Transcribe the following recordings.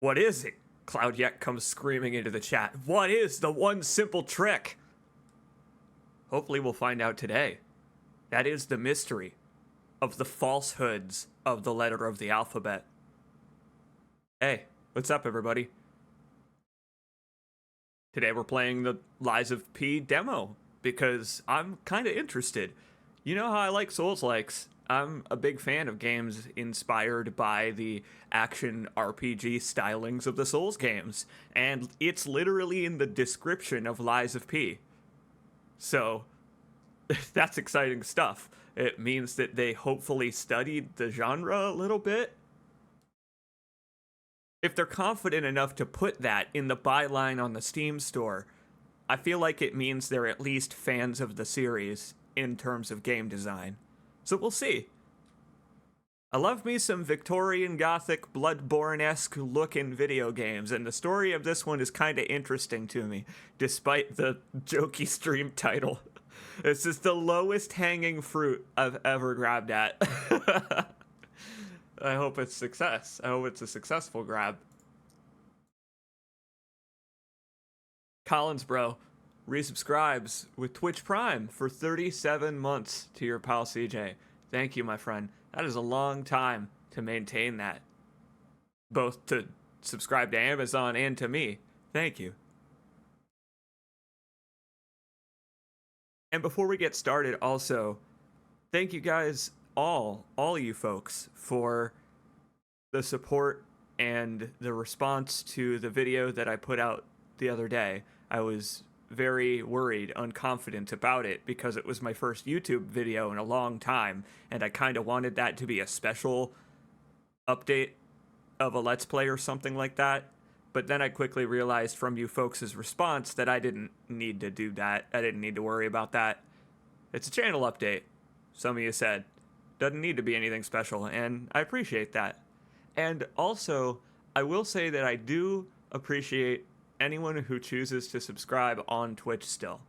What is it? Cloudyet comes screaming into the chat. What is the one simple trick? Hopefully we'll find out today. That is the mystery of the falsehoods of the letter of the alphabet. Hey, what's up, everybody? Today we're playing the Lies of P demo because I'm kind of interested. You know how I like Souls-likes. I'm a big fan of games inspired by the action RPG stylings of the Souls games, and it's literally in the description of Lies of P. So, that's exciting stuff. It means that they hopefully studied the genre a little bit. If they're confident enough to put that in the byline on the Steam store, I feel like it means they're at least fans of the series in terms of game design. So we'll see. I love me some Victorian Gothic Bloodborne-esque look in video games, and the story of this one is kind of interesting to me, despite the jokey stream title. This is the lowest hanging fruit I've ever grabbed at. I hope it's success. I hope it's a successful grab. Collins, bro, resubscribes with Twitch Prime for 37 months to your pal CJ. Thank you, my friend. That is a long time to maintain that. Both to subscribe to Amazon and to me. Thank you. And before we get started, also, thank you guys, all you folks, for the support and the response to the video that I put out the other day. I was very worried, unconfident about it because it was my first YouTube video in a long time, and I kind of wanted that to be a special update of a Let's Play or something like that. But then I quickly realized from you folks' response that I didn't need to do that. I didn't need to worry about that. It's a channel update, some of you said. Doesn't need to be anything special, and I appreciate that. And also, I will say that I do appreciate anyone who chooses to subscribe on Twitch still.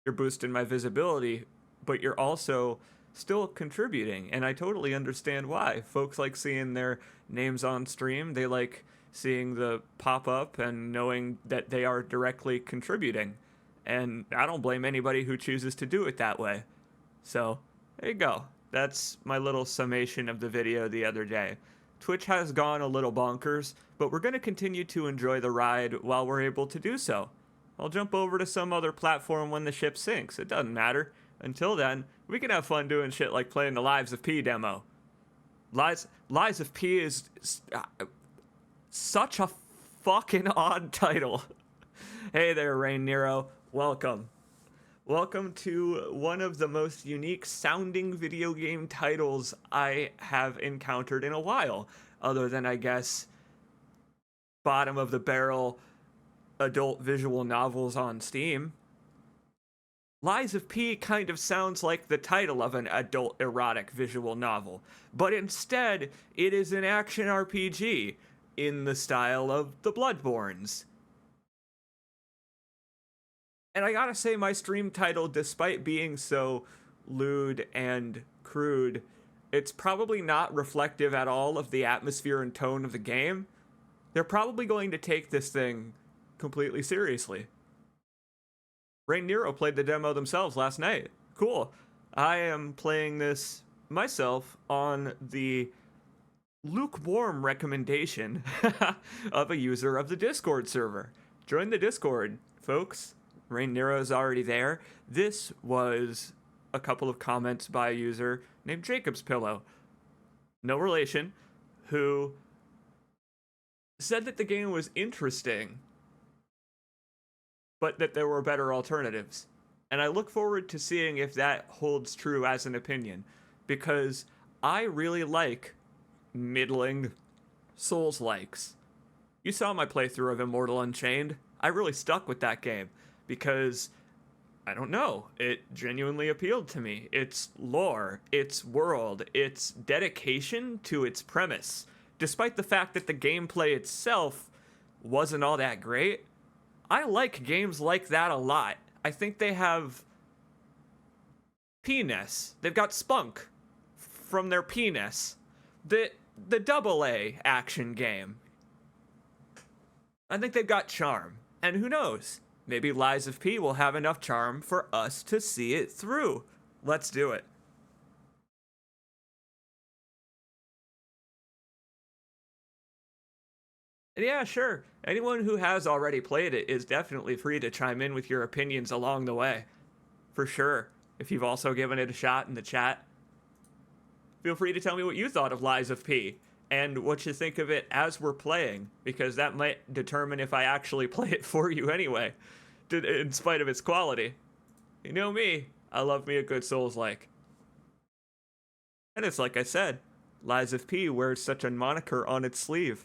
You're boosting my visibility, but you're also still contributing, and I totally understand why. Folks like seeing their names on stream. They like seeing the pop-up and knowing that they are directly contributing. And I don't blame anybody who chooses to do it that way. So, there you go. That's my little summation of the video the other day. Twitch has gone a little bonkers, but we're going to continue to enjoy the ride while we're able to do so. I'll jump over to some other platform when the ship sinks. It doesn't matter. Until then, we can have fun doing shit like playing the Lives of P demo. Lies of P is such a fucking odd title. Hey there, Rain Nero. Welcome. Welcome to one of the most unique sounding video game titles I have encountered in a while, other than, I guess, bottom of the barrel adult visual novels on Steam. Lies of P kind of sounds like the title of an adult erotic visual novel, but instead it is an action RPG in the style of the Bloodborns. And I gotta say, my stream title, despite being so lewd and crude, it's probably not reflective at all of the atmosphere and tone of the game. They're probably going to take this thing completely seriously. Rain Nero played the demo themselves last night. Cool. I am playing this myself on the lukewarm recommendation of a user of the Discord server. Join the Discord, folks. Rain Nero's already there. This was a couple of comments by a user named Jacob's Pillow, no relation, who said that the game was interesting, but that there were better alternatives. And I look forward to seeing if that holds true as an opinion, because I really like middling Souls-likes. You saw my playthrough of Immortal Unchained. I really stuck with that game because, I don't know, it genuinely appealed to me. Its lore, its world, its dedication to its premise. Despite the fact that the gameplay itself wasn't all that great, I like games like that a lot. I think they have P-Ness. They've got Spunk from their P-Ness. The AA action game. I think they've got charm. And who knows? Maybe Lies of P will have enough charm for us to see it through. Let's do it. And yeah, sure. Anyone who has already played it is definitely free to chime in with your opinions along the way. For sure. If you've also given it a shot in the chat, feel free to tell me what you thought of Lies of P and what you think of it as we're playing, because that might determine if I actually play it for you anyway, in spite of its quality. You know me, I love me a good Souls-like. And it's like I said, Lies of P wears such a moniker on its sleeve.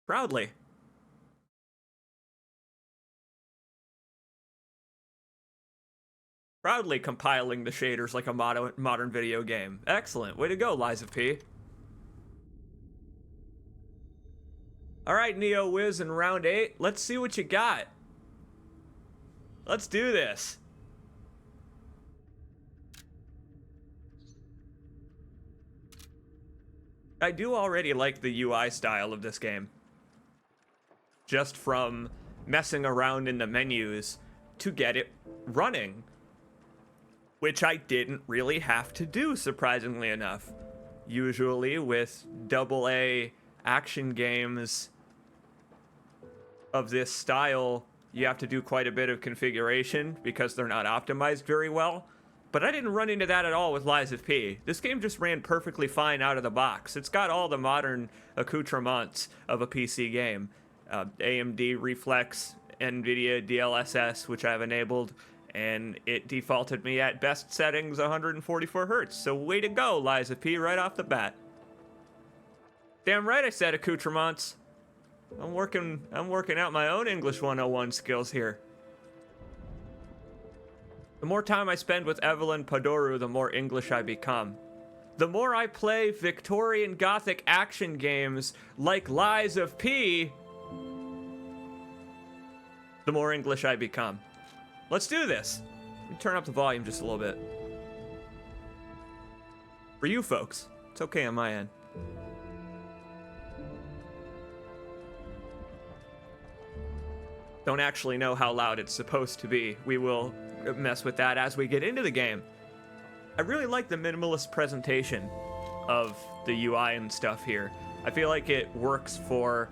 Proudly. Proudly compiling the shaders like a modern video game. Excellent. Way to go, Lies of P. Alright, NEOWIZ in round 8. Let's see what you got. Let's do this. I do already like the UI style of this game. Just from messing around in the menus to get it running. Which I didn't really have to do, surprisingly enough. Usually with AA action games of this style, you have to do quite a bit of configuration because they're not optimized very well. But I didn't run into that at all with Lies of P. This game just ran perfectly fine out of the box. It's got all the modern accoutrements of a PC game. AMD Reflex, NVIDIA DLSS, which I've enabled, and it defaulted me at best settings 144 Hz. So way to go, Lies of P, right off the bat. Damn right I said accoutrements. I'm working out my own English 101 skills here. The more time I spend with Evelyn Padoru, the more English I become. The more I play Victorian Gothic action games like Lies of P, the more English I become. Let's do this. Let me turn up the volume just a little bit. For you folks, it's okay on my end. Don't actually know how loud it's supposed to be. We will mess with that as we get into the game. I really like the minimalist presentation of the UI and stuff here. I feel like it works for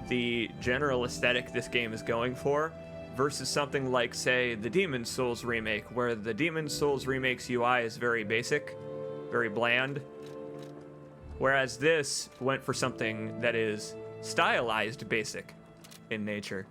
the general aesthetic this game is going for, versus something like, say, the Demon's Souls remake, where the Demon's Souls remake's UI is very basic, very bland, whereas this went for something that is stylized basic in nature.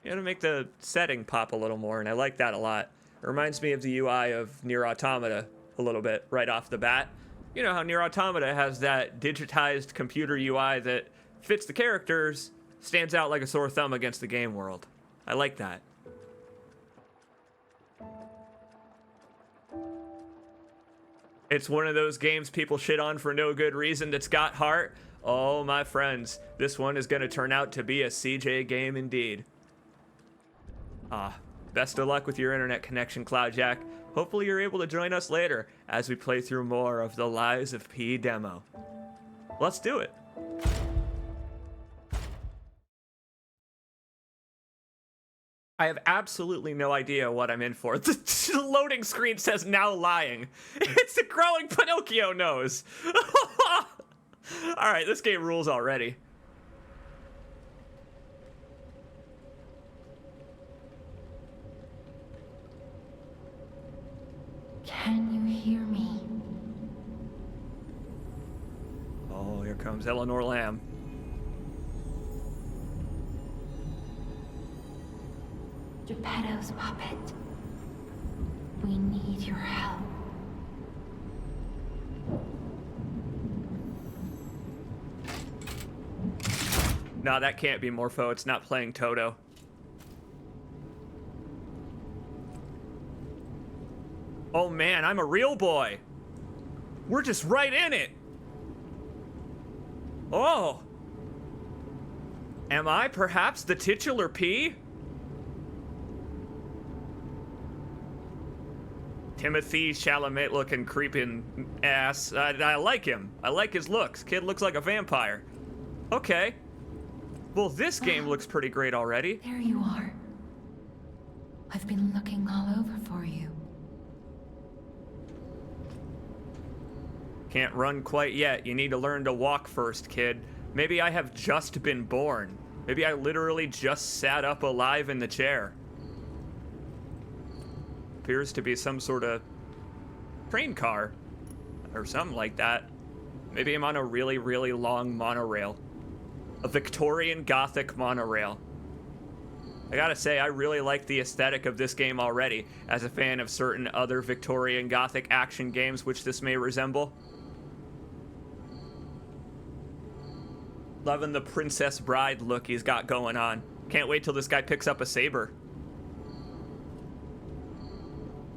You know, to make the setting pop a little more, and I like that a lot. It reminds me of the UI of Nier Automata a little bit right off the bat. You know how Nier Automata has that digitized computer UI that fits the characters, stands out like a sore thumb against the game world. I like that. It's one of those games people shit on for no good reason that's got heart. Oh, my friends, this one is going to turn out to be a CJ game indeed. Best of luck with your internet connection, Cloudjack. Hopefully you're able to join us later as we play through more of the Lies of P demo. Let's do it. I have absolutely no idea what I'm in for. The loading screen says now lying. It's a growing Pinocchio nose. All right, this game rules already. Can you hear me? Oh, here comes Eleanor Lamb. Geppetto's puppet. We need your help. No, that can't be Morpho. It's not playing Toto. Oh man, I'm a real boy. We're just right in it. Oh. Am I perhaps the titular P? Timothy Chalamet looking creeping ass. I like him. I like his looks. Kid looks like a vampire. Okay. Well, this game looks pretty great already. There you are. I've been looking all over for you. Can't run quite yet. You need to learn to walk first, kid. Maybe I have just been born. Maybe I literally just sat up alive in the chair. Appears to be some sort of train car or something like that. Maybe I'm on a really, really long monorail. A Victorian Gothic monorail. I gotta say, I really like the aesthetic of this game already, as a fan of certain other Victorian Gothic action games which this may resemble. Loving the Princess Bride look he's got going on. Can't wait till this guy picks up a saber.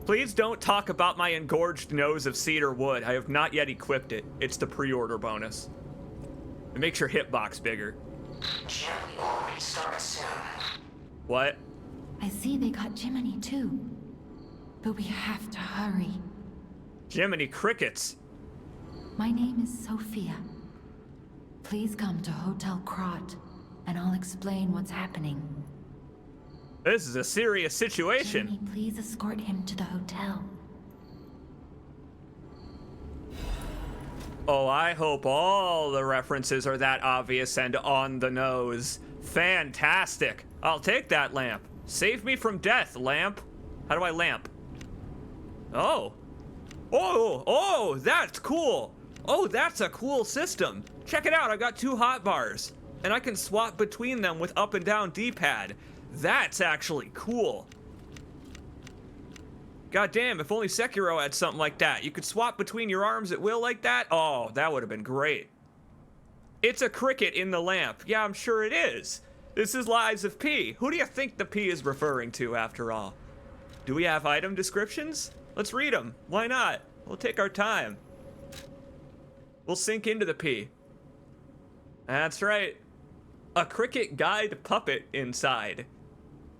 Please don't talk about my engorged nose of cedar wood. I have not yet equipped it. It's the pre-order bonus. It makes your hitbox bigger. Jim, we already start soon. What? I see they got Jiminy too. But we have to hurry. Jiminy Crickets. My name is Sophia. Please come to Hotel Krot, and I'll explain what's happening. This is a serious situation. Jiminy, please escort him to the hotel. Oh, I hope all the references are that obvious and on the nose. Fantastic. I'll take that lamp. Save me from death, lamp. How do I lamp? Oh. Oh, that's cool. Oh, that's a cool system. Check it out, I got 2 hotbars. And I can swap between them with up and down D-pad. That's actually cool. God damn, if only Sekiro had something like that. You could swap between your arms at will like that? Oh, that would have been great. It's a cricket in the lamp. Yeah, I'm sure it is. This is Lies of P. Who do you think the P is referring to, after all? Do we have item descriptions? Let's read them. Why not? We'll take our time. We'll sink into the P. That's right. A cricket guide puppet inside.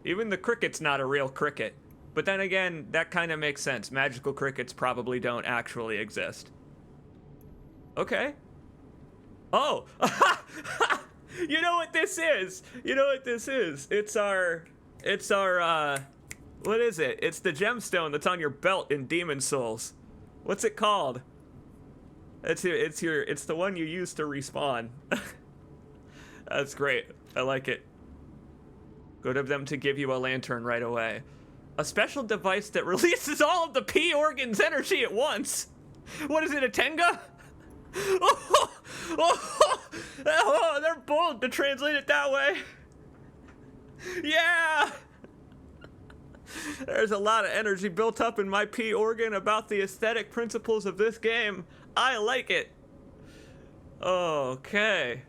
Even the cricket's not a real cricket. But then again, that kind of makes sense. Magical crickets probably don't actually exist. Okay. Oh! You know what this is? You know what this is? It's our, what is it? It's the gemstone that's on your belt in Demon Souls. What's it called? It's the one you use to respawn. That's great. I like it. Good of them to give you a lantern right away. A special device that releases all of the P organ's energy at once. What is it, a Tenga? Oh, they're bold to translate it that way. Yeah. There's a lot of energy built up in my P organ about the aesthetic principles of this game. I like it. Okay.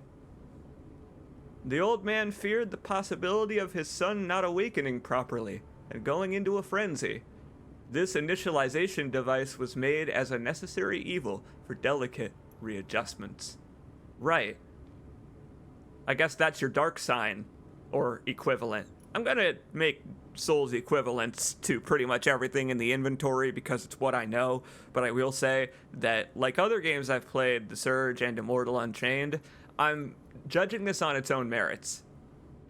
The old man feared the possibility of his son not awakening properly and going into a frenzy. This initialization device was made as a necessary evil for delicate readjustments. Right. I guess that's your dark sign, or equivalent. I'm gonna make Souls equivalents to pretty much everything in the inventory because it's what I know, but I will say that, like other games I've played, The Surge and Immortal Unchained, I'm judging this on its own merits.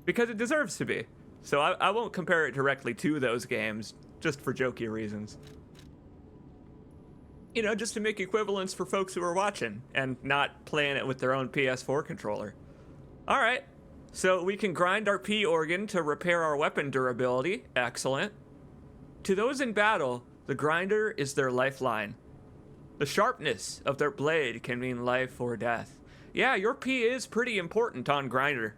Because it deserves to be. So I won't compare it directly to those games, just for jokey reasons. You know, just to make equivalents for folks who are watching, and not playing it with their own PS4 controller. Alright, so we can grind our P organ to repair our weapon durability. Excellent. To those in battle, the grinder is their lifeline. The sharpness of their blade can mean life or death. Yeah, your P is pretty important on grinder.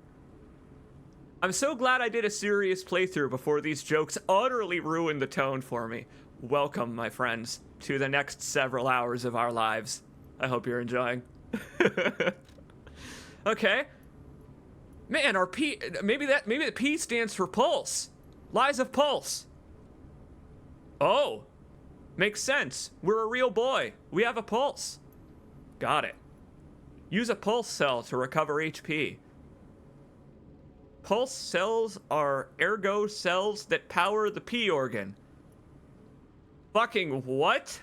I'm so glad I did a serious playthrough before these jokes utterly ruined the tone for me. Welcome, my friends, to the next several hours of our lives. I hope you're enjoying. Okay. Man, our P, maybe the P stands for pulse. Lies of Pulse. Oh, makes sense. We're a real boy. We have a pulse. Got it. Use a pulse cell to recover HP. Pulse cells are ergo cells that power the P organ. fucking what?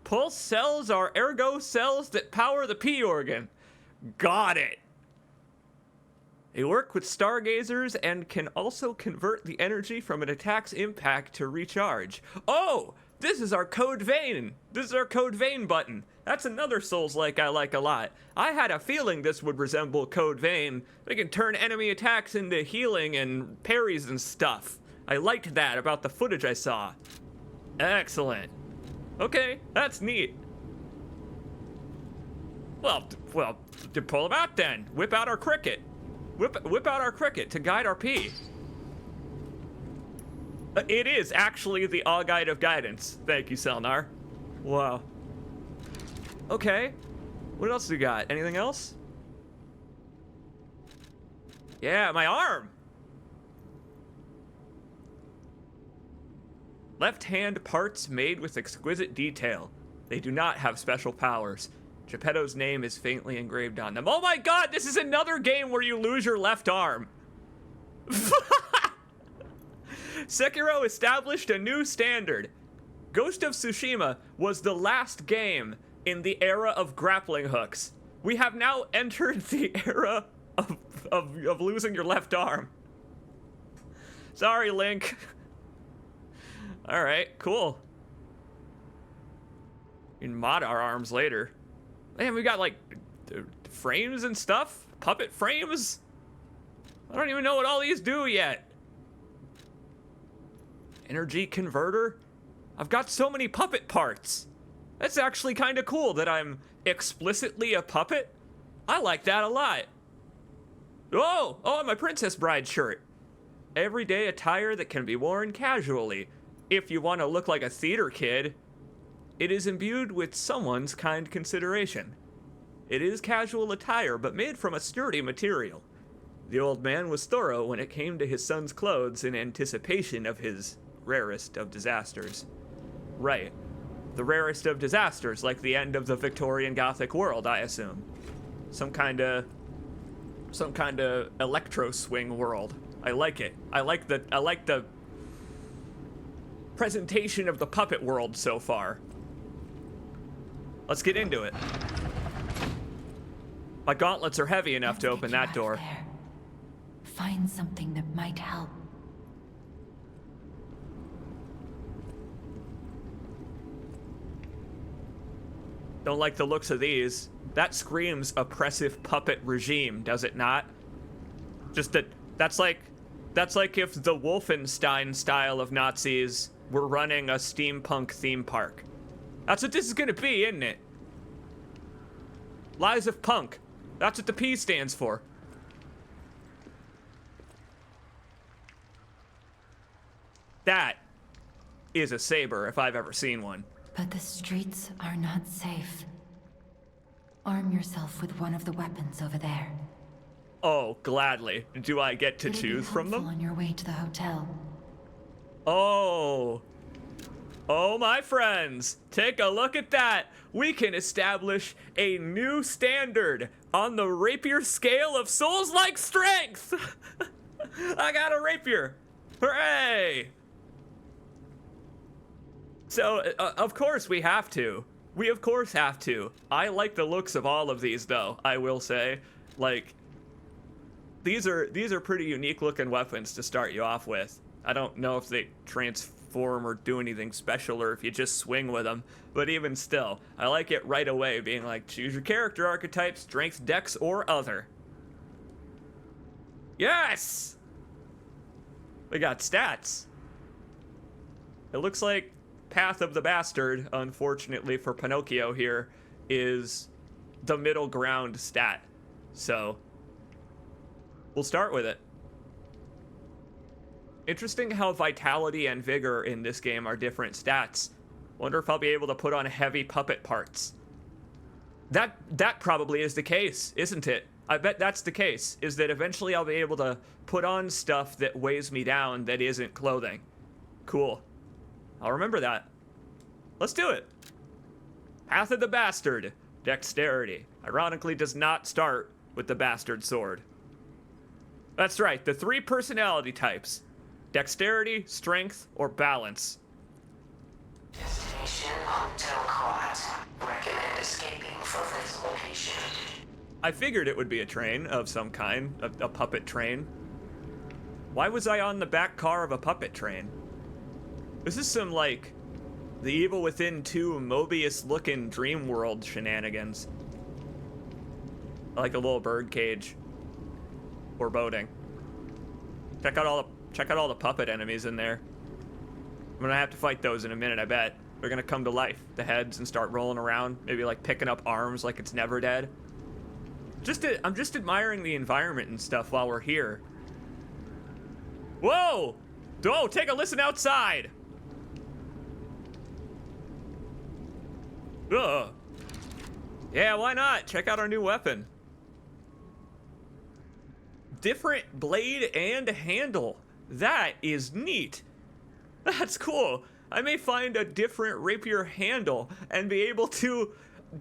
Pulse cells are ergo cells that power the P organ. Got it. They work with stargazers and can also convert the energy from an attack's impact to recharge. Oh, this is our code vein. This is our code vein button. That's another Souls-like I like a lot. I had a feeling this would resemble code vein. They can turn enemy attacks into healing and parries and stuff. I liked that about the footage I saw. Excellent. Okay, that's neat. Well, to pull them out then. Whip out our cricket. Whip out our cricket to guide our P. It is actually the All Guide of Guidance. Thank you, Selnar. Wow. Okay. What else we got? Anything else? Yeah, my arm. Left-hand parts made with exquisite detail. They do not have special powers. Geppetto's name is faintly engraved on them. Oh my god, this is another game where you lose your left arm. Sekiro established a new standard. Ghost of Tsushima was the last game in the era of grappling hooks. We have now entered the era of losing your left arm. Sorry, Link. Alright, cool. We can mod our arms later. Man, we got like frames and stuff? Puppet frames? I don't even know what all these do yet. Energy converter? I've got so many puppet parts. That's actually kind of cool that I'm explicitly a puppet. I like that a lot. Oh, my Princess Bride shirt. Everyday attire that can be worn casually. If you want to look like a theater kid, it is imbued with someone's kind consideration. It is casual attire, but made from a sturdy material. The old man was thorough when it came to his son's clothes in anticipation of his rarest of disasters. Right. The rarest of disasters, like the end of the Victorian Gothic world, I assume. Some kind of electro swing world. I like it. I like the presentation of the puppet world so far. Let's get into it. My gauntlets are heavy enough to open that door. There. Find something that might help. Don't like the looks of these. That screams oppressive puppet regime, does it not? That's like if the Wolfenstein style of Nazis were running a steampunk theme park. That's what this is gonna be, isn't it? Lies of Punk. That's what the P stands for. That is a saber if I've ever seen one. But the streets are not safe. Arm yourself with one of the weapons over there. Oh, gladly. Do I get to It'll choose be from them? helpful on your way to the hotel. Oh. Oh, my friends, take a look at that. We can establish a new standard on the rapier scale of Souls-like strength. I got a rapier. Hooray. So, of course we have to. We of course have to. I like the looks of all of these though, I will say. Like, these are pretty unique looking weapons to start you off with. I don't know if they transform or do anything special or if you just swing with them, but even still, I like it right away being like, choose your character archetype, strength, dex, or other. Yes! We got stats. It looks like Path of the Bastard, unfortunately for Pinocchio here, is the middle ground stat. So, we'll start with it. Interesting how vitality and vigor in this game are different stats. Wonder if I'll be able to put on heavy puppet parts. That probably is the case, isn't it? I bet that's the case, is that eventually I'll be able to put on stuff that weighs me down that isn't clothing. Cool. I'll remember that. Let's do it. Path of the Bastard. Dexterity. Ironically does not start with the bastard sword. That's right, the 3 personality types. Dexterity, strength, or balance. Destination Destination Hotel Quad. Recommend escaping from this location. I figured it would be a train of some kind, a puppet train. Why was I on the back car of a puppet train? This is some, like, The Evil Within 2 Mobius-looking dream world shenanigans. I like a little bird cage. Foreboding. Check out all the puppet enemies in there. I'm gonna have to fight those in a minute, I bet. They're gonna come to life, the heads, and start rolling around, maybe like picking up arms like it's never dead. I'm just admiring the environment and stuff while we're here. Whoa! Oh, take a listen outside! Ugh. Yeah, why not? Check out our new weapon. Different blade and handle. That is neat. That's cool. I may find a different rapier handle and be able to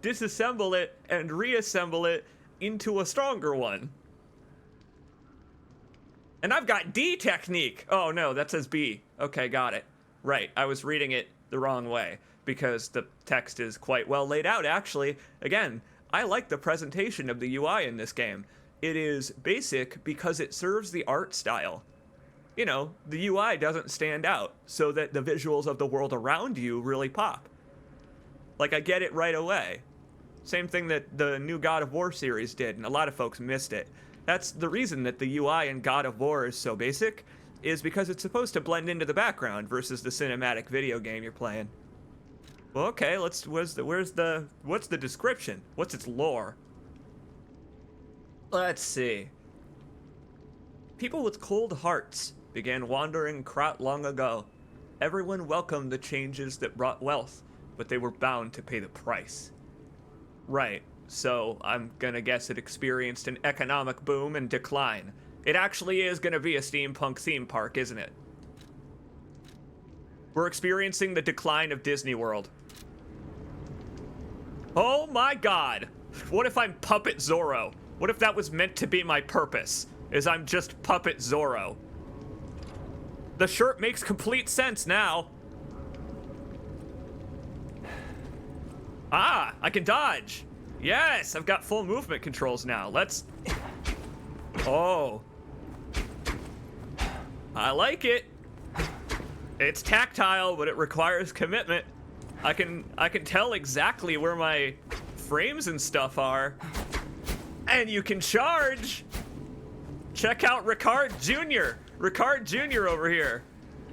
disassemble it and reassemble it into a stronger one. And I've got D technique. Oh no, that says B. Okay, got it. Right, I was reading it the wrong way because the text is quite well laid out, actually. Again, I like the presentation of the UI in this game. It is basic because it serves the art style. You know, the UI doesn't stand out so that the visuals of the world around you really pop. Like, I get it right away. Same thing that the new God of War series did, and a lot of folks missed it. That's the reason that the UI in God of War is so basic, is because it's supposed to blend into the background versus the cinematic video game you're playing. Well, okay, what's the description? What's its lore? Let's see. People with cold hearts began wandering Krat long ago. Everyone welcomed the changes that brought wealth, but they were bound to pay the price. Right, so I'm gonna guess it experienced an economic boom and decline. It actually is gonna be a steampunk theme park, isn't it? We're experiencing the decline of Disney World. Oh my god! What if I'm Puppet Zorro? What if that was meant to be my purpose? Is I'm just Puppet Zorro? The shirt makes complete sense now. Ah, I can dodge. Yes, I've got full movement controls now. Let's... Oh. I like it. It's tactile, but it requires commitment. I can tell exactly where my frames and stuff are. And you can charge. Check out Ricard Jr. Ricard Jr. over here.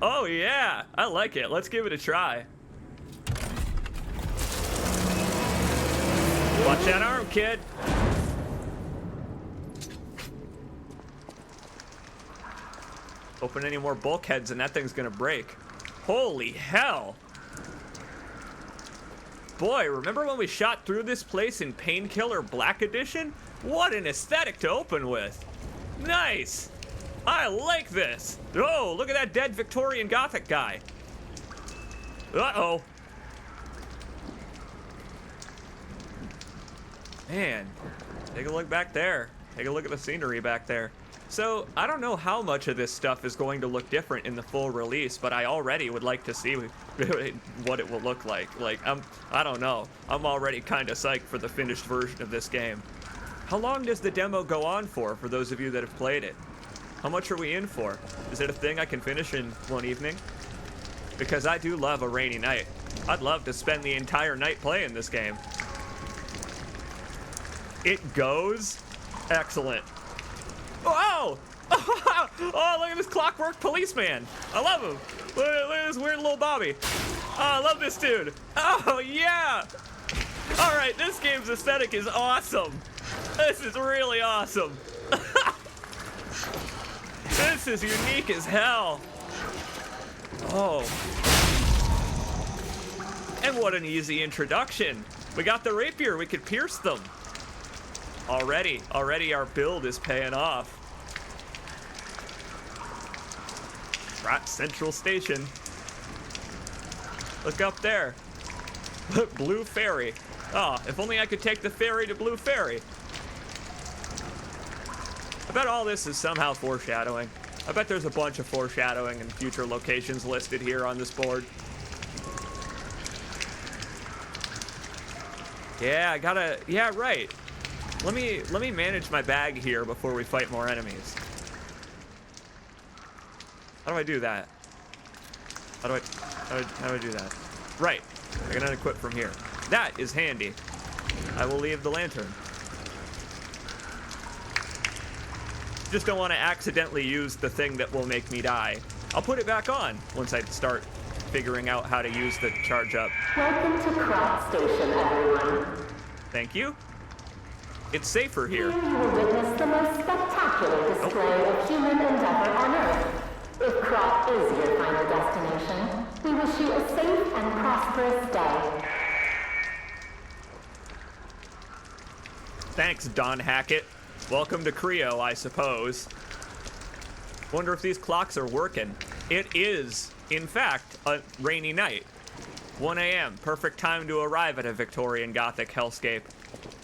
Oh yeah, I like it. Let's give it a try. Watch that arm, kid. Open any more bulkheads and that thing's gonna break. Holy hell. Boy, remember when we shot through this place in Painkiller Black Edition? What an aesthetic to open with. Nice. I like this. Oh, look at that dead Victorian Gothic guy. Uh-oh. Man, take a look back there. Take a look at the scenery back there. So, I don't know how much of this stuff is going to look different in the full release, but I already would like to see what it will look like. Like, I don't know. I'm already kind of psyched for the finished version of this game. How long does the demo go on for those of you that have played it? How much are we in for? Is it a thing I can finish in one evening? Because I do love a rainy night. I'd love to spend the entire night playing this game. It goes? Excellent. Oh! Oh, look at this clockwork policeman. I love him. Look at this weird little Bobby. Oh, I love this dude. Oh, yeah. All right, this game's aesthetic is awesome. This is really awesome. This is unique as hell. Oh. And what an easy introduction. We got the rapier, we could pierce them. Already our build is paying off. Right, Central Station. Look up there. Blue Ferry. Oh, if only I could take the ferry to Blue Ferry. I bet all this is somehow foreshadowing. I bet there's a bunch of foreshadowing and future locations listed here on this board. Yeah, I gotta, yeah, right. Let me manage my bag here before we fight more enemies. How do I do that? How do I do that? Right, I can unequip from here. That is handy. I will leave the lantern. Just don't want to accidentally use the thing that will make me die. I'll put it back on once I start figuring out how to use the charge up. Welcome to Crop Station, everyone. Thank you. It's safer here. Here you will witness the most spectacular display of human endeavor on Earth. If Crop is your final destination, we wish you a safe and prosperous day. Thanks, Don Hackett. Welcome to Creo, I suppose. Wonder if these clocks are working. It is, in fact, a rainy night. 1 a.m., perfect time to arrive at a Victorian Gothic hellscape.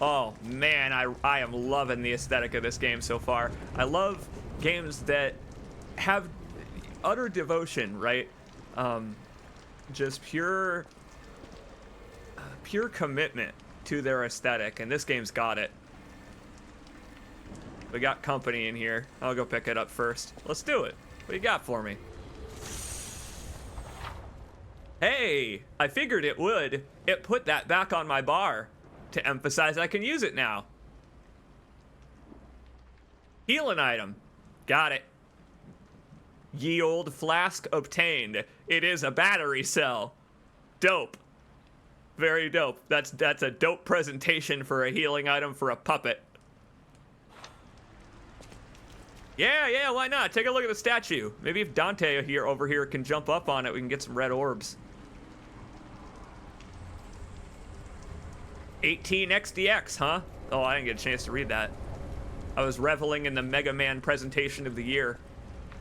Oh man, I am loving the aesthetic of this game so far. I love games that have utter devotion, right? Just pure commitment to their aesthetic, and this game's got it. We got company in here. I'll go pick it up first. Let's do it. What do you got for me? Hey, I figured it would. It put that back on my bar to emphasize I can use it now. Healing item. Got it. Ye old flask obtained. It is a battery cell. Dope. Very dope. That's a dope presentation for a healing item for a puppet. Yeah, why not? Take a look at the statue. Maybe if Dante over here can jump up on it, we can get some red orbs. 18XDX, huh? Oh, I didn't get a chance to read that. I was reveling in the Mega Man presentation of the year.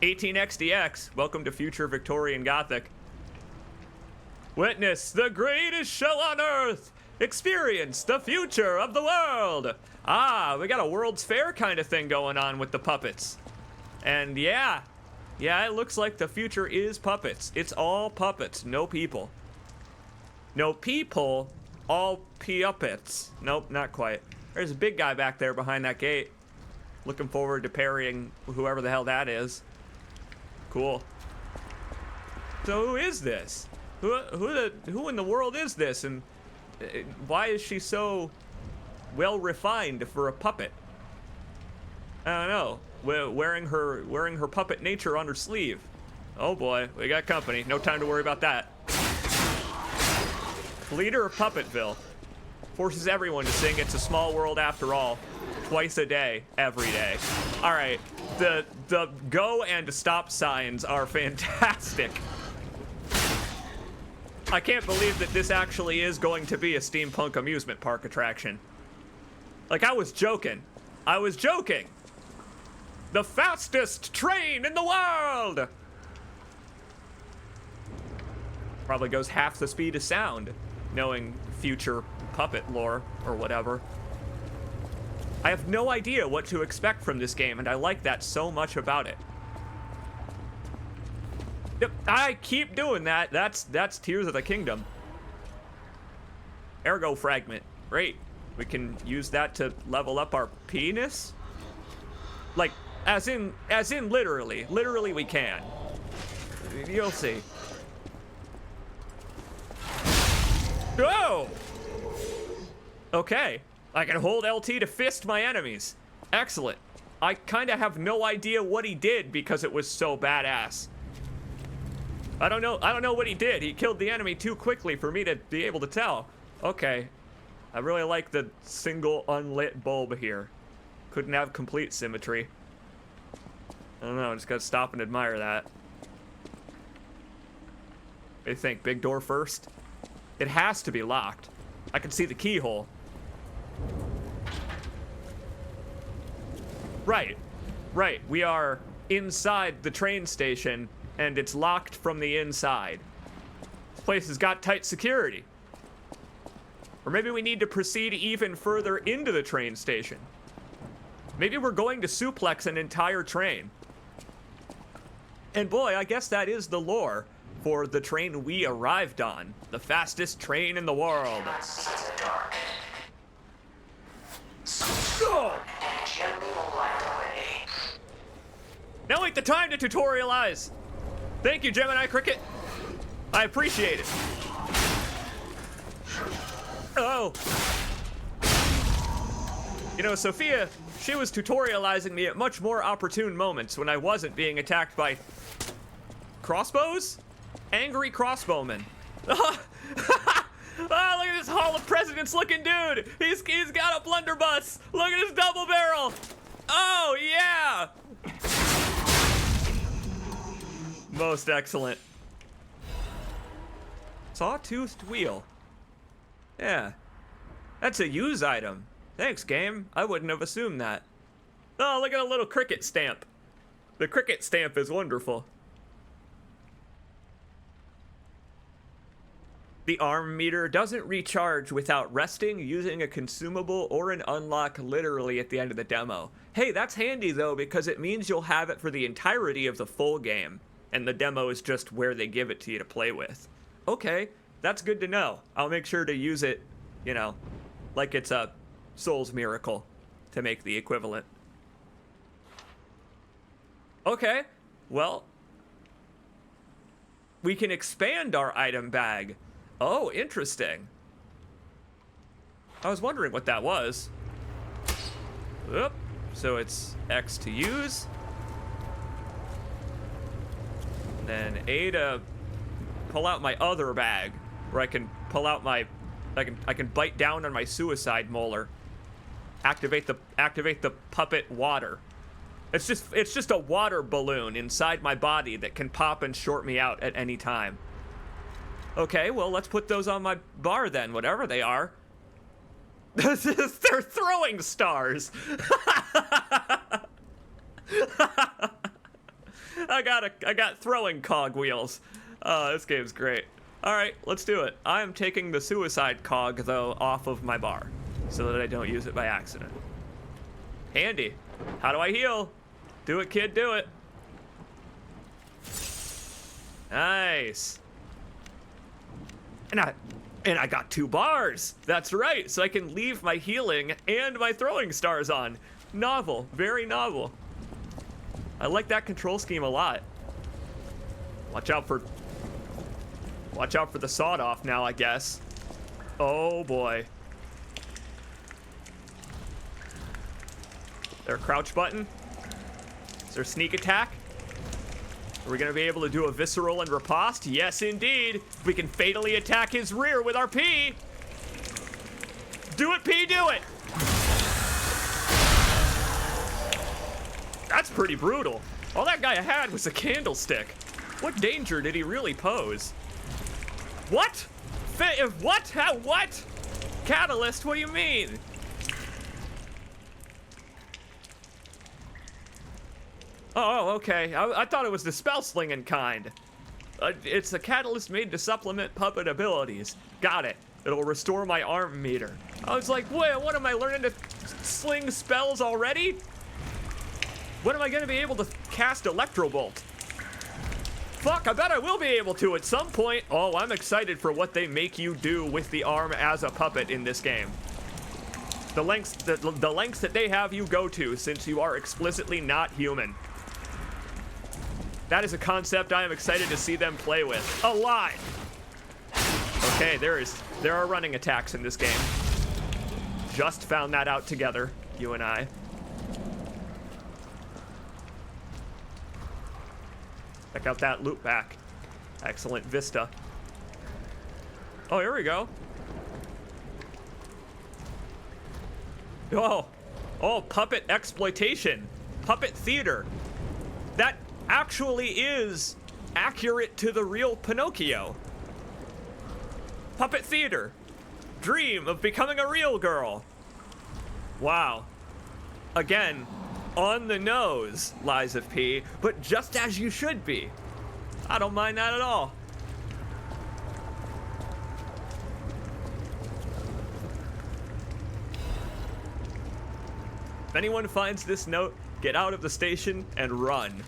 18XDX, welcome to future Victorian Gothic. Witness the greatest show on Earth. Experience the future of the world. Ah, we got a World's Fair kind of thing going on with the puppets. And yeah, it looks like the future is puppets. It's all puppets, no people. No people, all puppets. Nope, not quite. There's a big guy back there behind that gate. Looking forward to parrying whoever the hell that is. Cool. So who is this? Who in the world is this, and why is she so well refined for a puppet? I don't know. Wearing her puppet nature on her sleeve. Oh boy, we got company. No time to worry about that. Leader of Puppetville forces everyone to sing "It's a Small World After All" twice a day, every day. All right, the go and stop signs are fantastic. I can't believe that this actually is going to be a steampunk amusement park attraction. Like, I was joking. The fastest train in the world! Probably goes half the speed of sound, knowing future puppet lore or whatever. I have no idea what to expect from this game, and I like that so much about it. Yep, I keep doing that. That's Tears of the Kingdom. Ergo fragment. Great. We can use that to level up our P-Ness. Like, as in literally. Literally we can. You'll see. Oh! Okay. I can hold LT to fist my enemies. Excellent. I kind of have no idea what he did because it was so badass. I don't know what he did. He killed the enemy too quickly for me to be able to tell. Okay. I really like the single unlit bulb here. Couldn't have complete symmetry. I don't know, just gotta stop and admire that. What do you think? Big door first? It has to be locked. I can see the keyhole. Right. We are inside the train station, and it's locked from the inside. This place has got tight security. Or maybe we need to proceed even further into the train station. Maybe we're going to suplex an entire train. And boy, I guess that is the lore for the train we arrived on. The fastest train in the world. You must see the dark. time to tutorialize. Thank you, Gemini Cricket. I appreciate it. Oh. You know, Sophia, she was tutorializing me at much more opportune moments when I wasn't being attacked by crossbows? Angry crossbowmen. Oh, look at this Hall of Presidents looking dude. He's got a blunderbuss. Look at his double barrel. Oh, yeah. Most excellent. Sawtoothed wheel. Yeah. That's a use item. Thanks, game. I wouldn't have assumed that. Oh, look at a little cricket stamp. The cricket stamp is wonderful. The arm meter doesn't recharge without resting, using a consumable, or an unlock literally at the end of the demo. Hey, that's handy though, because it means you'll have it for the entirety of the full game, and the demo is just where they give it to you to play with. Okay, that's good to know. I'll make sure to use it, you know, like it's a Souls miracle to make the equivalent. Okay, well, we can expand our item bag. Oh, interesting. I was wondering what that was. Oop. So it's X to use. Then A to pull out my other bag, where I can pull out my, I can bite down on my suicide molar. Activate the puppet water. It's just a water balloon inside my body that can pop and short me out at any time. Okay, well, let's put those on my bar then, whatever they are. They're throwing stars. I got throwing cogwheels. This game's great. All right, let's do it. I am taking the suicide cog though off of my bar so that I don't use it by accident. Handy. How do I heal? Do it, kid, do it. Nice. And I got 2 bars. That's right. So I can leave my healing and my throwing stars on. Novel. Very novel. I like that control scheme a lot. Watch out for the sawed off now, I guess. Oh boy. Is there a crouch button? Is there a sneak attack? Are we gonna be able to do a visceral and riposte? Yes, indeed. We can fatally attack his rear with our P. Do it, P, do it. That's pretty brutal. All that guy had was a candlestick. What danger did he really pose? What? What? How? What? Catalyst? What do you mean? Oh, okay. I thought it was the spell slinging kind. It's a catalyst made to supplement puppet abilities. Got it. It'll restore my arm meter. I was like, wait, what am I learning to sling spells already? When am I gonna be able to cast Electro Bolt? Fuck, I bet I will be able to at some point. Oh, I'm excited for what they make you do with the arm as a puppet in this game. The lengths that they have you go to since you are explicitly not human. That is a concept I am excited to see them play with. A lot. Okay, there are running attacks in this game. Just found that out together, you and I. Check out that loop back. Excellent vista. Oh, here we go. Oh, puppet exploitation. Puppet theater. That actually is accurate to the real Pinocchio. Puppet theater. Dream of becoming a real girl. Wow. Again, on the nose, Lies of P, but just as you should be. I don't mind that at all. If anyone finds this note, get out of the station and run.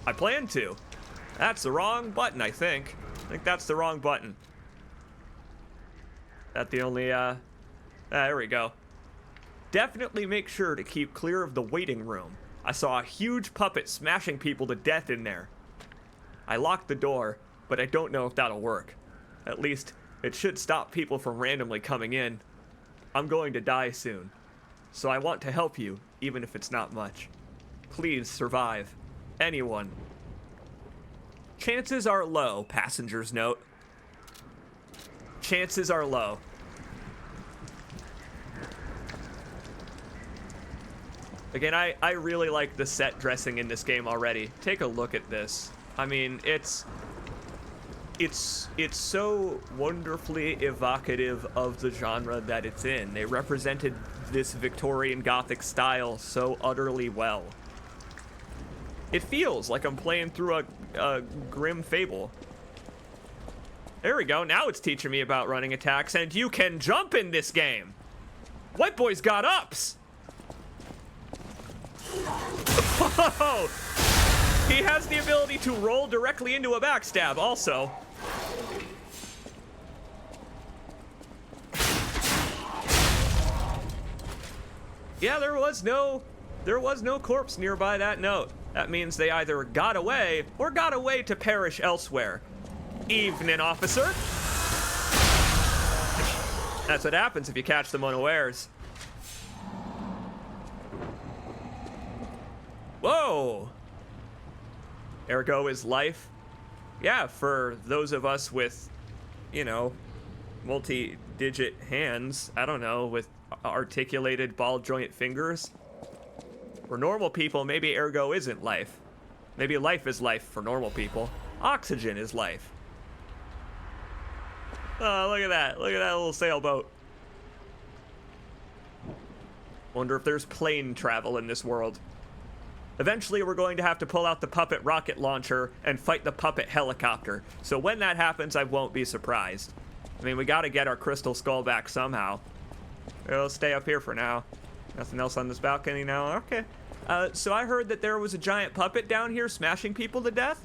I plan to. That's the wrong button, I think. I think that's the wrong button. That the only, there we go. Definitely make sure to keep clear of the waiting room. I saw a huge puppet smashing people to death in there. I locked the door, but I don't know if that'll work. At least, it should stop people from randomly coming in. I'm going to die soon, so I want to help you, even if it's not much. Please survive. Anyone. Chances are low, passenger's note. Chances are low. Again, I really like the set dressing in this game already. Take a look at this. I mean, it's so wonderfully evocative of the genre that it's in. They represented this Victorian Gothic style so utterly well. It feels like I'm playing through a grim fable. There we go. Now it's teaching me about running attacks, and you can jump in this game. White boy's got ups. Whoa! He has the ability to roll directly into a backstab also. Yeah, there was no corpse nearby that note. That means they either got away or got away to perish elsewhere. Evening, officer. That's what happens if you catch them unawares. Whoa! Ergo is life. Yeah, for those of us with, you know, multi-digit hands, I don't know, with articulated ball joint fingers. For normal people, maybe ergo isn't life. Maybe life is life for normal people. Oxygen is life. Oh, look at that. Look at that little sailboat. Wonder if there's plane travel in this world. Eventually, we're going to have to pull out the puppet rocket launcher and fight the puppet helicopter. So when that happens, I won't be surprised. I mean, we gotta get our crystal skull back somehow. We'll stay up here for now. Nothing else on this balcony now? Okay. So I heard that there was a giant puppet down here smashing people to death?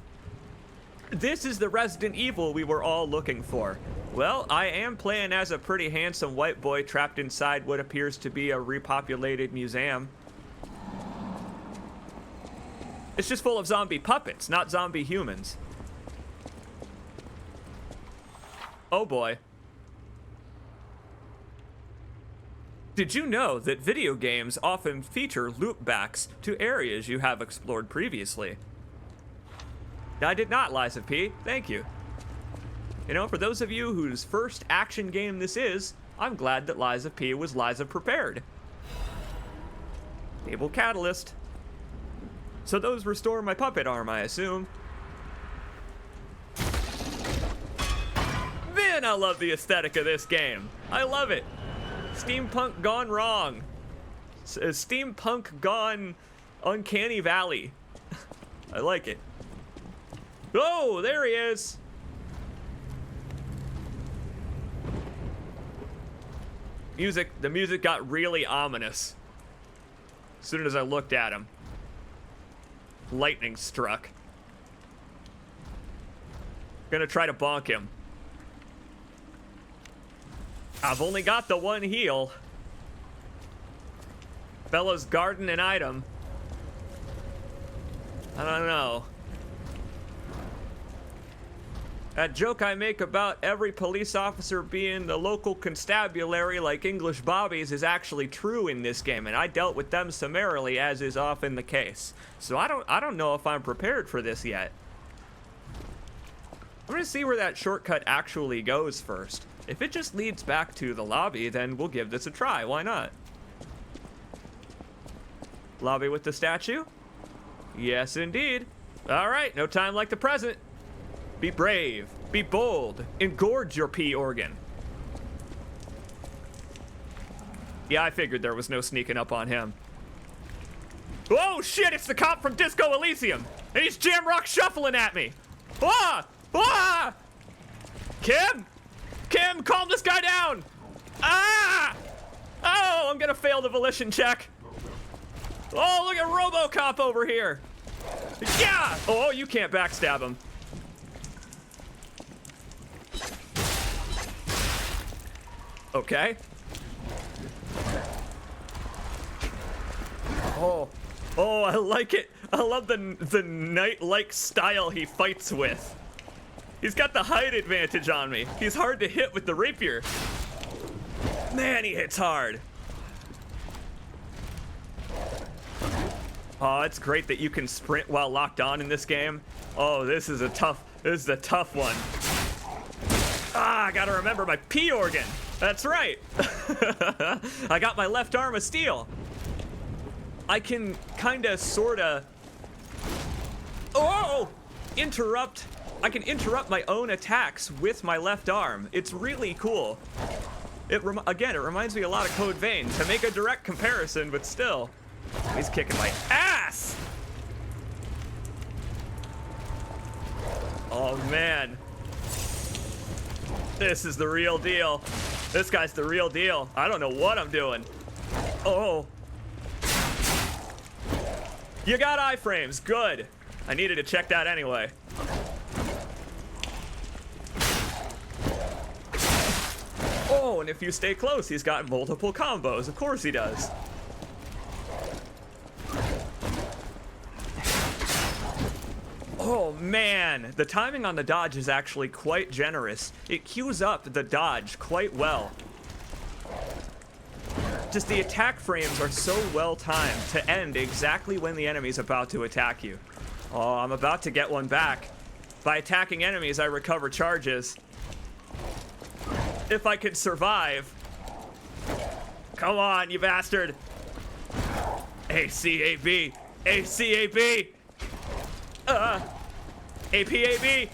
This is the Resident Evil we were all looking for. Well, I am playing as a pretty handsome white boy trapped inside what appears to be a repopulated museum. It's just full of zombie puppets, not zombie humans. Oh boy. Did you know that video games often feature loopbacks to areas you have explored previously? I did not, Liza P. Thank you. You know, for those of you whose first action game this is, I'm glad that Liza P was Liza prepared. Able catalyst. So those restore my puppet arm, I assume. Man, I love the aesthetic of this game. I love it. Steampunk gone wrong. Steampunk gone uncanny valley. I like it. Oh, there he is. The music got really ominous as soon as I looked at him. Lightning struck. Gonna try to bonk him. I've only got the one heal. Fella's guarding an item. I don't know. That joke I make about every police officer being the local constabulary like English bobbies is actually true in this game, and I dealt with them summarily, as is often the case. So I don't know if I'm prepared for this yet. I'm gonna see where that shortcut actually goes first. If it just leads back to the lobby, then we'll give this a try. Why not? Lobby with the statue? Yes, indeed. All right, no time like the present. Be brave, be bold, engorge your pee organ. Yeah, I figured there was no sneaking up on him. Oh shit, it's the cop from Disco Elysium, and he's jamrock shuffling at me. Ah! Ah! Kim, calm this guy down. Ah! Oh, I'm gonna fail the volition check. Oh, look at RoboCop over here. Yeah! Oh, you can't backstab him. Okay. Oh, Oh, I like it. I love the knight-like style he fights with. He's got the height advantage on me. He's hard to hit with the rapier. Man, he hits hard. Oh, it's great that you can sprint while locked on in this game. Oh, this is a tough one. Ah, I gotta remember my P organ. That's right. I got my left arm of steel. I can kinda, sorta, interrupt. I can interrupt my own attacks with my left arm. It's really cool. Again, it reminds me a lot of Code Vein, to make a direct comparison, but still. He's kicking my ass! Oh, man. This is the real deal. This guy's the real deal. I don't know what I'm doing. Oh. You got iframes. Good. I needed to check that anyway. Oh, and if you stay close, he's got multiple combos. Of course he does. Oh man, the timing on the dodge is actually quite generous. It queues up the dodge quite well. Just the attack frames are so well timed to end exactly when the enemy's about to attack you. Oh, I'm about to get one back. By attacking enemies, I recover charges. If I could survive. Come on, you bastard. ACAB. ACAB. APAB.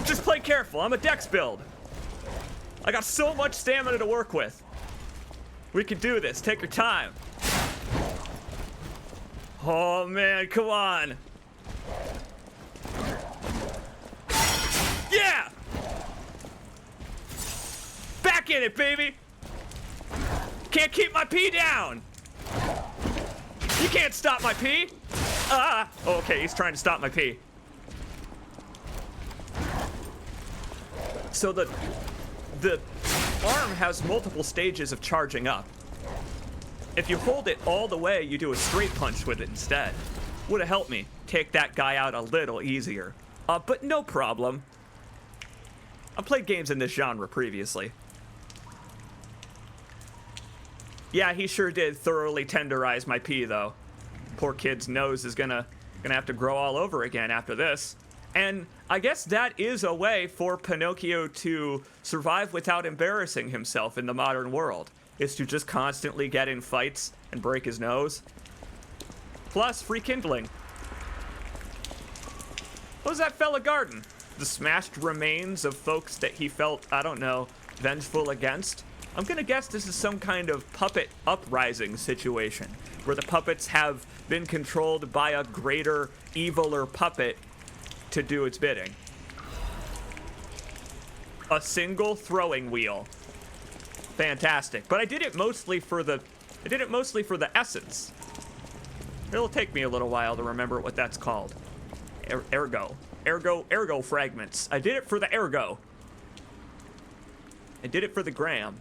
Just play careful. I'm a dex build. I got so much stamina to work with. We can do this. Take your time. Oh, man. Come on. Yeah! Back in it, baby! Can't keep my P down! You can't stop my P! Okay, he's trying to stop my P. So the arm has multiple stages of charging up. If you hold it all the way, you do a straight punch with it instead. Would have helped me take that guy out a little easier. But no problem. I've played games in this genre previously. Yeah, he sure did thoroughly tenderize my P, though. Poor kid's nose is gonna have to grow all over again after this. And I guess that is a way for Pinocchio to survive without embarrassing himself in the modern world, is to just constantly get in fights and break his nose. Plus, free kindling. What was that fella guarding? The smashed remains of folks that he felt, I don't know, vengeful against? I'm gonna guess this is some kind of puppet uprising situation, where the puppets have been controlled by a greater, eviler puppet to do its bidding. A single throwing wheel. Fantastic. But I did it mostly for the essence. It'll take me a little while to remember what that's called. Ergo fragments. I did it for the ergo. I did it for the gram.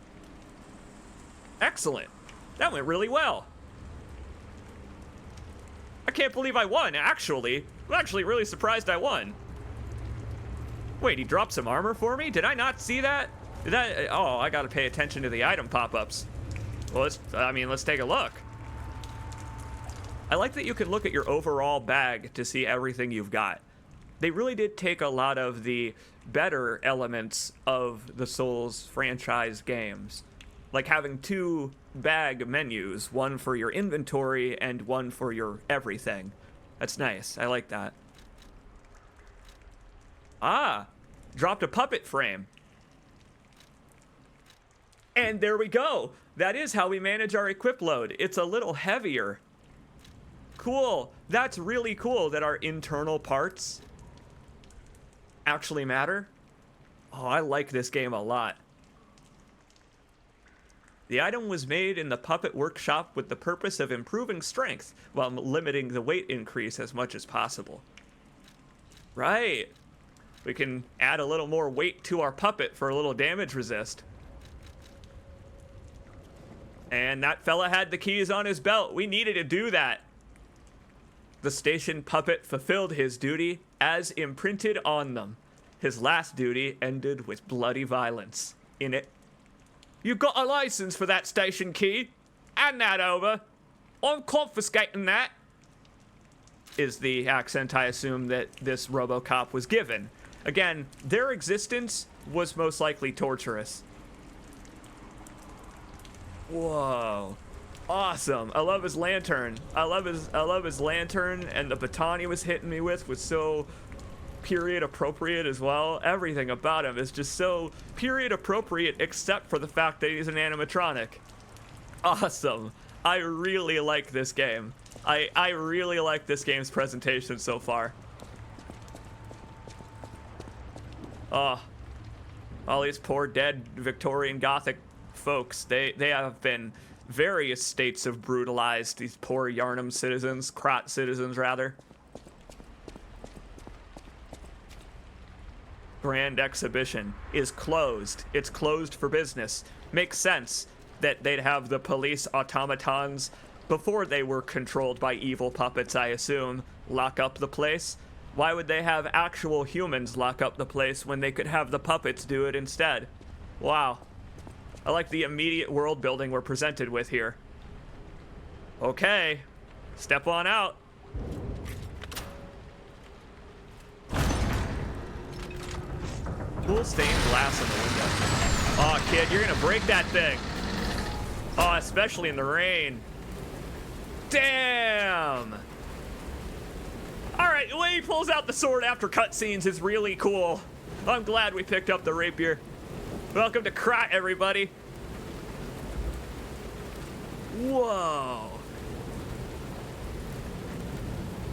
Excellent. That went really well. I can't believe I won, actually. I'm actually really surprised I won. Wait, he dropped some armor for me? Did I not see that? Oh, I gotta pay attention to the item pop-ups. Well, let's take a look. I like that you can look at your overall bag to see everything you've got. They really did take a lot of the better elements of the Souls franchise games. Like having two bag menus, one for your inventory and one for your everything. That's nice. I like that. Ah, dropped a puppet frame. And there we go. That is how we manage our equip load. It's a little heavier. Cool. That's really cool that our internal parts actually matter. Oh, I like this game a lot. The item was made in the puppet workshop with the purpose of improving strength while limiting the weight increase as much as possible. Right. We can add a little more weight to our puppet for a little damage resist. And that fella had the keys on his belt. We needed to do that. The station puppet fulfilled his duty as imprinted on them. His last duty ended with bloody violence. In it, you got a license for that station key? Hand that over. I'm confiscating that. Is the accent I assume that this RoboCop was given. Again, their existence was most likely torturous. Whoa. Awesome. I love his lantern. I love his lantern, and the baton he was hitting me with was so period appropriate as well. Everything about him is just so period appropriate except for the fact that he's an animatronic. Awesome. I really like this game. I really like this game's presentation so far. Oh, all these poor dead Victorian Gothic folks, they have been various states of brutalized, these poor Yarnum citizens, Krot citizens rather. Grand exhibition is closed. It's closed for business. Makes sense that they'd have the police automatons, before they were controlled by evil puppets, I assume, lock up the place. Why would they have actual humans lock up the place when they could have the puppets do it instead? Wow. I like the immediate world building we're presented with here. Okay, step on out. Cool stained glass in the window. Oh, kid, you're gonna break that thing. Oh, especially in the rain. Damn! Alright, the way he pulls out the sword after cutscenes is really cool. I'm glad we picked up the rapier. Welcome to Krot, everybody. Whoa.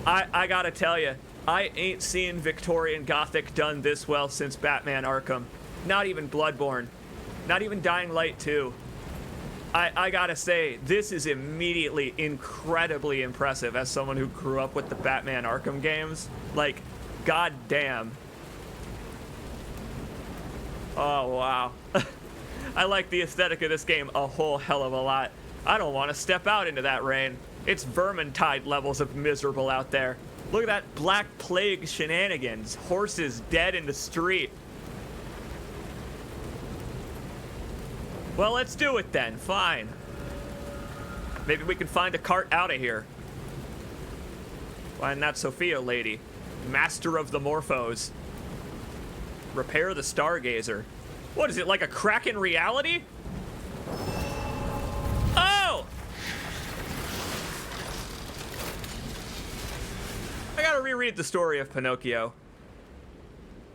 I gotta tell you, I ain't seen Victorian Gothic done this well since Batman Arkham. Not even Bloodborne. Not even Dying Light 2. I gotta say, this is immediately incredibly impressive as someone who grew up with the Batman Arkham games. Like, goddamn. Oh, wow. I like the aesthetic of this game a whole hell of a lot. I don't want to step out into that rain. It's Vermintide levels of miserable out there. Look at that Black Plague shenanigans. Horses dead in the street. Well, let's do it then. Fine. Maybe we can find a cart out of here. Find that Sophia lady. Master of the Morphos. Repair the Stargazer. What is it, like a crack in reality? Oh! I gotta reread the story of Pinocchio.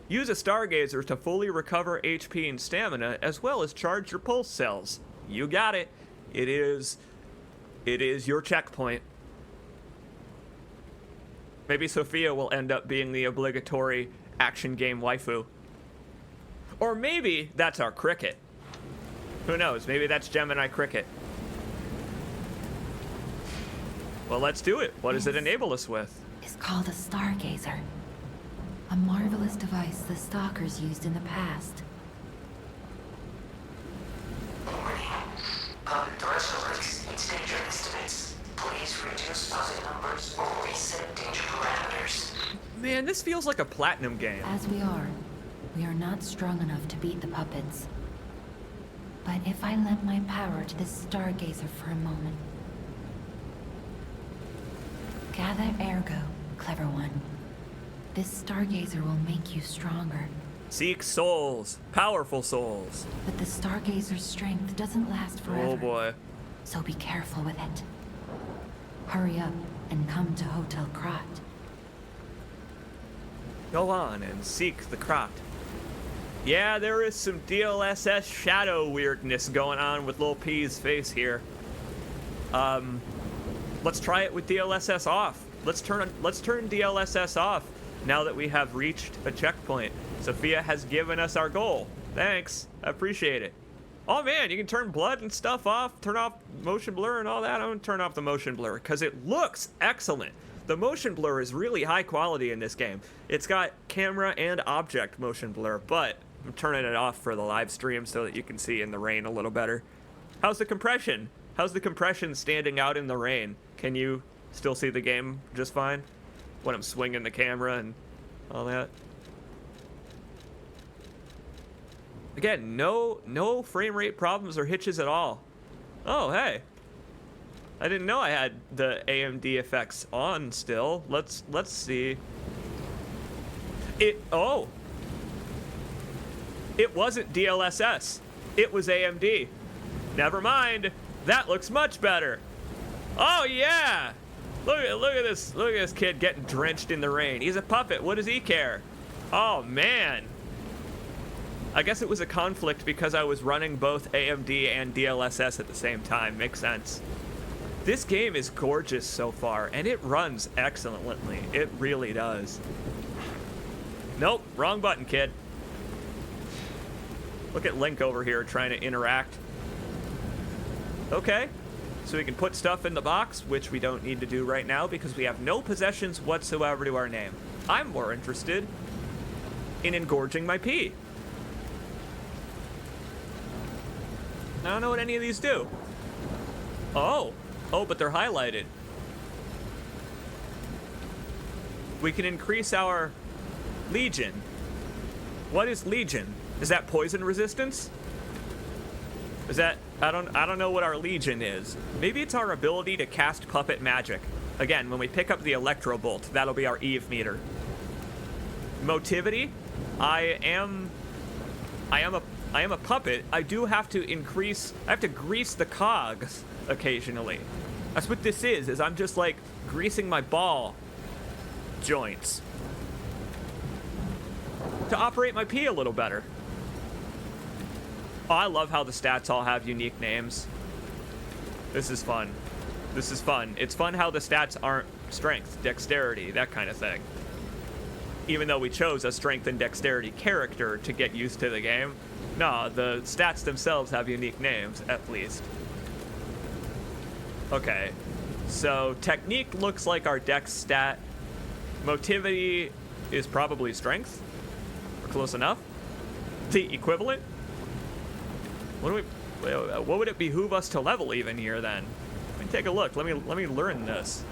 Use a Stargazer to fully recover HP and stamina, as well as charge your pulse cells. You got it. It is your checkpoint. Maybe Sophia will end up being the obligatory action game waifu. Or maybe that's our cricket. Who knows? Maybe that's Gemini Cricket. Well, let's do it. What does it enable us with? It's called a Stargazer. A marvelous device the Stalkers used in the past. Warning. Puppet threshold exceeds danger estimates. Please reduce puppet numbers or reset danger parameters. Man, this feels like a platinum game. As we are not strong enough to beat the puppets. But if I lend my power to this Stargazer for a moment. Gather ergo, clever one. This Stargazer will make you stronger. Seek souls. Powerful souls. But the Stargazer's strength doesn't last forever. Oh boy. So be careful with it. Hurry up and come to Hotel Krot. Go on and seek the Krot. Yeah, there is some DLSS shadow weirdness going on with Lil P's face here. Let's try it with DLSS off. Let's turn DLSS off now that we have reached a checkpoint. Sophia has given us our goal. Thanks. I appreciate it. Oh man, you can turn blood and stuff off, turn off motion blur and all that. I'm gonna turn off the motion blur because it looks excellent. The motion blur is really high quality in this game. It's got camera and object motion blur, but I'm turning it off for the live stream so that you can see in the rain a little better. How's the compression? How's the compression standing out in the rain? Can you still see the game just fine when I'm swinging the camera and all that? Again, no frame rate problems or hitches at all. Oh, hey. I didn't know I had the AMD effects on still. Let's see. It wasn't DLSS. It was AMD. Never mind. That looks much better. Oh yeah. Look at this kid getting drenched in the rain. He's a puppet. What does he care? Oh man. I guess it was a conflict because I was running both AMD and DLSS at the same time. Makes sense. This game is gorgeous so far, and it runs excellently. It really does. Nope, wrong button, kid. Look at Link over here trying to interact. Okay, so we can put stuff in the box, which we don't need to do right now because we have no possessions whatsoever to our name. I'm more interested in engorging my pee. I don't know what any of these do. Oh, but they're highlighted. We can increase our Legion. What is Legion? Is that poison resistance? Is that, I don't know what our Legion is. Maybe it's our ability to cast puppet magic. Again, when we pick up the Electro Bolt, that'll be our Eve meter. Motivity? I am a puppet. I do have to grease the cogs occasionally. That's what this is I'm just like greasing my ball joints to operate my pee a little better. Oh, I love how the stats all have unique names. This is fun. This is fun. It's fun how the stats aren't strength, dexterity, that kind of thing. Even though we chose a strength and dexterity character to get used to the game. No, the stats themselves have unique names, at least. Okay, so technique looks like our dex stat. Motivity is probably strength. We're close enough. The equivalent? What would it behoove us to level even here then? Let me take a look. Let me learn this.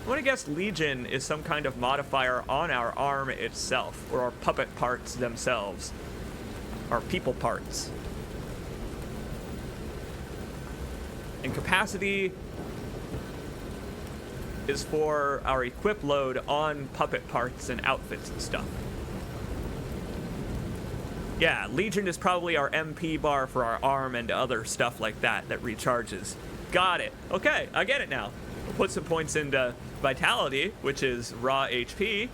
I'm gonna guess Legion is some kind of modifier on our arm itself, or our puppet parts themselves. Our people parts. And capacity is for our equip load on puppet parts and outfits and stuff. Yeah, Legion is probably our MP bar for our arm and other stuff like that recharges. Got it. Okay, I get it now. We'll put some points into Vitality, which is raw HP,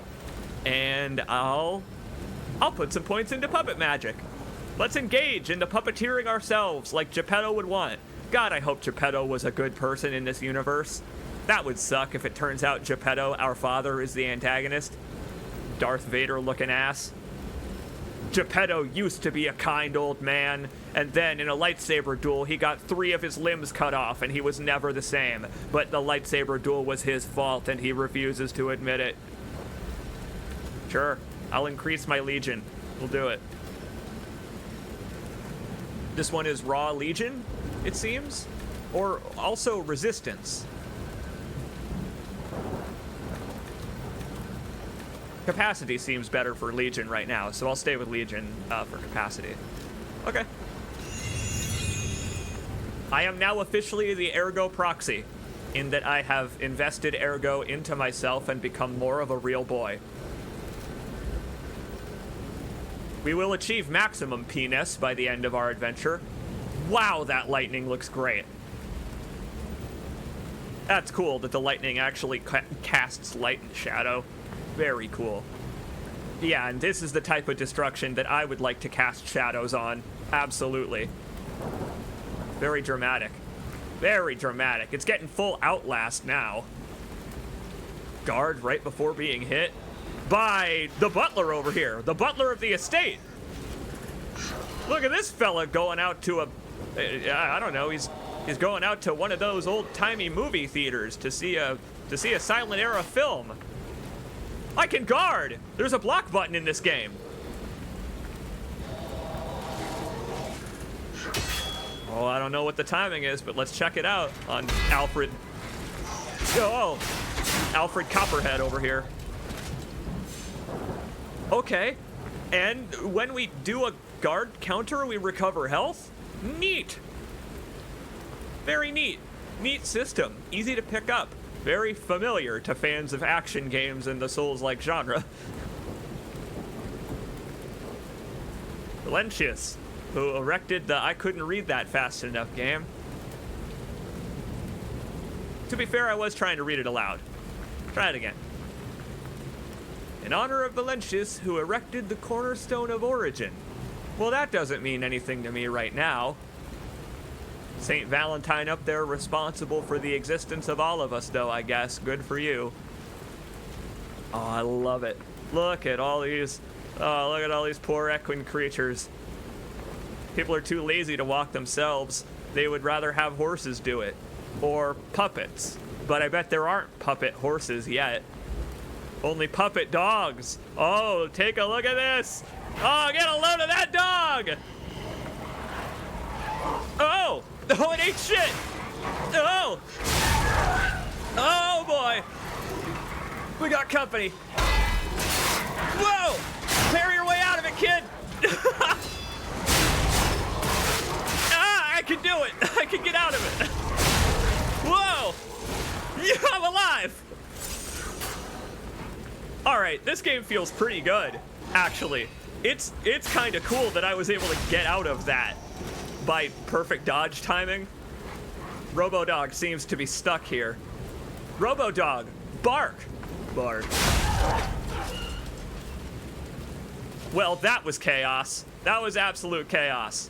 and I'll put some points into Puppet Magic. Let's engage into puppeteering ourselves like Geppetto would want. God, I hope Geppetto was a good person in this universe. That would suck if it turns out Geppetto, our father, is the antagonist. Darth Vader looking ass. Geppetto used to be a kind old man, and then in a lightsaber duel he got 3 of his limbs cut off and he was never the same. But the lightsaber duel was his fault and he refuses to admit it. Sure, I'll increase my Legion. We'll do it. This one is raw Legion, it seems, or also resistance. Capacity seems better for Legion right now, so I'll stay with Legion for capacity. Okay. I am now officially the Ergo proxy, in that I have invested Ergo into myself and become more of a real boy. We will achieve maximum P-Ness by the end of our adventure. Wow, that lightning looks great. That's cool that the lightning actually casts light and shadow. Very cool. Yeah, and this is the type of destruction that I would like to cast shadows on. Absolutely. Very dramatic. Very dramatic. It's getting full Outlast now. Guard right before being hit by the butler over here. The butler of the estate. Look at this fella going out to a... I don't know, he's going out to one of those old-timey movie theaters to see a silent era film. I can guard! There's a block button in this game. Oh, I don't know what the timing is, but let's check it out on Alfred. Oh, Alfred Copperhead over here. Okay, and when we do a guard counter, we recover health? Neat. Very neat. Neat system. Easy to pick up. Very familiar to fans of action games in the Souls-like genre. Valentius, who erected the I couldn't read that fast enough game. To be fair, I was trying to read it aloud. Try it again. In honor of Valentius, who erected the cornerstone of origin. Well, that doesn't mean anything to me right now. St. Valentine up there responsible for the existence of all of us, though, I guess. Good for you. Oh, I love it. Look at all these... Oh, look at all these poor equine creatures. People are too lazy to walk themselves. They would rather have horses do it. Or puppets. But I bet there aren't puppet horses yet. Only puppet dogs. Oh, take a look at this. Oh, get a load of that dog. Oh, oh, it ate shit. Oh. Oh, boy. We got company. Whoa. Parry your way out of it, kid. Ah, I can do it. I can get out of it. Whoa. Yeah, I'm alive. All right, this game feels pretty good, actually. It's kind of cool that I was able to get out of that by perfect dodge timing. Robodog seems to be stuck here. Robodog, bark. Bark. Well, that was chaos. That was absolute chaos.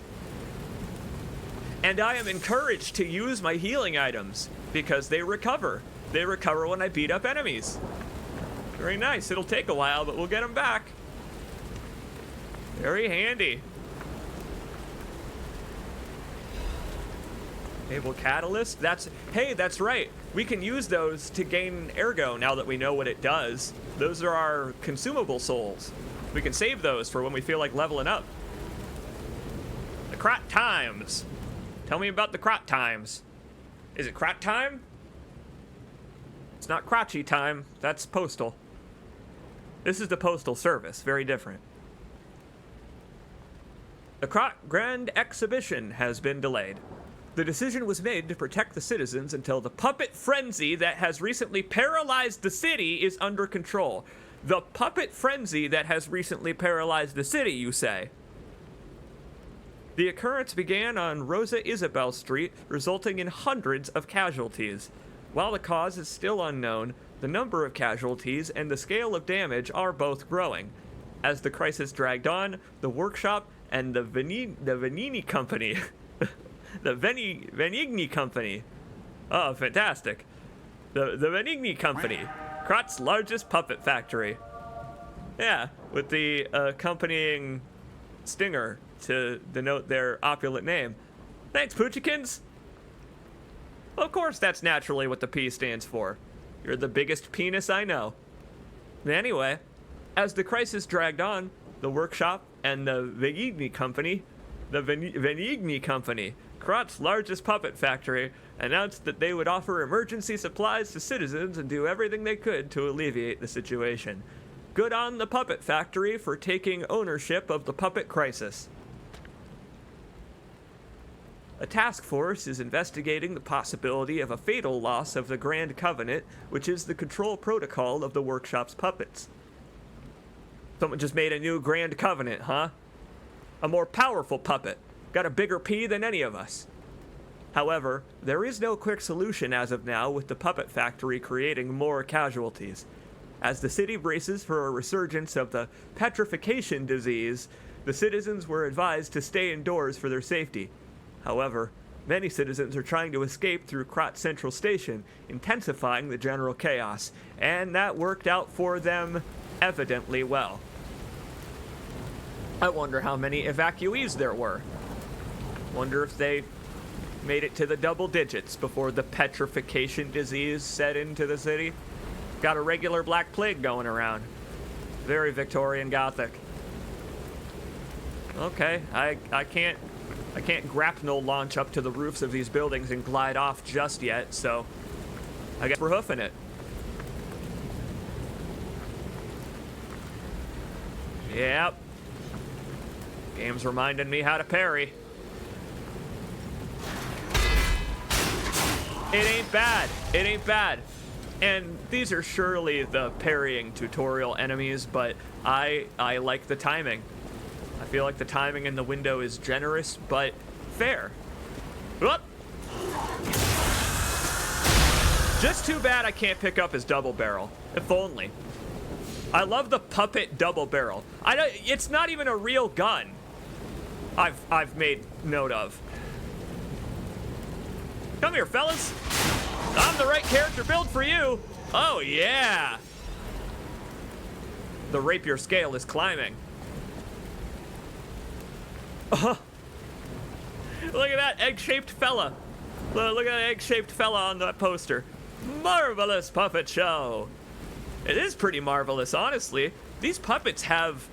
And I am encouraged to use my healing items because they recover. They recover when I beat up enemies. Very nice. It'll take a while, but we'll get them back. Very handy. Enable catalyst. Hey, that's right. We can use those to gain ergo now that we know what it does. Those are our consumable souls. We can save those for when we feel like leveling up. The crot times. Tell me about the crot times. Is it crot time? It's not crotchy time. That's postal. This is the postal service. Very different. The Crot Grand Exhibition has been delayed. The decision was made to protect the citizens until the puppet frenzy that has recently paralyzed the city is under control. The puppet frenzy that has recently paralyzed the city, you say? The occurrence began on Rosa Isabel Street, resulting in hundreds of casualties. While the cause is still unknown, the number of casualties and the scale of damage are both growing. As the crisis dragged on, the workshop and the Venini Company, the Venigni Company, oh, fantastic, the Venigni Company, Krot's largest puppet factory. Yeah, with the accompanying stinger to denote their opulent name. Thanks, Poochikins. Of course, that's naturally what the P stands for. You're the biggest penis I know. Anyway, as the crisis dragged on, the workshop and the Venigni Company, Krot's largest puppet factory, announced that they would offer emergency supplies to citizens and do everything they could to alleviate the situation. Good on the puppet factory for taking ownership of the puppet crisis. A task force is investigating the possibility of a fatal loss of the Grand Covenant, which is the control protocol of the workshop's puppets. Someone just made a new Grand Covenant, huh? A more powerful puppet. Got a bigger P than any of us. However, there is no quick solution as of now, with the puppet factory creating more casualties. As the city braces for a resurgence of the petrification disease, the citizens were advised to stay indoors for their safety. However, many citizens are trying to escape through Krot Central Station, intensifying the general chaos, and that worked out for them evidently well. I wonder how many evacuees there were. Wonder if they made it to the double digits before the petrification disease set into the city. Got a regular Black Plague going around. Very Victorian Gothic. Okay, I can't I can't grapnel launch up to the roofs of these buildings and glide off just yet, so I guess we're hoofing it. Yep. Game's reminding me how to parry. It ain't bad. It ain't bad. And these are surely the parrying tutorial enemies, but I like the timing. I feel like the timing in the window is generous, but fair. Whoop. Just too bad I can't pick up his double barrel. If only. I love the puppet double barrel. It's not even a real gun. I've made note of. Come here, fellas. I'm the right character build for you. Oh, yeah. The rapier scale is climbing. Look at that egg-shaped fella. Look at that egg-shaped fella on the poster. Marvelous puppet show. It is pretty marvelous, honestly. These puppets have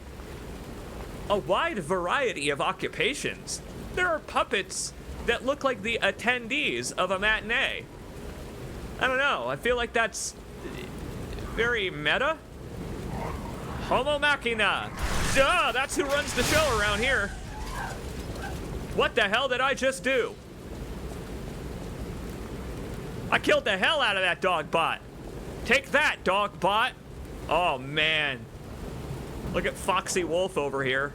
a wide variety of occupations. There are puppets that look like the attendees of a matinee. I don't know. I feel like that's very meta. Homo Machina. Duh, that's who runs the show around here. What the hell did I just do? I killed the hell out of that dog bot. Take that, dog bot. Oh, man. Look at Foxy Wolf over here.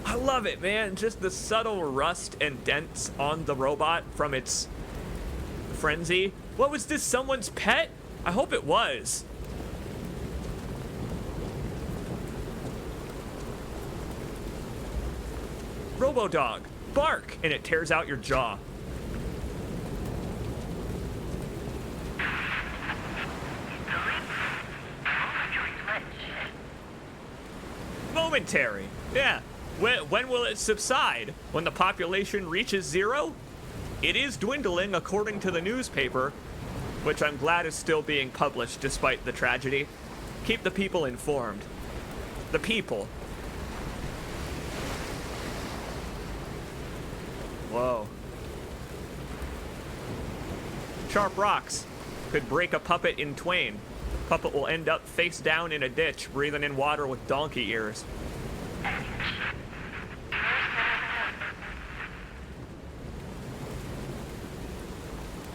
I love it, man. Just the subtle rust and dents on the robot from its frenzy. What was this, someone's pet? I hope it was. Robo-dog, bark, and it tears out your jaw. Momentary. Yeah. When will it subside? When the population reaches 0? It is dwindling according to the newspaper, which I'm glad is still being published despite the tragedy. Keep the people informed. The people. Whoa. Sharp rocks could break a puppet in twain. Puppet will end up face down in a ditch, breathing in water with donkey ears.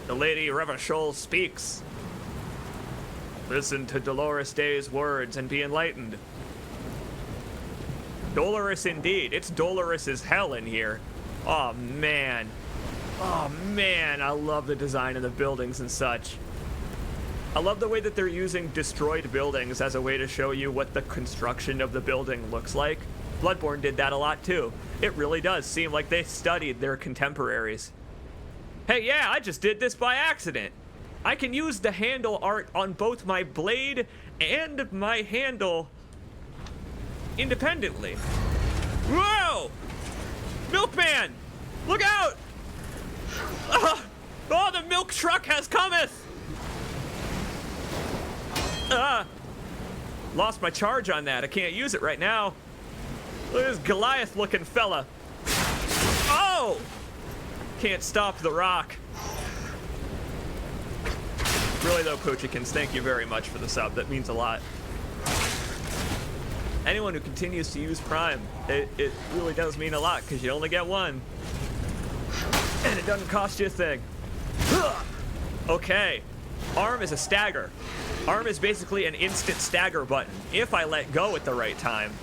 The Lady Revachol speaks. Listen to Dolores Day's words and be enlightened. Dolorous indeed. It's dolorous as hell in here. Oh, man. Oh, man. I love the design of the buildings and such. I love the way that they're using destroyed buildings as a way to show you what the construction of the building looks like. Bloodborne did that a lot, too. It really does seem like they studied their contemporaries. Hey, yeah, I just did this by accident. I can use the handle art on both my blade and my handle independently. Whoa! Milkman! Look out! Oh, the milk truck has cometh! Lost my charge on that. I can't use it right now. Look at this Goliath-looking fella. Oh! Can't stop the rock. Really though, Poochikins, thank you very much for the sub. That means a lot. Anyone who continues to use Prime, it really does mean a lot, because you only get one. And it doesn't cost you a thing. Okay. Arm is a stagger. Arm is basically an instant stagger button, if I let go at the right time.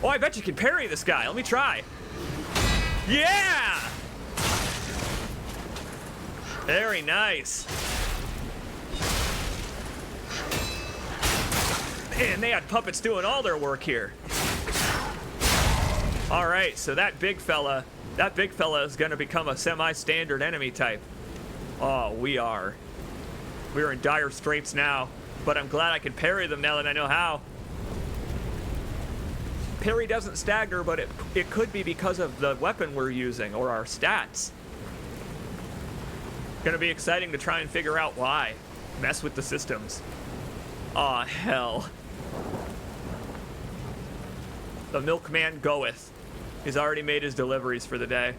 Oh, I bet you can parry this guy. Let me try. Yeah! Very nice. Man, they had puppets doing all their work here. All right, so that big fella is gonna become a semi-standard enemy type. Oh, we are in dire straits now, but I'm glad I can parry them now that I know how. Parry doesn't stagger, but it could be because of the weapon we're using or our stats. Gonna be exciting to try and figure out why. Mess with the systems. Aw, hell. The milkman goeth. He's already made his deliveries for the day.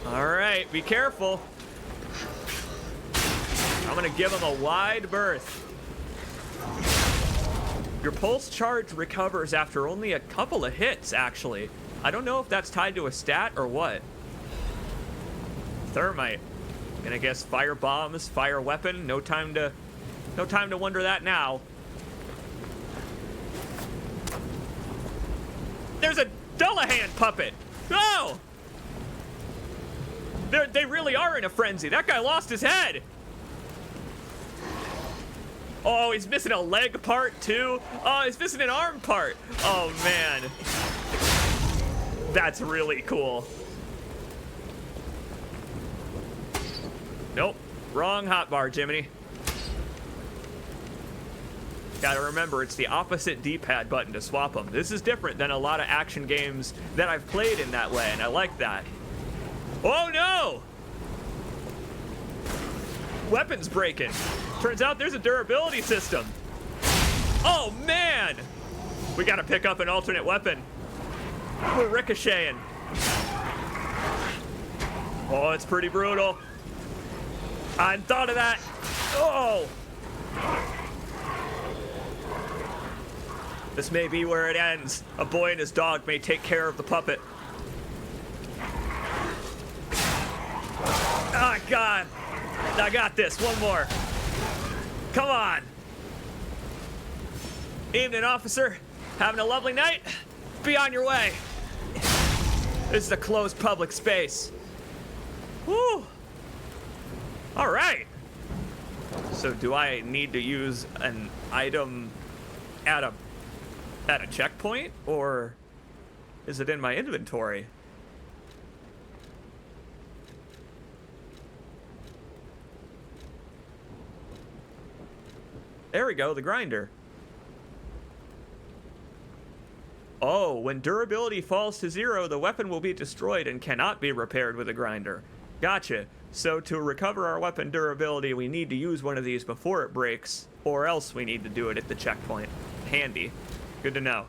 All right, be careful. I'm gonna give him a wide berth. Your pulse charge recovers after only a couple of hits, actually. I don't know if that's tied to a stat or what. Thermite. Gonna guess fire bombs, fire weapon. No time to wonder that now. There's a Dullahan puppet. Oh! They really are in a frenzy. That guy lost his head. Oh, he's missing a leg part too. Oh, he's missing an arm part. Oh man. That's really cool. Nope. Wrong hotbar, Jiminy. Gotta remember, it's the opposite D-pad button to swap them. This is different than a lot of action games that I've played in that way, and I like that. Oh no! Weapons breaking. Turns out there's a durability system. Oh man! We gotta pick up an alternate weapon. We're ricocheting. Oh, it's pretty brutal. I hadn't thought of that. Oh! This may be where it ends. A boy and his dog may take care of the puppet. Ah, God. I got this. One more. Come on. Evening, officer. Having a lovely night? Be on your way. This is a closed public space. Woo. All right. So do I need to use an item at a checkpoint, or is it in my inventory? There we go, the grinder. Oh, when durability falls to 0, the weapon will be destroyed and cannot be repaired with a grinder. Gotcha. So to recover our weapon durability, we need to use one of these before it breaks, or else we need to do it at the checkpoint. Handy. Good to know.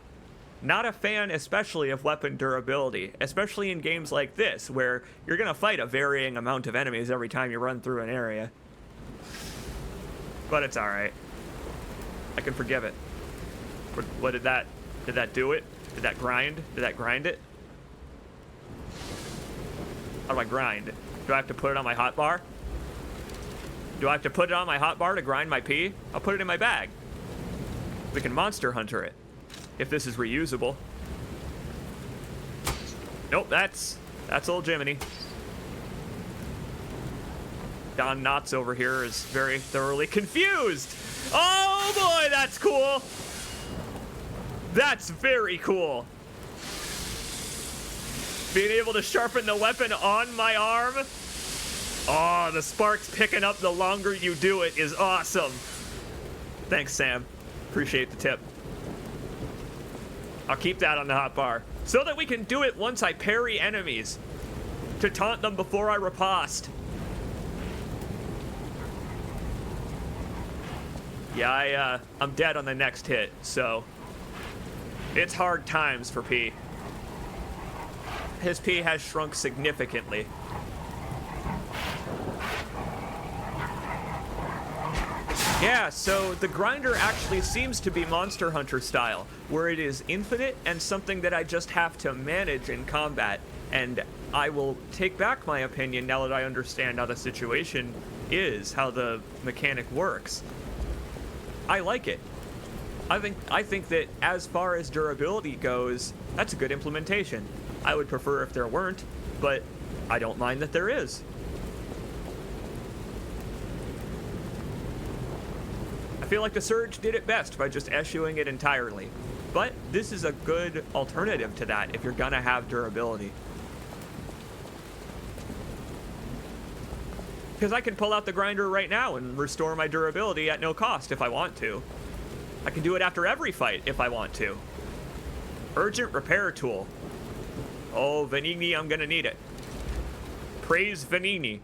Not a fan especially of weapon durability, especially in games like this, where you're gonna fight a varying amount of enemies every time you run through an area. But it's alright. I can forgive it. What did that do it? Did that grind? Did that grind it? How do I grind? Do I have to put it on my hotbar? Do I have to put it on my hotbar to grind my pee? I'll put it in my bag. We can Monster Hunter it. If this is reusable. Nope, that's old Jiminy. Don Knotts over here is very thoroughly confused. Oh boy, that's cool. That's very cool. Being able to sharpen the weapon on my arm. Oh, the sparks picking up the longer you do it is awesome. Thanks, Sam. Appreciate the tip. I'll keep that on the hotbar so that we can do it once I parry enemies to taunt them before I riposte. Yeah, I'm dead on the next hit, so it's hard times for P. His P has shrunk significantly. Yeah, so the grinder actually seems to be Monster Hunter style, where it is infinite and something that I just have to manage in combat. And I will take back my opinion now that I understand how the situation is, how the mechanic works. I like it. I think that as far as durability goes, that's a good implementation. I would prefer if there weren't, but I don't mind that there is. I feel like the Surge did it best by just eschewing it entirely. But this is a good alternative to that if you're gonna have durability. Because I can pull out the grinder right now and restore my durability at no cost if I want to. I can do it after every fight if I want to. Urgent repair tool. Oh, Vanini, I'm gonna need it. Praise Vanini.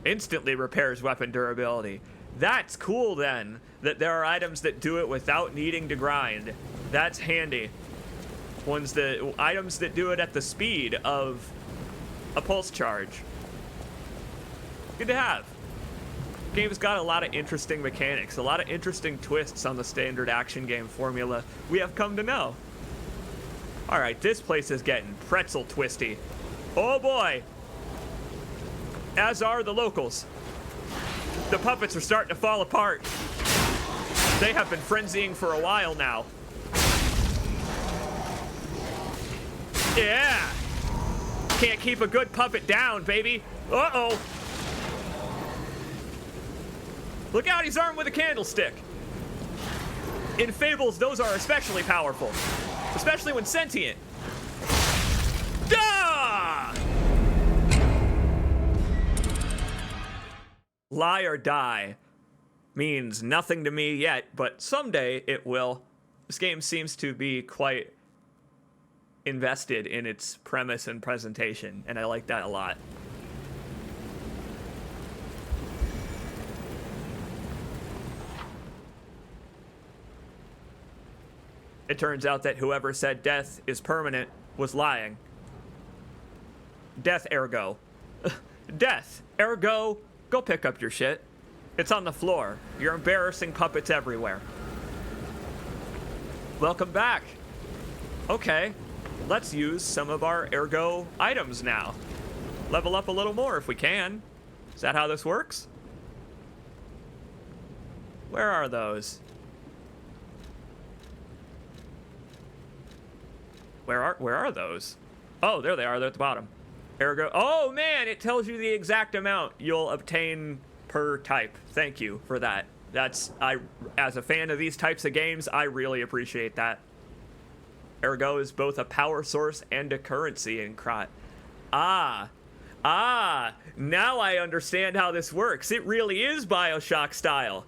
Instantly repairs weapon durability. That's cool then, that there are items that do it without needing to grind. That's handy. Items that do it at the speed of a pulse charge. Good to have. Game's got a lot of interesting mechanics, a lot of interesting twists on the standard action game formula we have come to know. Alright, this place is getting pretzel twisty. Oh boy! As are the locals. The puppets are starting to fall apart. They have been frenzying for a while now. Yeah! Can't keep a good puppet down, baby. Uh-oh! Look out, he's armed with a candlestick. In Fables, those are especially powerful. Especially when sentient. Ah! Lie or die means nothing to me yet, but someday it will. This game seems to be quite invested in its premise and presentation, and I like that a lot. It turns out that whoever said death is permanent was lying. Death ergo. Death ergo, go pick up your shit. It's on the floor. You're embarrassing puppets everywhere. Welcome back. Okay, let's use some of our ergo items now. Level up a little more if we can. Is that how this works? Where are those? Where are those? Oh, there they are. They're at the bottom. Ergo. Oh man, it tells you the exact amount you'll obtain per type. Thank you for that. As a fan of these types of games, I really appreciate that. Ergo is both a power source and a currency in Krot. Now I understand how this works. It really is BioShock style.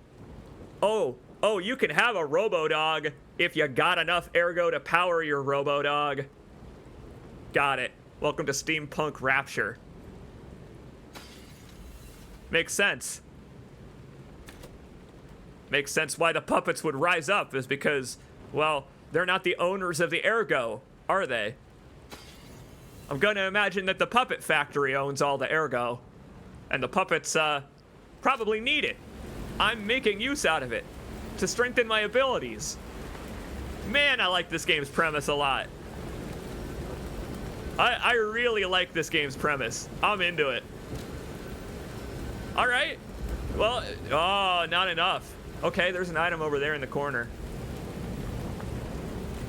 Oh, you can have a Robo-Dog if you got enough ergo to power your Robo-Dog. Got it. Welcome to Steampunk Rapture. Makes sense. Makes sense why the puppets would rise up, is because, well, they're not the owners of the ergo, are they? I'm gonna imagine that the puppet factory owns all the ergo, and the puppets, probably need it. I'm making use out of it to strengthen my abilities. Man, I like this game's premise a lot. I really like this game's premise. I'm into it. All right. Well, oh, not enough. Okay, there's an item over there in the corner.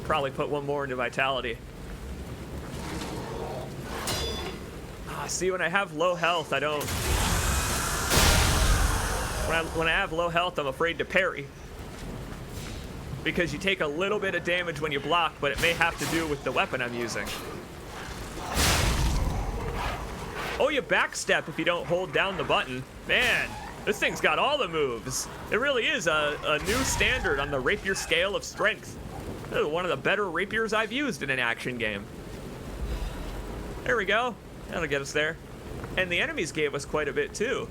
Probably put one more into vitality. See, when I have low health, I don't... When I have low health, I'm afraid to parry. Because you take a little bit of damage when you block, but it may have to do with the weapon I'm using. Oh, you backstep if you don't hold down the button. Man, this thing's got all the moves. It really is a new standard on the rapier scale of strength. This is one of the better rapiers I've used in an action game. There we go. That'll get us there. And the enemies gave us quite a bit too.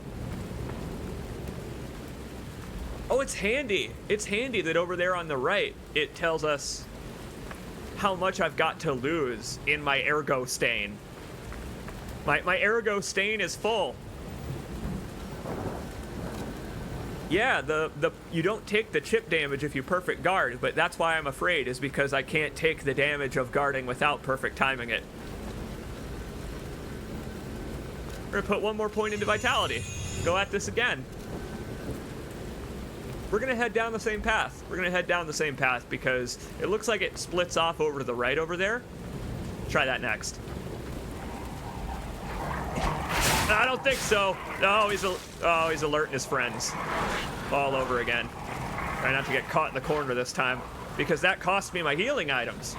Oh, it's handy. It's handy that over there on the right, it tells us how much I've got to lose in my ergo stain. My ergo stain is full. Yeah, you don't take the chip damage if you perfect guard, but that's why I'm afraid, is because I can't take the damage of guarding without perfect timing it. We're gonna put one more point into vitality. Go at this again. We're gonna head down the same path. We're gonna head down the same path because it looks like it splits off over to the right over there. Try that next. I don't think so. Oh, he's alerting his friends all over again. Try not to get caught in the corner this time, because that cost me my healing items.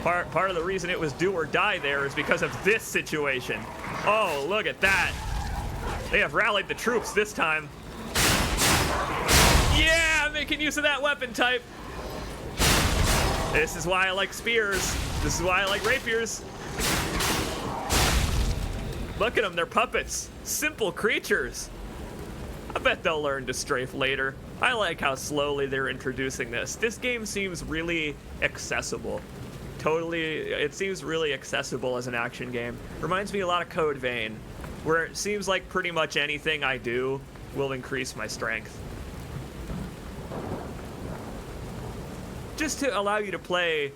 Part of the reason it was do or die there is because of this situation. Oh, look at that. They have rallied the troops this time. Yeah, I'm making use of that weapon type. This is why I like spears. This is why I like rapiers. Look at them, they're puppets. Simple creatures. I bet they'll learn to strafe later. I like how slowly they're introducing this. This game seems really accessible. Totally, it seems really accessible as an action game. Reminds me a lot of Code Vein, where it seems like pretty much anything I do will increase my strength. Just to allow you to play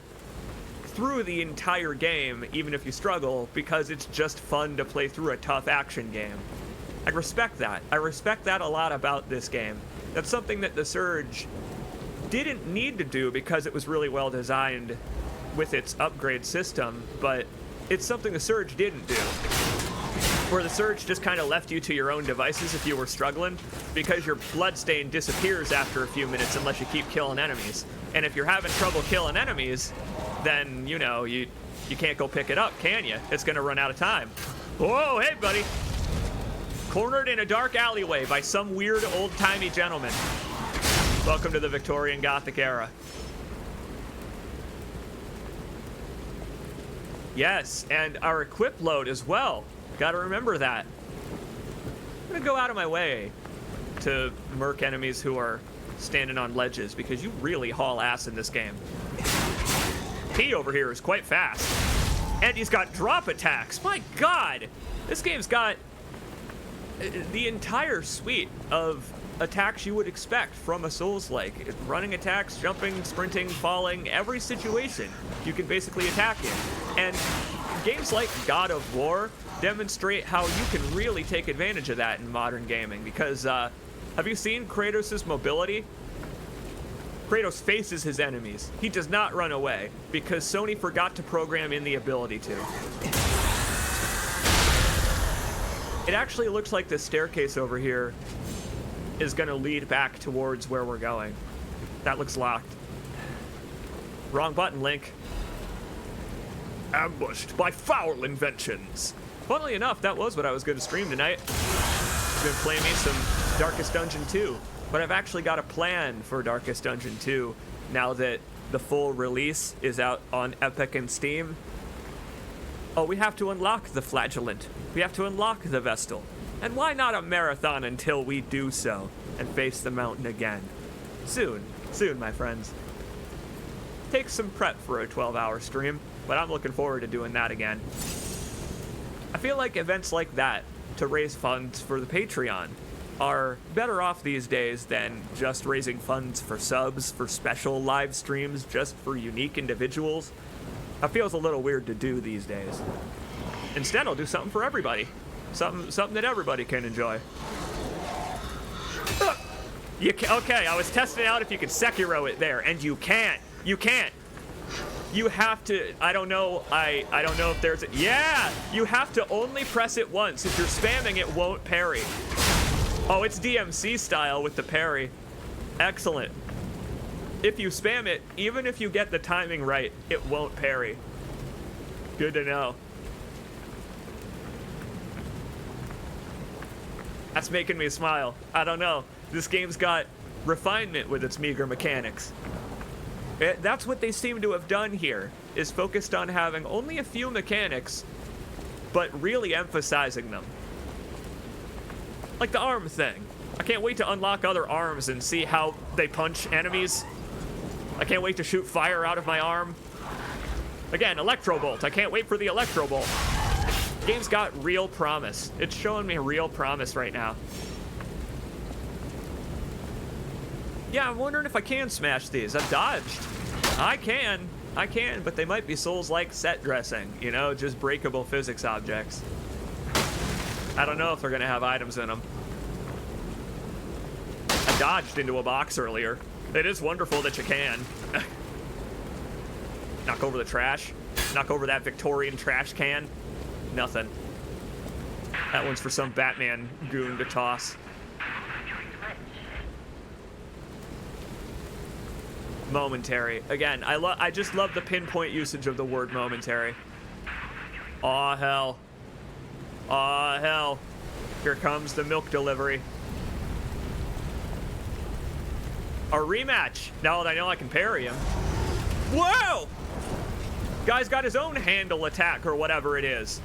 through the entire game, even if you struggle, because it's just fun to play through a tough action game. I respect that. I respect that a lot about this game. That's something that the Surge didn't need to do because it was really well designed with its upgrade system, but it's something the Surge didn't do. Where the Surge just kind of left you to your own devices if you were struggling, because your bloodstain disappears after a few minutes unless you keep killing enemies. And if you're having trouble killing enemies, then, you know, you can't go pick it up, can you? It's gonna run out of time. Whoa, hey, buddy. Cornered in a dark alleyway by some weird old-timey gentleman. Welcome to the Victorian Gothic era. Yes, and our equip load as well. Gotta remember that. I'm gonna go out of my way to murk enemies who are standing on ledges, because you really haul ass in this game. P over here is quite fast. And he's got drop attacks. My god! This game's got the entire suite of attacks you would expect from a Souls-like. Running attacks, jumping, sprinting, falling, every situation you can basically attack in. And games like God of War demonstrate how you can really take advantage of that in modern gaming, because have you seen Kratos' mobility? Kratos faces his enemies. He does not run away, because Sony forgot to program in the ability to. It actually looks like this staircase over here is gonna lead back towards where we're going. That looks locked. Wrong button, Link. Ambushed by foul inventions. Funnily enough, that was what I was gonna stream tonight. I'm gonna play me some Darkest Dungeon 2. But I've actually got a plan for Darkest Dungeon 2 now that the full release is out on Epic and Steam. Oh, we have to unlock the Flagellant. We have to unlock the Vestal. And why not a marathon until we do so and face the mountain again? Soon, my friends. Takes some prep for a 12-hour stream, but I'm looking forward to doing that again. I feel like events like that, to raise funds for the Patreon, are better off these days than just raising funds for subs, for special live streams, just for unique individuals. That feels a little weird to do these days. Instead, I'll do something for everybody. Something that everybody can enjoy. Okay, I was testing out if you could Sekiro it there, and you can't. You can't. You have to, I don't know if there's a, yeah! You have to only press it once. If you're spamming, it won't parry. Oh, it's DMC style with the parry. Excellent. If you spam it, even if you get the timing right, it won't parry. Good to know. That's making me smile. I don't know. This game's got refinement with its meager mechanics. That's what they seem to have done here, is focused on having only a few mechanics, but really emphasizing them. Like the arm thing. I can't wait to unlock other arms and see how they punch enemies. I can't wait to shoot fire out of my arm. Again, Electro Bolt. I can't wait for the Electro Bolt. Game's got real promise. It's showing me real promise right now. Yeah, I'm wondering if I can smash these. I've dodged. I can, but they might be Souls-like set dressing, you know, just breakable physics objects. I don't know if they're gonna have items in them. I dodged into a box earlier. It is wonderful that you can. Knock over the trash. Knock over that Victorian trash can. Nothing. That one's for some Batman goon to toss. Momentary. Again, I just love the pinpoint usage of the word momentary. Aw, hell. Aw, hell. Here comes the milk delivery. A rematch. Now that I know I can parry him. Whoa! Guy's got his own handle attack or whatever it is.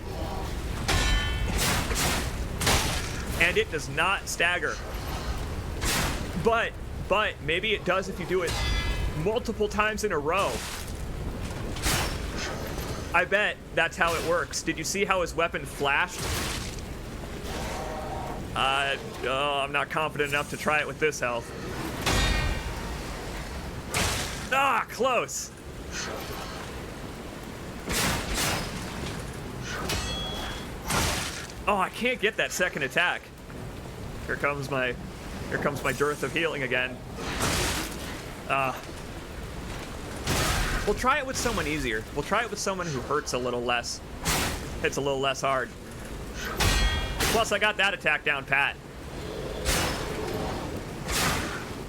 And it does not stagger. But but maybe it does if you do it multiple times in a row. I bet that's how it works. Did you see how his weapon flashed? I'm not confident enough to try it with this health. Ah, close. Oh, I can't get that second attack. Here comes my dearth of healing again. We'll try it with someone easier. We'll try it with someone who hurts a little less. Hits a little less hard. Plus, I got that attack down pat.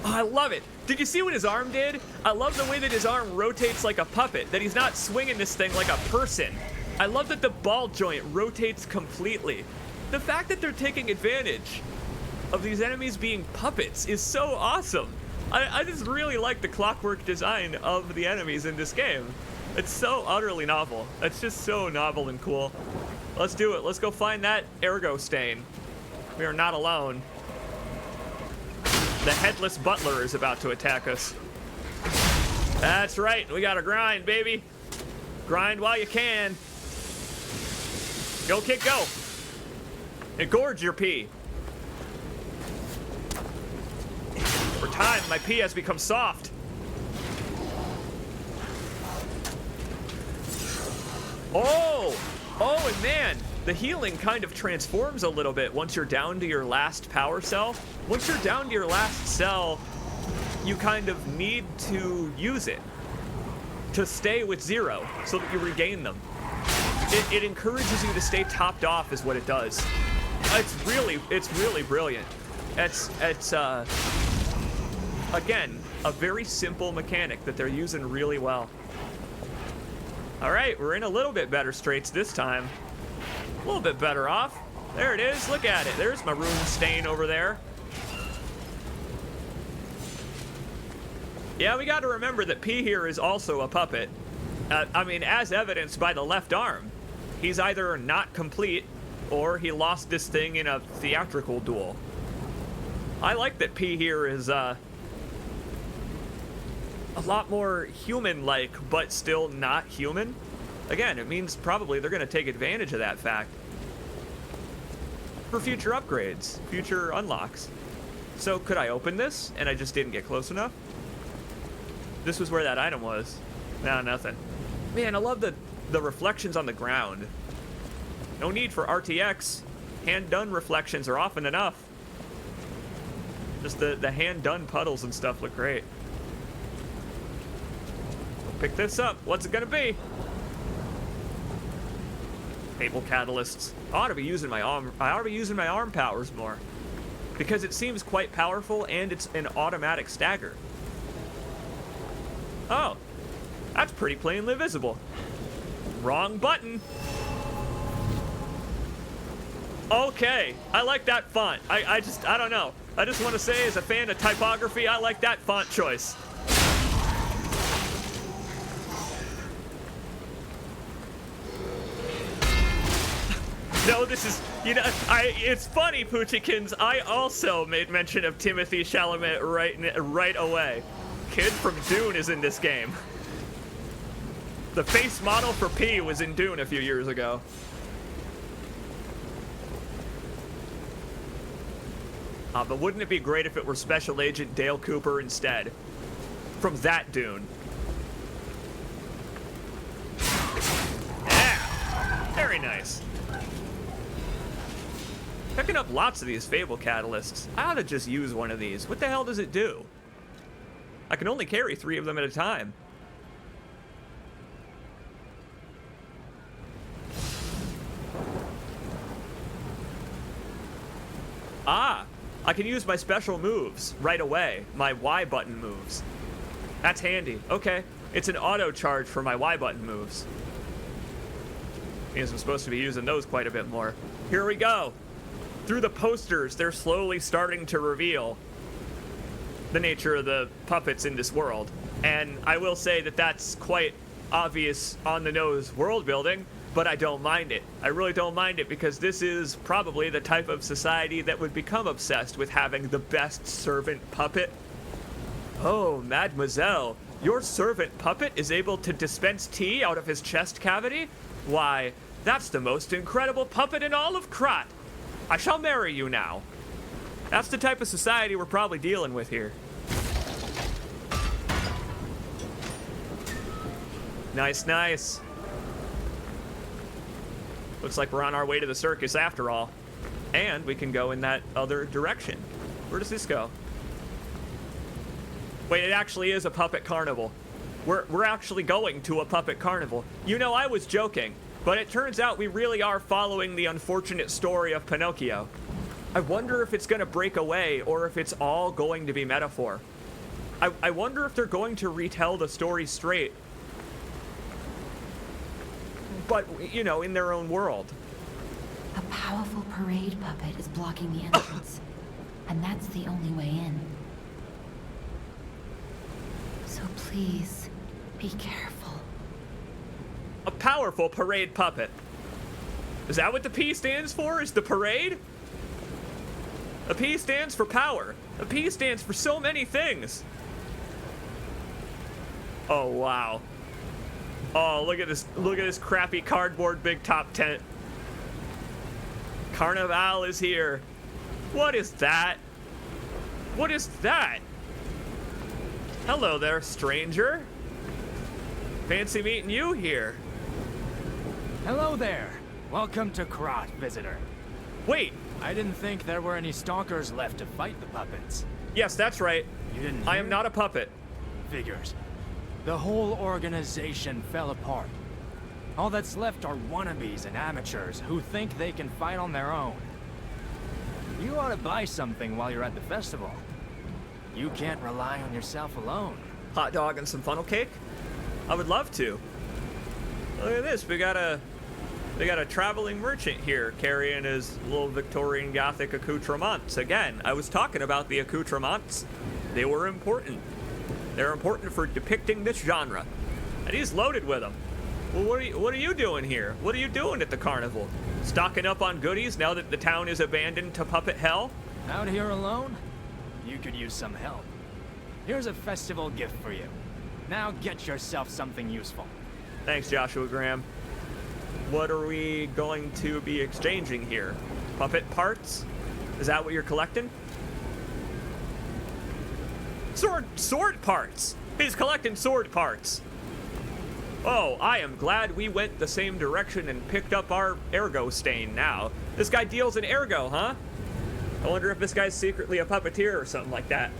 Oh, I love it. Did you see what his arm did? I love the way that his arm rotates like a puppet, that he's not swinging this thing like a person. I love that the ball joint rotates completely. The fact that they're taking advantage of these enemies being puppets is so awesome. I just really like the clockwork design of the enemies in this game. It's so utterly novel. It's just so novel and cool. Let's do it. Let's go find that ergo stain. We are not alone. The headless butler is about to attack us. That's right. We gotta grind, baby. Grind while you can. Go, kid, go. Engorge your pee. For time, my pee has become soft. Oh, and man, the healing kind of transforms a little bit once you're down to your last power cell. Once you're down to your last cell, you kind of need to use it to stay with 0 so that you regain them. It encourages you to stay topped off is what it does. It's really brilliant. It's again, a very simple mechanic that they're using really well. All right, we're in a little bit better straits this time. A little bit better off. There it is, look at it. There's my rune stain over there. Yeah, we got to remember that P here is also a puppet. I mean, as evidenced by the left arm. He's either not complete, or he lost this thing in a theatrical duel. I like that P here is, a lot more human-like, but still not human. Again, it means probably they're going to take advantage of that fact for future upgrades, future unlocks. So could I open this, and I just didn't get close enough? This was where that item was. No, nothing. Man, I love the reflections on the ground. No need for RTX. Hand-done reflections are often enough. Just the hand-done puddles and stuff look great. Pick this up. What's it gonna be? Fable catalysts. I ought to be using my arm powers more, because it seems quite powerful and it's an automatic stagger. Oh, that's pretty plainly visible. Wrong button. Okay, I like that font. I don't know. I just want to say, as a fan of typography, I like that font choice. No, this is, it's funny, Poochykins. I also made mention of Timothée Chalamet right away. Kid from Dune is in this game. The face model for P was in Dune a few years ago. But wouldn't it be great if it were Special Agent Dale Cooper instead? From that Dune. Yeah! Very nice. Picking up lots of these Fable catalysts. I ought to just use one of these. What the hell does it do? I can only carry 3 of them at a time. Ah! I can use my special moves right away. My Y button moves. That's handy. Okay. It's an auto charge for my Y button moves. Means I'm supposed to be using those quite a bit more. Here we go. Through the posters, they're slowly starting to reveal the nature of the puppets in this world. And I will say that that's quite obvious on the nose world building, but I don't mind it. I really don't mind it, because this is probably the type of society that would become obsessed with having the best servant puppet Oh, mademoiselle, your servant puppet is able to dispense tea out of his chest cavity? Why, that's the most incredible puppet in all of Krat. I shall marry you now. That's the type of society we're probably dealing with here. Nice, nice. Looks like we're on our way to the circus after all. And we can go in that other direction. Where does this go? Wait, it actually is a puppet carnival. We're actually going to a puppet carnival. You know, I was joking, but it turns out we really are following the unfortunate story of Pinocchio. I wonder if it's going to break away or if it's all going to be metaphor. I wonder if they're going to retell the story straight, but, you know, in their own world. A powerful parade puppet is blocking the entrance, and that's the only way in. So please, be careful. A powerful parade puppet. Is that what the P stands for? Is the parade? A P stands for power. A P stands for so many things. Oh, wow. Oh, look at this crappy cardboard big top tent. Carnival is here. What is that? What is that? Hello there, stranger. Fancy meeting you here. Hello there. Welcome to Krat, visitor. Wait. I didn't think there were any stalkers left to fight the puppets. Yes, that's right. You didn't I hear? am not a puppet. Figures. The whole organization fell apart. All that's left are wannabes and amateurs who think they can fight on their own. You ought to buy something while you're at the festival. You can't rely on yourself alone. Hot dog and some funnel cake? I would love to. Look at this. We got a traveling merchant here carrying his little Victorian Gothic accoutrements. Again, I was talking about the accoutrements. They were important. They're important for depicting this genre. And he's loaded with them. Well, what are you doing here? What are you doing at the carnival? Stocking up on goodies now that the town is abandoned to puppet hell? Out here alone? You could use some help. Here's a festival gift for you. Now get yourself something useful. Thanks, Joshua Graham. What are we going to be exchanging here? Puppet parts? Is that what you're collecting? Sword parts! He's collecting sword parts. Oh, I am glad we went the same direction and picked up our ergo stain now. This guy deals in ergo, huh? I wonder if this guy's secretly a puppeteer or something like that.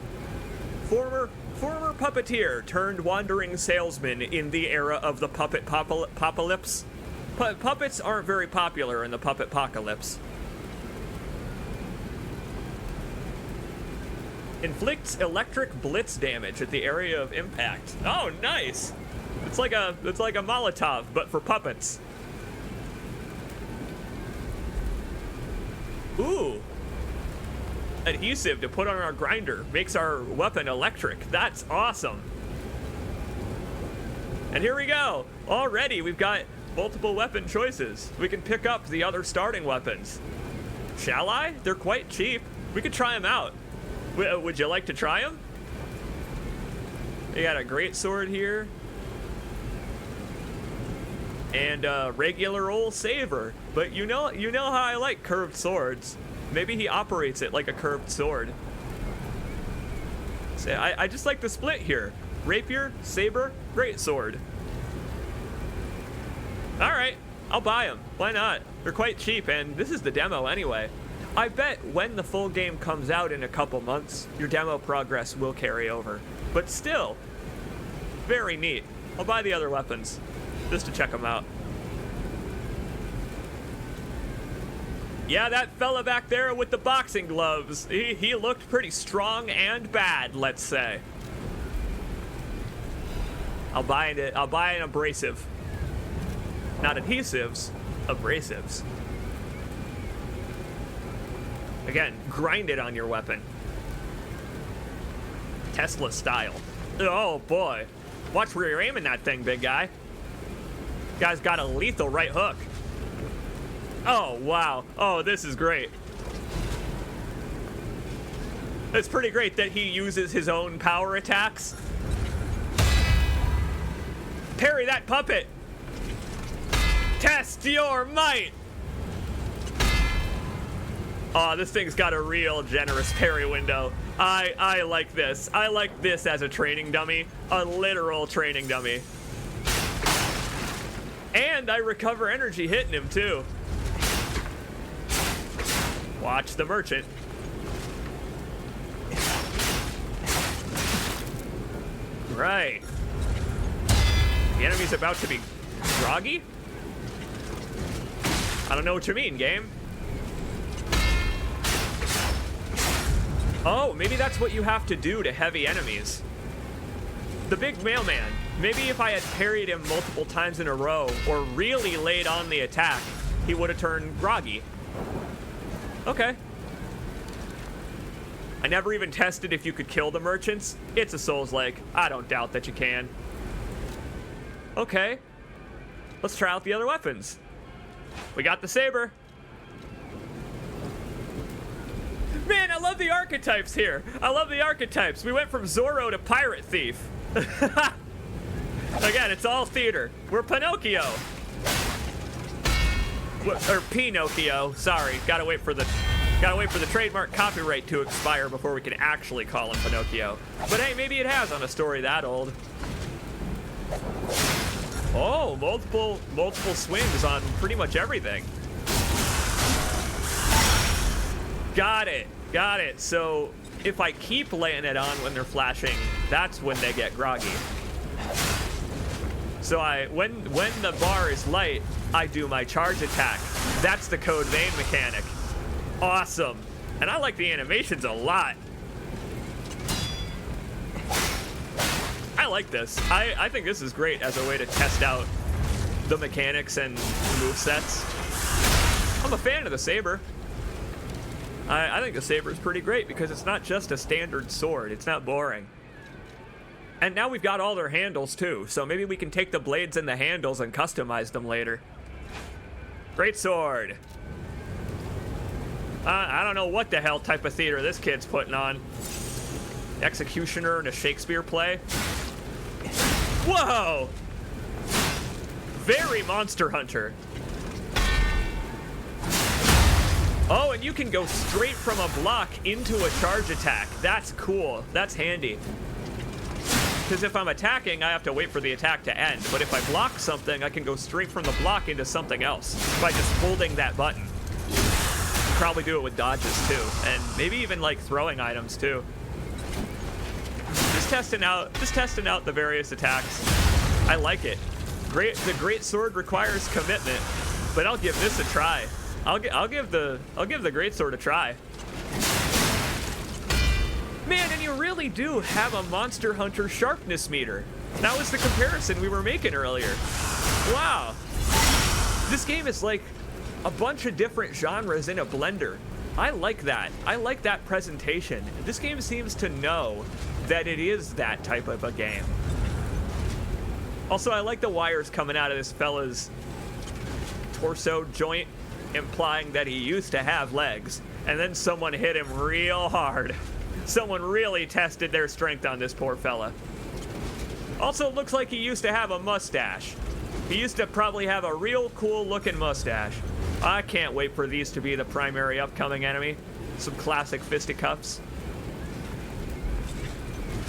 Former puppeteer turned wandering salesman in the era of the puppet apocalypse. Puppets aren't very popular in the puppet apocalypse. Inflicts electric blitz damage at the area of impact. Oh, nice! It's like a Molotov, but for puppets. Ooh. Adhesive to put on our grinder makes our weapon electric. That's awesome. And here we go. Already we've got multiple weapon choices. We can pick up the other starting weapons. Shall I? They're quite cheap. We could try them out. Would you like to try them? You got a great sword here. And a regular old saber. But you know how I like curved swords. Maybe he operates it like a curved sword. So I just like the split here. Rapier, saber, great sword. All right, I'll buy them. Why not? They're quite cheap, and this is the demo anyway. I bet when the full game comes out in a couple months, your demo progress will carry over. But still, very neat. I'll buy the other weapons, just to check them out. Yeah, that fella back there with the boxing gloves, he looked pretty strong and bad, let's say. I'll buy an abrasive. Not adhesives, abrasives. Again, grind it on your weapon. Tesla style. Oh boy. Watch where you're aiming that thing, big guy. Guy's got a lethal right hook. Oh, wow. Oh, this is great. It's pretty great that he uses his own power attacks. Parry that puppet! Test your might! Aw, this thing's got a real generous parry window. I like this. I like this as a training dummy. A literal training dummy. And I recover energy hitting him, too. Watch the merchant. Right. The enemy's about to be groggy? I don't know what you mean, game. Oh, maybe that's what you have to do to heavy enemies. The big mailman. Maybe if I had parried him multiple times in a row, or really laid on the attack, he would have turned groggy. Okay. I never even tested if you could kill the merchants. It's a Souls-like. I don't doubt that you can. Okay. Let's try out the other weapons. We got the saber. Man, I love the archetypes here. I love the archetypes. We went from Zorro to Pirate Thief. Again, it's all theater. We're Pinocchio. Or Pinocchio. Sorry, gotta wait for the trademark copyright to expire before we can actually call him Pinocchio. But hey, maybe it has on a story that old. Oh, multiple swings on pretty much everything. Got it. So if I keep laying it on when they're flashing, that's when they get groggy. So when the bar is light, I do my charge attack. That's the Code Vein mechanic. Awesome. And I like the animations a lot. I like this. I think this is great as a way to test out the mechanics and movesets. I'm a fan of the saber. I think the saber is pretty great because it's not just a standard sword. It's not boring. And now we've got all their handles too, so maybe we can take the blades and the handles and customize them later. Great sword. I don't know what the hell type of theater this kid's putting on. Executioner in a Shakespeare play. Whoa! Very Monster Hunter. Oh, and you can go straight from a block into a charge attack. That's cool. That's handy. Because if I'm attacking, I have to wait for the attack to end. But if I block something, I can go straight from the block into something else by just holding that button. Probably do it with dodges too, and maybe even like throwing items too. Just testing out the various attacks. I like it. The great sword requires commitment, but I'll give this a try. I'll give the great sword a try. Man, and you really do have a Monster Hunter sharpness meter. That was the comparison we were making earlier. Wow. This game is like a bunch of different genres in a blender. I like that. I like that presentation. This game seems to know that it is that type of a game. Also, I like the wires coming out of this fella's torso joint, implying that he used to have legs, and then someone hit him real hard. Someone really tested their strength on this poor fella. Also, looks like he used to have a mustache. He used to probably have a real cool looking mustache. I can't wait for these to be the primary upcoming enemy. Some classic fisticuffs.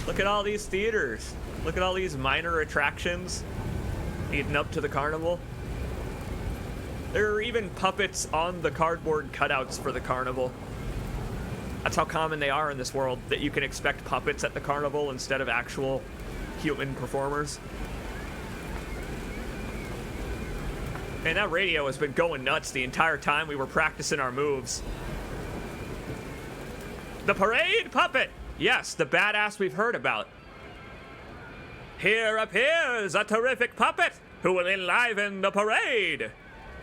Look at all these theaters. Look at all these minor attractions leading up to the carnival. There are even puppets on the cardboard cutouts for the carnival. That's how common they are in this world, that you can expect puppets at the carnival instead of actual human performers. Man, that radio has been going nuts the entire time we were practicing our moves. The parade puppet! Yes, the badass we've heard about. Here appears a terrific puppet who will enliven the parade.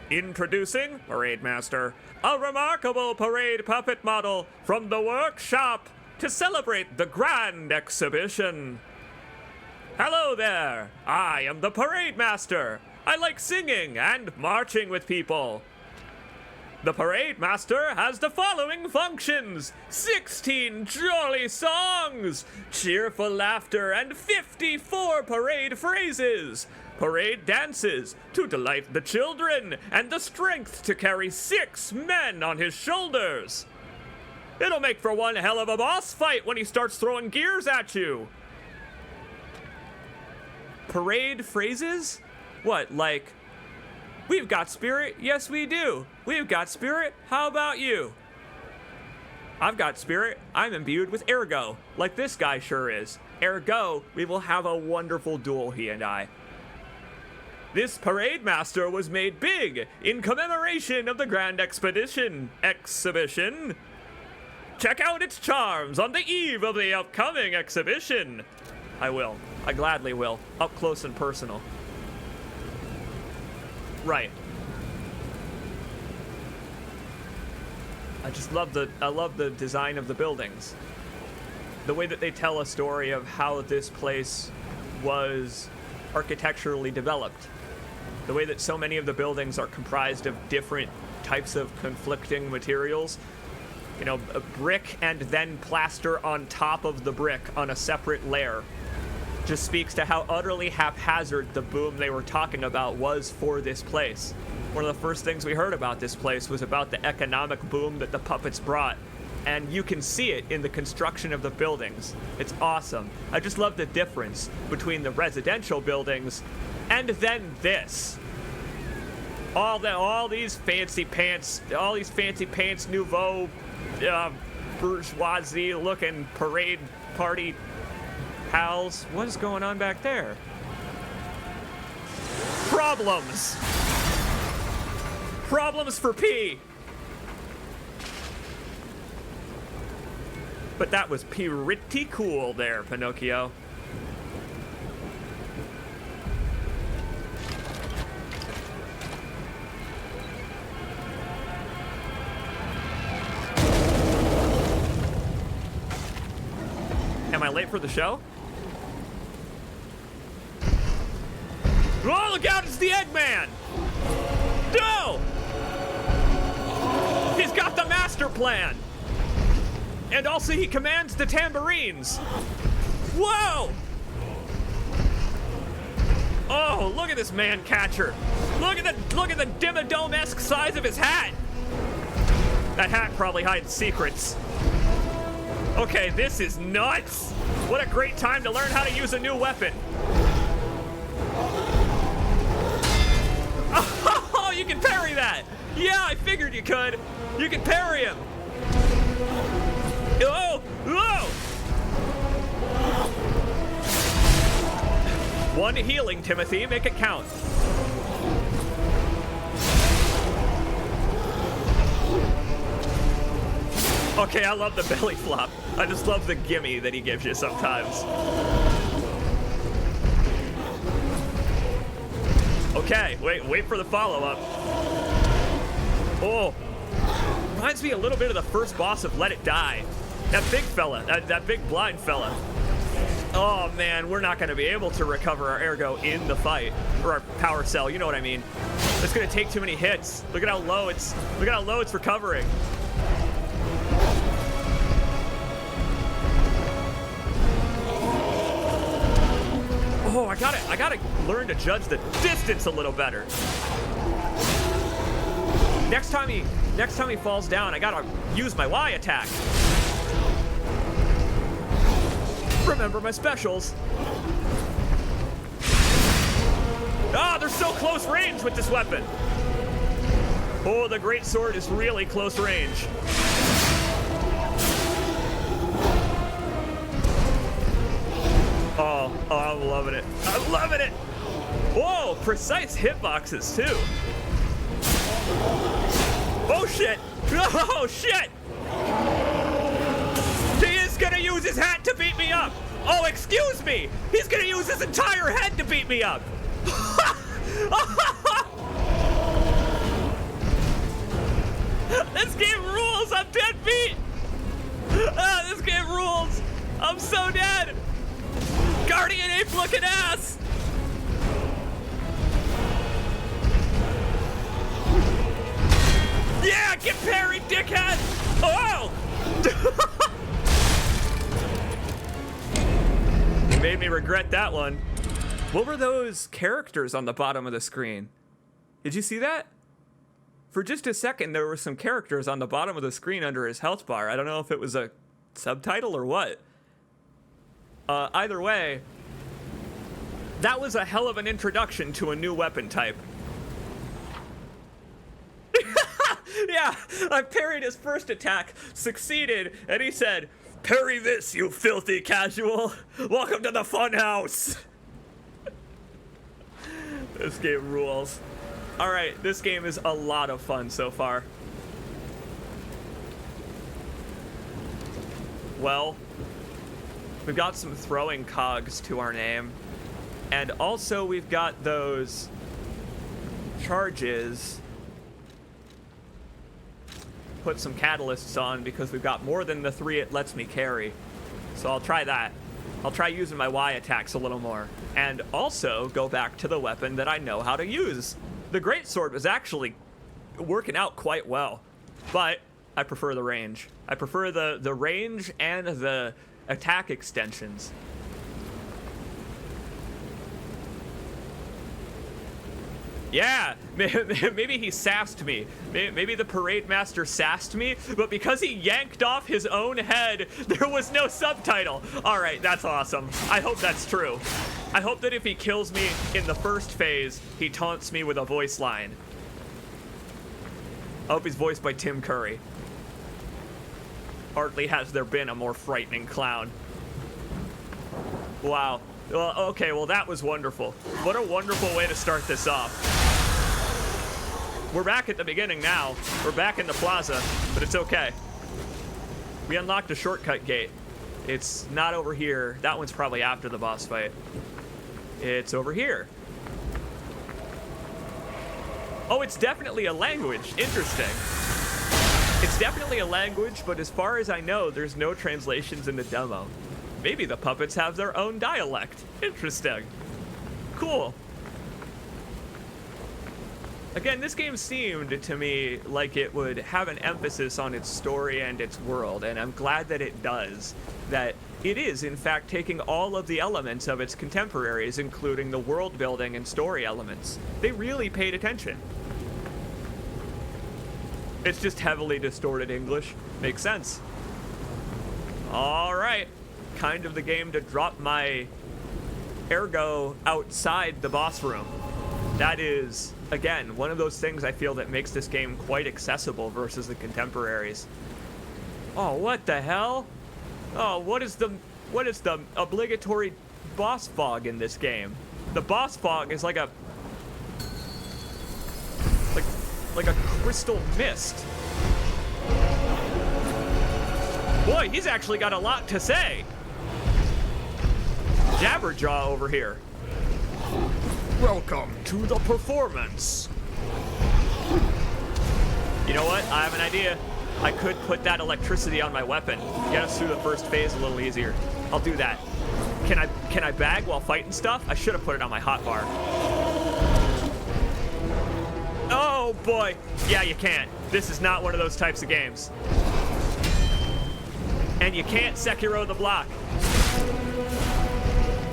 Introducing, Parade Master, a remarkable parade puppet model from the workshop to celebrate the grand exhibition. Hello there, I am the Parade Master. I like singing and marching with people. The parade master has the following functions: 16 jolly songs, cheerful laughter, and 54 parade phrases. Parade dances to delight the children, and the strength to carry 6 men on his shoulders. It'll make for one hell of a boss fight when he starts throwing gears at you. Parade phrases? What, like, we've got spirit? Yes, we do. We've got spirit. How about you? I've got spirit. I'm imbued with ergo, like this guy sure is. Ergo, we will have a wonderful duel, he and I. This parade master was made big in commemoration of the Grand Expedition exhibition. Check out its charms on the eve of the upcoming exhibition. I will. I gladly will. Up close and personal. Right. I love the design of the buildings. The way that they tell a story of how this place was architecturally developed. The way that so many of the buildings are comprised of different types of conflicting materials. You know, a brick and then plaster on top of the brick on a separate layer. Just speaks to how utterly haphazard the boom they were talking about was for this place. One of the first things we heard about this place was about the economic boom that the puppets brought. And you can see it in the construction of the buildings. It's awesome. I just love the difference between the residential buildings and then this. All these fancy pants nouveau, bourgeoisie looking parade party pals. What is going on back there? Problems. Problems for P. But that was pretty cool there, Pinocchio. Am I late for the show? Oh, look out, it's the Eggman! No! He's got the master plan! And also he commands the tambourines! Whoa! Oh, look at this man catcher! Look at the Dimmadome-esque size of his hat! That hat probably hides secrets. Okay, this is nuts! What a great time to learn how to use a new weapon! Oh, you can parry that! Yeah, I figured you could! You can parry him! Oh! Oh! One healing, Timothy. Make it count. Okay, I love the belly flop. I just love the gimme that he gives you sometimes. Okay, wait for the follow-up. Oh. Reminds me a little bit of the first boss of Let It Die. That big fella, that big blind fella. Oh man, we're not gonna be able to recover our ergo in the fight. Or our power cell, you know what I mean. It's gonna take too many hits. Look at how low it's recovering. Oh, I gotta learn to judge the distance a little better. Next time he falls down, I gotta use my Y attack. Remember my specials. Ah, they're so close range with this weapon. Oh, the great sword is really close range. Oh, I'm loving it. I'm loving it. Whoa, precise hitboxes too. Oh shit! Oh shit! He is gonna use his hat to beat me up! Oh, excuse me! He's gonna use his entire head to beat me up! This game rules! I'm dead beat! Ah, this game rules! I'm so dead! Guardian ape looking ass! Yeah, Oh! Made me regret that one. What were those characters on the bottom of the screen? Did you see that? For just a second, there were some characters on the bottom of the screen under his health bar. I don't know if it was a subtitle or what. Either way, that was a hell of an introduction to a new weapon type. Yeah, I parried his first attack, succeeded, and he said, "Parry this, you filthy casual. Welcome to the funhouse." This game rules. All right, this game is a lot of fun so far. Well, we've got some throwing cogs to our name, and also we've got those charges. Put some catalysts on because we've got more than the 3 it lets me carry. So I'll try that. I'll try using my Y attacks a little more. And also go back to the weapon that I know how to use. The greatsword was actually working out quite well, but I prefer the range. I prefer the range and the attack extensions. Yeah, maybe he sassed me. Maybe the parade master sassed me, but because he yanked off his own head, there was no subtitle. All right, that's awesome. I hope that's true. I hope that if he kills me in the first phase, he taunts me with a voice line. I hope he's voiced by Tim Curry. Hardly has there been a more frightening clown. Wow. Well, okay, well that was wonderful. What a wonderful way to start this off. We're back at the beginning now. We're back in the plaza, but it's okay. We unlocked a shortcut gate. It's not over here. That one's probably after the boss fight. It's over here. Oh, it's definitely a language. Interesting. It's definitely a language, but as far as I know, there's no translations in the demo. Maybe the puppets have their own dialect. Interesting. Cool. Again, this game seemed to me like it would have an emphasis on its story and its world, and I'm glad that it does. That it is, in fact, taking all of the elements of its contemporaries, including the world building and story elements. They really paid attention. It's just heavily distorted English. Makes sense. All right. Kind of the game to drop my ergo outside the boss room. That is, again, one of those things I feel that makes this game quite accessible versus the contemporaries. Oh, what the hell? Oh, what is the obligatory boss fog in this game? The boss fog is like a crystal mist. Boy, he's actually got a lot to say. Jabberjaw over here. Welcome to the performance. You know what? I have an idea. I could put that electricity on my weapon. Get us through the first phase a little easier. I'll do that. Can I bag while fighting stuff? I should have put it on my hotbar. Oh boy. Yeah, you can't. This is not one of those types of games. And you can't Sekiro the block.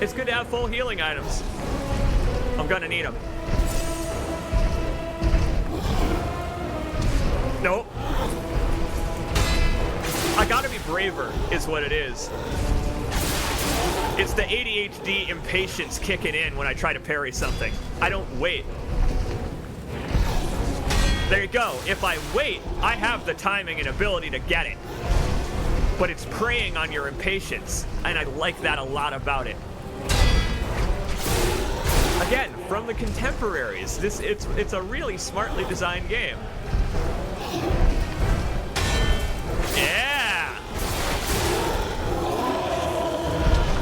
It's good to have full healing items. I'm gonna need them. Nope. I gotta be braver, is what it is. It's the ADHD impatience kicking in when I try to parry something. I don't wait. There you go. If I wait, I have the timing and ability to get it. But it's preying on your impatience, and I like that a lot about it. Again, from the contemporaries, it's a really smartly designed game. Yeah!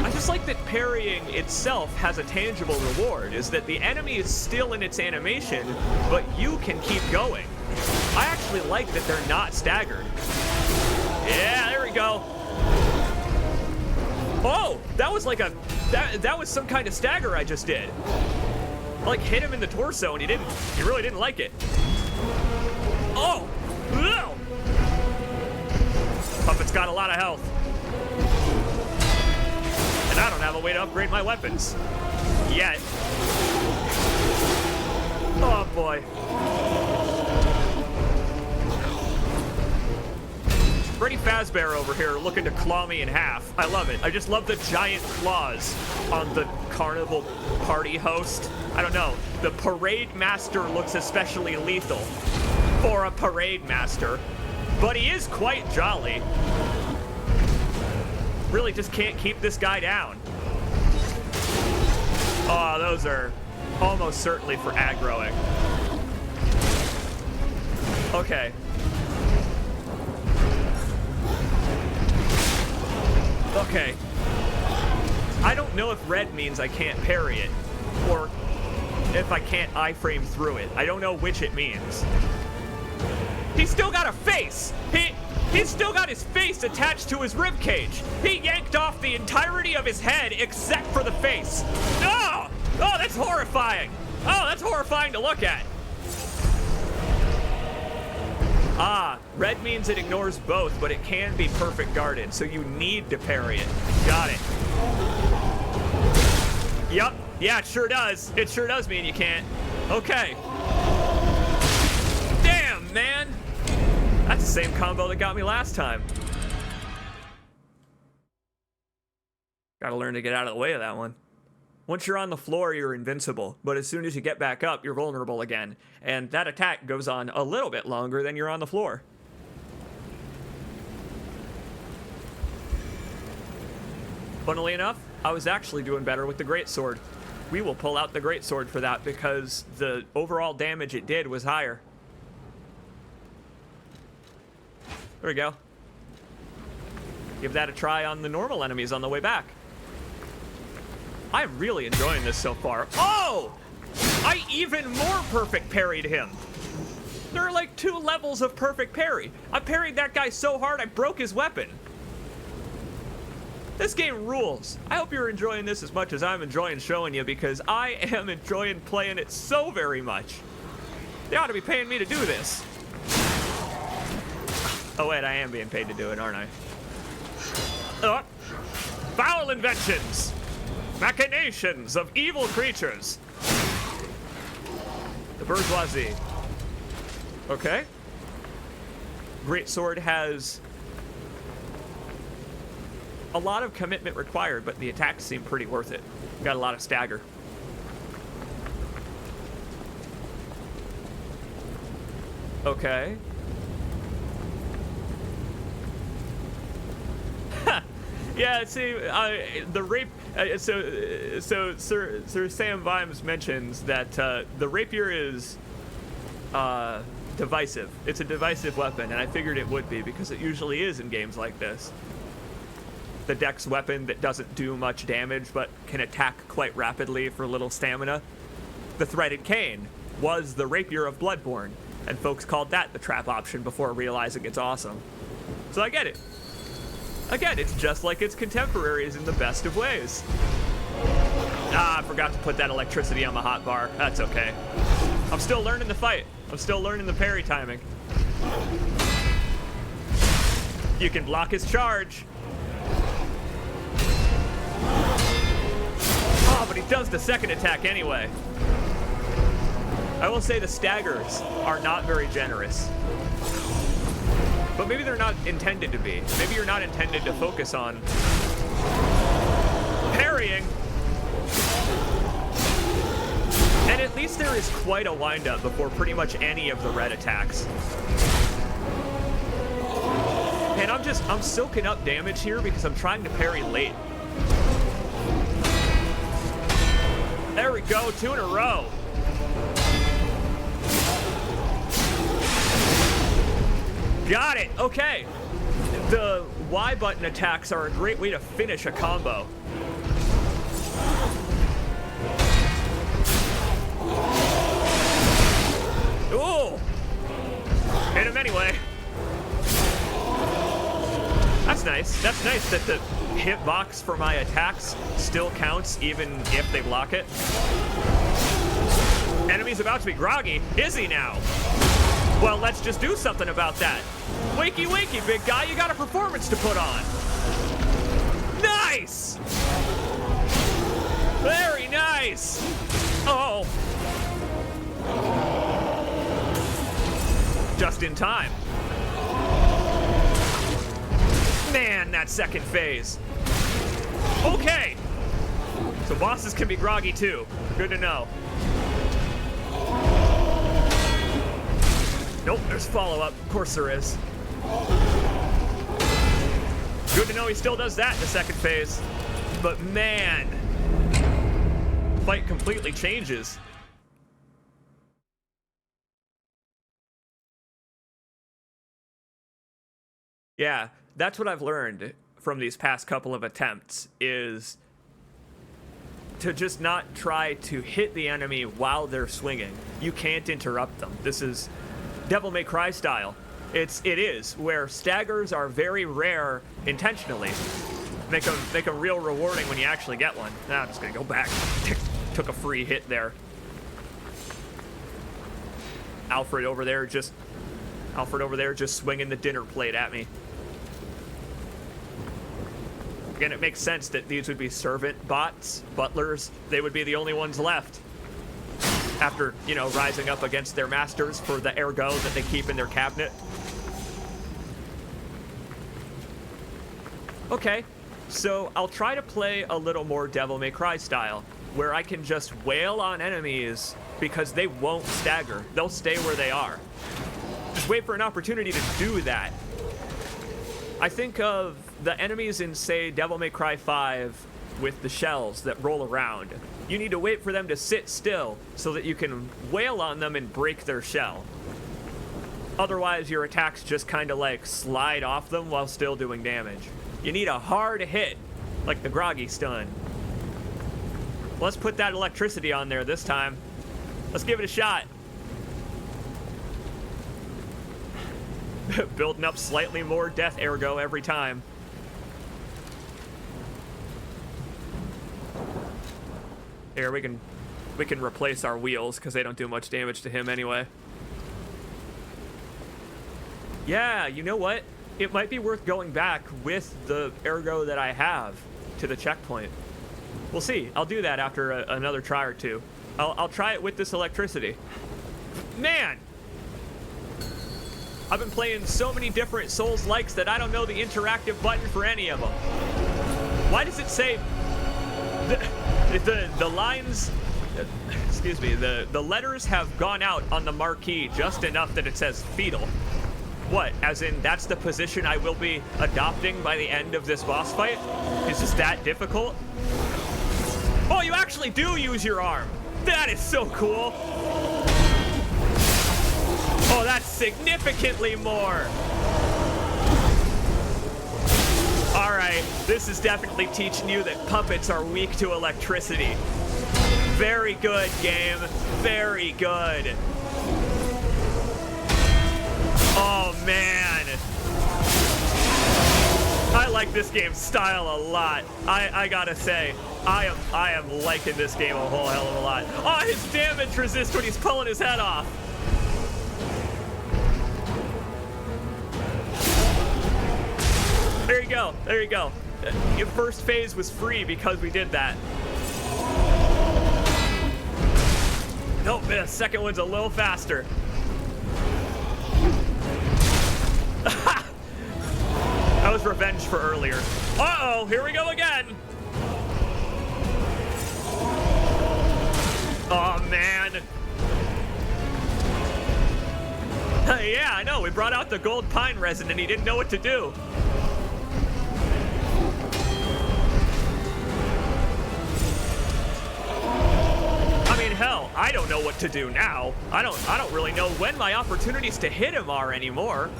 I just like that parrying itself has a tangible reward, is that the enemy is still in its animation, but you can keep going. I actually like that they're not staggered. Yeah, there we go. Oh, that was like that was some kind of stagger I just did. I like hit him in the torso and he really didn't like it. Oh, Puppet's got a lot of health. And I don't have a way to upgrade my weapons. Yet. Oh boy. Freddy Fazbear over here looking to claw me in half. I love it. I just love the giant claws on the carnival party host. I don't know. The parade master looks especially lethal for a parade master, but he is quite jolly. Really just can't keep this guy down. Oh, those are almost certainly for aggroing. Okay. Okay. I don't know if red means I can't parry it, or if I can't iframe through it. I don't know which it means. He's still got a face! He's still got his face attached to his ribcage. He yanked off the entirety of his head except for the face. Oh! Oh, that's horrifying! Oh, that's horrifying to look at. Ah, red means it ignores both, but it can be perfect guarded, so you need to parry it. Got it. Yup. Yeah, it sure does. It sure does mean you can't. Okay. Damn, man. That's the same combo that got me last time. Gotta learn to get out of the way of that one. Once you're on the floor, you're invincible, but as soon as you get back up, you're vulnerable again. And that attack goes on a little bit longer than you're on the floor. Funnily enough, I was actually doing better with the greatsword. We will pull out the greatsword for that because the overall damage it did was higher. There we go. Give that a try on the normal enemies on the way back. I'm really enjoying this so far. Oh! I even more perfect parried him. There are like 2 levels of perfect parry. I parried that guy so hard I broke his weapon. This game rules. I hope you're enjoying this as much as I'm enjoying showing you, because I am enjoying playing it so very much. They ought to be paying me to do this. Oh wait, I am being paid to do it, aren't I? Foul inventions! Machinations of evil creatures! The bourgeoisie. Okay. Greatsword has a lot of commitment required, but the attacks seem pretty worth it. Got a lot of stagger. Okay. Yeah, see, the rape. So Sir Sam Vimes mentions that the rapier is divisive. It's a divisive weapon, and I figured it would be because it usually is in games like this. The dex weapon that doesn't do much damage but can attack quite rapidly for little stamina. The threaded cane was the rapier of Bloodborne, and folks called that the trap option before realizing it's awesome. So I get it. Again, it's just like its contemporaries in the best of ways. Ah, I forgot to put that electricity on the hotbar. That's okay. I'm still learning the fight. I'm still learning the parry timing. You can block his charge. Oh, but he does the second attack anyway. I will say the staggers are not very generous. But maybe they're not intended to be. Maybe you're not intended to focus on parrying. And at least there is quite a windup before pretty much any of the red attacks. And I'm soaking up damage here because I'm trying to parry late. There we go, 2 in a row. Got it, okay. The Y button attacks are a great way to finish a combo. Ooh! Hit him anyway. That's nice. That's nice that the hitbox for my attacks still counts even if they block it. Enemy's about to be groggy. Is he now? Well, let's just do something about that. Wakey, wakey, big guy, you got a performance to put on. Nice! Very nice! Oh. Just in time. Man, that second phase. Okay. So bosses can be groggy too. Good to know. Nope, there's follow-up. Of course there is. Good to know he still does that in the second phase. But man, fight completely changes. Yeah, that's what I've learned from these past couple of attempts, is to just not try to hit the enemy while they're swinging. You can't interrupt them. This is Devil May Cry style. It is, where staggers are very rare intentionally. Make them real rewarding when you actually get one. Now I'm just gonna go back. Took a free hit there. Alfred over there just swinging the dinner plate at me. Again, it makes sense that these would be servant bots, butlers. They would be the only ones left after, you know, rising up against their masters for the ergo that they keep in their cabinet. Okay, so I'll try to play a little more Devil May Cry style, where I can just wail on enemies because they won't stagger. They'll stay where they are. Just wait for an opportunity to do that. I think of the enemies in, say, Devil May Cry 5 with the shells that roll around. You need to wait for them to sit still so that you can wail on them and break their shell. Otherwise, your attacks just kind of like slide off them while still doing damage. You need a hard hit, like the groggy stun. Let's put that electricity on there this time. Let's give it a shot. Building up slightly more death ergo every time. Here, we can replace our wheels because they don't do much damage to him anyway. Yeah, you know what? It might be worth going back with the ergo that I have to the checkpoint. We'll see. I'll do that after another try or two. I'll try it with this electricity. Man! I've been playing so many different Souls-likes that I don't know the interactive button for any of them. Why does it say... The lines... Excuse me, the letters have gone out on the marquee just enough that it says fetal. What, as in that's the position I will be adopting by the end of this boss fight? Is this that difficult? Oh, you actually do use your arm! That is so cool! Oh, that's significantly more! Alright, this is definitely teaching you that puppets are weak to electricity. Very good, game. Very good. Oh, man. I like this game's style a lot. I gotta say, I am liking this game a whole hell of a lot. Oh, his damage resist when he's pulling his head off. There you go. There you go. Your first phase was free because we did that. Nope, the second one's a little faster. That was revenge for earlier. Uh-oh, here we go again. Oh, man. Yeah, I know. We brought out the gold pine resin and he didn't know what to do. I mean, hell, I don't know what to do now. I don't really know when my opportunities to hit him are anymore.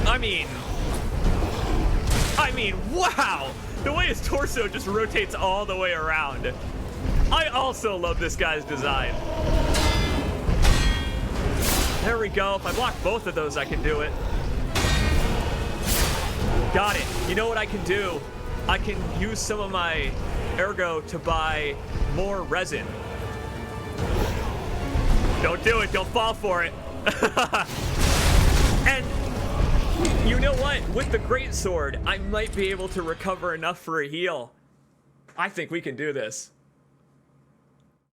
I mean, wow! The way his torso just rotates all the way around. I also love this guy's design. There we go. If I block both of those, I can do it. Got it. You know what I can do? I can use some of my ergo to buy more resin. Don't do it. Don't fall for it. And you know what? With the greatsword, I might be able to recover enough for a heal. I think we can do this.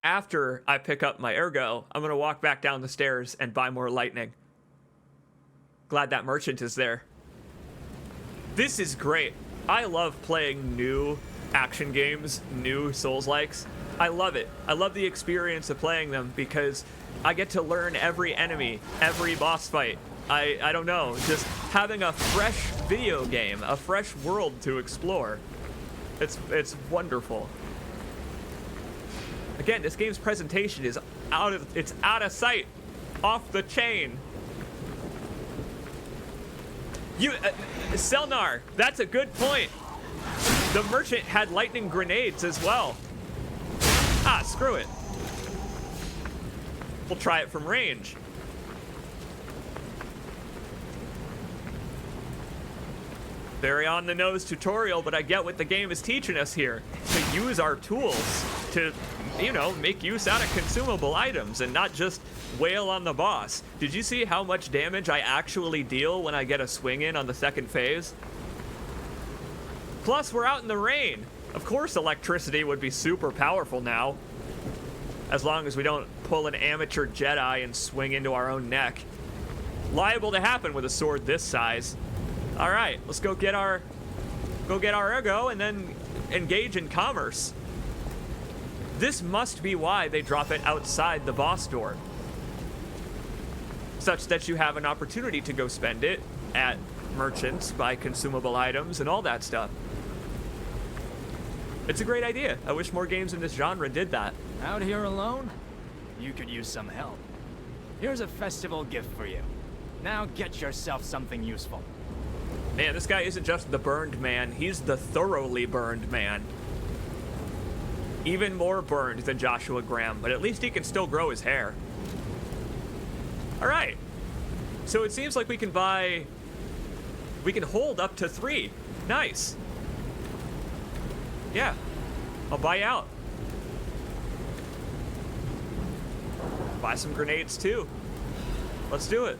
After I pick up my ergo, I'm going to walk back down the stairs and buy more lightning. Glad that merchant is there. This is great. I love playing new action games, new Souls-likes. I love it. I love the experience of playing them because I get to learn every enemy, every boss fight. I don't know, just having a fresh video game, a fresh world to explore. It's wonderful. Again, this game's presentation is out of sight, off the chain. Selnar, that's a good point. The merchant had lightning grenades as well. Ah, screw it. We'll try it from range. Very on-the-nose tutorial, but I get what the game is teaching us here. To use our tools to, you know, make use out of consumable items and not just wail on the boss. Did you see how much damage I actually deal when I get a swing in on the second phase? Plus, we're out in the rain. Of course electricity would be super powerful now. As long as we don't pull an amateur Jedi and swing into our own neck. Liable to happen with a sword this size. All right, let's go get our ergo and then engage in commerce. This must be why they drop it outside the boss door, such that you have an opportunity to go spend it at merchants, buy consumable items, and all that stuff. It's a great idea. I wish more games in this genre did that. Out here alone? You could use some help. Here's a festival gift for you. Now get yourself something useful. Man, this guy isn't just the burned man, he's the thoroughly burned man. Even more burned than Joshua Graham, but at least he can still grow his hair. All right. So it seems like we can hold up to 3. Nice. Yeah, I'll buy out. Buy some grenades too. Let's do it.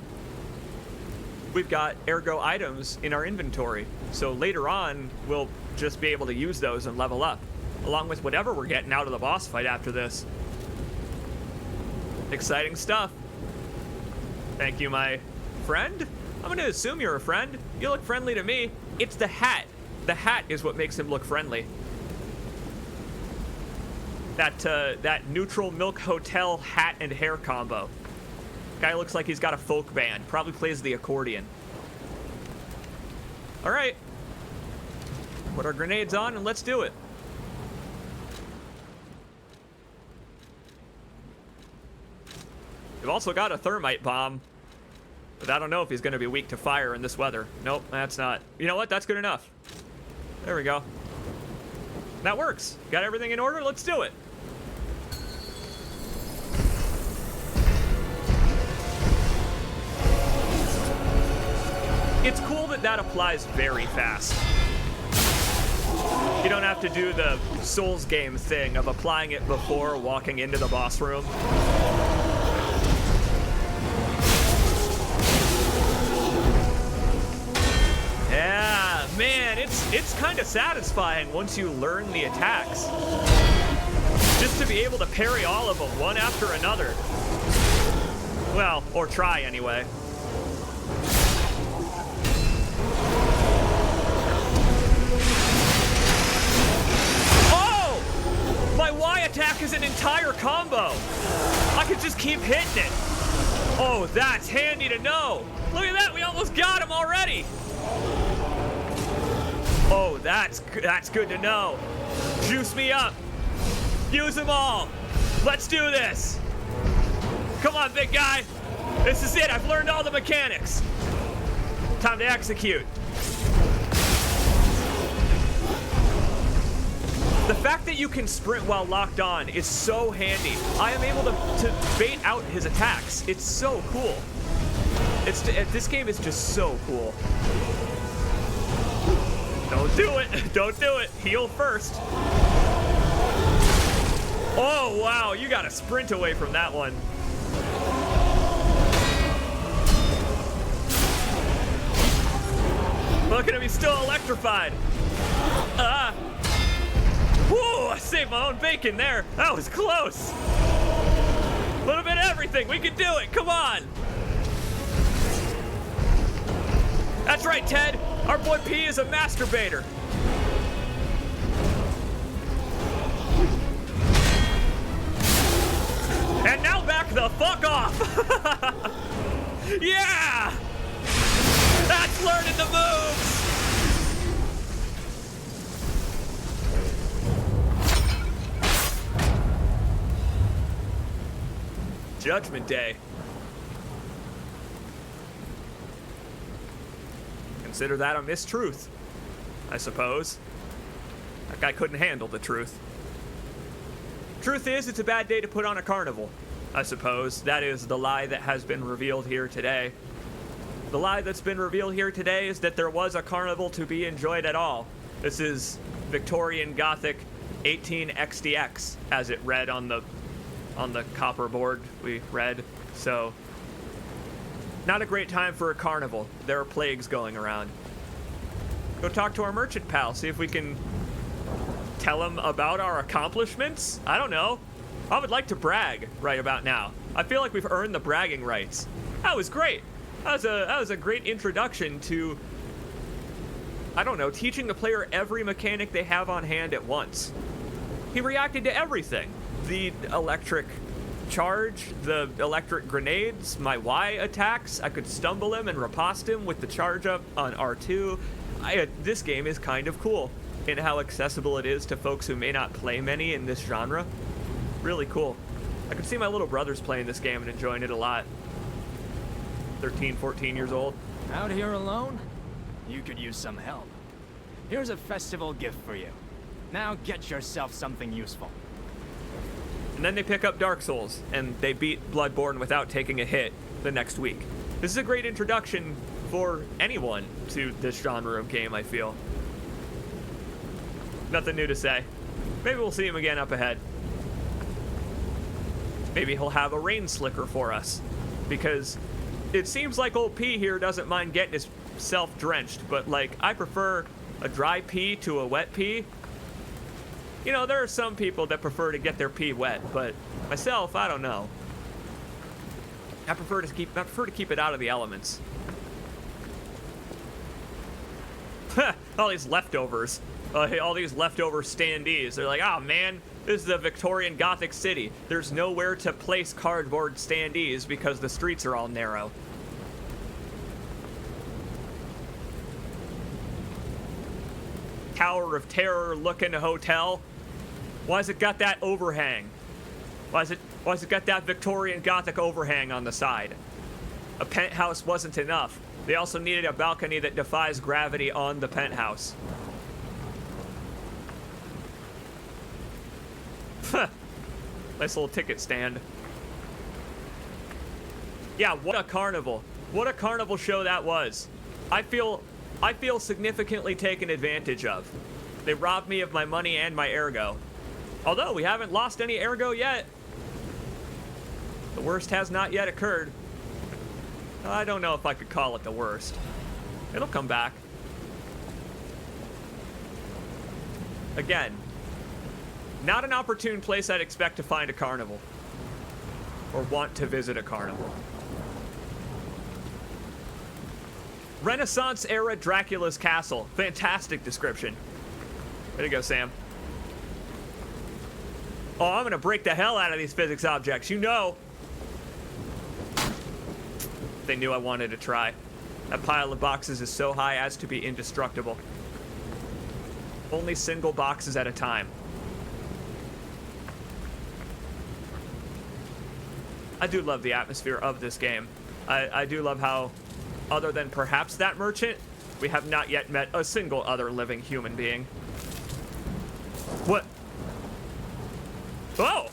We've got ergo items in our inventory, so later on we'll just be able to use those and level up, along with whatever we're getting out of the boss fight after this. Exciting stuff. Thank you, my friend. I'm gonna assume you're a friend. You look friendly to me. It's the hat. The hat is what makes him look friendly. That neutral milk hotel hat and hair combo. Guy looks like he's got a folk band. Probably plays the accordion. All right. Put our grenades on and let's do it. We've also got a thermite bomb. But I don't know if he's going to be weak to fire in this weather. Nope, that's not. You know what? That's good enough. There we go. That works. Got everything in order? Let's do it. It's cool that that applies very fast. You don't have to do the Souls game thing of applying it before walking into the boss room. Yeah, man, it's kind of satisfying once you learn the attacks. Just to be able to parry all of them one after another. Well, or try anyway. My Y attack is an entire combo. I could just keep hitting it. Oh, that's handy to know. Look at that, we almost got him already. Oh, that's good to know. Juice me up. Use them all. Let's do this. Come on, big guy. This is it, I've learned all the mechanics. Time to execute. The fact that you can sprint while locked on is so handy. I am able to bait out his attacks. It's so cool. This game is just so cool. Don't do it. Don't do it. Heal first. Oh, wow. You got to sprint away from that one. Look at him, he's still electrified. Whoo, I saved my own bacon there. That was close. A little bit of everything, we can do it, come on. That's right, Ted. Our boy P is a masturbator. And now back the fuck off. Yeah! That's learning the moves! Judgment Day. Consider that a mistruth, I suppose. That guy couldn't handle the truth. Truth is, it's a bad day to put on a carnival, I suppose. That is the lie that has been revealed here today. The lie that's been revealed here today is that there was a carnival to be enjoyed at all. This is Victorian Gothic 18XDX, as it read on the copper board we read. So, not a great time for a carnival. There are plagues going around. Go talk to our merchant pal, see if we can tell him about our accomplishments? I don't know. I would like to brag right about now. I feel like we've earned the bragging rights. That was great. That was a great introduction to, I don't know, teaching the player every mechanic they have on hand at once. He reacted to everything. The electric charge, the electric grenades, my Y attacks. I could stumble him and riposte him with the charge up on R2. This game is kind of cool in how accessible it is to folks who may not play many in this genre. Really cool. I can see my little brothers playing this game and enjoying it a lot. 13, 14 years old. Out here alone? You could use some help. Here's a festival gift for you. Now get yourself something useful. And then they pick up Dark Souls, and they beat Bloodborne without taking a hit the next week. This is a great introduction for anyone to this genre of game, I feel. Nothing new to say. Maybe we'll see him again up ahead. Maybe he'll have a rain slicker for us, because it seems like old P here doesn't mind getting himself drenched, but like, I prefer a dry pee to a wet pee. You know, there are some people that prefer to get their pee wet, but myself, I don't know. I prefer to keep it out of the elements. All these leftovers. All these leftover standees. They're like, oh man, this is a Victorian Gothic city. There's nowhere to place cardboard standees because the streets are all narrow. Tower of Terror looking hotel. Why's it got that overhang? Why's it got that Victorian Gothic overhang on the side? A penthouse wasn't enough. They also needed a balcony that defies gravity on the penthouse. Nice little ticket stand. Yeah, what a carnival. What a carnival show that was. I feel significantly taken advantage of. They robbed me of my money and my ergo. Although we haven't lost any ergo yet. The worst has not yet occurred. I don't know if I could call it the worst. It'll come back. Again, not an opportune place I'd expect to find a carnival. Or want to visit a carnival. Renaissance era Dracula's castle. Fantastic description. Way to go, Sam. Oh, I'm gonna break the hell out of these physics objects, you know. They knew I wanted to try. That pile of boxes is so high as to be indestructible. Only single boxes at a time. I do love the atmosphere of this game. I do love how, other than perhaps that merchant, we have not yet met a single other living human being. What? Oh!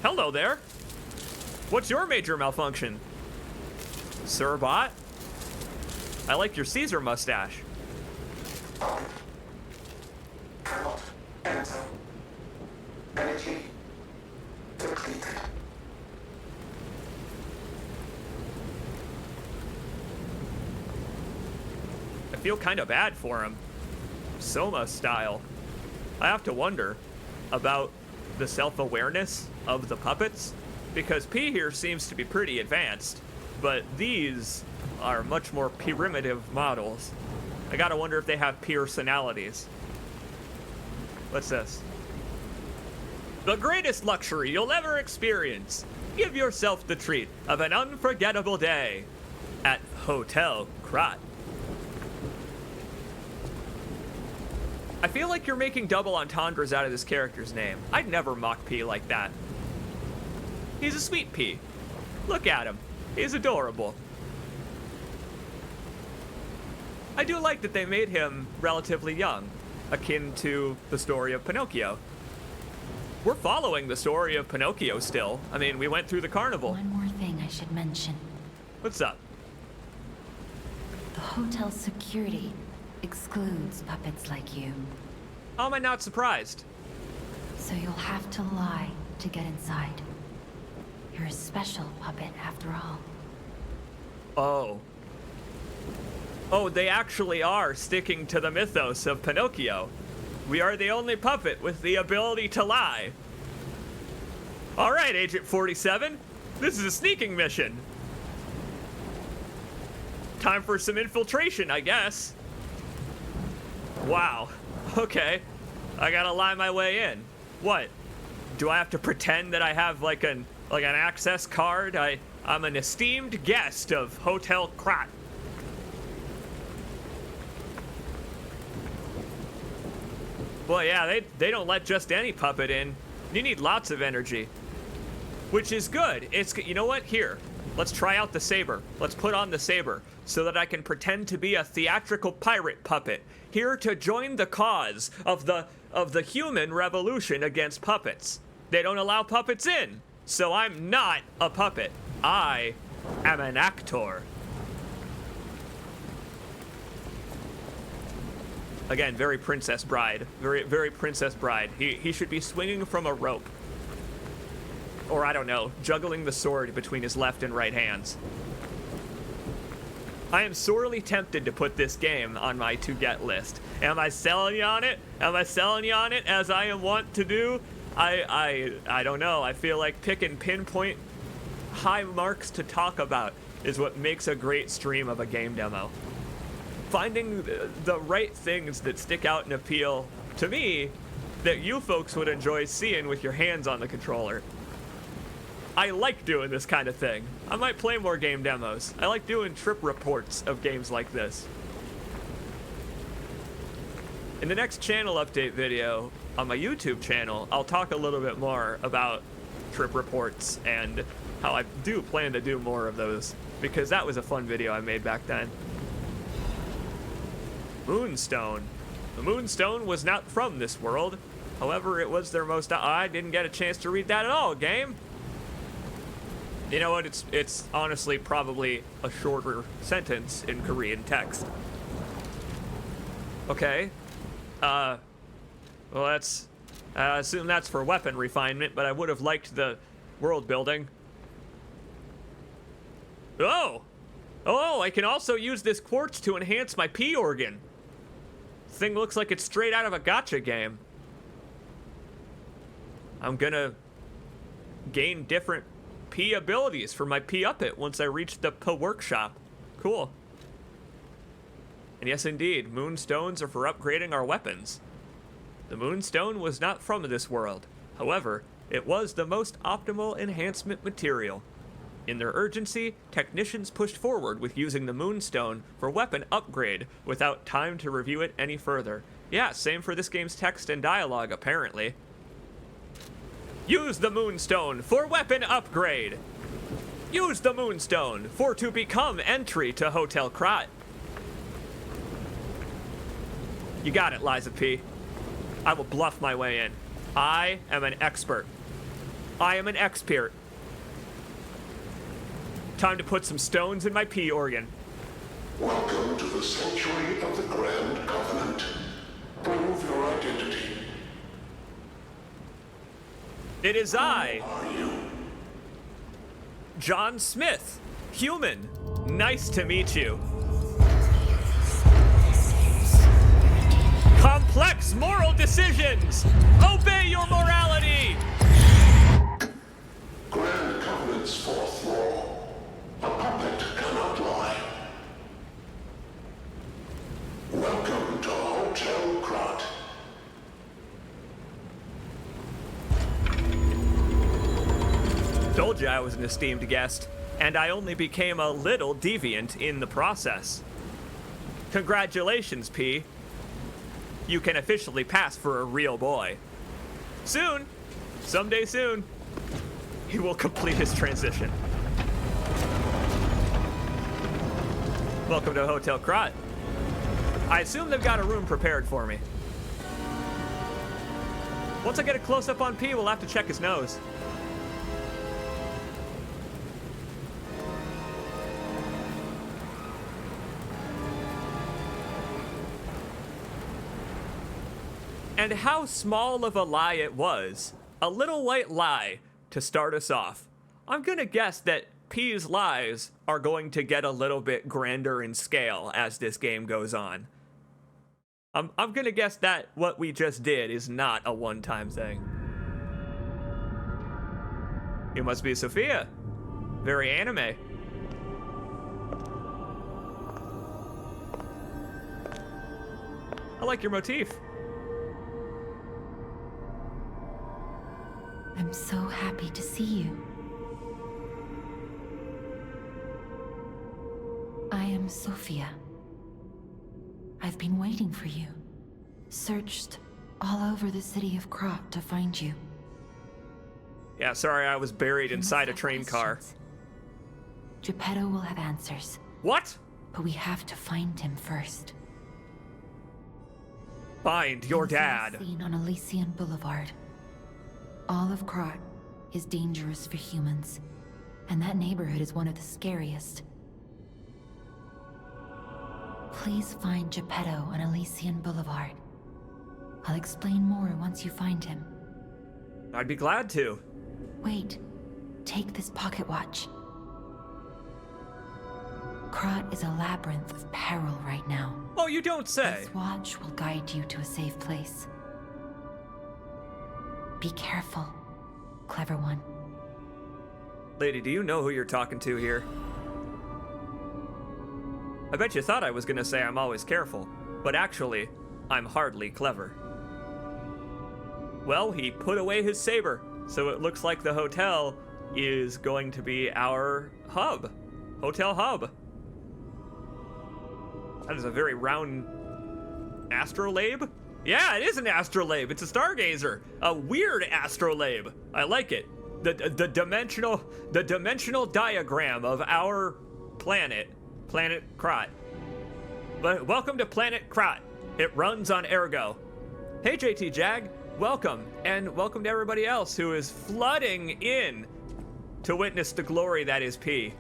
Hello there. What's your major malfunction? Sir Bot? I like your Caesar mustache. Energy depleted. feel kind of bad for him. Soma style. I have to wonder about the self-awareness of the puppets, because P here seems to be pretty advanced, but these are much more primitive models. I gotta wonder if they have personalities. What's this? The greatest luxury you'll ever experience. Give yourself the treat of an unforgettable day at Hotel Krat. I feel like you're making double entendres out of this character's name. I'd never mock P like that. He's a sweet P. Look at him. He's adorable. I do like that they made him relatively young, akin to the story of Pinocchio. We're following the story of Pinocchio still. I mean, we went through the carnival. One more thing I should mention. What's up? The hotel's security excludes puppets like you. How am I not surprised? So you'll have to lie to get inside. You're a special puppet after all. Oh. Oh, they actually are sticking to the mythos of Pinocchio. We are the only puppet with the ability to lie. All right, Agent 47. This is a sneaking mission. Time for some infiltration, I guess. Wow. Okay. I gotta lie my way in. What? Do I have to pretend that I have like an access card? I'm an esteemed guest of Hotel Krat. Well, yeah, they don't let just any puppet in. You need lots of energy, which is good. You know what? Here, let's try out the saber. Let's put on the saber so that I can pretend to be a theatrical pirate puppet here to join the cause of the human revolution against puppets. They don't allow puppets in, so I'm not a puppet. I am an actor. Again, very Princess Bride. Very, very Princess Bride. He should be swinging from a rope. Or, I don't know, juggling the sword between his left and right hands. I am sorely tempted to put this game on my to-get list. Am I selling you on it? Am I selling you on it as I am wont to do? I don't know. I feel like picking pinpoint high marks to talk about is what makes a great stream of a game demo. Finding the right things that stick out and appeal to me that you folks would enjoy seeing with your hands on the controller. I like doing this kind of thing. I might play more game demos. I like doing trip reports of games like this. In the next channel update video on my YouTube channel, I'll talk a little bit more about trip reports and how I do plan to do more of those, because that was a fun video I made back then. Moonstone. The Moonstone was not from this world. However, it was their most... I didn't get a chance to read that at all, game. You know what? It's honestly probably a shorter sentence in Korean text. Okay. Well, that's... I assume that's for weapon refinement, but I would have liked the world building. Oh! Oh, I can also use this quartz to enhance my P organ. Thing looks like it's straight out of a gacha game. I'm gonna gain different P abilities for my P Uppet once I reach the P workshop. Cool. And yes, indeed, moonstones are for upgrading our weapons. The moonstone was not from this world. However, it was the most optimal enhancement material. In their urgency, technicians pushed forward with using the Moonstone for weapon upgrade without time to review it any further. Yeah, same for this game's text and dialogue, apparently. Use the Moonstone for weapon upgrade! Use the Moonstone for to become entry to Hotel Krat. You got it, Liza P. I will bluff my way in. I am an expert. I am an expert. Time to put some stones in my P organ. Welcome to the Sanctuary of the Grand Covenant. Prove your identity. It is I, Are you? John Smith, human. Nice to meet you. complex moral decisions. Obey your morality. Grand Covenant's fourth law. A puppet cannot lie. Welcome to Hotel Krot. Told you I was an esteemed guest, and I only became a little deviant in the process. Congratulations, P. You can officially pass for a real boy. Soon, someday soon, he will complete his transition. Welcome to Hotel Krot. I assume they've got a room prepared for me. Once I get a close-up on P, we'll have to check his nose. And how small of a lie it was. A little white lie to start us off. I'm gonna guess that P's lies are going to get a little bit grander in scale as this game goes on. I'm gonna guess that what we just did is not a one-time thing. You must be Sophia. Very anime. I like your motif. I'm so happy to see you. I am Sophia. I've been waiting for you. Searched all over the city of Krot to find you. Yeah, sorry, I was buried inside a train car. Geppetto will have answers. What? But we have to find him first. Find your He was dad. last seen on Elysian Boulevard. All of Krot is dangerous for humans, and that neighborhood is one of the scariest. Please find Geppetto on Elysian Boulevard. I'll explain more once you find him. I'd be glad to. Wait, take this pocket watch. Krot is a labyrinth of peril right now. Oh, you don't say. This watch will guide you to a safe place. Be careful, clever one. Lady, do you know who you're talking to here? I bet you thought I was gonna say I'm always careful, but actually, I'm hardly clever. Well, he put away his saber, so it looks like the hotel is going to be our hub. Hotel hub. That is a very round astrolabe? Yeah, it is an astrolabe. It's a stargazer. A weird astrolabe. I like it. The dimensional diagram of our planet, Planet Krot. But welcome to Planet Krot. It runs on Ergo. Hey JT Jag, welcome, and welcome to everybody else who is flooding in to witness the glory that is P.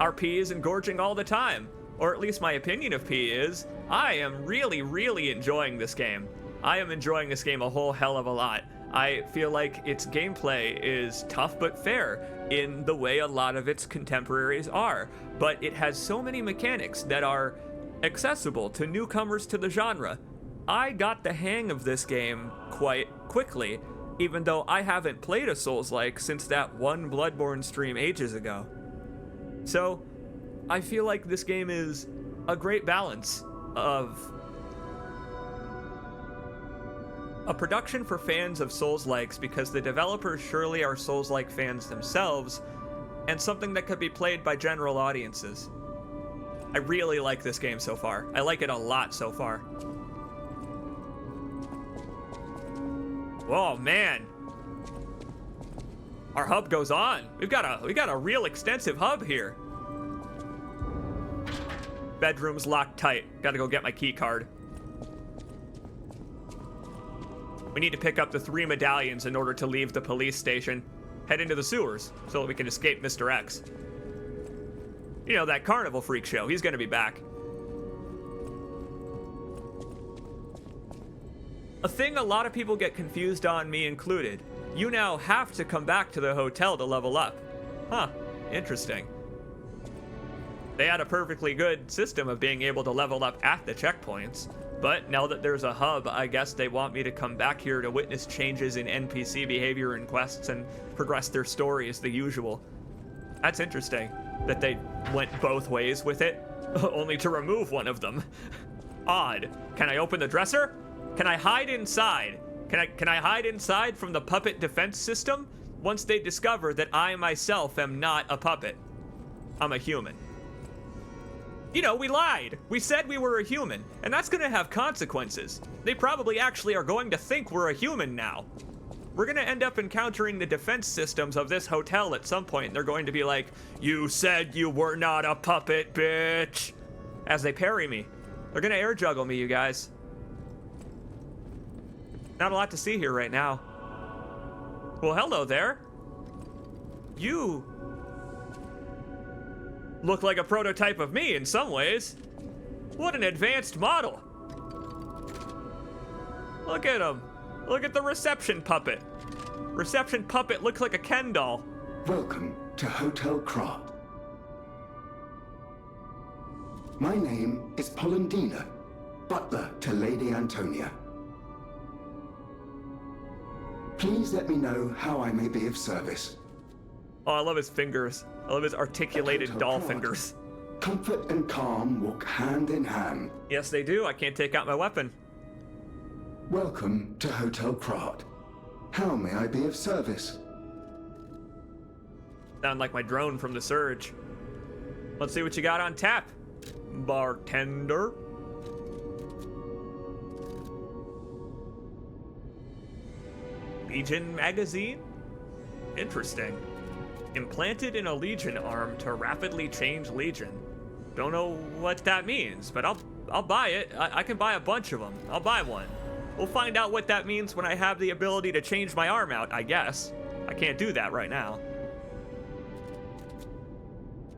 Our P is engorging all the time, or at least my opinion of P is. I am really enjoying this game. I am enjoying this game a whole hell of a lot. I feel like its gameplay is tough but fair in the way a lot of its contemporaries are, but it has so many mechanics that are accessible to newcomers to the genre. I got the hang of this game quite quickly, even though I haven't played a Souls-like since that one Bloodborne stream ages ago. So, I feel like this game is a great balance of a production for fans of Souls-likes because the developers surely are Souls-like fans themselves, and something that could be played by general audiences. I really like this game so far. I like it a lot so far. Whoa, man. Our hub goes on. We got a real extensive hub here. Bedroom's locked tight. Gotta go get my key card. We need to pick up the 3 medallions in order to leave the police station. Head into the sewers so that we can escape Mr. X. You know, that carnival freak show. He's gonna be back. A thing a lot of people get confused on, me included. You now have to come back to the hotel to level up. Huh, interesting. They had a perfectly good system of being able to level up at the checkpoints, But now that there's a hub, I guess they want me to come back here to witness changes in NPC behavior and quests and progress their stories the usual. That's interesting that they went both ways with it, only to remove one of them. Odd. Can I open the dresser? Can I hide inside? Can I hide inside from the puppet defense system once they discover that I myself am not a puppet? I'm a human. You know, we lied. We said we were a human, and that's gonna have consequences. They probably actually are going to think we're a human now. We're gonna end up encountering the defense systems of this hotel at some point, and they're going to be like, "You said you were not a puppet, bitch," as they parry me. They're gonna air juggle me, you guys. Not a lot to see here right now. Well, hello there. You look like a prototype of me in some ways. What an advanced model. Look at him. Look at the reception puppet. Reception puppet looks like a Ken doll. Welcome to Hotel Krat. My name is Polendina, butler to Lady Antonia. Please let me know how I may be of service. Oh, I love his fingers. I love his articulated doll fingers. Comfort and calm walk hand in hand. Yes, they do. I can't take out my weapon. Welcome to Hotel Krat. How may I be of service? Sound like my drone from The Surge. Let's see what you got on tap, bartender. Legion magazine? Interesting. Implanted in a Legion arm to rapidly change Legion. Don't know what that means, but I'll buy it. I can buy a bunch of them. I'll buy one. We'll find out what that means when I have the ability to change my arm out, I guess. I can't do that right now.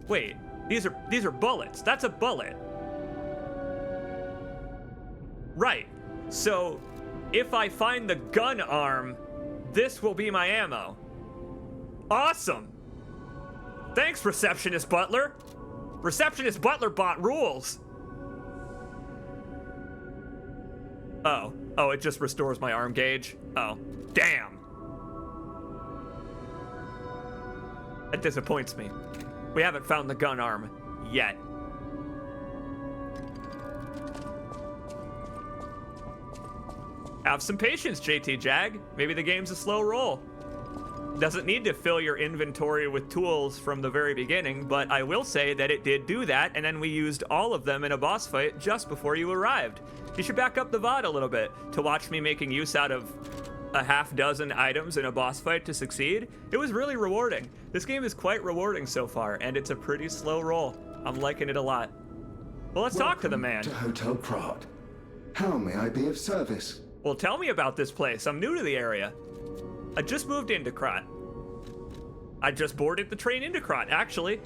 Wait, these are bullets. That's a bullet. Right. So, if I find the gun arm, this will be my ammo. Awesome. Thanks, Receptionist Butler. Receptionist Butler bot rules. Oh, it just restores my arm gauge. Oh, damn. That disappoints me. We haven't found the gun arm yet. Have some patience, JT Jag. Maybe the game's a slow roll. Doesn't need to fill your inventory with tools from the very beginning, but I will say that it did do that, and then we used all of them in a boss fight just before you arrived. You should back up the VOD a little bit to watch me making use out of a half dozen items in a boss fight to succeed. It was really rewarding. This game is quite rewarding so far, and it's a pretty slow roll. I'm liking it a lot. Well, let's talk to the man. To Hotel Krat. How may I be of service? Well, tell me about this place. I'm new to the area. I just moved into Krat. I just boarded the train into Krat, actually.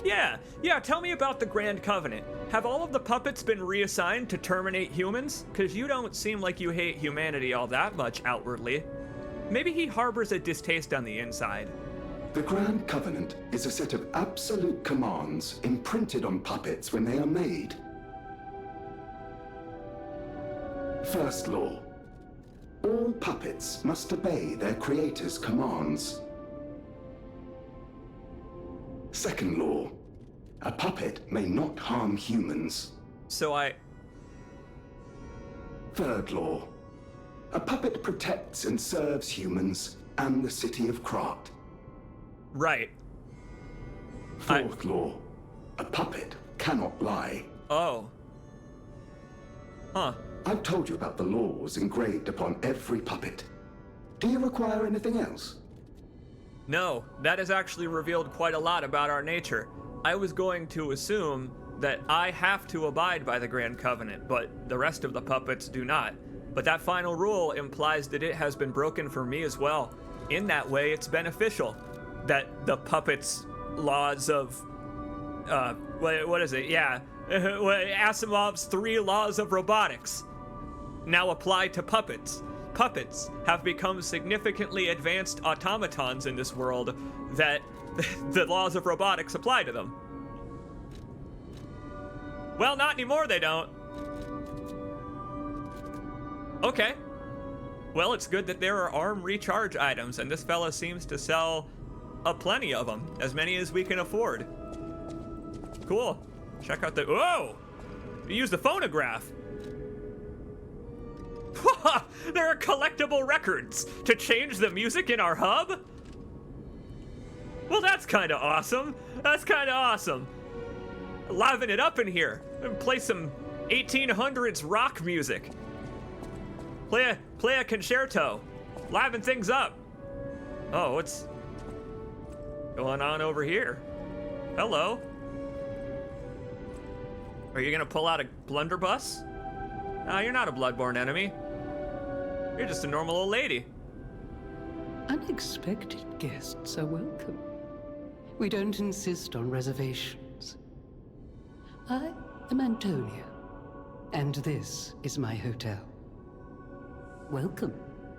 Yeah, tell me about the Grand Covenant. Have all of the puppets been reassigned to terminate humans? Because you don't seem like you hate humanity all that much outwardly. Maybe he harbors a distaste on the inside. The Grand Covenant is a set of absolute commands imprinted on puppets when they are made. First law. All puppets must obey their creator's commands. Second law. A puppet may not harm humans. Third law. A puppet protects and serves humans and the city of Krat. Right. Fourth law. A puppet cannot lie. Oh. Huh. I've told you about the laws engraved upon every puppet. Do you require anything else? No, that has actually revealed quite a lot about our nature. I was going to assume that I have to abide by the Grand Covenant, but the rest of the puppets do not. But that final rule implies that it has been broken for me as well. In that way, it's beneficial that the puppets' laws of, what is it? Yeah, Asimov's 3 laws of robotics now apply to puppets. Puppets have become significantly advanced automatons in this world that the laws of robotics apply to them. Well, not anymore, they don't. Okay. Well, it's good that there are arm recharge items, and this fella seems to sell a plenty of them, as many as we can afford. Cool. Check out the... Whoa! You use the phonograph. There are collectible records to change the music in our hub? Well, that's kind of awesome. That's kind of awesome. Liven it up in here and play some 1800s rock music. Play a concerto. Liven things up. Oh, what's going on over here? Hello. Are you gonna pull out a blunderbuss? No, you're not a bloodborne enemy. You're just a normal old lady. Unexpected guests are welcome. We don't insist on reservations. I am Antonia, and this is my hotel. Welcome.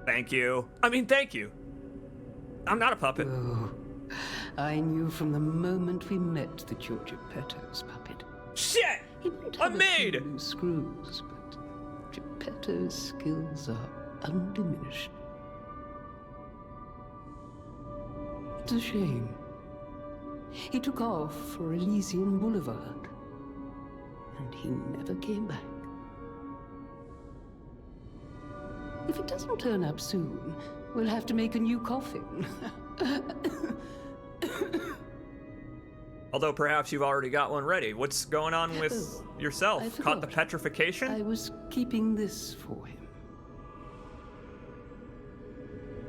Thank you. Thank you. I'm not a puppet. Oh, I knew from the moment we met that you're Geppetto's puppet. Shit! He might I'm have a few made! loose screws, but Geppetto's skills are undiminished. It's a shame. He took off for Elysian Boulevard, and he never came back. If it doesn't turn up soon, we'll have to make a new coffin. Although perhaps you've already got one ready. What's going on with yourself? I Caught the forgot. petrification? I was keeping this for him.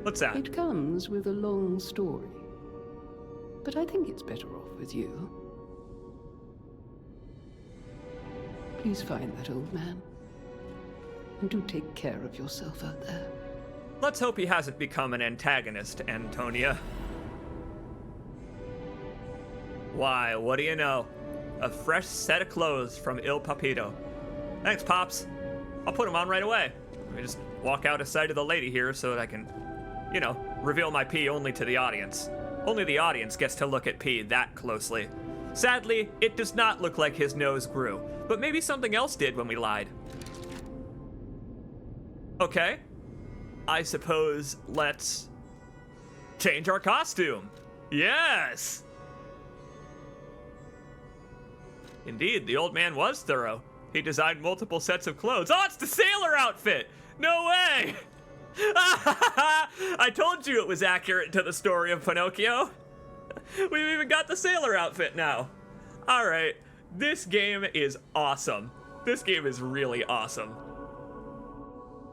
What's that? It comes with a long story, but I think it's better off with you. Please find that old man, and do take care of yourself out there. Let's hope he hasn't become an antagonist, Antonia. Why, what do you know? A fresh set of clothes from Il Papito. Thanks, Pops. I'll put them on right away. Let me just walk out of sight of the lady here so that I can, reveal my pee only to the audience. Only the audience gets to look at P that closely. Sadly, it does not look like his nose grew, but maybe something else did when we lied. Okay. I suppose let's change our costume. Yes! Indeed, the old man was thorough. He designed multiple sets of clothes. Oh, it's the sailor outfit! No way! I told you it was accurate to the story of Pinocchio. We've even got the sailor outfit now. All right, this game is awesome. This game is really awesome.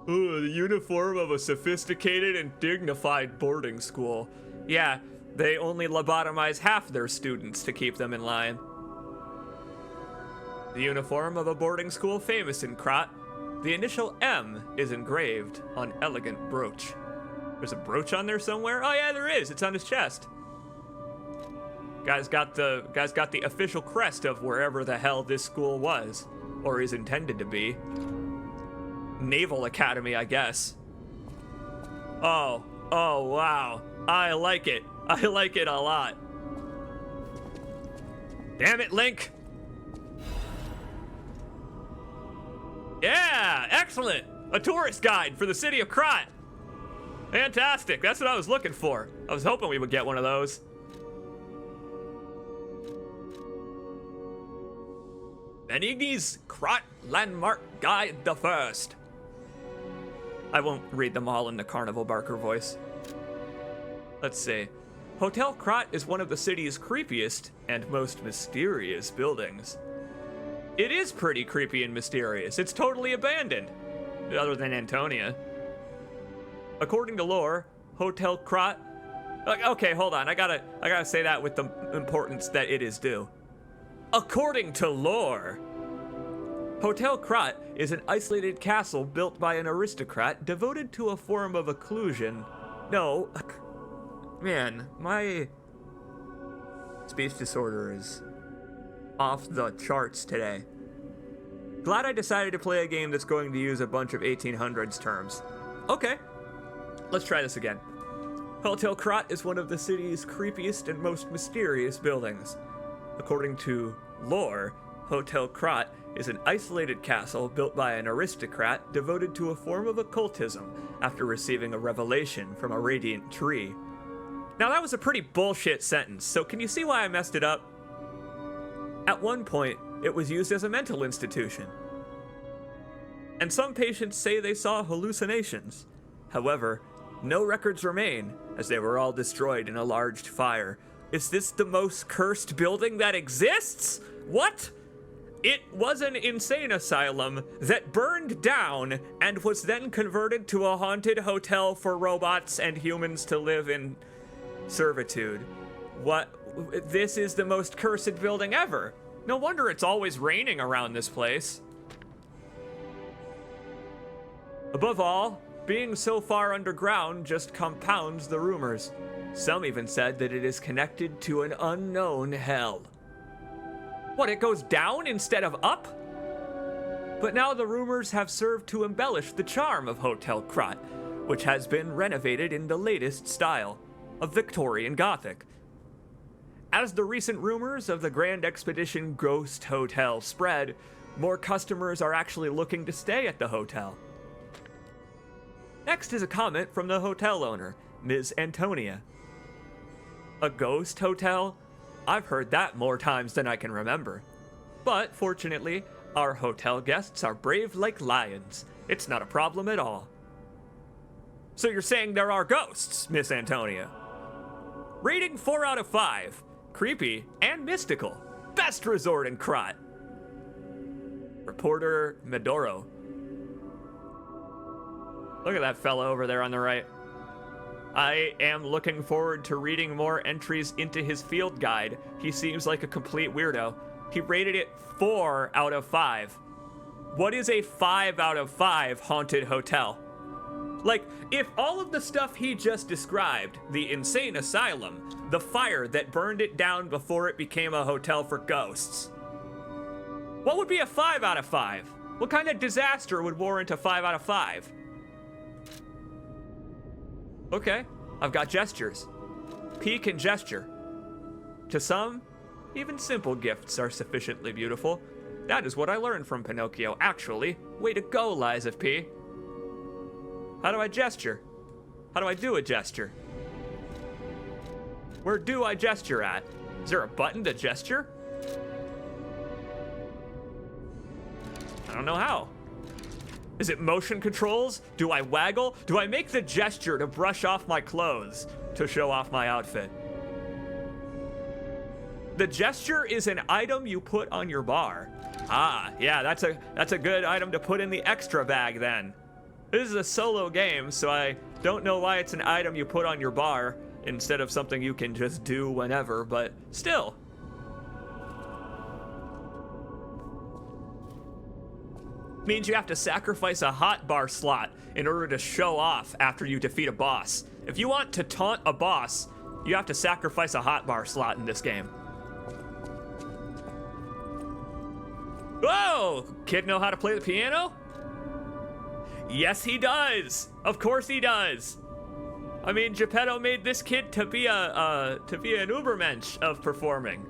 Ooh, the uniform of a sophisticated and dignified boarding school. Yeah, they only lobotomize half their students to keep them in line. The uniform of a boarding school famous in Krat. The initial M is engraved on elegant brooch. There's a brooch on there somewhere? Oh yeah, there is. It's on his chest. Guy's got the official crest of wherever the hell this school was, or is intended to be. Naval Academy, I guess. Oh wow. I like it. I like it a lot. Damn it, Link. Yeah, excellent. A tourist guide for the city of Krat. Fantastic. That's what I was looking for. I was hoping we would get one of those. Benigni's Krat Landmark Guide the First. I won't read them all in the Carnival Barker voice. Let's see. Hotel Krat is one of the city's creepiest and most mysterious buildings. It is pretty creepy and mysterious. It's totally abandoned, other than Antonia. According to lore, Hotel Krat... Okay, hold on. I gotta say that with the importance that it is due. According to lore, Hotel Krat is an isolated castle built by an aristocrat devoted to a form of occlusion. No, man, my speech disorder is off the charts today. Glad I decided to play a game that's going to use a bunch of 1800s terms. Okay, let's try this again. Hotel Krat is one of the city's creepiest and most mysterious buildings. According to lore, Hotel Krat is an isolated castle built by an aristocrat devoted to a form of occultism after receiving a revelation from a radiant tree. Now that was a pretty bullshit sentence, so can you see why I messed it up? At one point, it was used as a mental institution. And some patients say they saw hallucinations. However, no records remain, as they were all destroyed in a large fire. Is this the most cursed building that exists? What? It was an insane asylum that burned down and was then converted to a haunted hotel for robots and humans to live in servitude. What? This is the most cursed building ever. No wonder it's always raining around this place. Above all, being so far underground just compounds the rumors. Some even said that it is connected to an unknown hell. What, it goes down instead of up? But now the rumors have served to embellish the charm of Hotel Krat, which has been renovated in the latest style of Victorian Gothic. As the recent rumors of the Grand Expedition Ghost Hotel spread, more customers are actually looking to stay at the hotel. Next is a comment from the hotel owner, Ms. Antonia. A ghost hotel? I've heard that more times than I can remember. But fortunately, our hotel guests are brave like lions. It's not a problem at all. So you're saying there are ghosts, Miss Antonia? Rating 4 out of 5. Creepy and mystical. Best resort in Krat. Reporter Medoro. Look at that fella over there on the right. I am looking forward to reading more entries into his field guide. He seems like a complete weirdo. He rated it 4 out of 5. What is a 5 out of 5 haunted hotel? Like, if all of the stuff he just described, the insane asylum, the fire that burned it down before it became a hotel for ghosts, what would be a 5 out of 5? What kind of disaster would warrant a 5 out of 5? Okay, I've got gestures. P can gesture. To some, even simple gifts are sufficiently beautiful. That is what I learned from Pinocchio, actually. Way to go, Liza P. How do I gesture? How do I do a gesture? Where do I gesture at? Is there a button to gesture? I don't know how. Is it motion controls? Do I waggle? Do I make the gesture to brush off my clothes to show off my outfit? The gesture is an item you put on your bar. Ah, yeah, that's a good item to put in the extra bag then. This is a solo game, so I don't know why it's an item you put on your bar instead of something you can just do whenever, but still. Means you have to sacrifice a hotbar slot in order to show off after you defeat a boss. If you want to taunt a boss, you have to sacrifice a hotbar slot in this game. Whoa! Kid know how to play the piano? Yes, he does. Of course he does. I mean, Geppetto made this kid to be an Ubermensch of performing.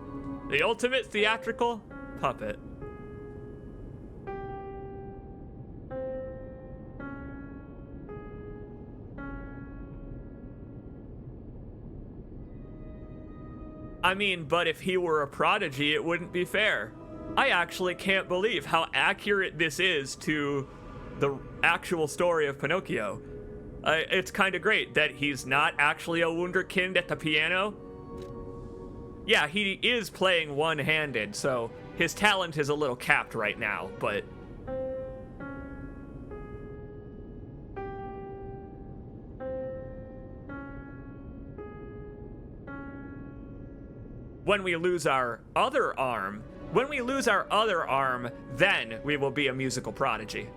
The ultimate theatrical puppet. I mean, but if he were a prodigy, it wouldn't be fair. I actually can't believe how accurate this is to the actual story of Pinocchio. It's kind of great that he's not actually a wunderkind at the piano. Yeah, he is playing one-handed, so his talent is a little capped right now, but... when we lose our other arm, then we will be a musical prodigy.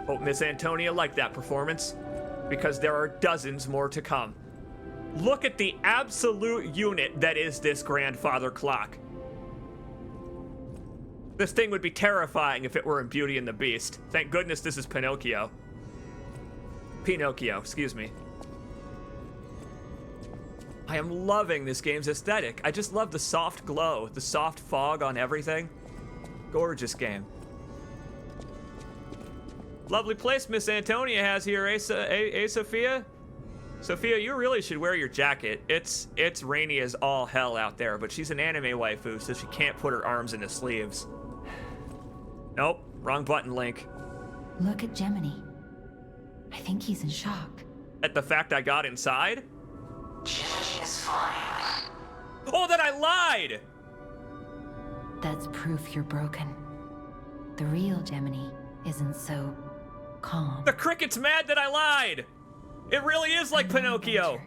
Hope Miss Antonia liked that performance, because there are dozens more to come. Look at the absolute unit that is this grandfather clock. This thing would be terrifying if it were in Beauty and the Beast. Thank goodness this is Pinocchio. Pinocchio, excuse me. I am loving this game's aesthetic. I just love the soft glow, the soft fog on everything. Gorgeous game. Lovely place Miss Antonia has here, Sophia? Sophia, you really should wear your jacket. It's rainy as all hell out there, but she's an anime waifu, so she can't put her arms into sleeves. Nope, wrong button, Link. Look at Gemini. I think he's in shock. At the fact I got inside? Gemini is fine. Oh, that I lied! That's proof you're broken. The real Gemini isn't so calm. The cricket's mad that I lied! It really is like Pinocchio!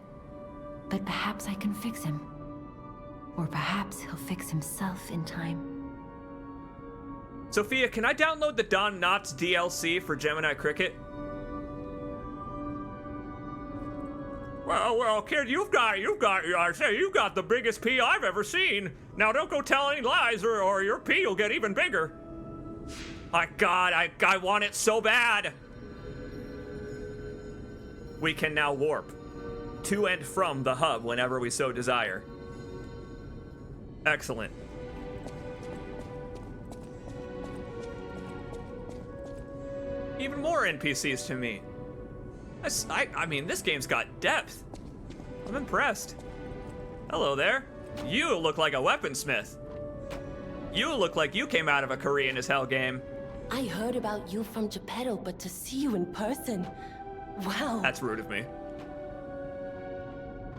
But perhaps I can fix him. Or perhaps he'll fix himself in time. Sophia, can I download the Don Knotts DLC for Gemini Cricket? Well, kid, you've got the biggest pee I've ever seen. Now don't go tell any lies or your pee will get even bigger. My God, I want it so bad. We can now warp to and from the hub whenever we so desire. Excellent. Even more NPCs to meet. I mean, this game's got depth. I'm impressed. Hello there. You look like a weaponsmith. You look like you came out of a Korean as hell game. I heard about you from Geppetto, but to see you in person, wow. That's rude of me.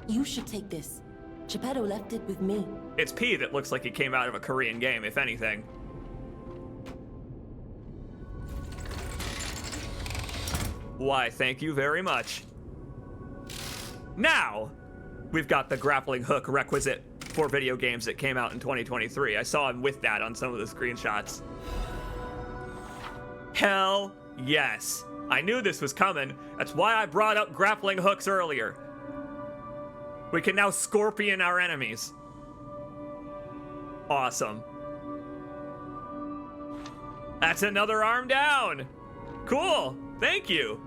You should take this. Geppetto left it with me. It's P that looks like he came out of a Korean game, if anything. Why, thank you very much. Now, we've got the grappling hook requisite for video games that came out in 2023. I saw him with that on some of the screenshots. Hell yes. I knew this was coming. That's why I brought up grappling hooks earlier. We can now scorpion our enemies. Awesome. That's another arm down. Cool. Thank you.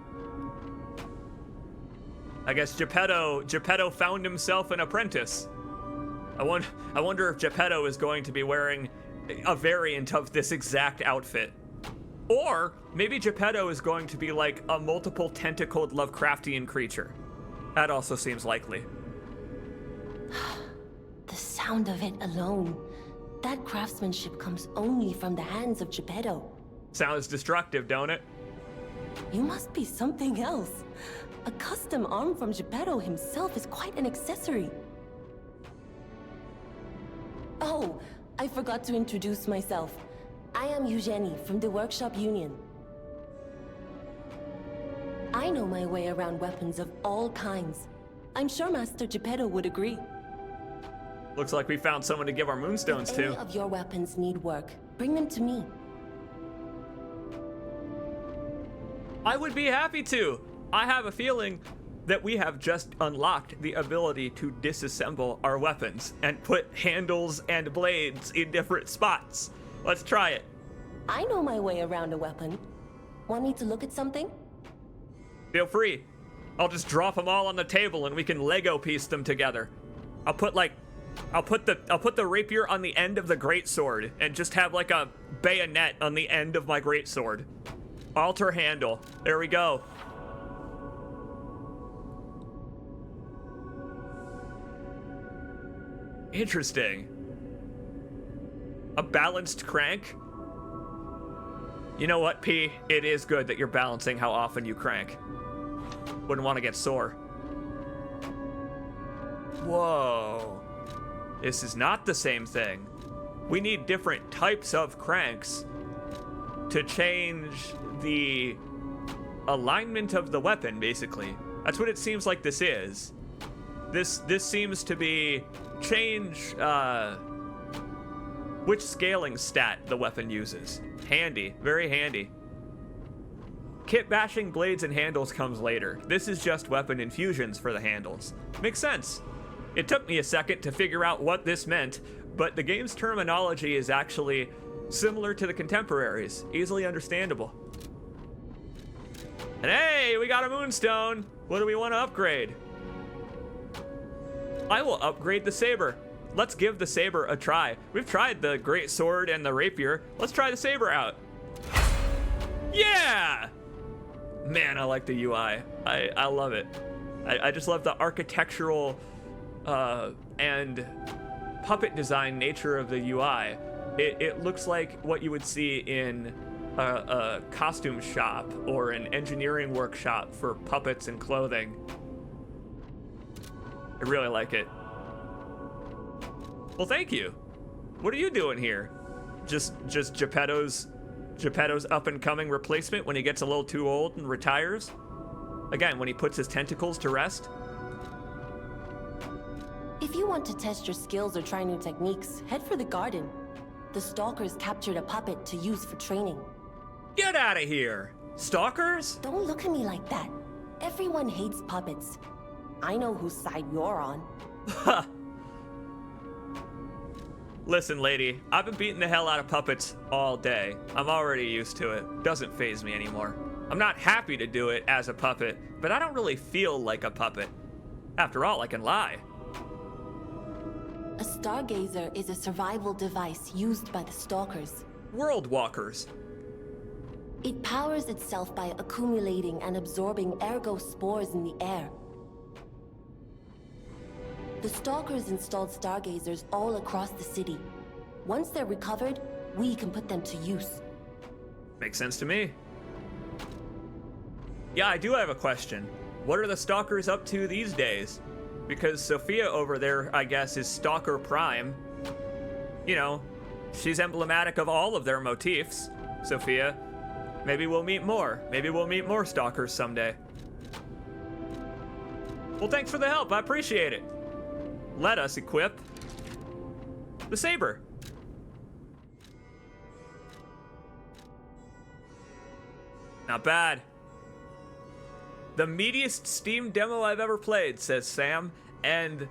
I guess Geppetto found himself an apprentice. I wonder if Geppetto is going to be wearing a variant of this exact outfit. Or maybe Geppetto is going to be like a multiple tentacled Lovecraftian creature. That also seems likely. The sound of it alone. That craftsmanship comes only from the hands of Geppetto. Sounds destructive, don't it? You must be something else. A custom arm from Geppetto himself is quite an accessory. Oh, I forgot to introduce myself. I am Eugenie from the Workshop Union. I know my way around weapons of all kinds. I'm sure Master Geppetto would agree. Looks like we found someone to give our moonstones If to. any of your weapons need work, bring them to me. I would be happy to. I have a feeling that we have just unlocked the ability to disassemble our weapons and put handles and blades in different spots. Let's try it. I know my way around a weapon. Want me to look at something? Feel free. I'll just drop them all on the table and we can Lego piece them together. I'll put the rapier on the end of the greatsword and just have like a bayonet on the end of my greatsword. Alter handle. There we go. Interesting. A balanced crank? You know what, P? It is good that you're balancing how often you crank. Wouldn't want to get sore. Whoa. This is not the same thing. We need different types of cranks to change the alignment of the weapon, basically. That's what it seems like this is. This seems to be change which scaling stat the weapon uses. Handy, very handy. Kit bashing blades and handles comes later. This is just weapon infusions for the handles. Makes sense. It took me a second to figure out what this meant, but the game's terminology is actually similar to the contemporaries. Easily understandable. And hey, we got a moonstone. What do we want to upgrade? I will upgrade the saber. Let's give the saber a try. We've tried the great sword and the rapier. Let's try the saber out. Yeah! Man, I like the UI. I love it. I just love the architectural and puppet design nature of the UI. It looks like what you would see in a costume shop or an engineering workshop for puppets and clothing. I really like it. Well, thank you. What are you doing here? Just Geppetto's up and coming replacement when he gets a little too old and retires? Again, when he puts his tentacles to rest? If you want to test your skills or try new techniques, head for the garden. The stalkers captured a puppet to use for training. Get out of here! Stalkers? Don't look at me like that. Everyone hates puppets. I know whose side you're on. Ha! Listen, lady, I've been beating the hell out of puppets all day. I'm already used to it. Doesn't faze me anymore. I'm not happy to do it as a puppet, but I don't really feel like a puppet. After all, I can lie. A stargazer is a survival device used by the stalkers. World walkers. It powers itself by accumulating and absorbing ergo spores in the air. The stalkers installed stargazers all across the city. Once they're recovered, we can put them to use. Makes sense to me. Yeah, I do have a question. What are the stalkers up to these days? Because Sophia over there, I guess, is Stalker Prime. You know, she's emblematic of all of their motifs. Sophia, maybe we'll meet more. Maybe we'll meet more stalkers someday. Well, thanks for the help. I appreciate it. Let us equip the saber. Not bad. The meatiest Steam demo I've ever played, says Sam, and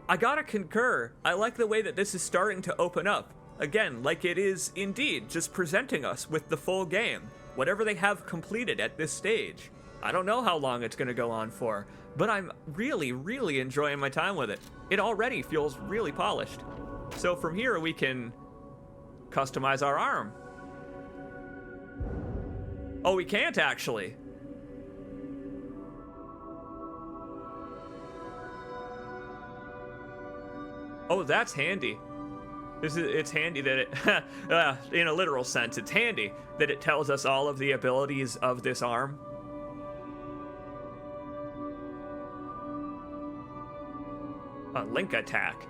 I gotta concur. I like the way that this is starting to open up. Again, like it is indeed just presenting us with the full game, whatever they have completed at this stage. I don't know how long it's gonna go on for, but I'm really, really enjoying my time with it. It already feels really polished. So from here we can customize our arm. Oh, we can't actually. Oh, that's handy. It's handy that it, in a literal sense, it's handy that it tells us all of the abilities of this arm. A link attack.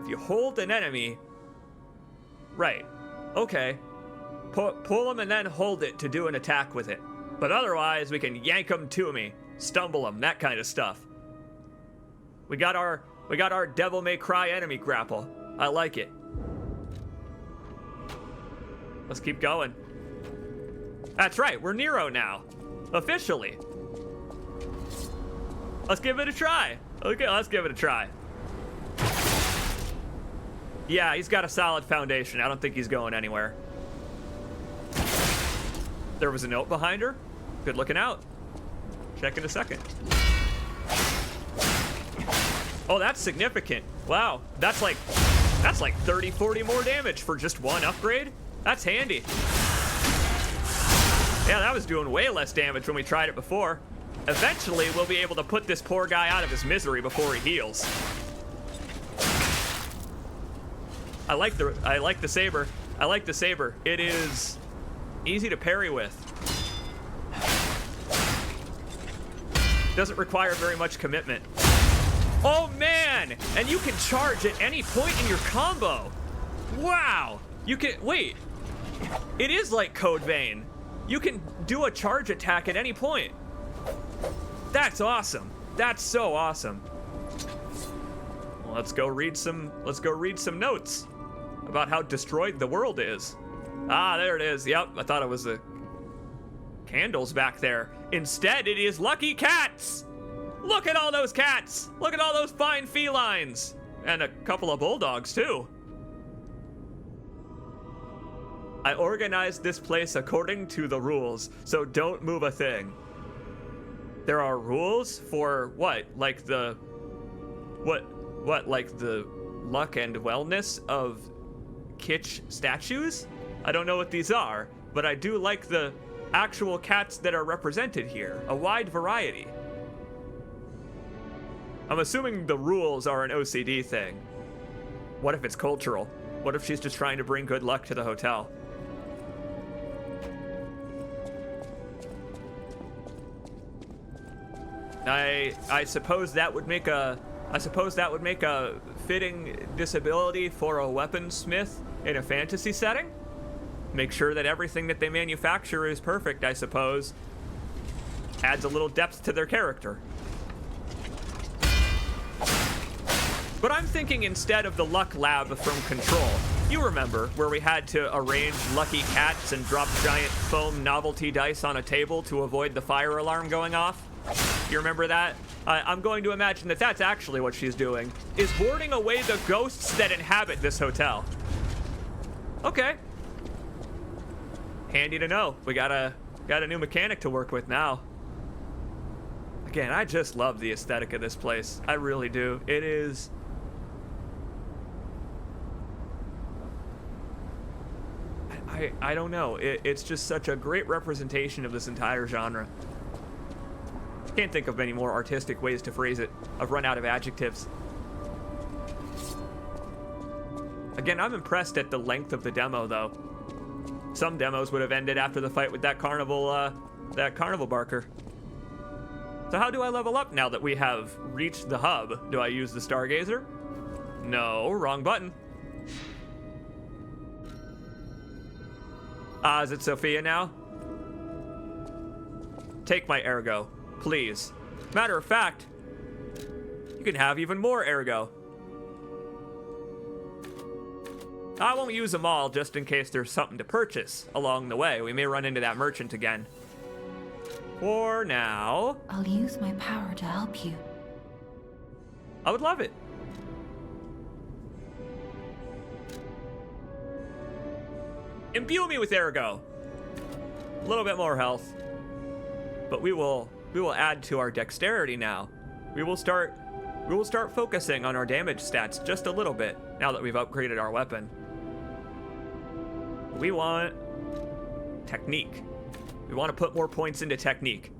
If you hold an enemy, right, okay. Pull them and then hold it to do an attack with it. But otherwise, we can yank them to me, stumble them, that kind of stuff. We got our Devil May Cry enemy grapple. I like it. Let's keep going. That's right, we're Nero now. Officially. Let's give it a try. Okay, let's give it a try. Yeah, he's got a solid foundation. I don't think he's going anywhere. There was a note behind her. Good looking out. Check in a second. Oh, that's significant. Wow, that's like 30, 40 more damage for just one upgrade. That's handy. Yeah, that was doing way less damage when we tried it before. Eventually, we'll be able to put this poor guy out of his misery before he heals. I like the saber. I like the saber. It is easy to parry with. Doesn't require very much commitment. Oh man! And you can charge at any point in your combo. Wow! You can, wait. It is like Code Vein. You can do a charge attack at any point. That's awesome. That's so awesome. Well, let's go read some notes about how destroyed the world is. Ah, there it is. Yep, I thought it was the candles back there. Instead, it is lucky cats. Look at all those cats. Look at all those fine felines. And a couple of bulldogs, too. I organized this place according to the rules, so don't move a thing. There are rules for what? Like the What, like the luck and wellness of kitsch statues? I don't know what these are, but I do like the actual cats that are represented here. A wide variety. I'm assuming the rules are an OCD thing. What if it's cultural? What if she's just trying to bring good luck to the hotel? I suppose that would make a fitting disability for a weaponsmith in a fantasy setting. Make sure that everything that they manufacture is perfect, I suppose. Adds a little depth to their character. But I'm thinking instead of the luck lab from Control. You remember, where we had to arrange lucky cats and drop giant foam novelty dice on a table to avoid the fire alarm going off? You remember that? I'm going to imagine that that's actually what she's doing, is warding away the ghosts that inhabit this hotel. Okay. Handy to know. We got a new mechanic to work with now. Again, I just love the aesthetic of this place. I really do. It is... I don't know. It's just such a great representation of this entire genre. Can't think of many more artistic ways to phrase it. I've run out of adjectives. Again, I'm impressed at the length of the demo, though. Some demos would have ended after the fight with that carnival barker. So how do I level up now that we have reached the hub? Do I use the Stargazer? No, wrong button. Is it Sophia now? Take my ergo, please. Matter of fact, you can have even more ergo. I won't use them all just in case there's something to purchase along the way. We may run into that merchant again. For now... I'll use my power to help you. I would love it. Imbue me with ergo. A little bit more health. But we will add to our dexterity now. We will start focusing on our damage stats just a little bit now that we've upgraded our weapon. We want technique. We want to put more points into technique.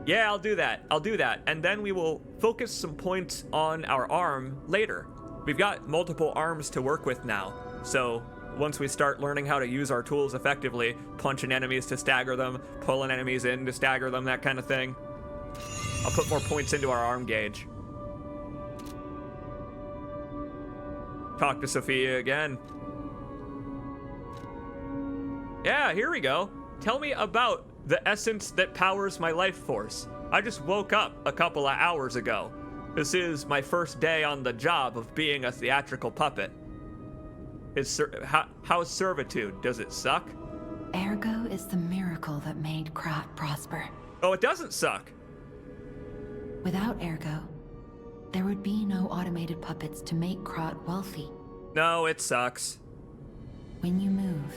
Yeah, I'll do that. And then we will focus some points on our arm later. We've got multiple arms to work with now. So once we start learning how to use our tools effectively, punching enemies to stagger them, pulling enemies in to stagger them, that kind of thing, I'll put more points into our arm gauge. Talk to Sophia again. Yeah, here we go. Tell me about the essence that powers my life force. I just woke up a couple of hours ago. This is my first day on the job of being a theatrical puppet. How's servitude? Does it suck? Ergo is the miracle that made Krat prosper. Oh, it doesn't suck. Without Ergo, there would be no automated puppets to make Krat wealthy. No, it sucks. When you move,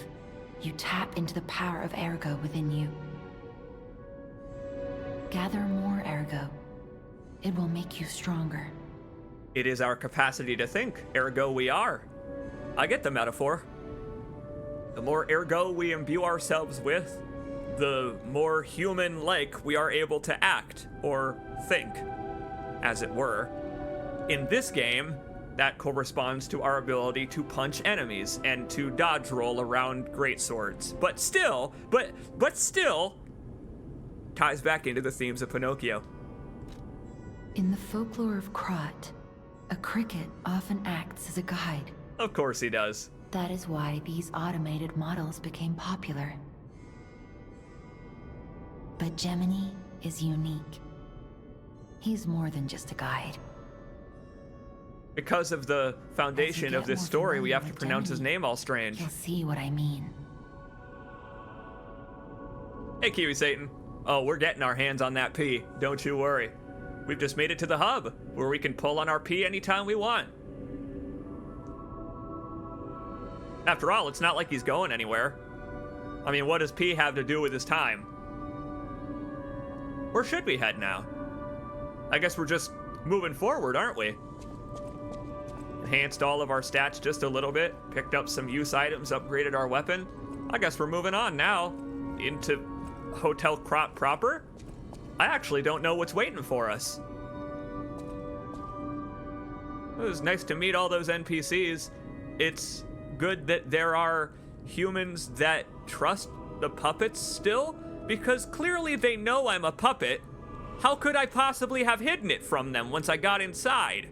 you tap into the power of Ergo within you. Gather more Ergo. It will make you stronger. It is our capacity to think. Ergo we are. I get the metaphor. The more ergo we imbue ourselves with, the more human-like we are able to act, or think, as it were. In this game, that corresponds to our ability to punch enemies and to dodge roll around greatswords. But still, ties back into the themes of Pinocchio. In the folklore of Krat, a cricket often acts as a guide. Of course he does. That is why these automated models became popular. But Gemini is unique. He's more than just a guide. Because of the foundation of this story, we have to pronounce his name all strange. You'll see what I mean. Hey, Kiwi Satan. Oh, we're getting our hands on that P. Don't you worry. We've just made it to the hub, where we can pull on our P anytime we want. After all, it's not like he's going anywhere. I mean, what does P have to do with his time? Where should we head now? I guess we're just moving forward, aren't we? Enhanced all of our stats just a little bit, picked up some use items, upgraded our weapon. I guess we're moving on now into Hotel Crop proper. I actually don't know what's waiting for us. It was nice to meet all those NPCs. It's good that there are humans that trust the puppets still, because clearly they know I'm a puppet. How could I possibly have hidden it from them once I got inside?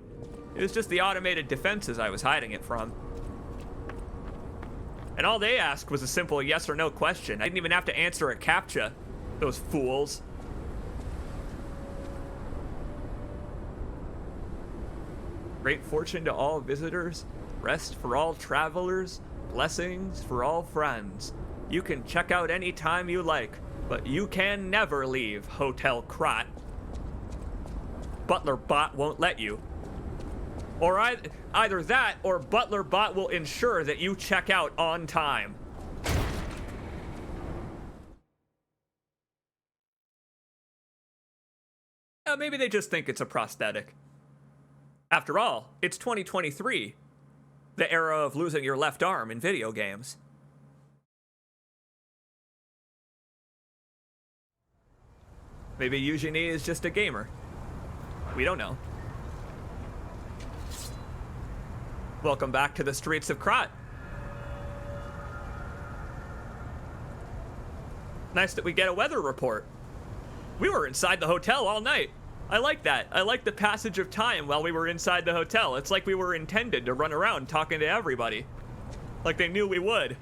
It was just the automated defenses I was hiding it from. And all they asked was a simple yes or no question. I didn't even have to answer a CAPTCHA. Those fools. Great fortune to all visitors, rest for all travelers, blessings for all friends. You can check out any time you like, but you can never leave Hotel Crot. Butler Bot won't let you. Or either that, or Butler Bot will ensure that you check out on time. Maybe they just think it's a prosthetic. After all, it's 2023, the era of losing your left arm in video games. Maybe Eugenie is just a gamer. We don't know. Welcome back to the streets of Crot. Nice that we get a weather report. We were inside the hotel all night. I like that. I like the passage of time while we were inside the hotel. It's like we were intended to run around talking to everybody. Like they knew we would.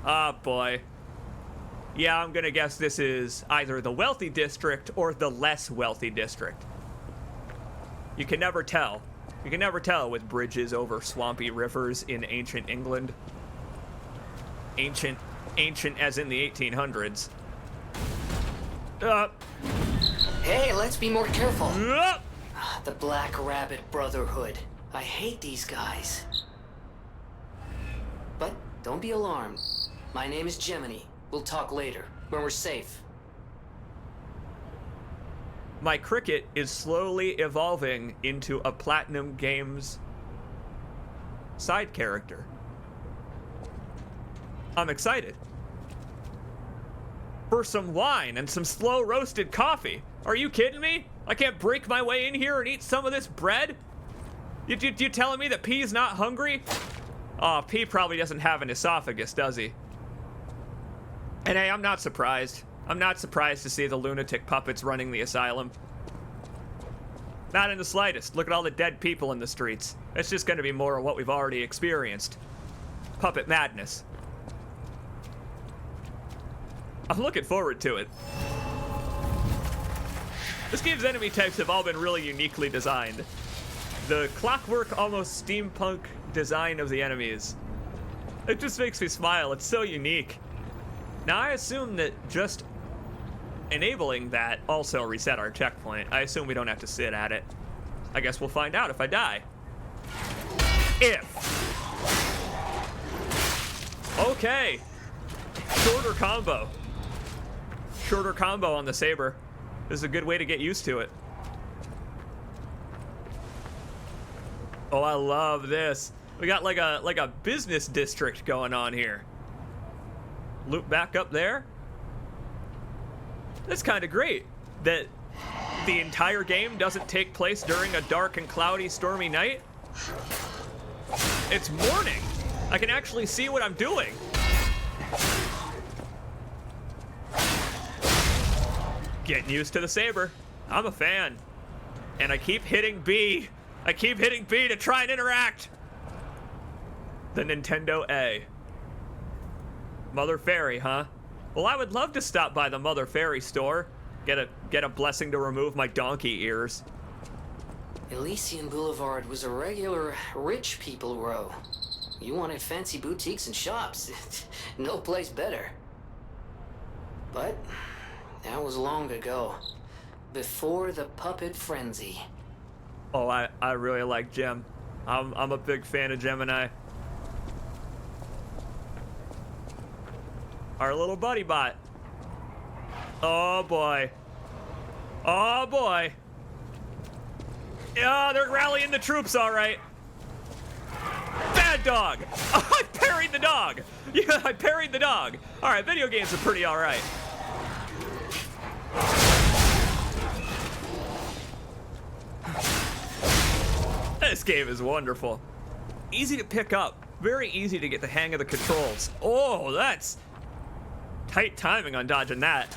Ah, boy. Yeah, I'm gonna guess this is either the wealthy district or the less wealthy district. You can never tell. You can never tell with bridges over swampy rivers in ancient England. Ancient as in the 1800s. Hey, let's be more careful. The Black Rabbit Brotherhood. I hate these guys. But don't be alarmed. My name is Gemini. We'll talk later, when we're safe. My cricket is slowly evolving into a Platinum Games side character. I'm excited. For some wine and some slow roasted coffee. Are you kidding me? I can't break my way in here and eat some of this bread? You telling me that P's not hungry? Oh, P probably doesn't have an esophagus, does he? And hey, I'm not surprised. I'm not surprised to see the lunatic puppets running the asylum. Not in the slightest. Look at all the dead people in the streets. It's just gonna be more of what we've already experienced. Puppet madness. I'm looking forward to it. This game's enemy types have all been really uniquely designed. The clockwork, almost steampunk design of the enemies. It just makes me smile. It's so unique. Now, I assume that just enabling that also reset our checkpoint. I assume we don't have to sit at it. I guess we'll find out if I die. If. Okay. Shorter combo. Shorter combo on the saber. This is a good way to get used to it. Oh, I love this. We got like a business district going on here. Loop back up there. That's kind of great that the entire game doesn't take place during a dark and cloudy, stormy night. It's morning. I can actually see what I'm doing. Getting used to the saber. I'm a fan. And I keep hitting B. I keep hitting B to try and interact. The Nintendo A. Mother Fairy, huh? Well, I would love to stop by the Mother Fairy store. Get a blessing to remove my donkey ears. Elysian Boulevard was a regular rich people row. You wanted fancy boutiques and shops. No place better. But that was long ago. Before the puppet frenzy. Oh, I really like Gem. I'm a big fan of Gemini. Our little buddy bot. Oh boy. Oh boy. Yeah, they're rallying the troops, all right. Bad dog. I parried the dog. Yeah, I parried the dog. All right, video games are pretty all right. This game is wonderful. Easy to pick up. Very easy to get the hang of the controls. Oh, that's tight timing on dodging that.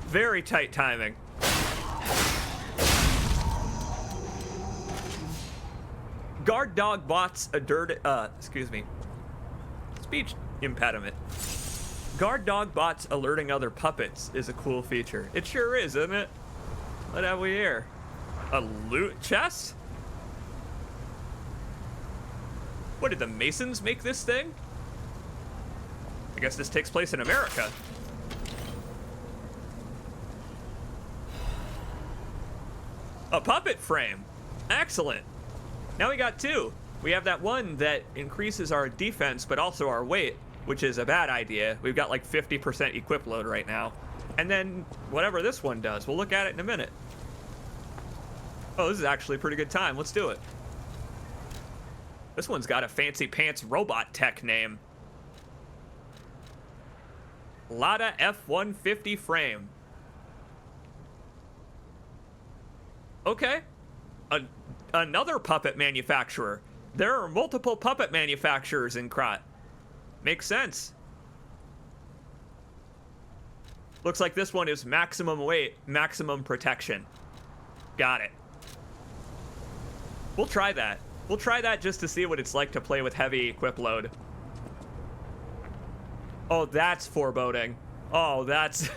Very tight timing. Guard dog bots speech impediment. Guard dog bots alerting other puppets is a cool feature. It sure is, isn't it? What have we here? A loot chest? What, did the Masons make this thing? I guess this takes place in America. A puppet frame. Excellent. Now we got two. We have that one that increases our defense, but also our weight, which is a bad idea. We've got like 50% equip load right now. And then whatever this one does, we'll look at it in a minute. Oh, this is actually a pretty good time. Let's do it. This one's got a fancy pants robot tech name. Lada F-150 frame. Okay. Another puppet manufacturer. There are multiple puppet manufacturers in Krot. Makes sense. Looks like this one is maximum weight, maximum protection. Got it. We'll try that. We'll try that just to see what it's like to play with heavy equip load. Oh, that's foreboding. Oh, that's...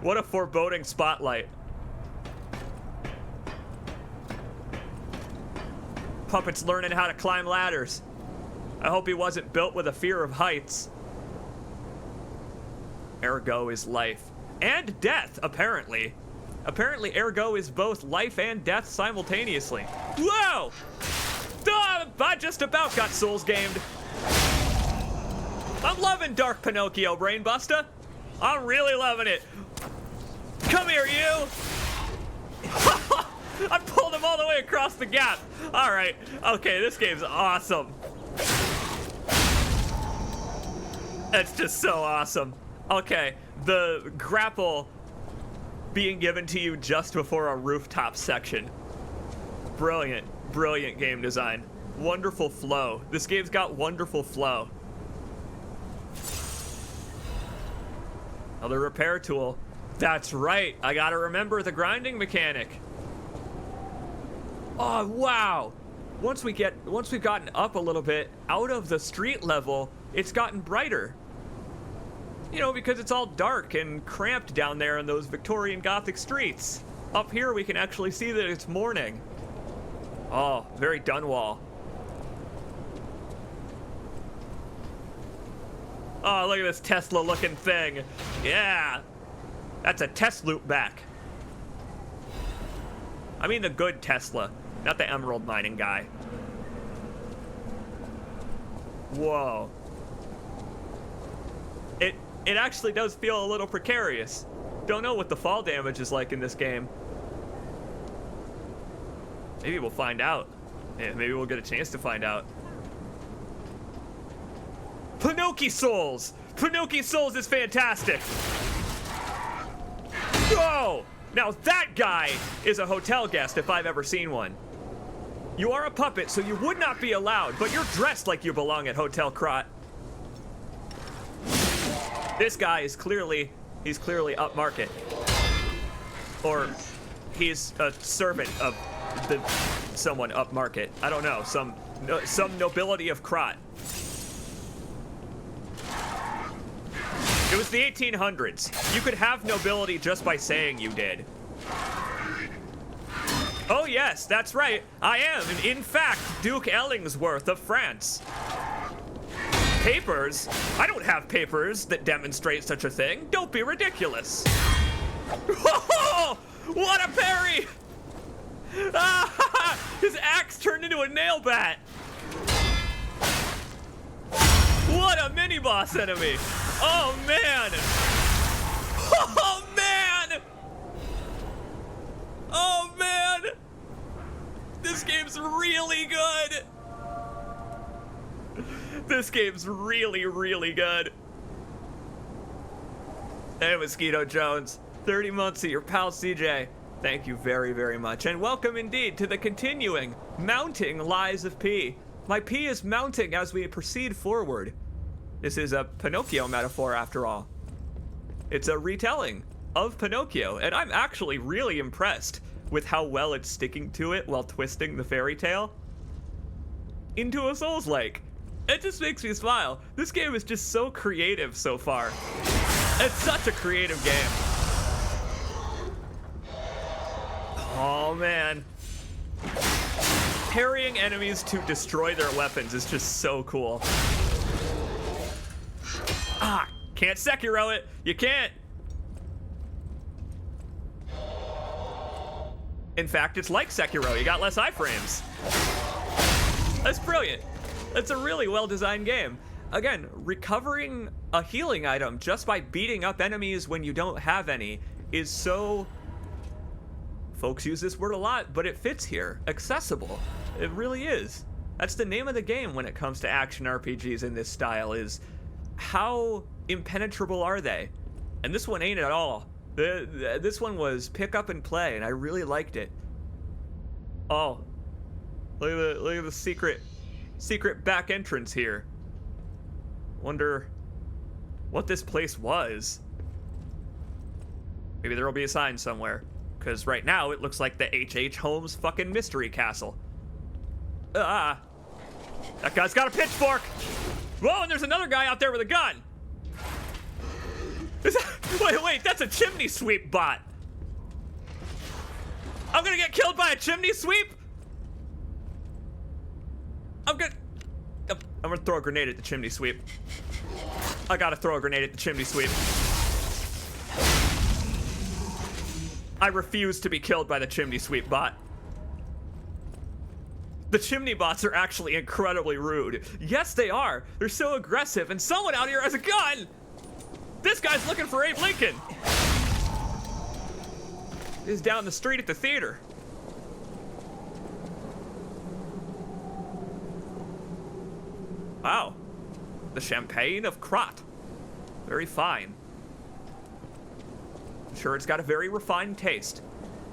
what a foreboding spotlight. Puppet's learning how to climb ladders. I hope he wasn't built with a fear of heights. Ergo is life. And death, apparently. Apparently, ergo is both life and death simultaneously. Whoa! I just about got Souls gamed. I'm loving Dark Pinocchio, Brainbuster. I'm really loving it. Come here, you! I pulled him all the way across the gap. All right, okay, this game's awesome. That's just so awesome. Okay, the grapple being given to you just before a rooftop section. Brilliant, brilliant game design. Wonderful flow. This game's got wonderful flow. Another repair tool. That's right, I gotta remember the grinding mechanic. Oh, wow. Once we've gotten up a little bit out of the street level, it's gotten brighter. You know, because it's all dark and cramped down there in those Victorian Gothic streets. Up here, we can actually see that it's morning. Oh, very Dunwall. Oh, look at this Tesla-looking thing. Yeah. That's a Tesla back. I mean the good Tesla, not the emerald mining guy. Whoa. It actually does feel a little precarious. Don't know what the fall damage is like in this game. Maybe we'll find out. Yeah, maybe we'll get a chance to find out. PINOCCHISOULS! PINOCCHISOULS is fantastic! Whoa! Now that guy is a hotel guest if I've ever seen one. You are a puppet, so you would not be allowed, but you're dressed like you belong at Hotel Krot. This guy is clearly upmarket. Or he's a servant of someone upmarket. I don't know, some nobility of Krot. It was the 1800s. You could have nobility just by saying you did. Oh yes, that's right. I am, in fact, Duke Ellingsworth of France. Papers? I don't have papers that demonstrate such a thing. Don't be ridiculous. Whoa! What a parry! Ah, his axe turned into a nail bat. What a mini-boss enemy. Oh, man. Oh, This game's really, really good. Hey, Mosquito Jones. 30 months of your pal CJ. Thank you very, very much. And welcome indeed to the continuing, mounting Lies of P. My P is mounting as we proceed forward. This is a Pinocchio metaphor after all. It's a retelling of Pinocchio, and I'm actually really impressed with how well it's sticking to it while twisting the fairy tale into a Souls-like. It just makes me smile. This game is just so creative so far. It's such a creative game. Oh man. Parrying enemies to destroy their weapons is just so cool. Ah, can't Sekiro it. You can't. In fact, it's like Sekiro. You got less iframes. That's brilliant. That's a really well-designed game. Again, recovering a healing item just by beating up enemies when you don't have any is so... Folks use this word a lot, but it fits here. Accessible. It really is. That's the name of the game when it comes to action RPGs in this style, is how impenetrable are they? And this one ain't at all. This one was pick up and play, and I really liked it. Oh, look at the secret back entrance here. Wonder what this place was. Maybe there will be a sign somewhere, because right now it looks like the H.H. Holmes fucking mystery castle. Ah, that guy's got a pitchfork. Whoa, and there's another guy out there with a gun. Wait, that's a chimney sweep bot. I'm gonna get killed by a chimney sweep? I'm gonna throw a grenade at the chimney sweep. I gotta throw a grenade at the chimney sweep. I refuse to be killed by the chimney sweep bot. The chimney bots are actually incredibly rude. Yes, they are. They're so aggressive, and someone out here has a gun! This guy's looking for Abe Lincoln. He's down the street at the theater. Wow. The champagne of Krat. Very fine. I'm sure it's got a very refined taste.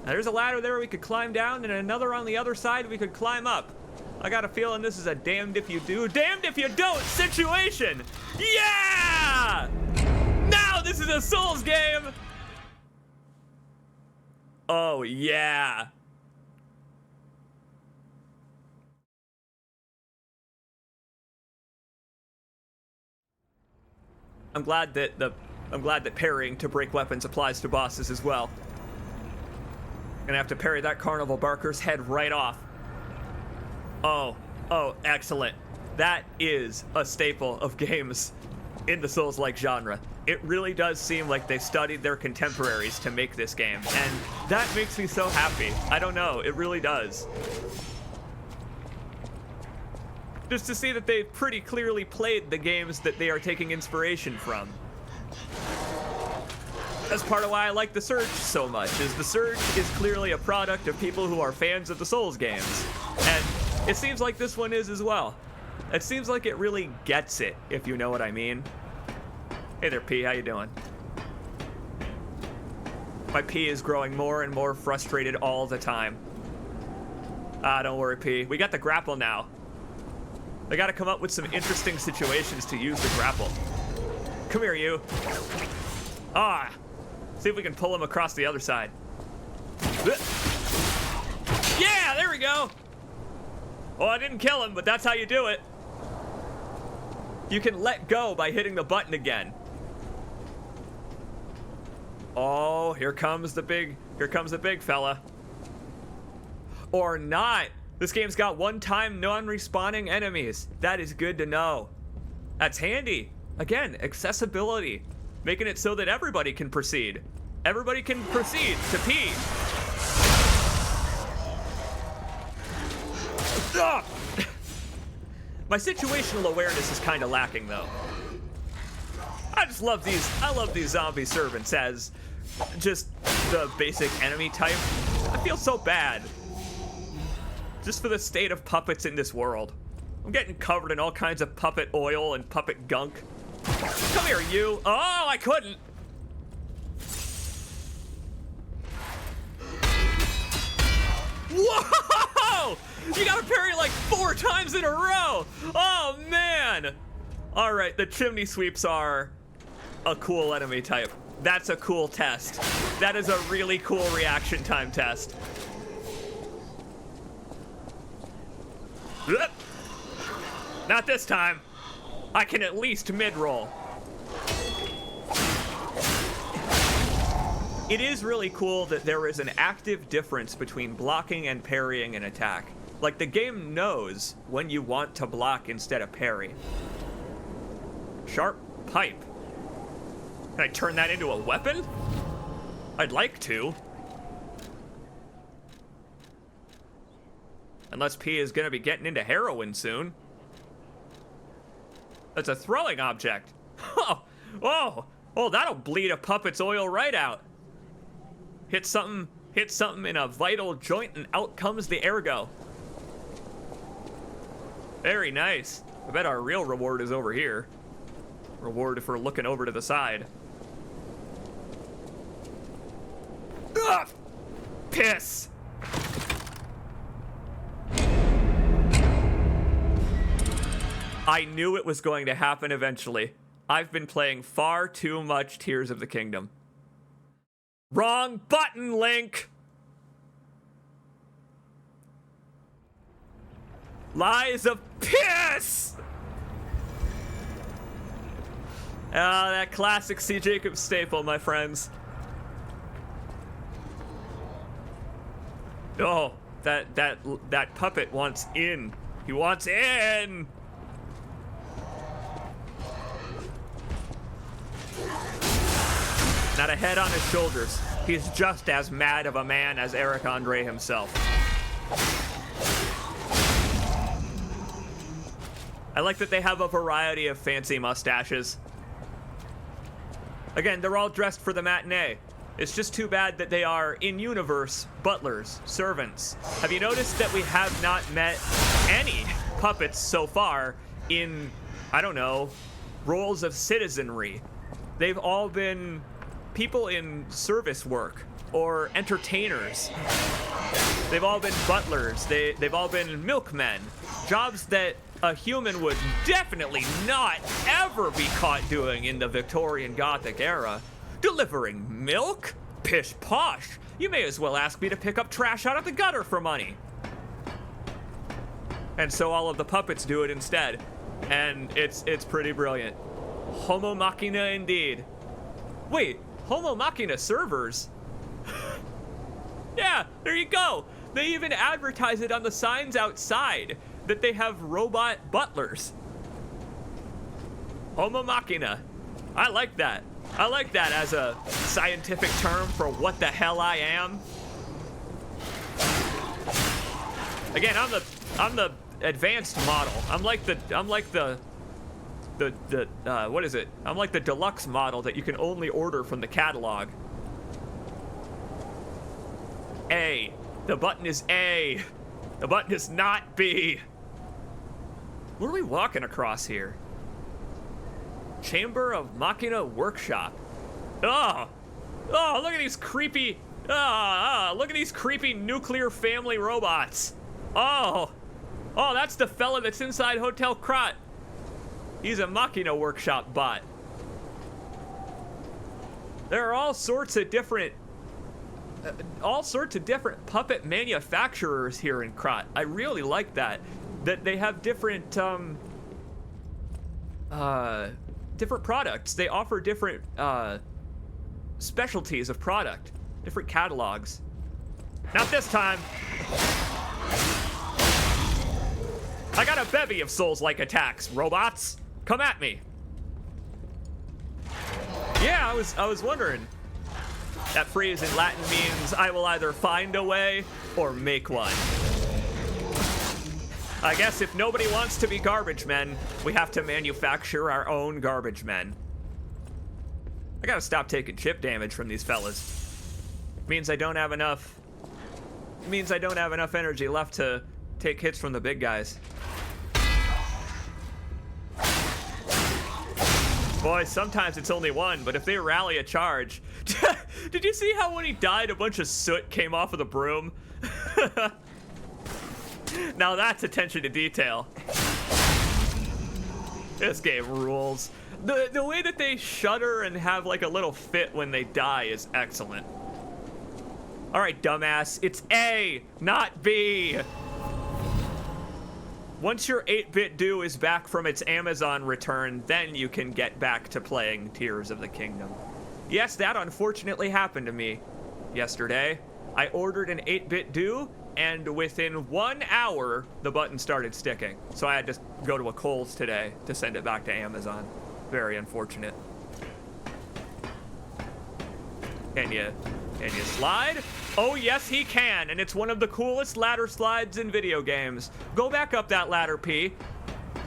Now, there's a ladder there we could climb down, and another on the other side we could climb up. I got a feeling this is a damned if you do, damned if you don't situation. Yeah! Now this is a Souls game! Oh, yeah. I'm glad that parrying to break weapons applies to bosses as well. Gonna have to parry that carnival barker's head right off. Oh, excellent. That is a staple of games in the Souls-like genre. It really does seem like they studied their contemporaries to make this game, and that makes me so happy. I don't know, it really does. Just to see that they pretty clearly played the games that they are taking inspiration from. That's part of why I like The Surge so much, is The Surge is clearly a product of people who are fans of the Souls games. And it seems like this one is as well. It seems like it really gets it, if you know what I mean. Hey there, P, how you doing? My P is growing more and more frustrated all the time. Ah, don't worry, P. We got the grapple now. I gotta come up with some interesting situations to use the grapple. Come here, you. Ah! See if we can pull him across the other side. Yeah, there we go! Well, I didn't kill him, but that's how you do it. You can let go by hitting the button again. Oh, here comes the big fella. Or not. This game's got one-time non-respawning enemies. That is good to know. That's handy. Again, accessibility. Making it so that everybody can proceed. Everybody can proceed to P. Ugh. My situational awareness is kind of lacking, though. I love these zombie servants as just the basic enemy type. I feel so bad just for the state of puppets in this world. I'm getting covered in all kinds of puppet oil and puppet gunk. Come here, you. Oh, I couldn't. Whoa! You gotta parry like 4 times in a row. Oh, man. All right, the chimney sweeps are a cool enemy type. That's a cool test. That is a really cool reaction time test. Not this time. I can at least mid-roll. It is really cool that there is an active difference between blocking and parrying an attack. Like, the game knows when you want to block instead of parry. Sharp pipe. Can I turn that into a weapon? I'd like to. Unless P is gonna be getting into heroin soon. That's a throwing object. Oh, that'll bleed a puppet's oil right out. Hit something in a vital joint and out comes the ergo. Very nice. I bet our real reward is over here. Reward if we're looking over to the side. Ugh! Piss! I knew it was going to happen eventually. I've been playing far too much Tears of the Kingdom. Wrong button, Link! Lies of piss! Ah, that classic C. Jacobs staple, my friends. Oh, that puppet wants in. He wants in! Not a head on his shoulders. He's just as mad of a man as Eric Andre himself. I like that they have a variety of fancy mustaches. Again, they're all dressed for the matinee. It's just too bad that they are, in-universe, butlers, servants. Have you noticed that we have not met any puppets so far in, I don't know, roles of citizenry? They've all been people in service work or entertainers. They've all been butlers. They've all been milkmen. Jobs that a human would definitely not ever be caught doing in the Victorian Gothic era. Delivering milk? Pish posh. You may as well ask me to pick up trash out of the gutter for money. And so all of the puppets do it instead. And it's pretty brilliant. Homo Machina indeed. Wait, Homo Machina servers? Yeah, there you go. They even advertise it on the signs outside that they have robot butlers. Homo Machina. I like that. I like that as a scientific term for what the hell I am. Again, I'm the advanced model. I'm like the what is it? I'm like the deluxe model that you can only order from the catalog. A. The button is A. The button is not B. What are we walking across here? Chamber of Machina Workshop. Oh, look at these creepy, look at these creepy nuclear family robots. Oh, that's the fella that's inside Hotel Krat. He's a Machina Workshop bot. There are all sorts of different puppet manufacturers here in Krat. I really like that they have different different products. They offer different specialties of product, different catalogs. Not this time. I got a bevy of Souls-like attacks, robots. Come at me. Yeah, I was wondering. That phrase in Latin means I will either find a way or make one. I guess if nobody wants to be garbage men, we have to manufacture our own garbage men. I gotta stop taking chip damage from these fellas. Means I don't have enough energy left to take hits from the big guys. Boy, sometimes it's only one, but if they rally a charge... Did you see how when he died, a bunch of soot came off of the broom? Now that's attention to detail. This game rules. The way that they shudder and have like a little fit when they die is excellent. All right, dumbass, it's A, not B. Once your 8-bit due is back from its Amazon return, then you can get back to playing Tears of the Kingdom. Yes, that unfortunately happened to me yesterday. I ordered an 8-bit due, and within 1 hour, the button started sticking. So I had to go to a Kohl's today to send it back to Amazon. Very unfortunate. Can you slide? Oh yes, he can, and it's one of the coolest ladder slides in video games. Go back up that ladder, P.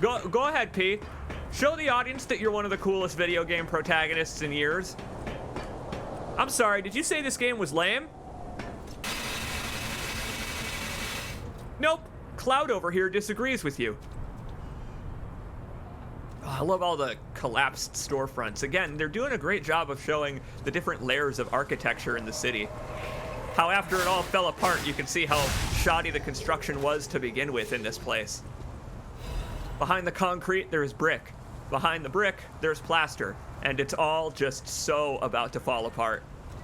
Go ahead, P. Show the audience that you're one of the coolest video game protagonists in years. I'm sorry, did you say this game was lame? Nope, Cloud over here disagrees with you. Oh, I love all the collapsed storefronts. Again, they're doing a great job of showing the different layers of architecture in the city. How after it all fell apart, you can see how shoddy the construction was to begin with in this place. Behind the concrete, there's brick. Behind the brick, there's plaster. And it's all just so about to fall apart.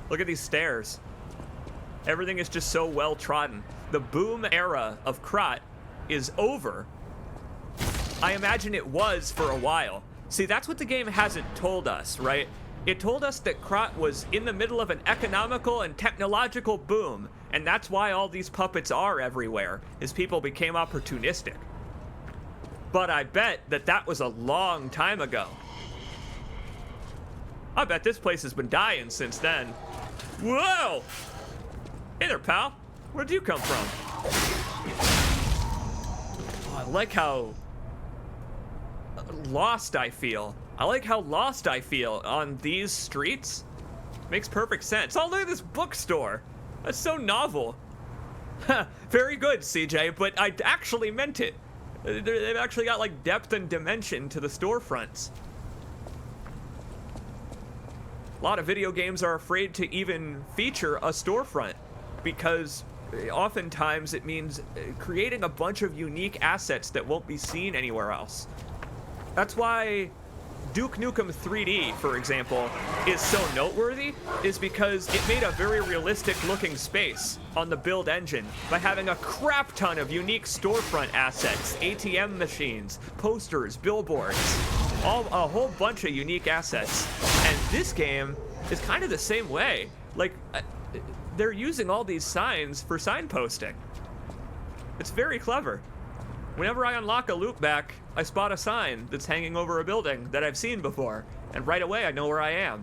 Look at these stairs. Everything is just so well trodden. The boom era of Krat is over. I imagine it was for a while. See, that's what the game hasn't told us, right? It told us that Krat was in the middle of an economical and technological boom, and that's why all these puppets are everywhere, is people became opportunistic. But I bet that was a long time ago. I bet this place has been dying since then. Whoa! Hey there, pal. Where'd you come from? Oh, I like how lost I feel. I like how lost I feel on these streets. Makes perfect sense. Oh, look at this bookstore. That's so novel. Very good, CJ, but I actually meant it. They've actually got like depth and dimension to the storefronts. A lot of video games are afraid to even feature a storefront because oftentimes it means creating a bunch of unique assets that won't be seen anywhere else. That's why Duke Nukem 3D, for example, is so noteworthy, is because it made a very realistic looking space on the build engine by having a crap ton of unique storefront assets, ATM machines, posters, billboards, a whole bunch of unique assets. And this game is kind of the same way. Like, they're using all these signs for signposting. It's very clever. Whenever I unlock a loopback, I spot a sign that's hanging over a building that I've seen before, and right away I know where I am.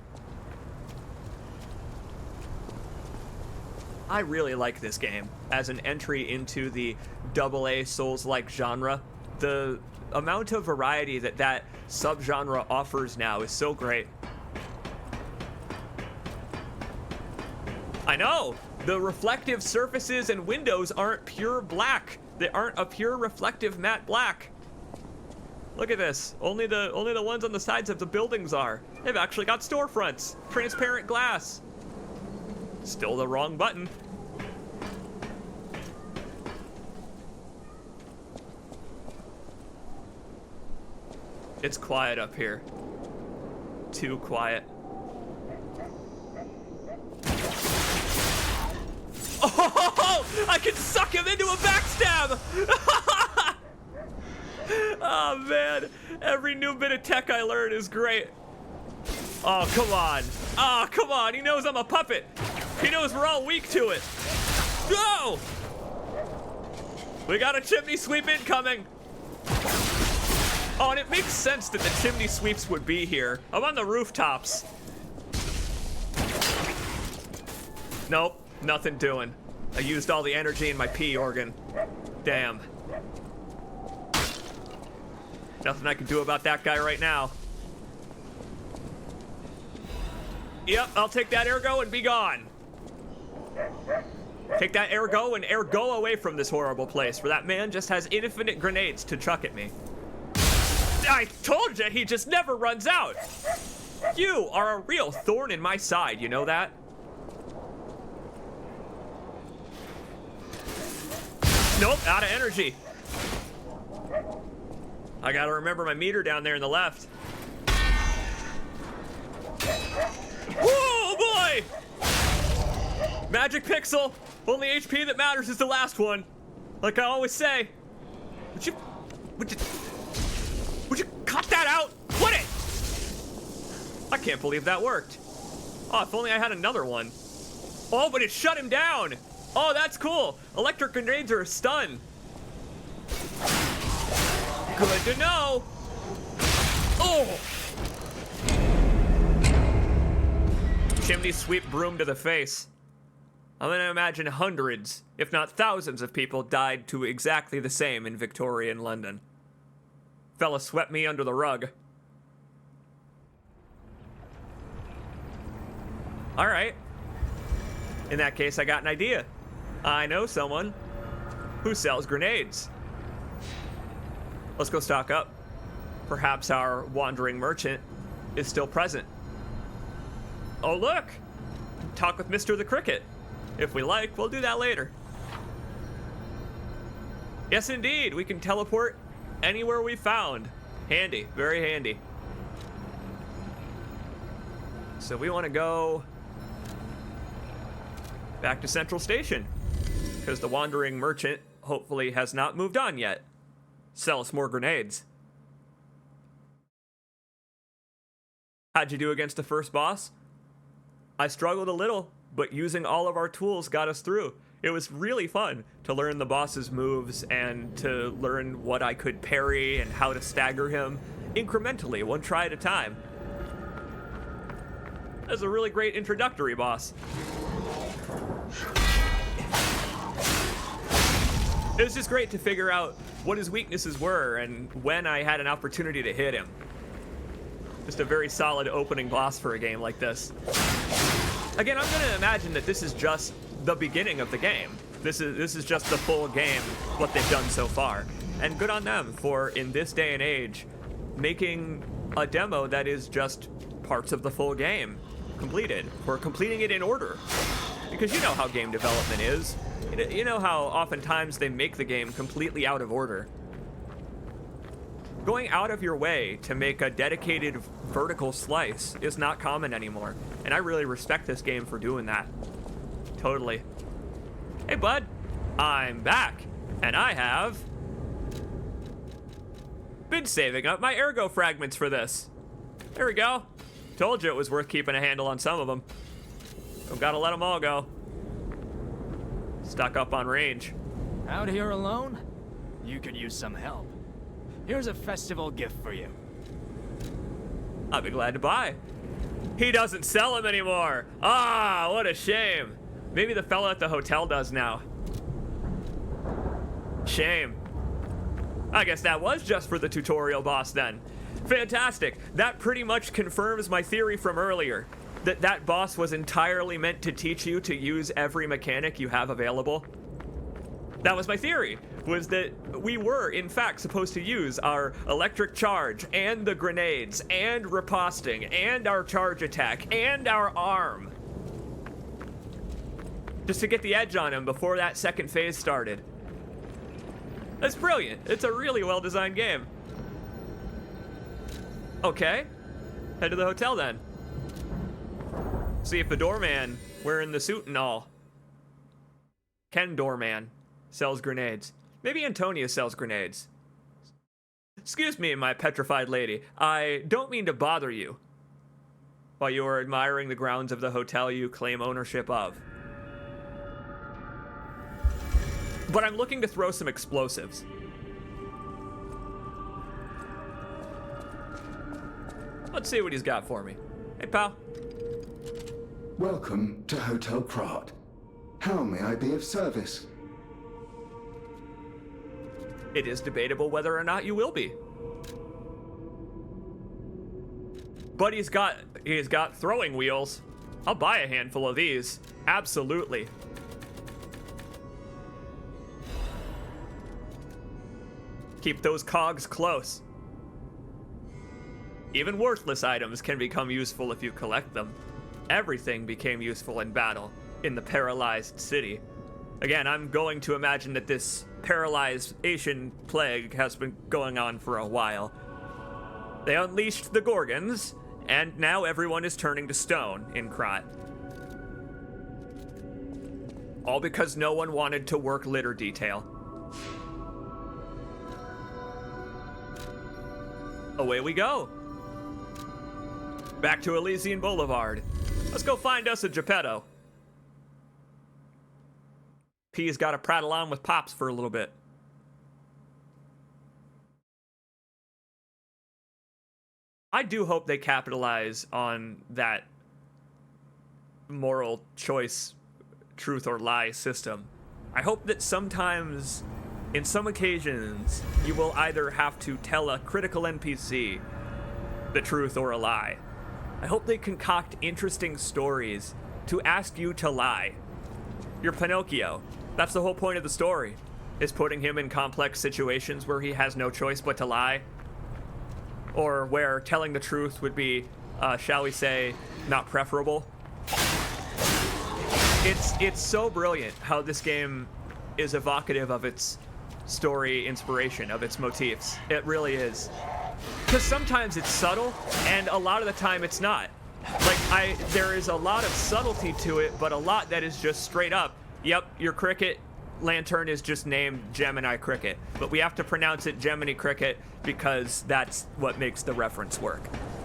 I really like this game as an entry into the AA Souls-like genre. The amount of variety that subgenre offers now is so great. I know! The reflective surfaces and windows aren't pure black. They aren't a pure reflective matte black. Look at this. Only the ones on the sides of the buildings are. They've actually got storefronts. Transparent glass. Still the wrong button. It's quiet up here. Too quiet. Oh, I can suck him into a backstab! Oh man, every new bit of tech I learn is great. Oh, come on. Oh, come on, he knows I'm a puppet. He knows we're all weak to it. Go! We got a chimney sweep incoming. Oh, and it makes sense that the chimney sweeps would be here. I'm on the rooftops. Nope. Nothing doing. I used all the energy in my P organ. Damn. Nothing I can do about that guy right now. Yep, I'll take that ergo and be gone. Take that ergo and ergo away from this horrible place, for that man just has infinite grenades to chuck at me. I told you, he just never runs out. You are a real thorn in my side, you know that? Nope, out of energy. I gotta remember my meter down there in the left. Whoa, boy! Magic pixel. Only HP that matters is the last one. Like I always say. Would you cut that out? Quit it! I can't believe that worked. Oh, if only I had another one. Oh, but it shut him down. Oh, that's cool. Electric grenades are a stun. Good to know. Oh! Chimney sweep broom to the face. I'm gonna imagine hundreds, if not thousands of people died to exactly the same in Victorian London. Fella swept me under the rug. All right. In that case, I got an idea. I know someone who sells grenades. Let's go stock up. Perhaps our wandering merchant is still present. Oh, look! Talk with Mr. the Cricket. If we like, we'll do that later. Yes, indeed, we can teleport anywhere we found. Handy, very handy. So we want to go back to Central Station, because the wandering merchant hopefully has not moved on yet. Sell us more grenades. How'd you do against the first boss? I struggled a little, but using all of our tools got us through. It was really fun to learn the boss's moves and to learn what I could parry and how to stagger him incrementally, one try at a time. That was a really great introductory boss. It was just great to figure out what his weaknesses were and when I had an opportunity to hit him. Just a very solid opening boss for a game like this. Again, I'm gonna imagine that this is just the beginning of the game. This is just the full game, what they've done so far. And good on them for, in this day and age, making a demo that is just parts of the full game completed, for completing it in order. Because you know how game development is. You know how oftentimes they make the game completely out of order. Going out of your way to make a dedicated vertical slice is not common anymore, and I really respect this game for doing that. Totally. Hey bud, I'm back, and I have been saving up my ergo fragments for this. There we go. Told you it was worth keeping a handle on some of them. Don't gotta let them all go. Stuck up on range. Out here alone? You could use some help. Here's a festival gift for you. I'll be glad to buy. He doesn't sell them anymore. Ah, what a shame. Maybe the fella at the hotel does now. Shame. I guess that was just for the tutorial boss then. Fantastic. That pretty much confirms my theory from earlier. That boss was entirely meant to teach you to use every mechanic you have available. That was my theory, was that we were, in fact, supposed to use our electric charge, and the grenades, and riposting, and our charge attack, and our arm. Just to get the edge on him before that second phase started. That's brilliant. It's a really well-designed game. Okay, head to the hotel then. See if the doorman, wearing the suit and all, Ken Doorman, sells grenades. Maybe Antonia sells grenades. Excuse me, my petrified lady. I don't mean to bother you while you are admiring the grounds of the hotel you claim ownership of. But I'm looking to throw some explosives. Let's see what he's got for me. Hey, pal. Welcome to Hotel Pratt. How may I be of service? It is debatable whether or not you will be. But he's got throwing wheels. I'll buy a handful of these. Absolutely. Keep those cogs close. Even worthless items can become useful if you collect them. Everything became useful in battle in the paralyzed city. Again, I'm going to imagine that this paralyzation plague has been going on for a while. They unleashed the Gorgons, and now everyone is turning to stone in Krot. All because no one wanted to work litter detail. Away we go. Back to Elysian Boulevard. Let's go find us a Geppetto. P's got to prattle on with Pops for a little bit. I do hope they capitalize on that moral choice, truth or lie system. I hope that sometimes, in some occasions, you will either have to tell a critical NPC the truth or a lie. I hope they concoct interesting stories to ask you to lie. You're Pinocchio. That's the whole point of the story, is putting him in complex situations where he has no choice but to lie. Or where telling the truth would be, shall we say, not preferable. It's so brilliant how this game is evocative of its story inspiration, of its motifs. It really is. Because sometimes it's subtle, and a lot of the time it's not. Like, there is a lot of subtlety to it, but a lot that is just straight up, yep, your cricket lantern is just named Gemini Cricket, but we have to pronounce it Gemini Cricket because that's what makes the reference work.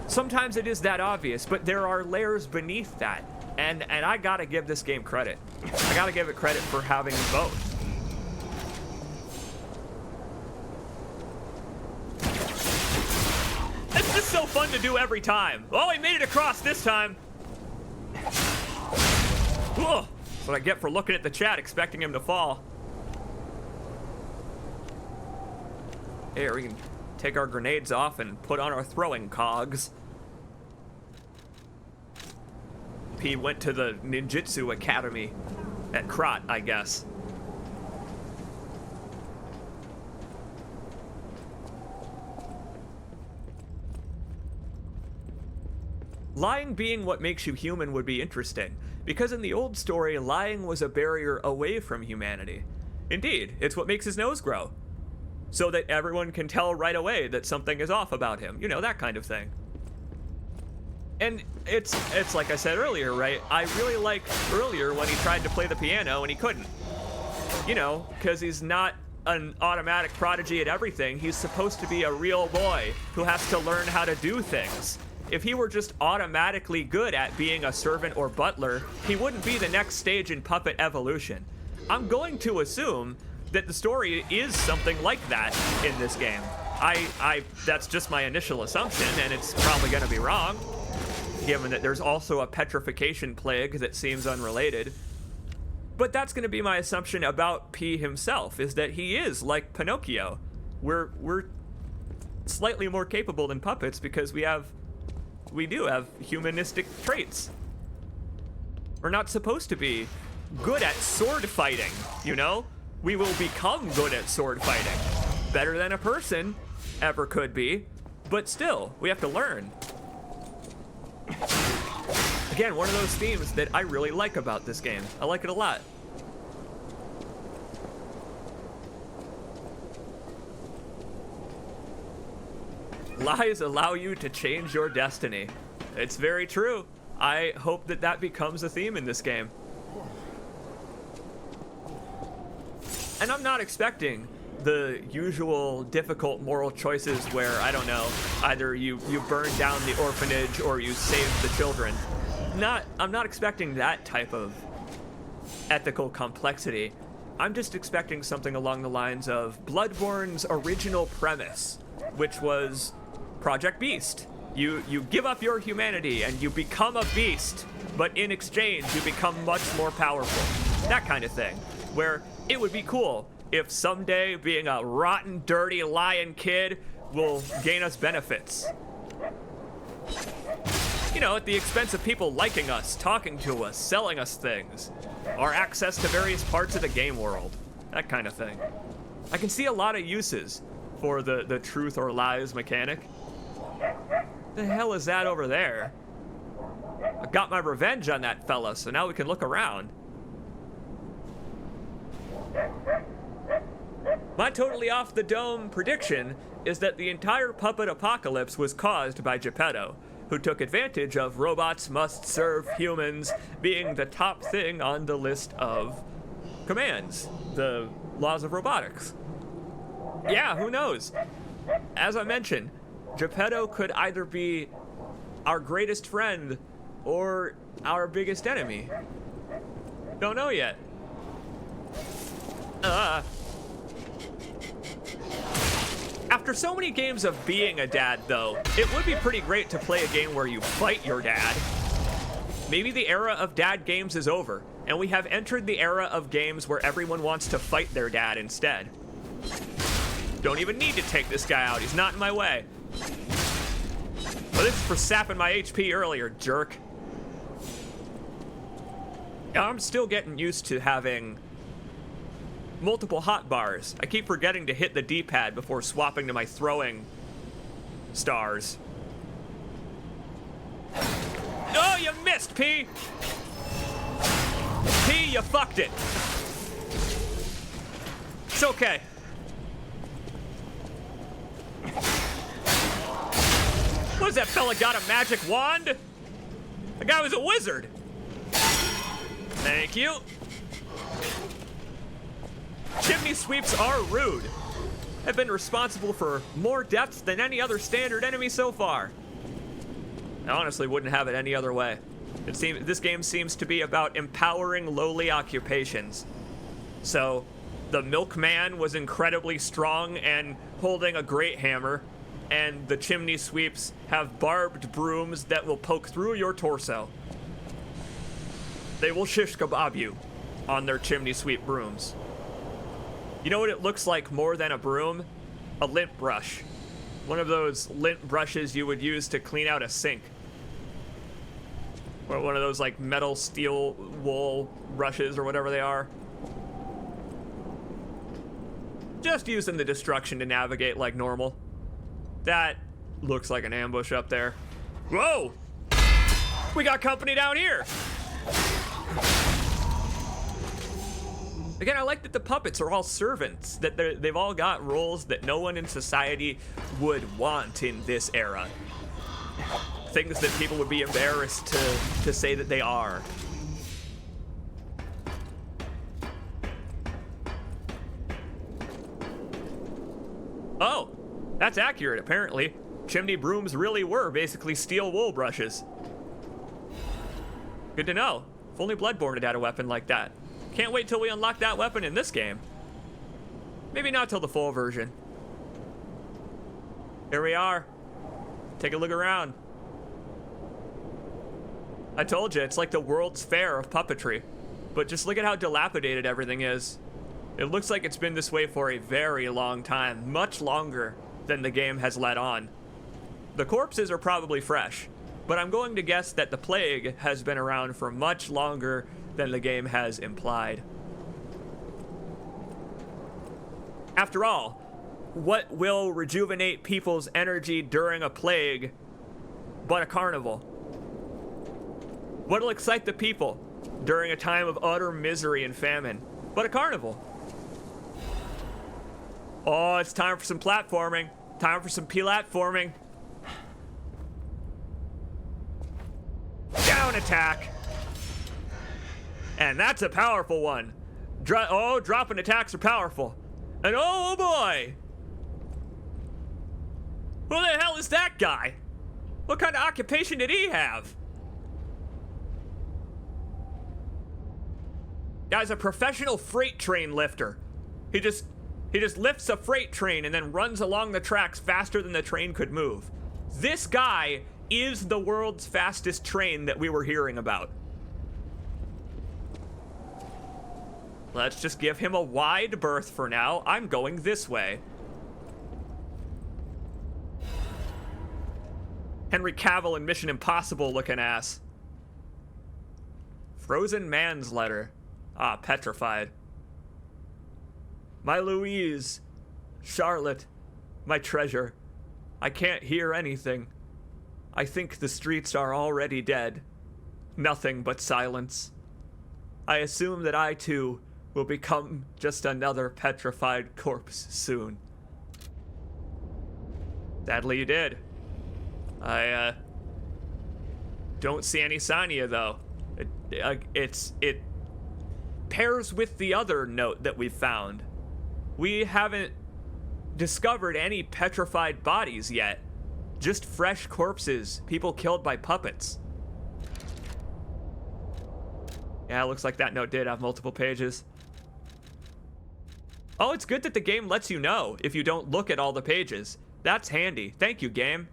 Sometimes it is that obvious, but there are layers beneath that, and I gotta give this game credit. I gotta give it credit for having both. It's just so fun to do every time. Oh, he made it across this time. Ugh. That's what I get for looking at the chat, expecting him to fall. Here, we can take our grenades off and put on our throwing cogs. P went to the ninjutsu academy at Krot, I guess. Lying being what makes you human would be interesting, because in the old story, lying was a barrier away from humanity. Indeed, it's what makes his nose grow, so that everyone can tell right away that something is off about him. You know, that kind of thing. And it's like I said earlier, right? I really liked earlier when he tried to play the piano and he couldn't. You know, because he's not an automatic prodigy at everything. He's supposed to be a real boy who has to learn how to do things. If he were just automatically good at being a servant or butler, he wouldn't be the next stage in puppet evolution. I'm going to assume that the story is something like that in this game. That's just my initial assumption, and it's probably going to be wrong, given that there's also a petrification plague that seems unrelated. But that's going to be my assumption about P himself, is that he is like Pinocchio. We're slightly more capable than puppets because we do have humanistic traits. We're not supposed to be good at sword fighting, you know? We will become good at sword fighting. Better than a person ever could be, but still, we have to learn. Again, one of those themes that I really like about this game. I like it a lot. Lies allow you to change your destiny. It's very true. I hope that that becomes a theme in this game. And I'm not expecting the usual difficult moral choices where, I don't know, either you burn down the orphanage or you save the children. I'm not expecting that type of ethical complexity. I'm just expecting something along the lines of Bloodborne's original premise, which was Project Beast. You give up your humanity and you become a beast, but in exchange you become much more powerful. That kind of thing, where it would be cool if someday being a rotten, dirty, lying kid will gain us benefits. You know, at the expense of people liking us, talking to us, selling us things, or access to various parts of the game world. That kind of thing. I can see a lot of uses for the truth or lies mechanic. The hell is that over there? I got my revenge on that fella, so now we can look around. My totally off the dome prediction is that the entire puppet apocalypse was caused by Geppetto, who took advantage of robots must serve humans being the top thing on the list of commands, the laws of robotics. Yeah, who knows? As I mentioned, Geppetto could either be our greatest friend or our biggest enemy. Don't know yet. After so many games of being a dad, though, it would be pretty great to play a game where you fight your dad. Maybe the era of dad games is over, and we have entered the era of games where everyone wants to fight their dad instead. Don't even need to take this guy out, he's not in my way. But this is for sapping my HP earlier, jerk. I'm still getting used to having multiple hotbars. I keep forgetting to hit the D-pad before swapping to my throwing stars. Oh, you missed, P! P, you fucked it. It's okay. What is that fella got, a magic wand? The guy was a wizard. Thank you. Chimney sweeps are rude. Have been responsible for more deaths than any other standard enemy so far. I honestly wouldn't have it any other way. This game seems to be about empowering lowly occupations. So, the milkman was incredibly strong and holding a great hammer, and the chimney sweeps have barbed brooms that will poke through your torso. They will shish kebab you on their chimney sweep brooms. You know what it looks like more than a broom? A lint brush. One of those lint brushes you would use to clean out a sink. Or one of those like metal, steel, wool brushes or whatever they are. Just using the destruction to navigate like normal. That looks like an ambush up there. Whoa! We got company down here! Again, I like that the puppets are all servants, that they've all got roles that no one in society would want in this era. Things that people would be embarrassed to say that they are. Oh, that's accurate, apparently. Chimney brooms really were basically steel wool brushes. Good to know. If only Bloodborne had had a weapon like that. Can't wait till we unlock that weapon in this game. Maybe not till the full version. Here we are. Take a look around. I told you, it's like the World's Fair of puppetry. But just look at how dilapidated everything is. It looks like it's been this way for a very long time, much longer than the game has let on. The corpses are probably fresh, but I'm going to guess that the plague has been around for much longer than the game has implied. After all, what will rejuvenate people's energy during a plague but a carnival? What'll excite the people during a time of utter misery and famine but a carnival? Oh, it's time for some platforming. Time for some platforming. Down attack. And that's a powerful one. Dropping attacks are powerful. And oh boy! Who the hell is that guy? What kind of occupation did he have? Guy's a professional freight train lifter. He just lifts a freight train and then runs along the tracks faster than the train could move. This guy is the world's fastest train that we were hearing about. Let's just give him a wide berth for now. I'm going this way. Henry Cavill in Mission Impossible looking ass. Frozen man's letter. Ah, petrified. My Louise, Charlotte, my treasure. I can't hear anything. I think the streets are already dead. Nothing but silence. I assume that I too will become just another petrified corpse soon. Sadly, you did. I don't see any sign of you though. It pairs with the other note that we've found. We haven't discovered any petrified bodies yet. Just fresh corpses, people killed by puppets. Yeah, it looks like that note did have multiple pages. Oh, it's good that the game lets you know if you don't look at all the pages. That's handy. Thank you, game.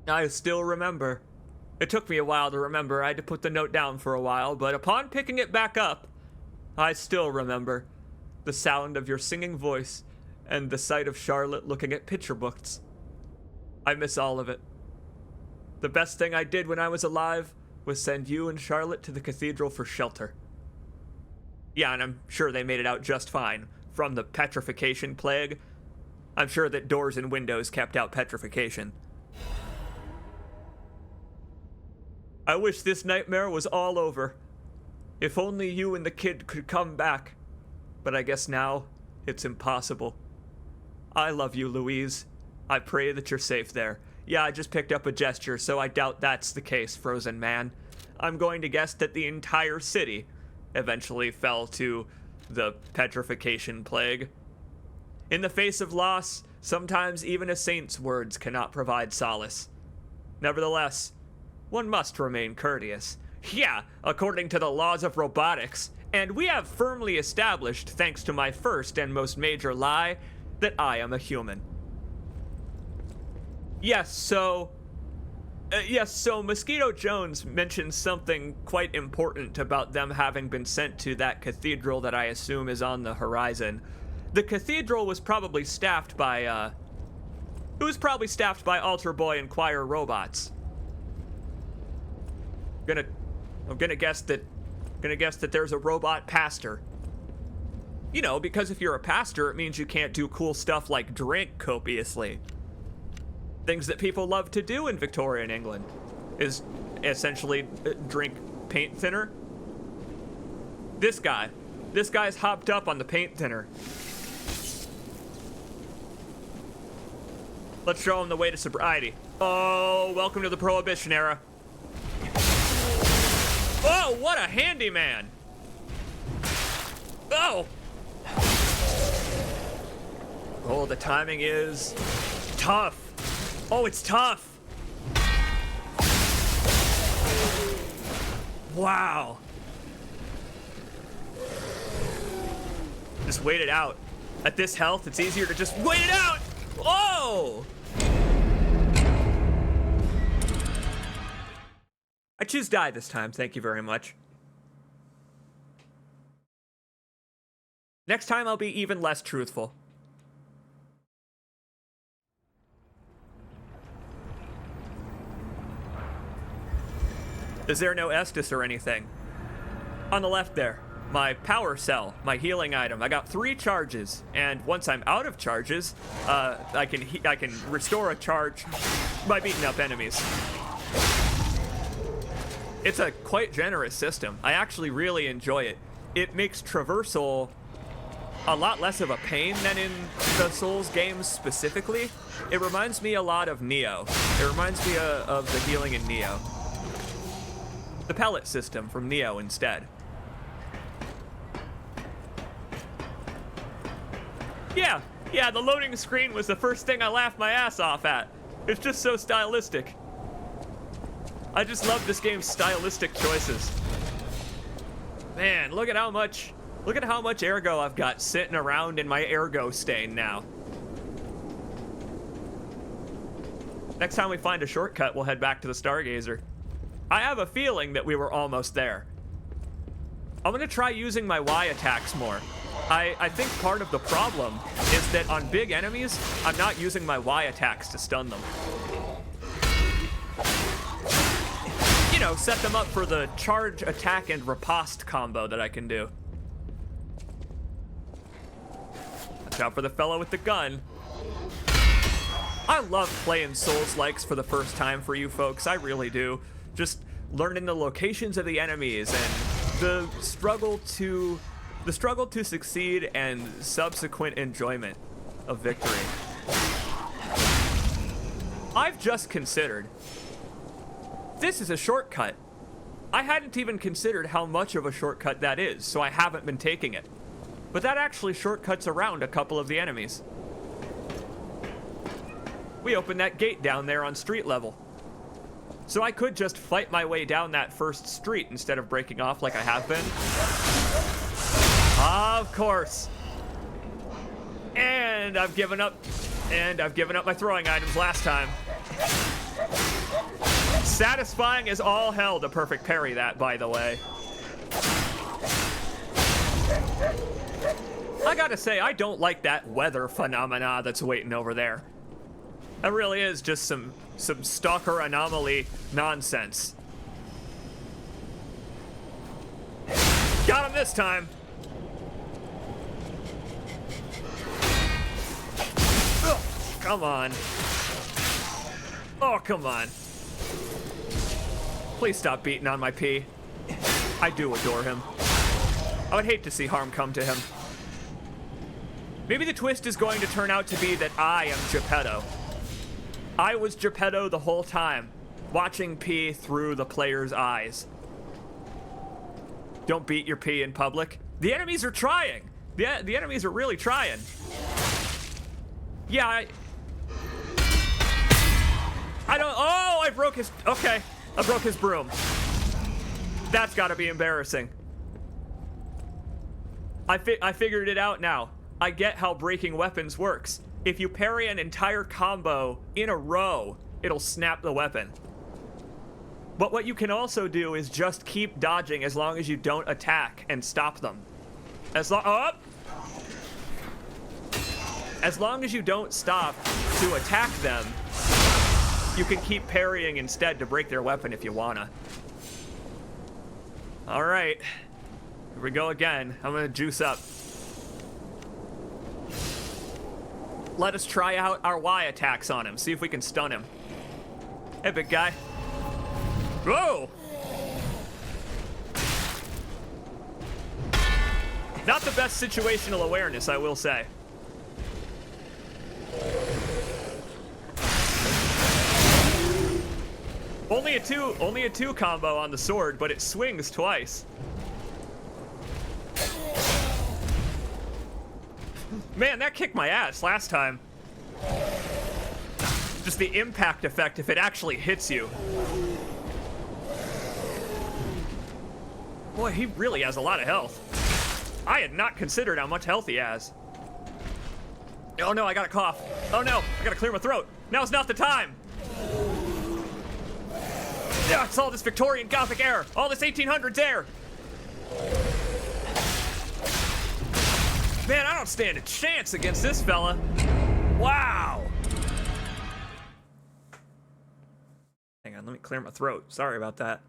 I still remember. It took me a while to remember. I had to put the note down for a while, but upon picking it back up, I still remember the sound of your singing voice and the sight of Charlotte looking at picture books. I miss all of it. The best thing I did when I was alive was send you and Charlotte to the cathedral for shelter. Yeah, and I'm sure they made it out just fine from the petrification plague. I'm sure that doors and windows kept out petrification. I wish this nightmare was all over. If only you and the kid could come back. But I guess now it's impossible. I love you, Louise. I pray that you're safe there. Yeah, I just picked up a gesture, so I doubt that's the case, Frozen Man. I'm going to guess that the entire city eventually fell to the petrification plague. In the face of loss, sometimes even a saint's words cannot provide solace. Nevertheless, one must remain courteous. Yeah, according to the laws of robotics. And we have firmly established, thanks to my first and most major lie, that I am a human. Yes, so Mosquito Jones mentioned something quite important about them having been sent to that cathedral that I assume is on the horizon. The cathedral was probably staffed by, Altar Boy and Choir robots. I'm gonna guess that there's a robot pastor. You know, because if you're a pastor, it means you can't do cool stuff like drink copiously. Things that people love to do in Victorian England is essentially drink paint thinner. This guy's hopped up on the paint thinner. Let's show him the way to sobriety. Oh, welcome to the Prohibition era. Oh, what a handyman! Oh! Oh, the timing is tough. Oh, it's tough. Wow. Just wait it out. At this health, it's easier to just wait it out. Oh! I choose die this time, thank you very much. Next time I'll be even less truthful. Is there no Estus or anything? On the left there, my power cell, my healing item. I got 3 charges, and once I'm out of charges, I can restore a charge by beating up enemies. It's a quite generous system. I actually really enjoy it. It makes traversal a lot less of a pain than in the Souls games specifically. It reminds me a lot of Neo. It reminds me of the healing in Neo. The pellet system from Neo instead. Yeah, the loading screen was the first thing I laughed my ass off at. It's just so stylistic. I just love this game's stylistic choices. Man, look at how much ergo I've got sitting around in my ergo stain now. Next time we find a shortcut, we'll head back to the Stargazer. I have a feeling that we were almost there. I'm gonna try using my Y attacks more. I think part of the problem is that on big enemies, I'm not using my Y attacks to stun them. You know, set them up for the charge, attack, and riposte combo that I can do. Watch out for the fellow with the gun. I love playing Souls-likes for the first time for you folks. I really do. Just learning the locations of the enemies and the struggle to succeed and subsequent enjoyment of victory. I've just considered this is a shortcut. I hadn't even considered how much of a shortcut that is, so I haven't been taking it. But that actually shortcuts around a couple of the enemies. We opened that gate down there on street level. So I could just fight my way down that first street instead of breaking off like I have been. Of course. And I've given up my throwing items last time. Satisfying as all hell to perfect parry that, by the way. I gotta say, I don't like that weather phenomena that's waiting over there. That really is just some stalker anomaly nonsense. Got him this time. Ugh, come on. Oh, come on. Please stop beating on my P. I do adore him. I would hate to see harm come to him. Maybe the twist is going to turn out to be that I am Geppetto. I was Geppetto the whole time, watching P through the player's eyes. Don't beat your P in public. The enemies are trying. The enemies are really trying. Yeah, I don't, oh, I broke his, okay. I broke his broom. That's gotta be embarrassing. I figured it out now. I get how breaking weapons works. If you parry an entire combo in a row, it'll snap the weapon. But what you can also do is just keep dodging as long as you don't attack and stop them. As long as you don't stop to attack them, you can keep parrying instead to break their weapon if you wanna. All right, here we go again. I'm gonna juice up. Let us try out our Y attacks on him, see if we can stun him. Hey, big guy. Whoa! Not the best situational awareness, I will say. Only a two combo on the sword, but it swings twice. Man, that kicked my ass last time. Just the impact effect if it actually hits you. Boy, he really has a lot of health. I had not considered how much health he has. Oh no, I got a cough. Oh no, I gotta clear my throat. Now's not the time. Yeah, it's all this Victorian Gothic air. All this 1800s air. Man, I don't stand a chance against this fella. Wow. Hang on, let me clear my throat. Sorry about that.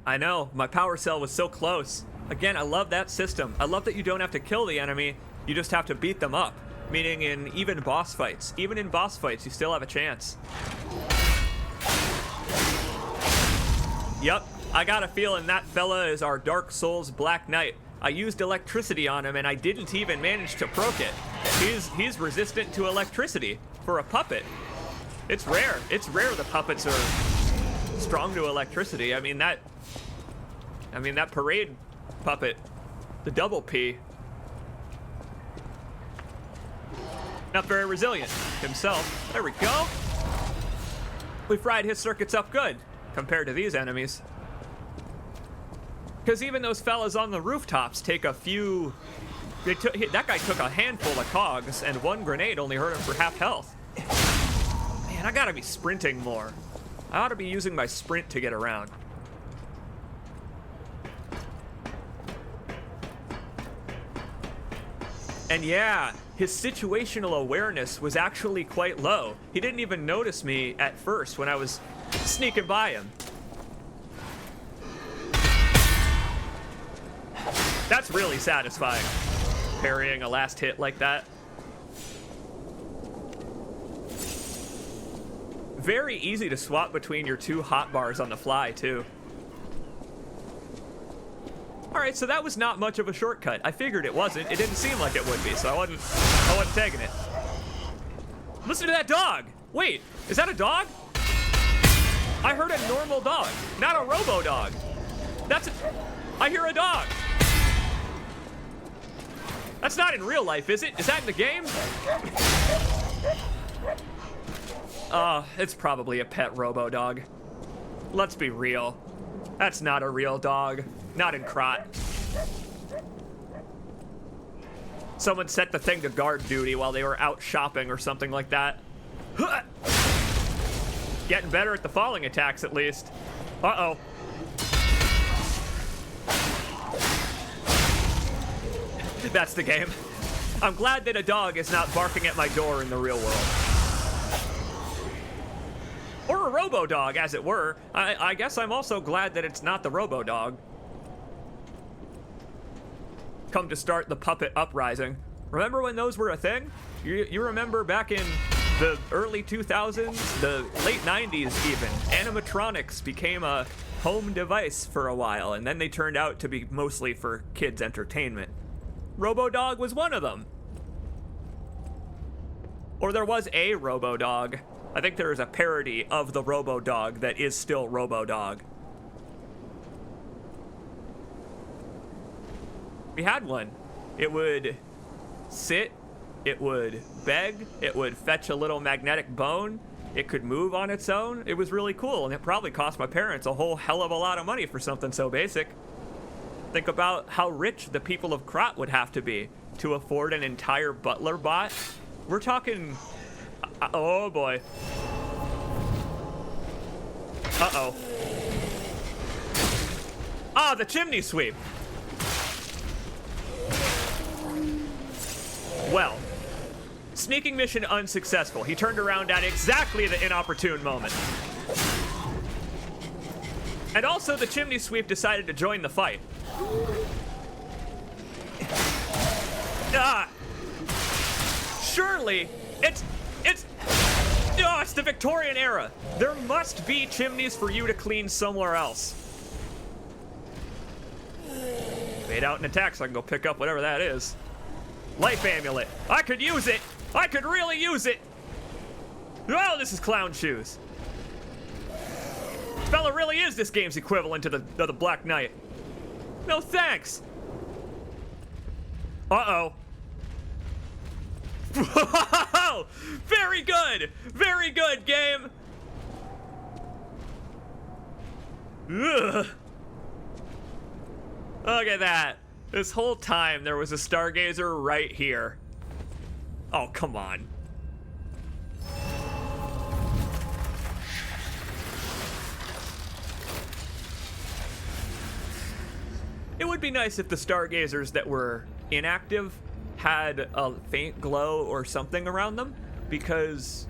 I know, my power cell was so close. Again, I love that system. I love that you don't have to kill the enemy, you just have to beat them up. Meaning in even boss fights. Even in boss fights, you still have a chance. Yep, I got a feeling that fella is our Dark Souls Black Knight. I used electricity on him and I didn't even manage to proc it. He's resistant to electricity for a puppet. It's rare. It's rare the puppets are strong to electricity. I mean that parade puppet, the double P, not very resilient himself. There we go. We fried his circuits up good compared to these enemies. Because even those fellas on the rooftops take a few... that guy took a handful of cogs, and one grenade only hurt him for half health. Man, I gotta be sprinting more. I ought to be using my sprint to get around. And yeah, his situational awareness was actually quite low. He didn't even notice me at first when I was sneaking by him. It's really satisfying, parrying a last hit like that. Very easy to swap between your two hotbars on the fly, too. Alright, so that was not much of a shortcut. I figured it wasn't. It didn't seem like it would be, so I wasn't taking it. Listen to that dog! Wait, is that a dog? I heard a normal dog, not a robo-dog. I hear a dog. That's not in real life, is it? Is that in the game? It's probably a pet robo-dog. Let's be real. That's not a real dog. Not in Krot. Someone set the thing to guard duty while they were out shopping or something like that. Getting better at the falling attacks, at least. Uh-oh. That's the game. I'm glad that a dog is not barking at my door in the real world. Or a robo-dog, as it were. I guess I'm also glad that it's not the robo-dog. Come to start the puppet uprising. Remember when those were a thing? You remember back in the early 2000s, the late 90s even, animatronics became a home device for a while, and then they turned out to be mostly for kids' entertainment. Robo-Dog was one of them. Or there was a Robo-Dog. I think there is a parody of the Robo-Dog that is still Robo-Dog. We had one. It would sit, it would beg, it would fetch a little magnetic bone, it could move on its own. It was really cool, and it probably cost my parents a whole hell of a lot of money for something so basic. Think about how rich the people of Krot would have to be to afford an entire butler bot. We're talking... oh boy. Uh-oh. Ah, the chimney sweep. Well, sneaking mission unsuccessful. He turned around at exactly the inopportune moment. And also, the chimney sweep decided to join the fight. Ah! Surely, it's the Victorian era. There must be chimneys for you to clean somewhere else. Fade out and attack so I can go pick up whatever that is. Life amulet. I could use it. I could really use it. Oh, this is clown shoes. This fella really is this game's equivalent to the Black Knight. No thanks. Uh-oh. Whoa! Very good. Very good, game. Ugh. Look at that. This whole time there was a Stargazer right here. Oh, come on. It would be nice if the Stargazers that were inactive had a faint glow or something around them, because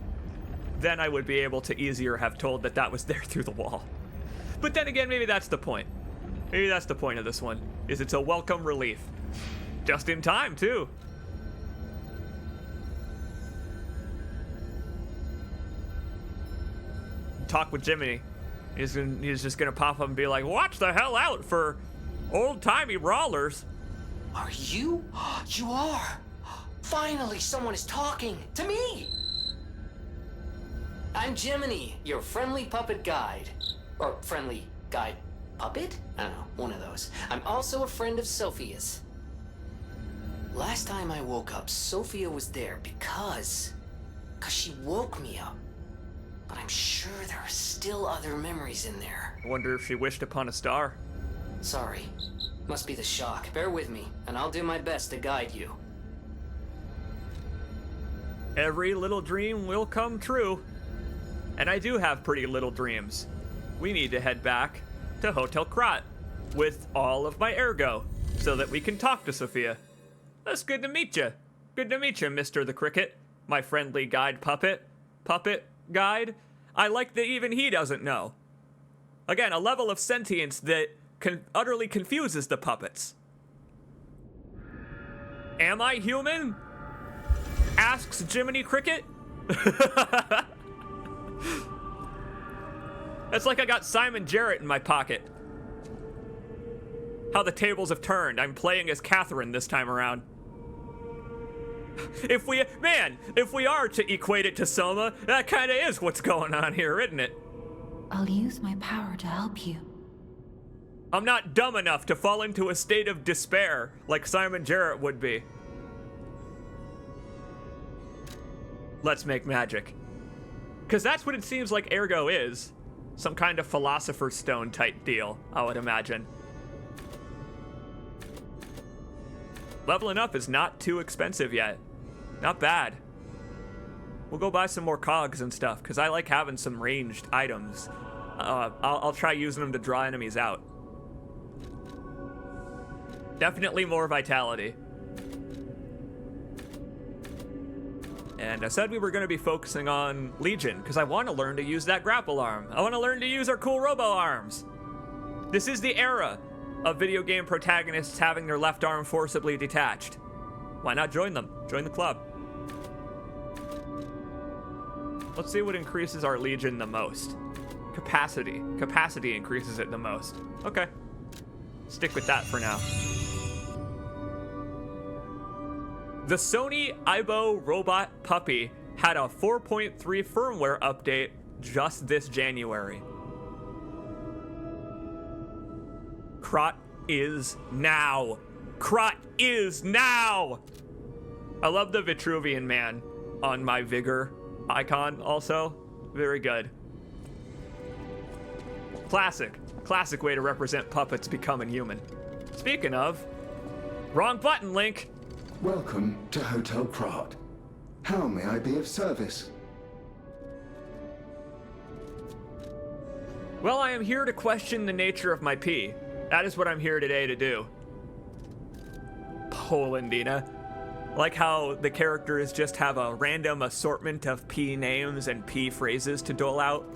then I would be able to easier have told that that was there through the wall. But then again, maybe that's the point. Maybe that's the point of this one, is it's a welcome relief. Just in time, too. Talk with Jiminy. He's just gonna pop up and be like, watch the hell out for old-timey brawlers. Are you? You are! Finally, someone is talking to me! I'm Jiminy, your friendly puppet guide. Or friendly guide puppet? I don't know, one of those. I'm also a friend of Sophia's. Last time I woke up, Sophia was there because she woke me up. But I'm sure there are still other memories in there. I wonder if she wished upon a star. Sorry. Must be the shock. Bear with me, and I'll do my best to guide you. Every little dream will come true. And I do have pretty little dreams. We need to head back to Hotel Krot with all of my ergo so that we can talk to Sophia. That's good to meet you. Good to meet you, Mr. the Cricket, my friendly guide puppet. Puppet guide? I like that even he doesn't know. Again, a level of sentience that utterly confuses the puppets. Am I human? Asks Jiminy Cricket. It's like I got Simon Jarrett in my pocket. How the tables have turned. I'm playing as Catherine this time around. If we are to equate it to Soma, that kind of is what's going on here, isn't it? I'll use my power to help you. I'm not dumb enough to fall into a state of despair like Simon Jarrett would be. Let's make magic. Because that's what it seems like Ergo is. Some kind of Philosopher's Stone type deal, I would imagine. Leveling up is not too expensive yet. Not bad. We'll go buy some more cogs and stuff, because I like having some ranged items. I'll try using them to draw enemies out. Definitely more vitality. And I said we were going to be focusing on Legion, because I want to learn to use that grapple arm. I want to learn to use our cool robo arms. This is the era of video game protagonists having their left arm forcibly detached. Why not join them? Join the club. Let's see what increases our Legion the most. Capacity. Capacity increases it the most. Okay. Stick with that for now. The Sony Aibo robot puppy had a 4.3 firmware update just this January. Krot is now. Krot is now! I love the Vitruvian man on my Vigor icon also. Very good. Classic. Classic way to represent puppets becoming human. Speaking of, wrong button, Link. Welcome to Hotel Krot. How may I be of service? Well, I am here to question the nature of my P. That is what I'm here today to do. Polandina. Like how the characters just have a random assortment of P names and P phrases to dole out.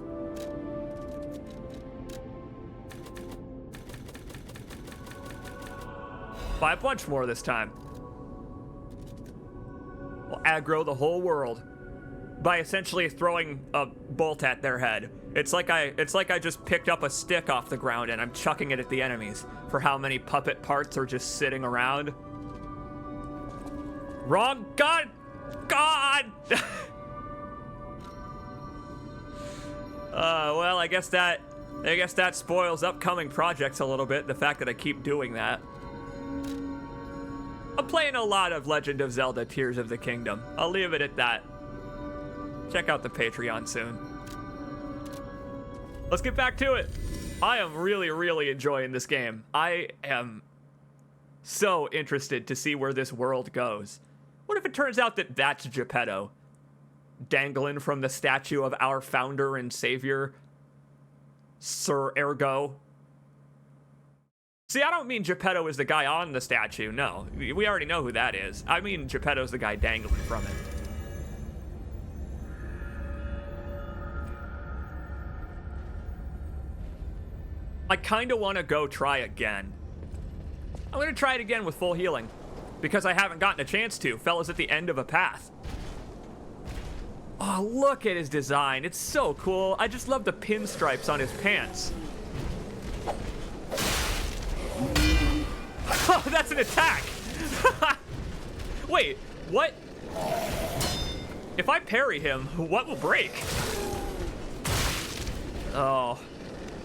Buy a bunch more this time. We'll aggro the whole world by essentially throwing a bolt at their head. It's like I just picked up a stick off the ground and I'm chucking it at the enemies for how many puppet parts are just sitting around. Wrong gun! God! Well, I guess that spoils upcoming projects a little bit, the fact that I keep doing that. I'm playing a lot of Legend of Zelda Tears of the Kingdom. I'll leave it at that. Check out the Patreon soon. Let's get back to it. I am really, really enjoying this game. I am so interested to see where this world goes. What if it turns out that that's Geppetto, dangling from the statue of our founder and savior, Sir Ergo? See, I don't mean Geppetto is the guy on the statue. No, we already know who that is. I mean Geppetto's the guy dangling from it. I kind of want to go try again. I'm going to try it again with full healing, because I haven't gotten a chance to. Fella's at the end of a path. Oh, look at his design. It's so cool. I just love the pinstripes on his pants. Oh, that's an attack. Wait, what? If I parry him, what will break? Oh,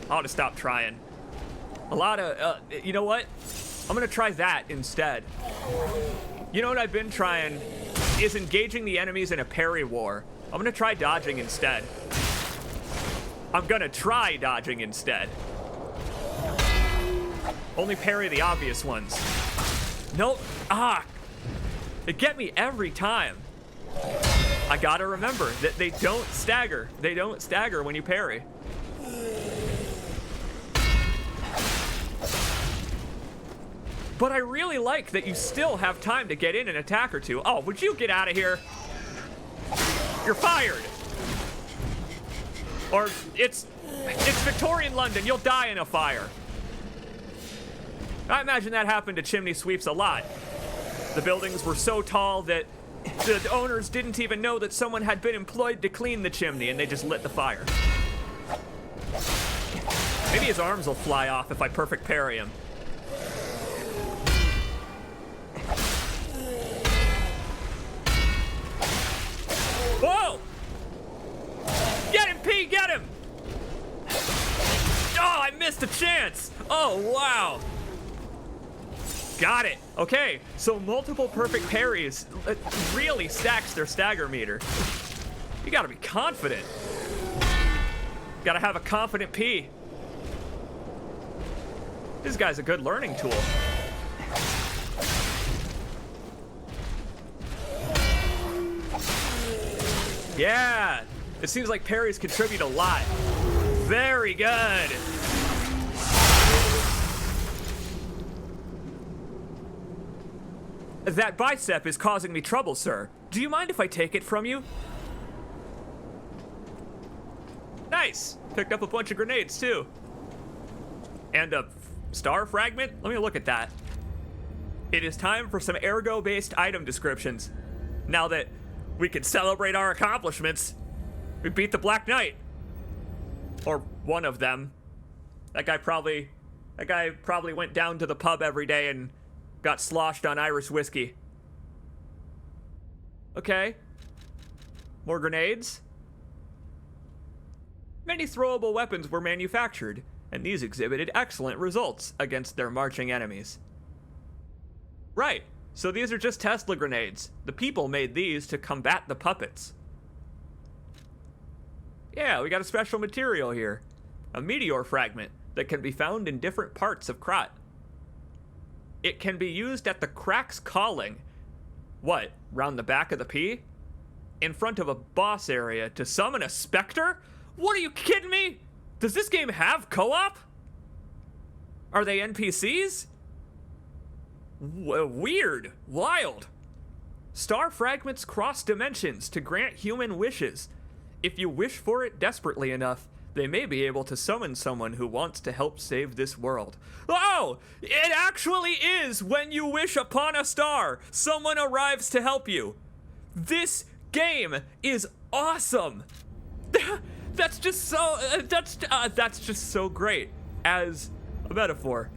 I'll just stop trying. A lot of, you know what? I'm gonna try that instead. You know what I've been trying is engaging the enemies in a parry war. I'm gonna try dodging instead. I'm gonna try dodging instead. Only parry the obvious ones. Nope. Ah! They get me every time. I gotta remember that they don't stagger. They don't stagger when you parry. But I really like that you still have time to get in an attack or two. Oh, would you get out of here? You're fired. Or it's Victorian London. You'll die in a fire. I imagine that happened to chimney sweeps a lot. The buildings were so tall that the owners didn't even know that someone had been employed to clean the chimney, and they just lit the fire. Maybe his arms will fly off if I perfect parry him. Whoa! Get him, P! Get him! Oh, I missed a chance! Oh, wow! Got it. Okay, so multiple perfect parries really stacks their stagger meter. You gotta be confident. Gotta have a confident P. This guy's a good learning tool. Yeah, it seems like parries contribute a lot. Very good. That bicep is causing me trouble, sir. Do you mind if I take it from you? Nice. Picked up a bunch of grenades, too. And a star fragment? Let me look at that. It is time for some ergo-based item descriptions. Now that we can celebrate our accomplishments, we beat the Black Knight. Or one of them. That guy probably went down to the pub every day and got sloshed on Irish whiskey. Okay. More grenades. Many throwable weapons were manufactured, and these exhibited excellent results against their marching enemies. Right, so these are just Tesla grenades. The people made these to combat the puppets. Yeah, we got a special material here. A meteor fragment that can be found in different parts of Krot. It can be used at the Cracks Calling. What, round the back of the P? In front of a boss area to summon a specter? What, are you kidding me? Does this game have co-op? Are they NPCs? Weird. Wild. Star fragments cross dimensions to grant human wishes. If you wish for it desperately enough, they may be able to summon someone who wants to help save this world. Oh! It actually is when you wish upon a star, someone arrives to help you. This game is awesome. That's just so great as a metaphor.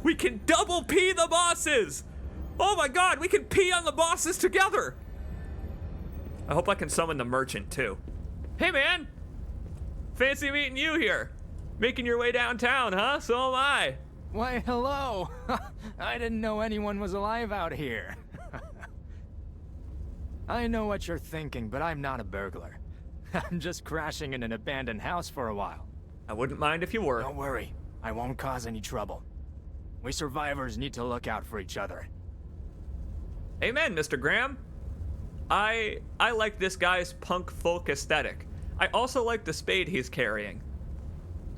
We can double P the bosses. Oh my god, we can P on the bosses together. I hope I can summon the merchant too. Hey man, fancy meeting you here. Making your way downtown, huh? So am I. Why, hello. I didn't know anyone was alive out here. I know what you're thinking, but I'm not a burglar. I'm just crashing in an abandoned house for a while. I wouldn't mind if you were. Don't worry, I won't cause any trouble. We survivors need to look out for each other. Amen, Mr. Graham. I like this guy's punk folk aesthetic. I also like the spade he's carrying.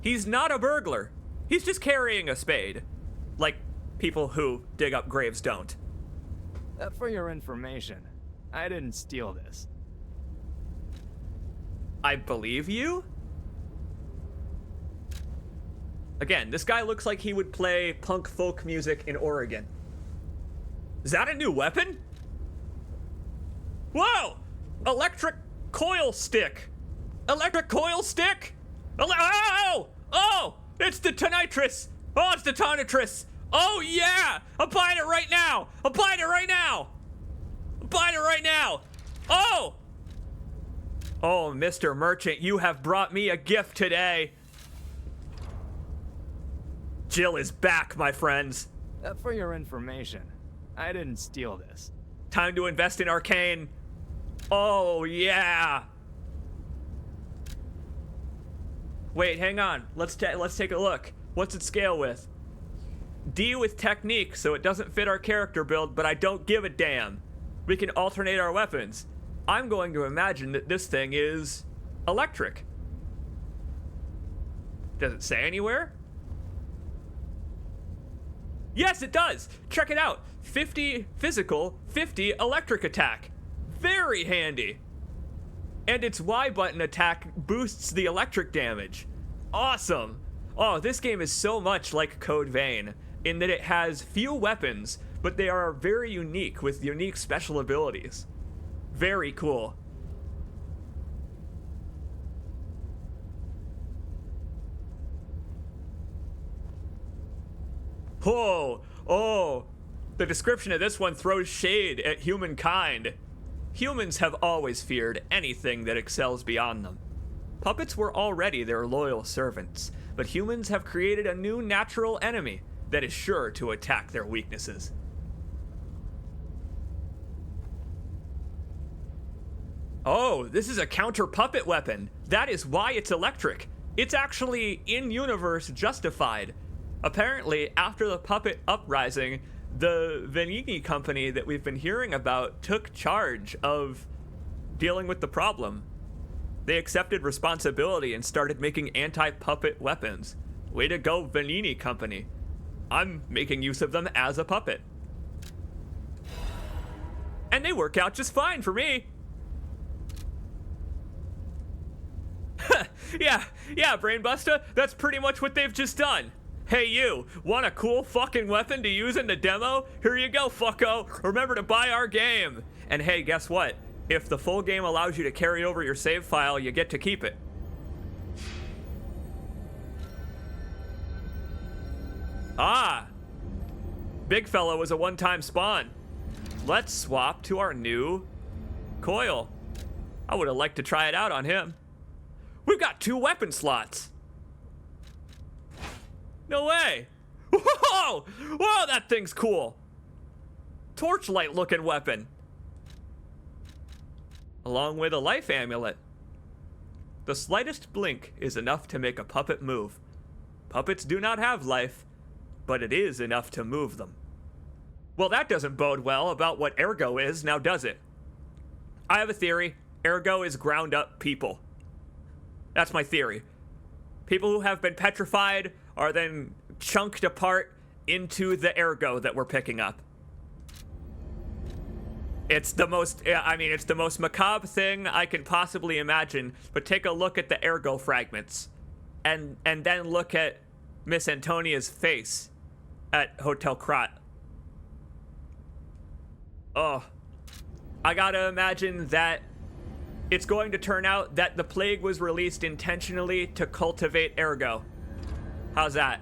He's not a burglar. He's just carrying a spade. Like people who dig up graves don't. For your information, I didn't steal this. I believe you? Again, this guy looks like he would play punk folk music in Oregon. Is that a new weapon? Whoa! Electric coil stick! Electric coil stick? Oh! Oh! It's the Tonitrus! Oh, it's the Tonitrus! Oh, yeah! I'm buying it right now! I'm buying it right now! I'm buying it right now! Oh! Oh, Mr. Merchant, you have brought me a gift today. Jill is back, my friends. For your information, I didn't steal this. Time to invest in Arcane. Oh, yeah. Wait, hang on. Let's take a look. What's it scale with? D with technique, so it doesn't fit our character build, but I don't give a damn. We can alternate our weapons. I'm going to imagine that this thing is electric. Does it say anywhere? Yes, it does. Check it out. 50 physical, 50 electric attack. Very handy. And its Y button attack boosts the electric damage. Awesome. Oh, this game is so much like Code Vein in that it has few weapons, but they are very unique with unique special abilities. Very cool. Oh, the description of this one throws shade at humankind. Humans have always feared anything that excels beyond them. Puppets were already their loyal servants, but humans have created a new natural enemy that is sure to attack their weaknesses. Oh, this is a counter-puppet weapon. That is why it's electric. It's actually in-universe justified. Apparently, after the puppet uprising, the Venigni company that we've been hearing about took charge of dealing with the problem. They accepted responsibility and started making anti-puppet weapons. Way to go, Venigni company. I'm making use of them as a puppet. And they work out just fine for me. yeah, Brainbuster, that's pretty much what they've just done. Hey you, want a cool fucking weapon to use in the demo? Here you go, fucko. Remember to buy our game. And hey, guess what? If the full game allows you to carry over your save file, you get to keep it. Ah! Big fella was a one-time spawn. Let's swap to our new coil. I would have liked to try it out on him. We've got 2 weapon slots. No way. Whoa! Whoa, that thing's cool. Torchlight looking weapon. Along with a life amulet. The slightest blink is enough to make a puppet move. Puppets do not have life, but it is enough to move them. Well, that doesn't bode well about what ergo is, now does it? I have a theory. Ergo is ground up people. That's my theory. People who have been petrified are then chunked apart into the ergo that we're picking up. It's the most, it's the most macabre thing I can possibly imagine, but take a look at the ergo fragments and then look at Miss Antonia's face at Hotel Krat. Oh, I gotta imagine that it's going to turn out that the plague was released intentionally to cultivate ergo. How's that?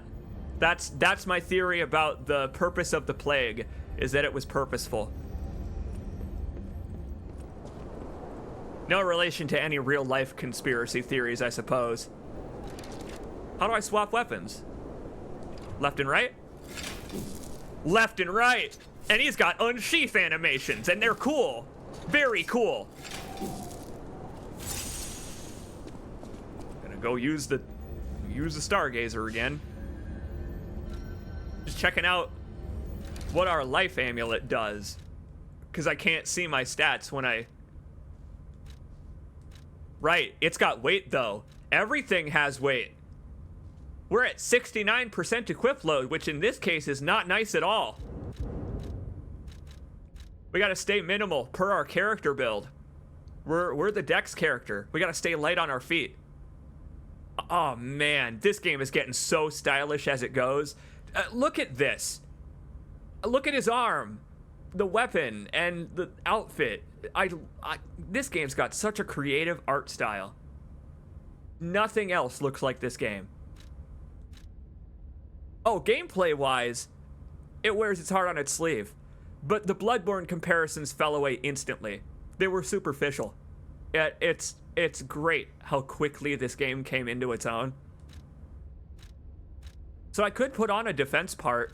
That's my theory about the purpose of the plague, is that it was purposeful. No relation to any real life conspiracy theories, I suppose. How do I swap weapons? Left and right? Left and right! And he's got unsheath animations, and they're cool. Very cool. Gonna go use the Stargazer again. Just checking out what our life amulet does, because I can't see my stats when I... Right, it's got weight though. Everything has weight. We're at 69% equip load, which in this case is not nice at all. We gotta stay minimal per our character build. We're the Dex character. We gotta stay light on our feet. Oh man, this game is getting so stylish as it goes. Look at this. Look at his arm, the weapon, and the outfit. This game's got such a creative art style. Nothing else looks like this game. Oh, gameplay-wise, it wears its heart on its sleeve. But the Bloodborne comparisons fell away instantly. They were superficial. It's great how quickly this game came into its own. So I could put on a defense part,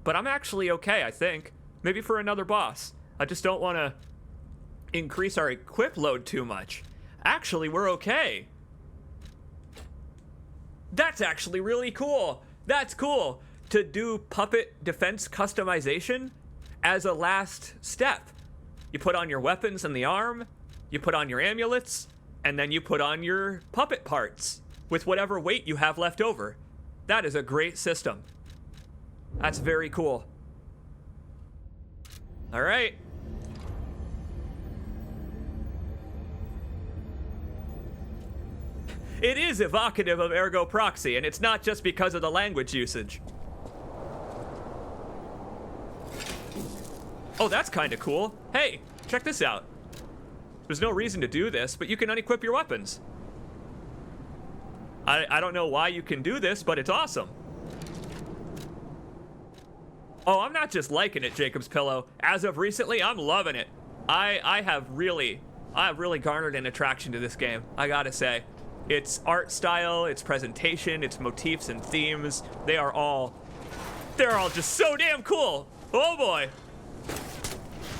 but I'm actually okay, I think. Maybe for another boss. I just don't want to increase our equip load too much. Actually, we're okay. That's actually really cool. That's cool. To do puppet defense customization as a last step. You put on your weapons and the arm, you put on your amulets, and then you put on your puppet parts with whatever weight you have left over. That is a great system. That's very cool. All right. It is evocative of Ergo Proxy, and it's not just because of the language usage. Oh, that's kind of cool. Hey, check this out. There's no reason to do this, but you can unequip your weapons. I don't know why you can do this, but it's awesome. Oh, I'm not just liking it, Jacob's Pillow. As of recently, I'm loving it. I have really garnered an attraction to this game, I gotta say. Its art style, its presentation, its motifs and themes, they're all just so damn cool. Oh boy.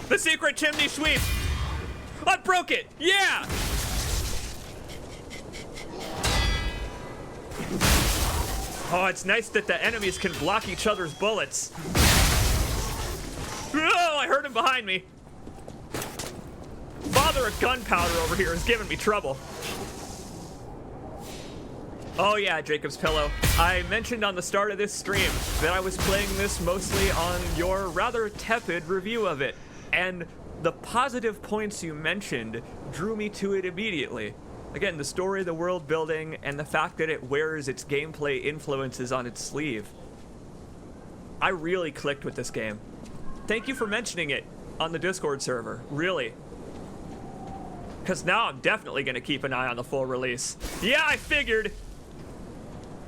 The secret chimney sweep. I broke it, yeah! Oh, it's nice that the enemies can block each other's bullets. Oh, I heard him behind me. Father of gunpowder over here is giving me trouble. Oh yeah, Jacob's Pillow. I mentioned on the start of this stream that I was playing this mostly on your rather tepid review of it, and the positive points you mentioned drew me to it immediately. Again, the story, the world building, and the fact that it wears its gameplay influences on its sleeve. I really clicked with this game. Thank you for mentioning it on the Discord server, really. Because now I'm definitely going to keep an eye on the full release. Yeah, I figured.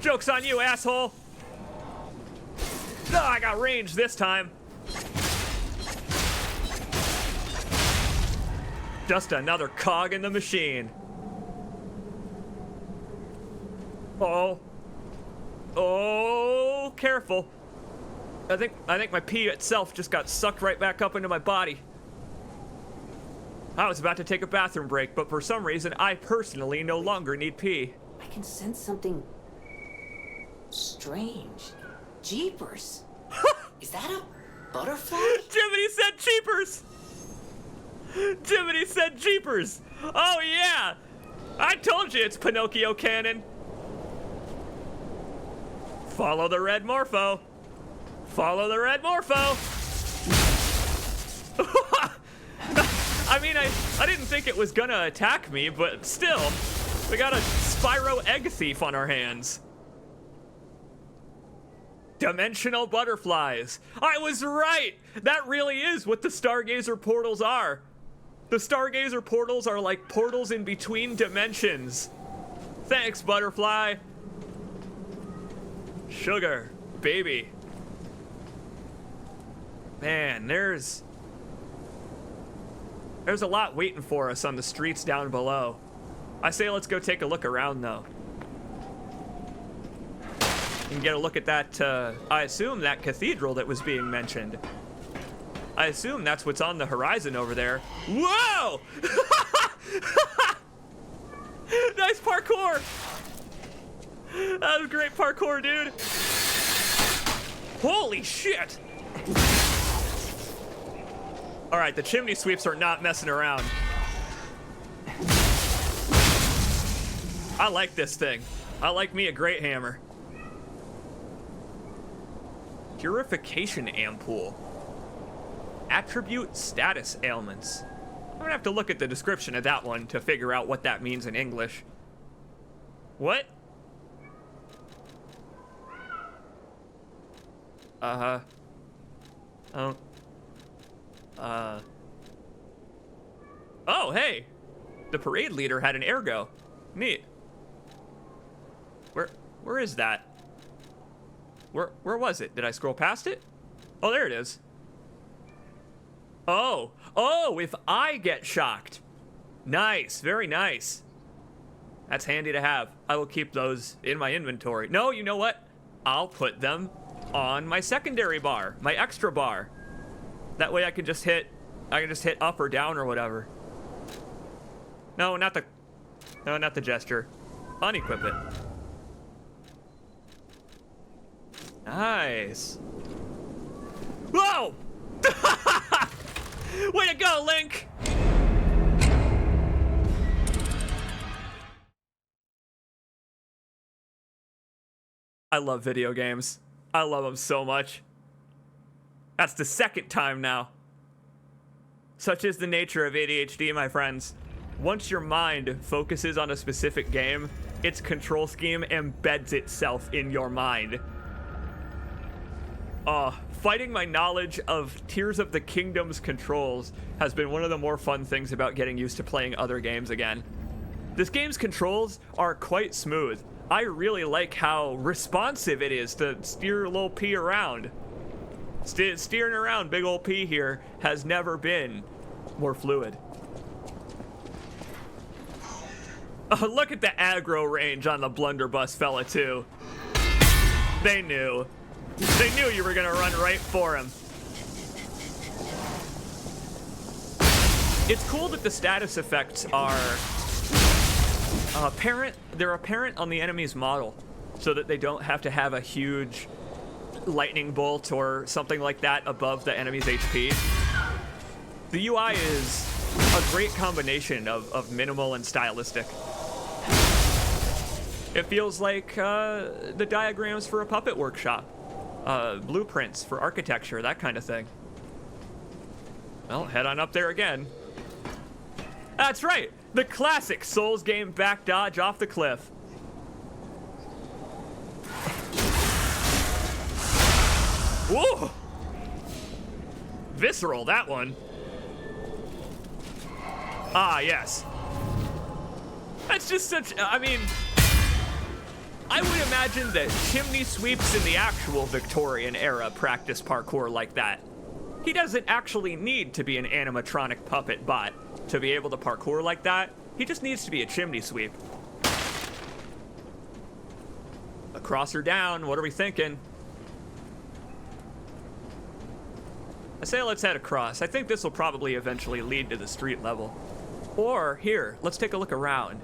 Joke's on you, asshole. Oh, I got range this time. Just another cog in the machine. Oh, careful. I think my pee itself just got sucked right back up into my body. I was about to take a bathroom break, but for some reason, I personally no longer need pee. I can sense something strange. Jeepers. Is that a butterfly? Jiminy said jeepers. Jiminy said jeepers. Oh yeah. I told you it's Pinocchio canon. Follow the red morpho. Follow the red morpho. I mean, I didn't think it was gonna attack me, but still, we got a Spyro egg thief on our hands. Dimensional butterflies. I was right. That really is what the Stargazer portals are. The Stargazer portals are like portals in between dimensions. Thanks, butterfly. Sugar, baby. Man, there's a lot waiting for us on the streets down below. I say let's go take a look around, though. And get a look at that, I assume that cathedral that was being mentioned. I assume that's what's on the horizon over there. Whoa! Nice parkour! That was great parkour, dude. Holy shit! All right, the chimney sweeps are not messing around. I like this thing. I like me a great hammer. Purification ampoule. Attribute status ailments. I'm gonna have to look at the description of that one to figure out what that means in English. What? Oh. Oh, hey! The parade leader had an ergo. Neat. Where is that? Where was it? Did I scroll past it? Oh, there it is. Oh, if I get shocked. Nice, very nice. That's handy to have. I will keep those in my inventory. No, you know what? I'll put them on my secondary bar, my extra bar. That way I can just hit up or down or whatever. No, not the gesture. Unequip it. Nice. Whoa! Way to go, Link! I love video games. I love them so much. That's the second time now. Such is the nature of ADHD, my friends. Once your mind focuses on a specific game, its control scheme embeds itself in your mind. Fighting my knowledge of Tears of the Kingdom's controls has been one of the more fun things about getting used to playing other games again. This game's controls are quite smooth. I really like how responsive it is to steer little P around. Steering around big old P here has never been more fluid. Oh, look at the aggro range on the blunderbuss fella, too. They knew. They knew you were gonna run right for him. It's cool that the status effects are apparent. They're apparent on the enemy's model, so that they don't have to have a huge lightning bolt or something like that above the enemy's HP. The UI is a great combination of minimal and stylistic. It feels like the diagrams for a puppet workshop, blueprints for architecture, that kind of thing. Well, head on up there again. That's right, the classic Souls game back dodge off the cliff. Whoa! Visceral, that one. Ah, yes. That's just such, I mean, I would imagine that chimney sweeps in the actual Victorian era practice parkour like that. He doesn't actually need to be an animatronic puppet bot to be able to parkour like that. He just needs to be a chimney sweep. Across or down, what are we thinking? I say let's head across. I think this will probably eventually lead to the street level. Or, here, let's take a look around.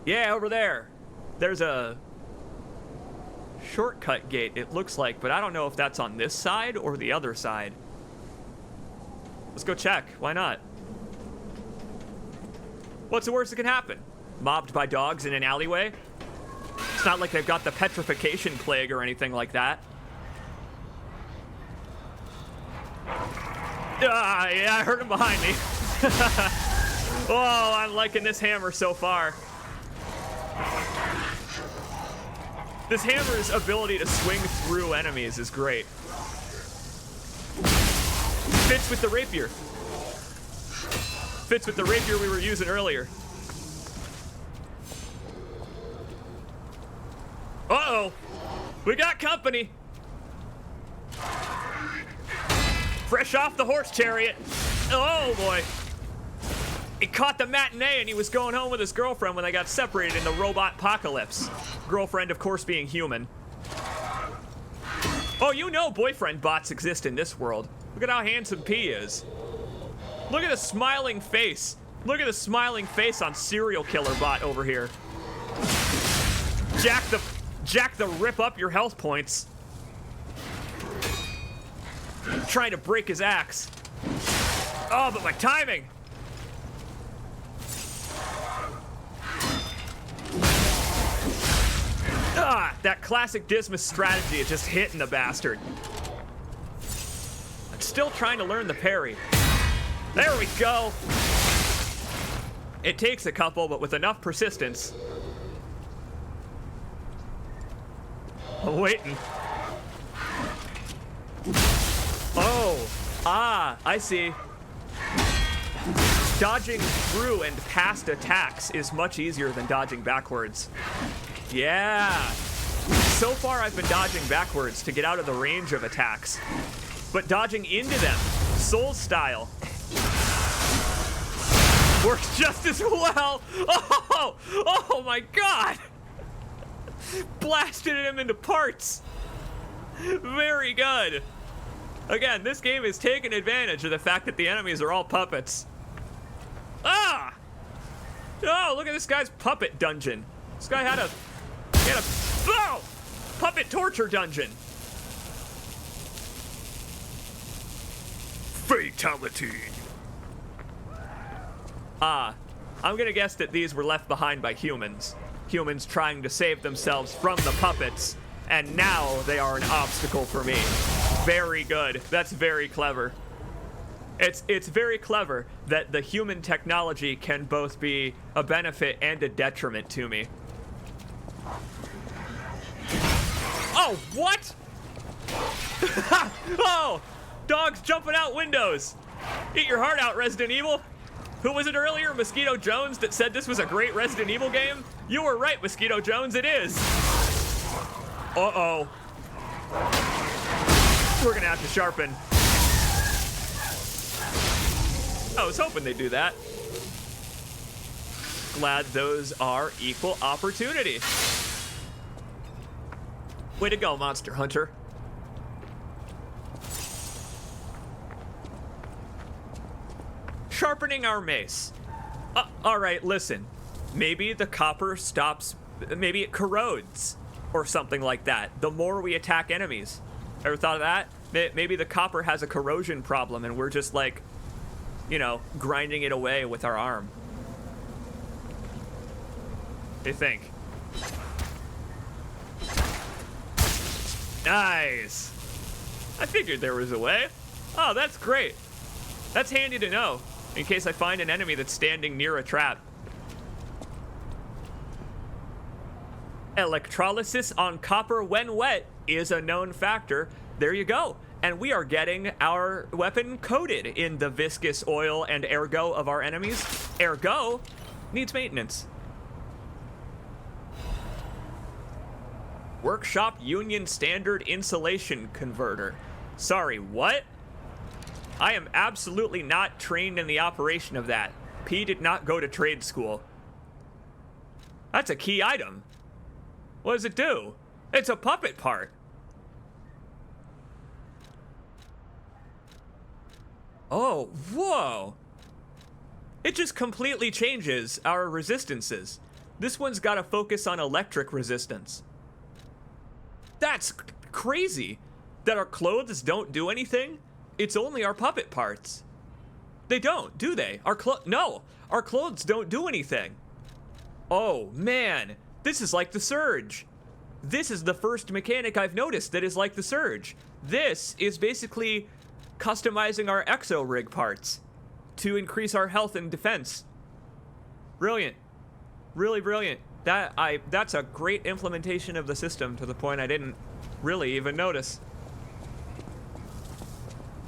Yeah, over there. There's a shortcut gate, it looks like, but I don't know if that's on this side or the other side. Let's go check. Why not? What's the worst that can happen? Mobbed by dogs in an alleyway? It's not like they've got the petrification plague or anything like that. Yeah, I heard him behind me. Oh, I'm liking this hammer so far. This hammer's ability to swing through enemies is great. Fits with the rapier. Fits with the rapier we were using earlier. Uh-oh. We got company. Fresh off the horse chariot. Oh, boy. He caught the matinee and he was going home with his girlfriend when they got separated in the robot apocalypse. Girlfriend, of course, being human. Oh, you know boyfriend bots exist in this world. Look at how handsome P is. Look at the smiling face. Look at the smiling face on serial killer bot over here. Jack the rip up your health points. Trying to break his axe. Oh, but my timing. Ah, that classic Dismas strategy is just hitting the bastard. I'm still trying to learn the parry. There we go. It takes a couple, but with enough persistence. I'm waiting. Oh, I see. Dodging through and past attacks is much easier than dodging backwards. Yeah. So far I've been dodging backwards to get out of the range of attacks. But dodging into them, Souls style, works just as well. Oh my god. Blasted him into parts. Very good. Again, this game is taking advantage of the fact that the enemies are all puppets. Ah! Oh, look at this guy's puppet dungeon. This guy had a oh! Puppet torture dungeon. Fatality. I'm gonna guess that these were left behind by humans. Humans trying to save themselves from the puppets, and now they are an obstacle for me. Very good. That's very clever. It's very clever that the human technology can both be a benefit and a detriment to me. Oh, what? Oh, dogs jumping out windows. Eat your heart out, Resident Evil. Who was it earlier, Mosquito Jones, that said this was a great Resident Evil game? You were right, Mosquito Jones, it is. Uh-oh. We're gonna have to sharpen. I was hoping they'd do that. Glad those are equal opportunity. Way to go, Monster Hunter. Sharpening our mace. All right, listen. Maybe the copper stops, maybe it corrodes or something like that. The more we attack enemies. Ever thought of that? Maybe the copper has a corrosion problem and we're just like, you know, grinding it away with our arm. What do you think? Nice. I figured there was a way. Oh, that's great. That's handy to know in case I find an enemy that's standing near a trap. Electrolysis on copper when wet is a known factor. There you go. And we are getting our weapon coated in the viscous oil and ergo of our enemies. Ergo needs maintenance. Workshop Union Standard Insulation Converter. Sorry, what? I am absolutely not trained in the operation of that. P did not go to trade school. That's a key item. What does it do? It's a puppet part. Oh, whoa. It just completely changes our resistances. This one's got to focus on electric resistance. That's crazy. That our clothes don't do anything? It's only our puppet parts. They don't, do they? No, our clothes don't do anything. Oh, man. This is like the Surge. This is the first mechanic I've noticed that is like the Surge. This is basically customizing our exo rig parts to increase our health and defense. Brilliant. Really brilliant. That's a great implementation of the system to the point I didn't really even notice.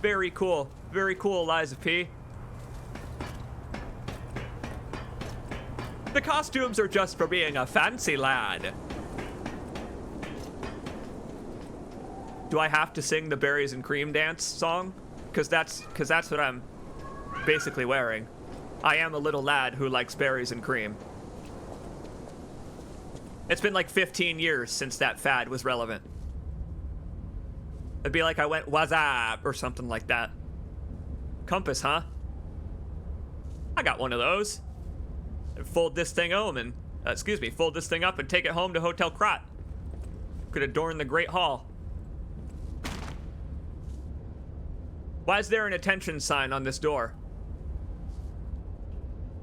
Very cool. Very cool, Eliza P. The costumes are just for being a fancy lad. Do I have to sing the berries and cream dance song? Cause that's what I'm basically wearing. I am a little lad who likes berries and cream. It's been like 15 years since that fad was relevant. It'd be like I went what's up or something like that. Compass, huh? I got one of those. And fold this thing home and, fold this thing up and take it home to Hotel Krat. Could adorn the Great Hall. Why is there an attention sign on this door?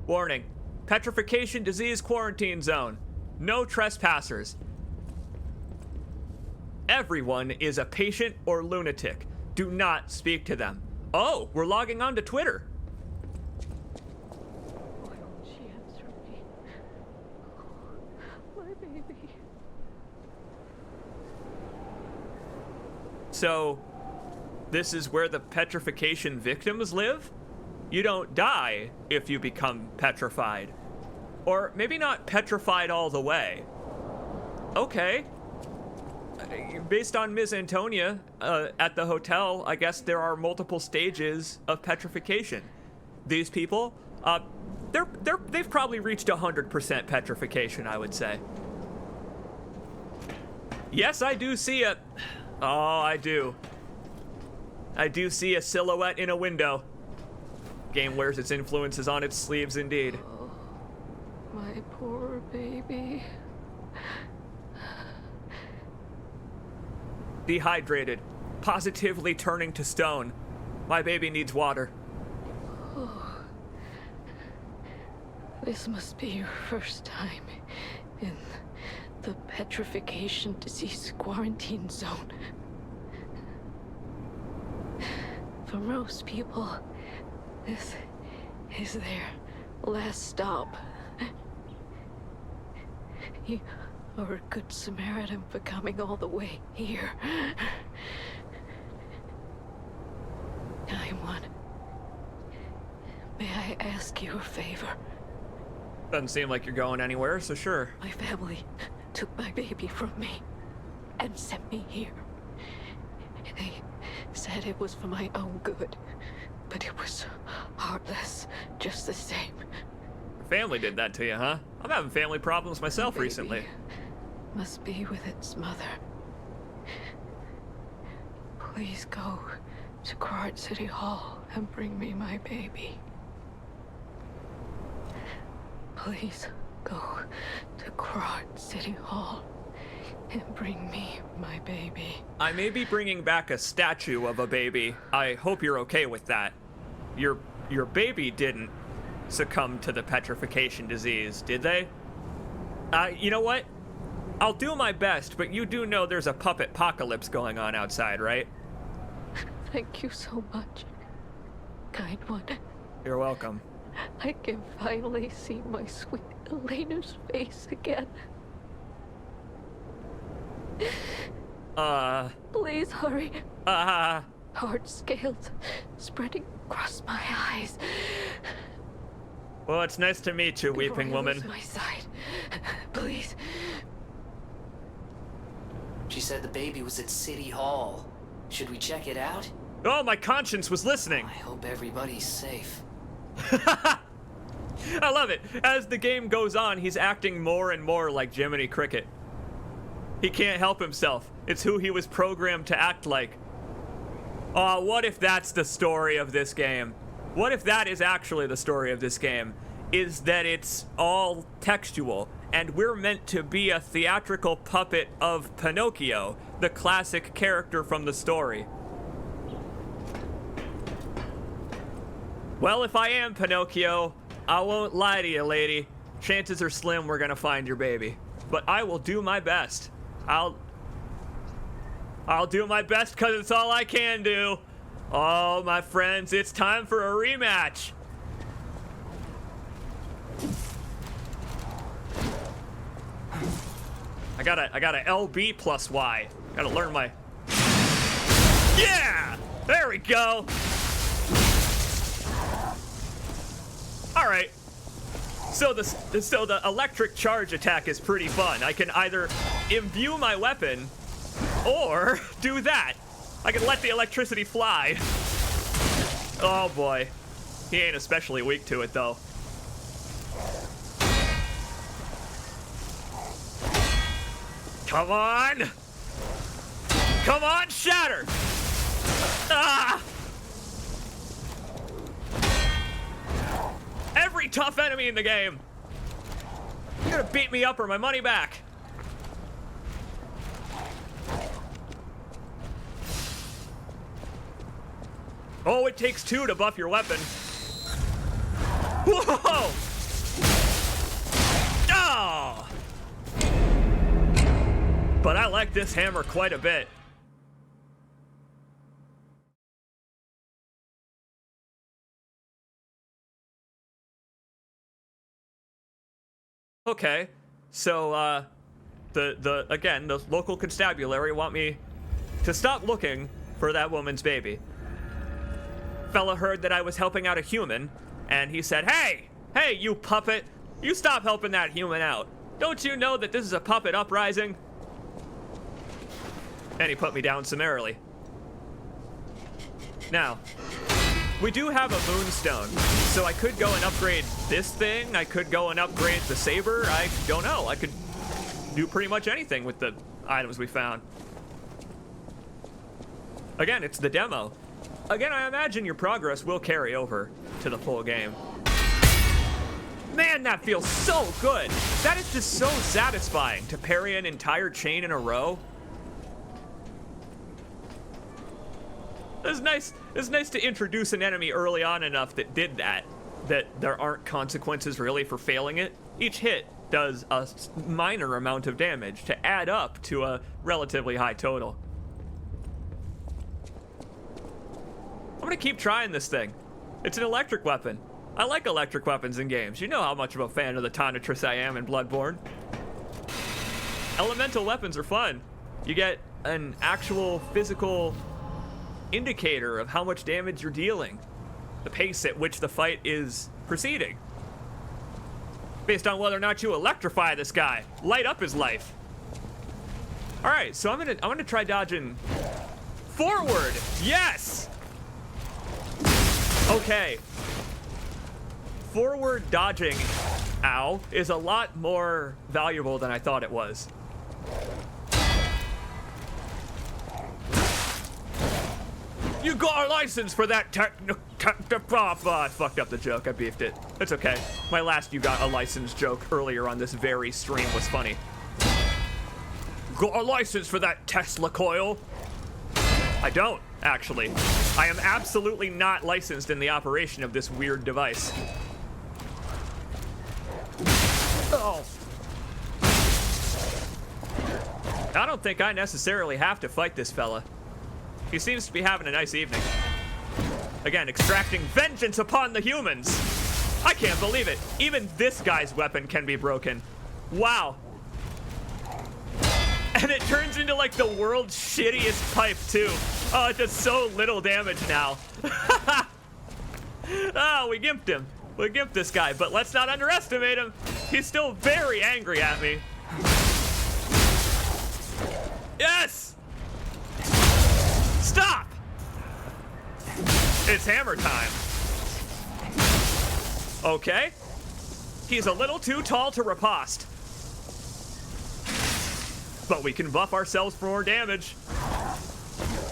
Warning. Petrification disease quarantine zone. No trespassers. Everyone is a patient or lunatic. Do not speak to them. Oh, we're logging on to Twitter. Why won't she answer me? My baby. So, this is where the petrification victims live? You don't die if you become petrified. Or maybe not petrified all the way. Okay. Based on Ms. Antonia at the hotel, I guess there are multiple stages of petrification. These people, they've probably reached 100% petrification, I would say. Yes, I do see a... Oh, I do. I do see a silhouette in a window. Game wears its influences on its sleeves indeed. Oh, my poor baby. Dehydrated, positively turning to stone. My baby needs water. Oh. This must be your first time in the petrification disease quarantine zone. For most people, this is their last stop. You or a good Samaritan for coming all the way here. One. May I ask you a favor? Doesn't seem like you're going anywhere, so sure. My family took my baby from me and sent me here. They said it was for my own good, but it was heartless just the same. Your family did that to you, huh? I'm having family problems myself The baby recently. Must be with its mother. Please go to Quart City Hall and bring me my baby. Please go to Quart City Hall and bring me my baby. I may be bringing back a statue of a baby. I hope you're okay with that. Your baby didn't succumb to the petrification disease, did they? You know what? I'll do my best, but you do know there's a puppet apocalypse going on outside, right? Thank you so much, kind one. You're welcome. I can finally see my sweet Elena's face again. Please hurry. Hard scales spreading across my eyes. Well, it's nice to meet you, weeping Before I woman. lose my sight. Please. She said the baby was at City Hall. Should we check it out? Oh, my conscience was listening. I hope everybody's safe. I love it. As the game goes on, he's acting more and more like Jiminy Cricket. He can't help himself. It's who he was programmed to act like. Oh, what if that's the story of this game? What if that is actually the story of this game? Is that it's all textual, and we're meant to be a theatrical puppet of Pinocchio, the classic character from the story. Well, if I am Pinocchio, I won't lie to you, lady. Chances are slim we're gonna find your baby. But I will do my best. I'll do my best because it's all I can do. Oh, my friends, it's time for a rematch. I got a LB plus Y. Gotta learn my... Yeah! There we go! Alright. So the electric charge attack is pretty fun. I can either imbue my weapon or do that. I can let the electricity fly. Oh boy. He ain't especially weak to it though. Come on! Come on, shatter! Ah! Every tough enemy in the game! You're gonna beat me up or my money back! Oh, it takes 2 to buff your weapon. Whoa! Oh! But I like this hammer quite a bit. Okay, so the local constabulary want me to stop looking for that woman's baby. Fella heard that I was helping out a human, and he said, hey, you puppet, you stop helping that human out. Don't you know that this is a puppet uprising? And he put me down summarily. Now, we do have a moonstone, so I could go and upgrade this thing. I could go and upgrade the saber. I don't know. I could do pretty much anything with the items we found. Again, it's the demo. Again, I imagine your progress will carry over to the full game. Man, that feels so good. That is just so satisfying to parry an entire chain in a row. It's nice to introduce an enemy early on enough that did that there aren't consequences really for failing it. Each hit does a minor amount of damage to add up to a relatively high total. I'm gonna keep trying this thing. It's an electric weapon. I like electric weapons in games. You know how much of a fan of the Tonitrus I am in Bloodborne. Elemental weapons are fun. You get an actual physical indicator of how much damage you're dealing, the pace at which the fight is proceeding, based on whether or not you electrify this guy, light up his life. All right, so I'm gonna try dodging forward. Yes. Okay. Forward dodging, ow, is a lot more valuable than I thought it was. You got a license for that I fucked up the joke. I beefed it. It's okay. My last "you got a license" joke earlier on this very stream was funny. Got a license for that Tesla coil? I don't, actually. I am absolutely not licensed in the operation of this weird device. Oh. I don't think I necessarily have to fight this fella. He seems to be having a nice evening. Again, extracting vengeance upon the humans. I can't believe it. Even this guy's weapon can be broken. Wow. And it turns into like the world's shittiest pipe too. Oh, it does so little damage now. Oh, we gimped him. We gimped this guy, but let's not underestimate him. He's still very angry at me. Yes! Stop! It's hammer time. Okay. He's a little too tall to riposte. But we can buff ourselves for more damage.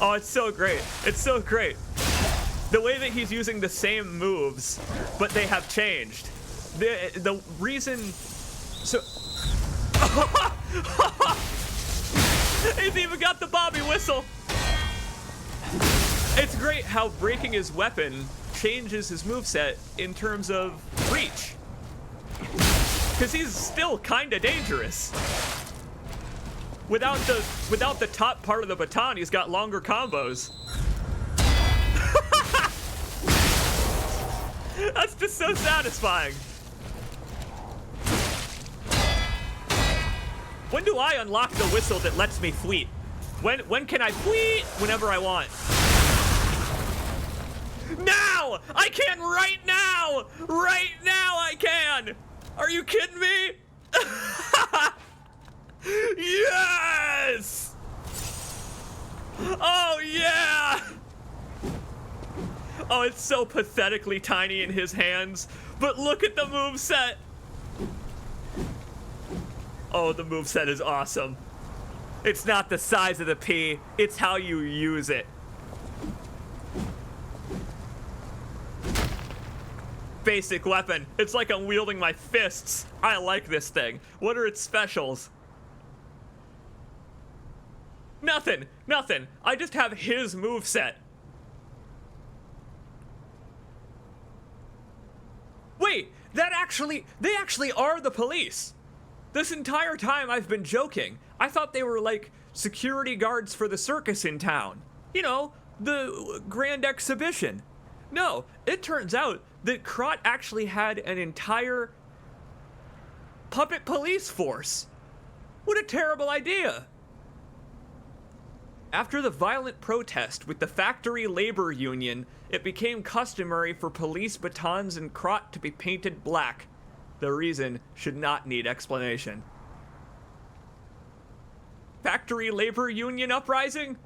Oh, it's so great. It's so great. The way that he's using the same moves, but they have changed. The reason... So... He's even got the Bobby whistle. It's great how breaking his weapon changes his moveset in terms of reach. Because he's still kind of dangerous. Without the top part of the baton, he's got longer combos. That's just so satisfying. When do I unlock the whistle that lets me fleet? When can I fleet? Whenever I want. Now! I can right now! Right now I can! Are you kidding me? Yes! Oh yeah! Oh, it's so pathetically tiny in his hands, but look at the moveset! Oh, the moveset is awesome. It's not the size of the P, it's how you use it. Basic weapon. It's like I'm wielding my fists. I like this thing. What are its specials? Nothing. Nothing. I just have his moveset. Wait, they actually are the police. This entire time I've been joking. I thought they were like security guards for the circus in town. You know, the grand exhibition. No, it turns out that Krot actually had an entire puppet police force. What a terrible idea. After the violent protest with the factory labor union, it became customary for police batons and Krot to be painted black. The reason should not need explanation. Factory labor union uprising?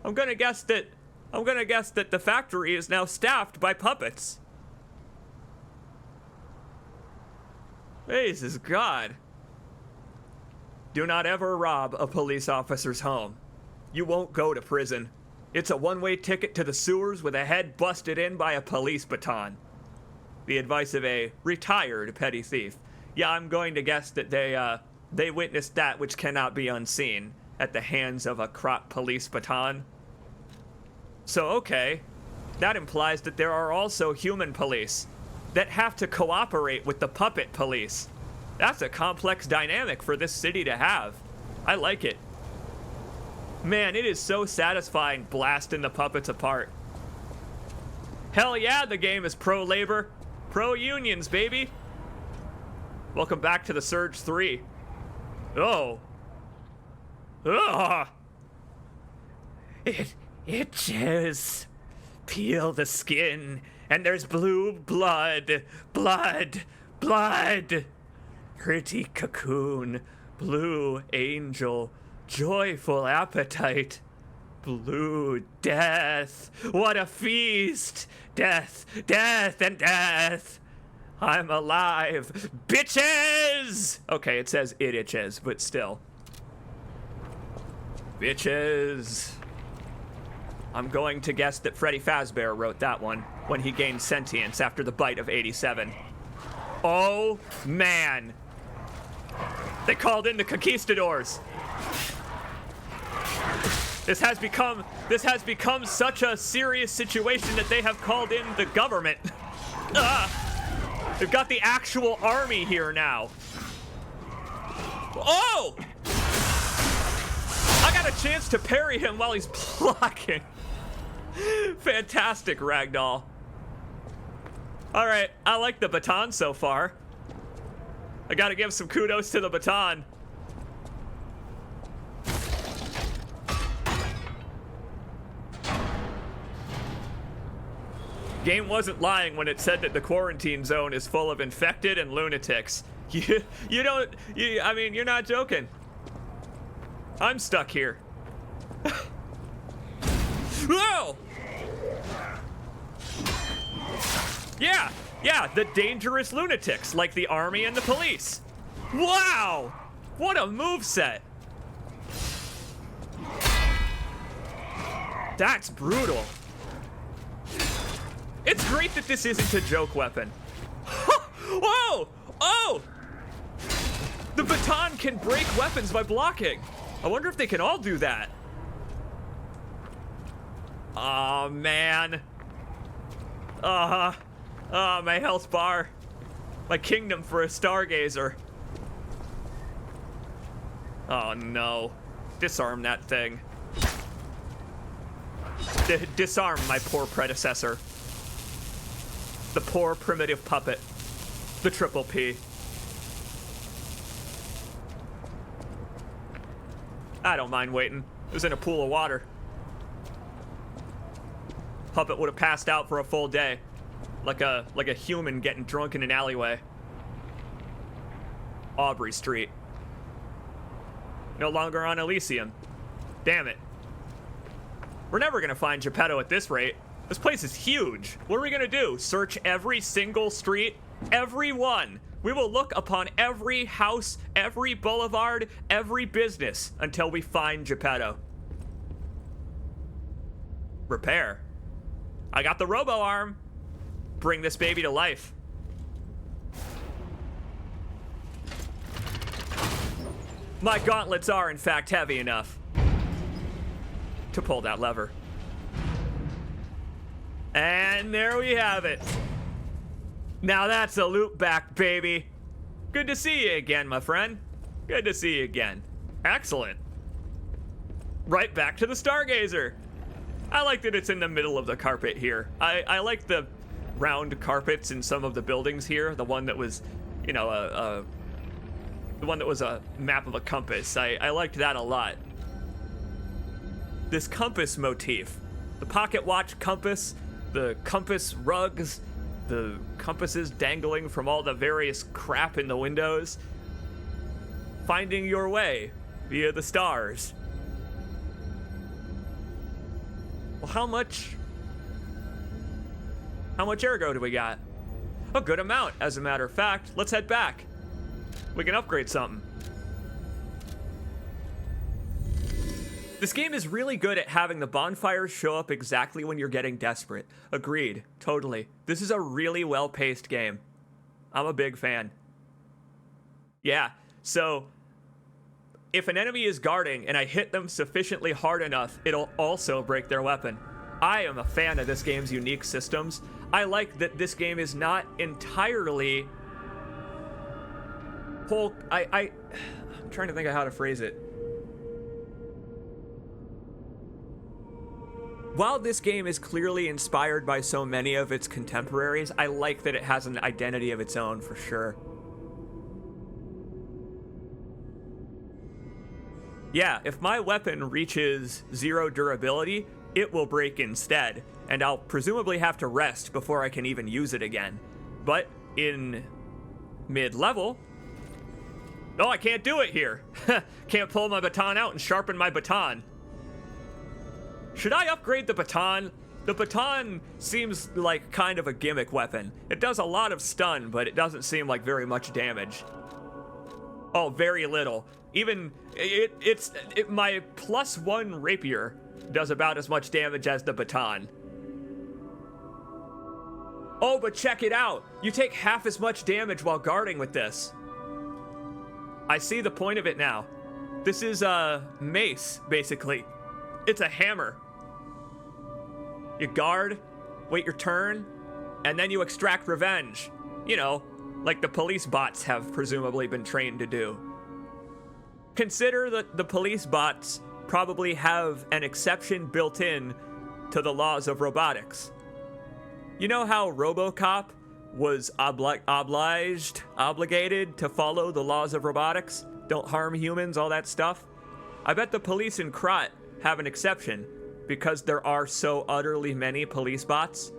I'm gonna guess that the factory is now staffed by puppets. Jesus God. Do not ever rob a police officer's home. You won't go to prison. It's a one-way ticket to the sewers with a head busted in by a police baton. The advice of a retired petty thief. Yeah, I'm going to guess that they witnessed that which cannot be unseen at the hands of a Krot police baton. So, okay, that implies that there are also human police that have to cooperate with the puppet police. That's a complex dynamic for this city to have. I like it. Man, it is so satisfying blasting the puppets apart. Hell yeah, the game is pro-labor. Pro-unions, baby. Welcome back to the Surge 3. Oh. Ugh! It itches. Peel the skin, and there's blue blood. Blood. Blood. Pretty cocoon. Blue angel. Joyful appetite. Blue death. What a feast. Death, death, and death. I'm alive. Bitches! Okay, it says it itches, but still. Bitches. I'm going to guess that Freddy Fazbear wrote that one when he gained sentience after the bite of 87. Oh, man. They called in the conquistadors. This has become such a serious situation that they have called in the government. They've got the actual army here now. Oh! I got a chance to parry him while he's blocking. Fantastic, Ragdoll. All right, I like the baton so far. I gotta give some kudos to the baton. Game wasn't lying when it said that the quarantine zone is full of infected and lunatics. I mean, you're not joking. I'm stuck here. Whoa! Yeah, the dangerous lunatics, like the army and the police. Wow! What a moveset. That's brutal. It's great that this isn't a joke weapon. Whoa! Oh! The baton can break weapons by blocking. I wonder if they can all do that. Oh, man. Oh, my health bar. My kingdom for a stargazer. Oh, no. Disarm that thing. Disarm my poor predecessor. The poor primitive puppet. The triple P. I don't mind waiting. It was in a pool of water. Puppet would have passed out for a full day. Like a human getting drunk in an alleyway. Aubrey Street. No longer on Elysium. Damn it. We're never gonna find Geppetto at this rate. This place is huge. What are we gonna do? Search every single street? Every one. We will look upon every house, every boulevard, every business until we find Geppetto. Repair. I got the robo arm. Bring this baby to life. My gauntlets are, in fact, heavy enough to pull that lever. And there we have it. Now that's a loop back, baby. Good to see you again, my friend. Good to see you again. Excellent. Right back to the Stargazer. I like that it's in the middle of the carpet here. I like the round carpets in some of the buildings here. The one that was, you know, the one that was a map of a compass. I liked that a lot. This compass motif. The pocket watch compass, the compass rugs, the compasses dangling from all the various crap in the windows. Finding your way via the stars. Well, how much ergo do we got? A good amount, as a matter of fact. Let's head back. We can upgrade something. This game is really good at having the bonfires show up exactly when you're getting desperate. Agreed, totally. This is a really well-paced game. I'm a big fan. Yeah, so if an enemy is guarding and I hit them sufficiently hard enough, it'll also break their weapon. I am a fan of this game's unique systems. I like that this game is not entirely I'm trying to think of how to phrase it. While this game is clearly inspired by so many of its contemporaries, I like that it has an identity of its own for sure. Yeah, if my weapon reaches 0 durability, it will break instead, and I'll presumably have to rest before I can even use it again. But in mid-level... Oh, I can't do it here! Can't pull my baton out and sharpen my baton. Should I upgrade the baton? The baton seems like kind of a gimmick weapon. It does a lot of stun, but it doesn't seem like very much damage. Oh, very little. Even, my +1 rapier does about as much damage as the baton. Oh, but check it out! You take half as much damage while guarding with this. I see the point of it now. This is a mace, basically. It's a hammer. You guard, wait your turn, and then you extract revenge. You know, like the police bots have presumably been trained to do. Consider that the police bots probably have an exception built in to the laws of robotics. You know how RoboCop was obligated to follow the laws of robotics? Don't harm humans, all that stuff? I bet the police in Krot have an exception because there are so utterly many police bots.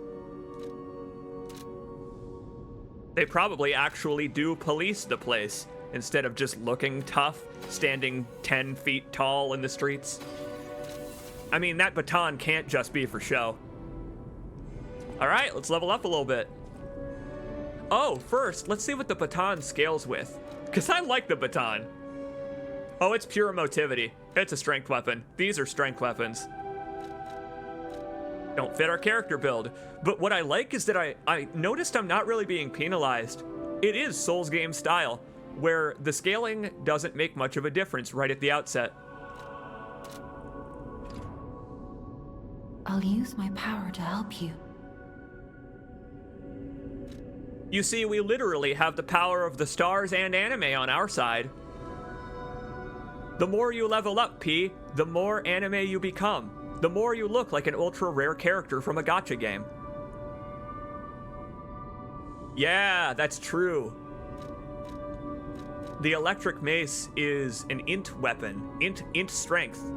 They probably actually do police the place instead of just looking tough, standing 10 feet tall in the streets. I mean, that baton can't just be for show. All right, let's level up a little bit. Oh, first, let's see what the baton scales with, because I like the baton. Oh, it's pure emotivity. It's a strength weapon. These are strength weapons. Don't fit our character build. But what I like is that I noticed I'm not really being penalized. It is Souls game style, where the scaling doesn't make much of a difference right at the outset. I'll use my power to help you. You see, we literally have the power of the stars and anime on our side. The more you level up, P, the more anime you become. The more you look like an ultra-rare character from a gacha game. Yeah, that's true. The electric mace is an int weapon, int strength.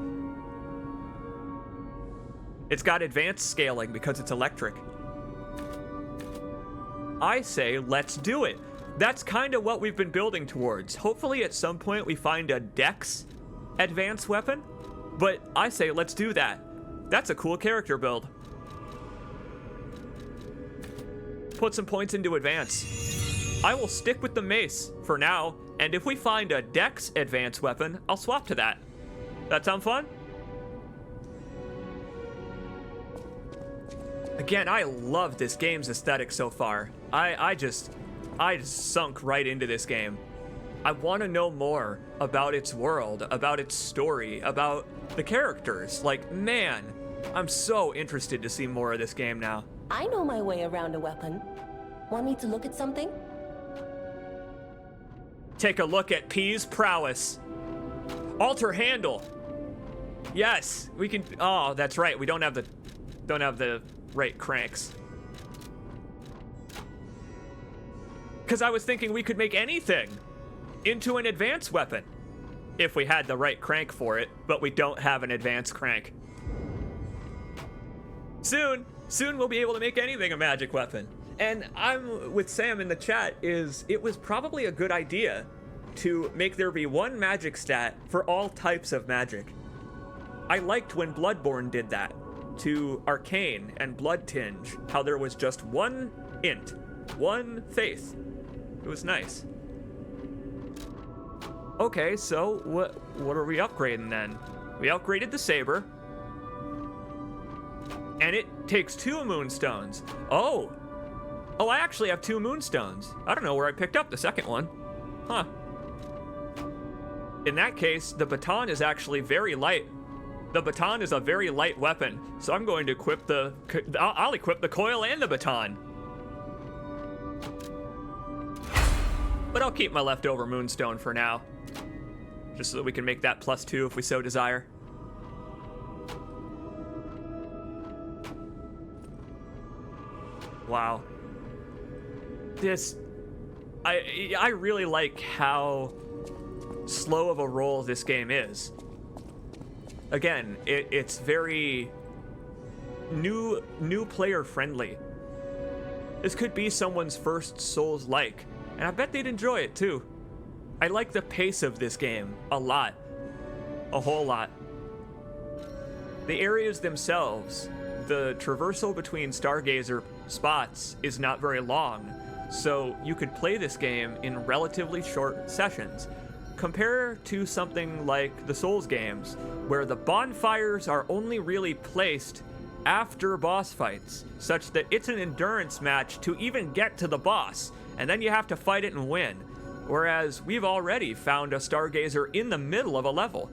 It's got advanced scaling because it's electric. I say, let's do it. That's kind of what we've been building towards. Hopefully at some point we find a Dex advanced weapon, but I say, let's do that. That's a cool character build. Put some points into advance. I will stick with the mace for now, and if we find a Dex advanced weapon, I'll swap to that. That sound fun? Again, I love this game's aesthetic so far. I just sunk right into this game. I want to know more about its world, about its story, about the characters. Like, man, I'm so interested to see more of this game now. I know my way around a weapon. Want me to look at something? Take a look at P's prowess. Alter handle. Yes, we can. Oh, that's right. We don't have the right cranks. Because I was thinking we could make anything into an advanced weapon if we had the right crank for it, but we don't have an advanced crank. Soon we'll be able to make anything a magic weapon. And I'm with Sam in the chat, it was probably a good idea to make there be one magic stat for all types of magic. I liked when Bloodborne did that to Arcane and Blood Tinge, how there was just one int, one faith. It was nice. Okay, so what are we upgrading then? We upgraded the saber. And it takes 2 moonstones. Oh, I actually have 2 moonstones. I don't know where I picked up the second one. Huh. In that case, the baton is actually very light. The baton is a very light weapon, so I'm going to equip I'll equip the coil and the baton. But I'll keep my leftover moonstone for now, just so that we can make that +2 if we so desire. Wow. I really like how slow of a roll this game is. again, it's very new player friendly. This could be someone's first Souls-like, and I bet they'd enjoy it too. I like the pace of this game a lot. A whole lot. The areas themselves, the traversal between Stargazer spots is not very long, so you could play this game in relatively short sessions. Compare to something like the Souls games, where the bonfires are only really placed after boss fights, such that it's an endurance match to even get to the boss, and then you have to fight it and win. Whereas we've already found a Stargazer in the middle of a level.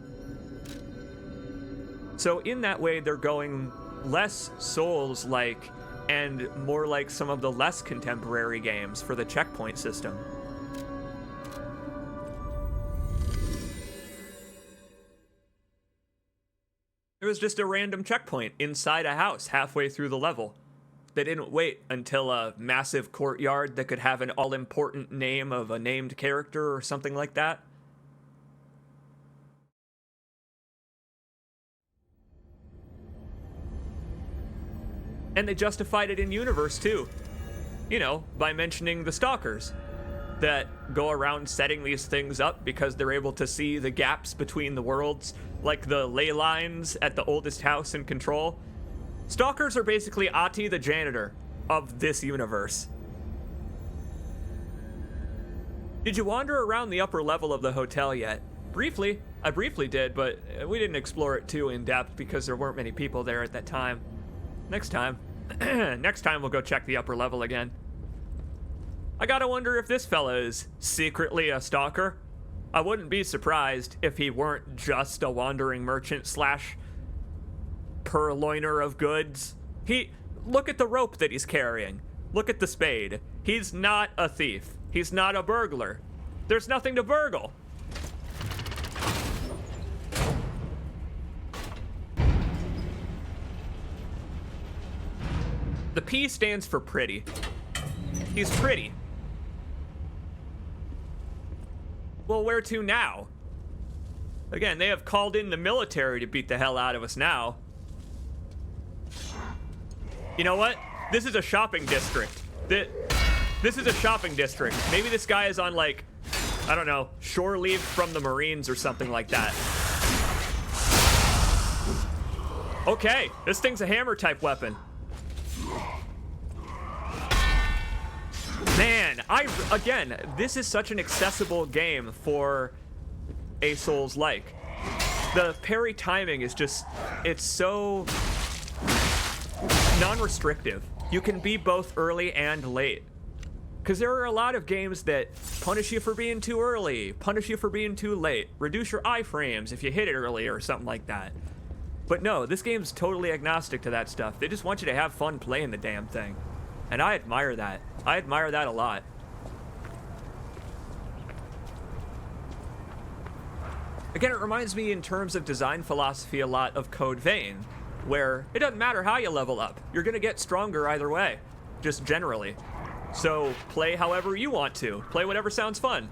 So in that way, they're going less Souls-like and more like some of the less contemporary games for the checkpoint system. It was just a random checkpoint inside a house halfway through the level. They didn't wait until a massive courtyard that could have an all-important name of a named character or something like that. And they justified it in universe too. You know, by mentioning the stalkers that go around setting these things up because they're able to see the gaps between the worlds, like the ley lines at the oldest house in Control. Stalkers are basically Ahti the janitor of this universe. Did you wander around the upper level of the hotel yet? Briefly. I briefly did, but we didn't explore it too in depth because there weren't many people there at that time. Next time. Next time we'll go check the upper level again. I gotta wonder if this fella is secretly a stalker. I wouldn't be surprised if he weren't just a wandering merchant slash purloiner of goods. Look at the rope that he's carrying. Look at the spade. He's not a thief. He's not a burglar. There's nothing to burgle. The P stands for pretty. He's pretty. Well, where to now? Again, they have called in the military to beat the hell out of us now. You know what? This is a shopping district. This is a shopping district. Maybe this guy is on, like, I don't know, shore leave from the Marines or something like that. Okay, this thing's a hammer-type weapon. Man, again, this is such an accessible game for a Souls-like. The parry timing is just, it's so non-restrictive. You can be both early and late. Because there are a lot of games that punish you for being too early, punish you for being too late, reduce your iframes if you hit it early or something like that. But no, this game's totally agnostic to that stuff. They just want you to have fun playing the damn thing. And I admire that. I admire that a lot. Again, it reminds me in terms of design philosophy a lot of Code Vein, where it doesn't matter how you level up. You're gonna get stronger either way, just generally. So play however you want to. Play whatever sounds fun.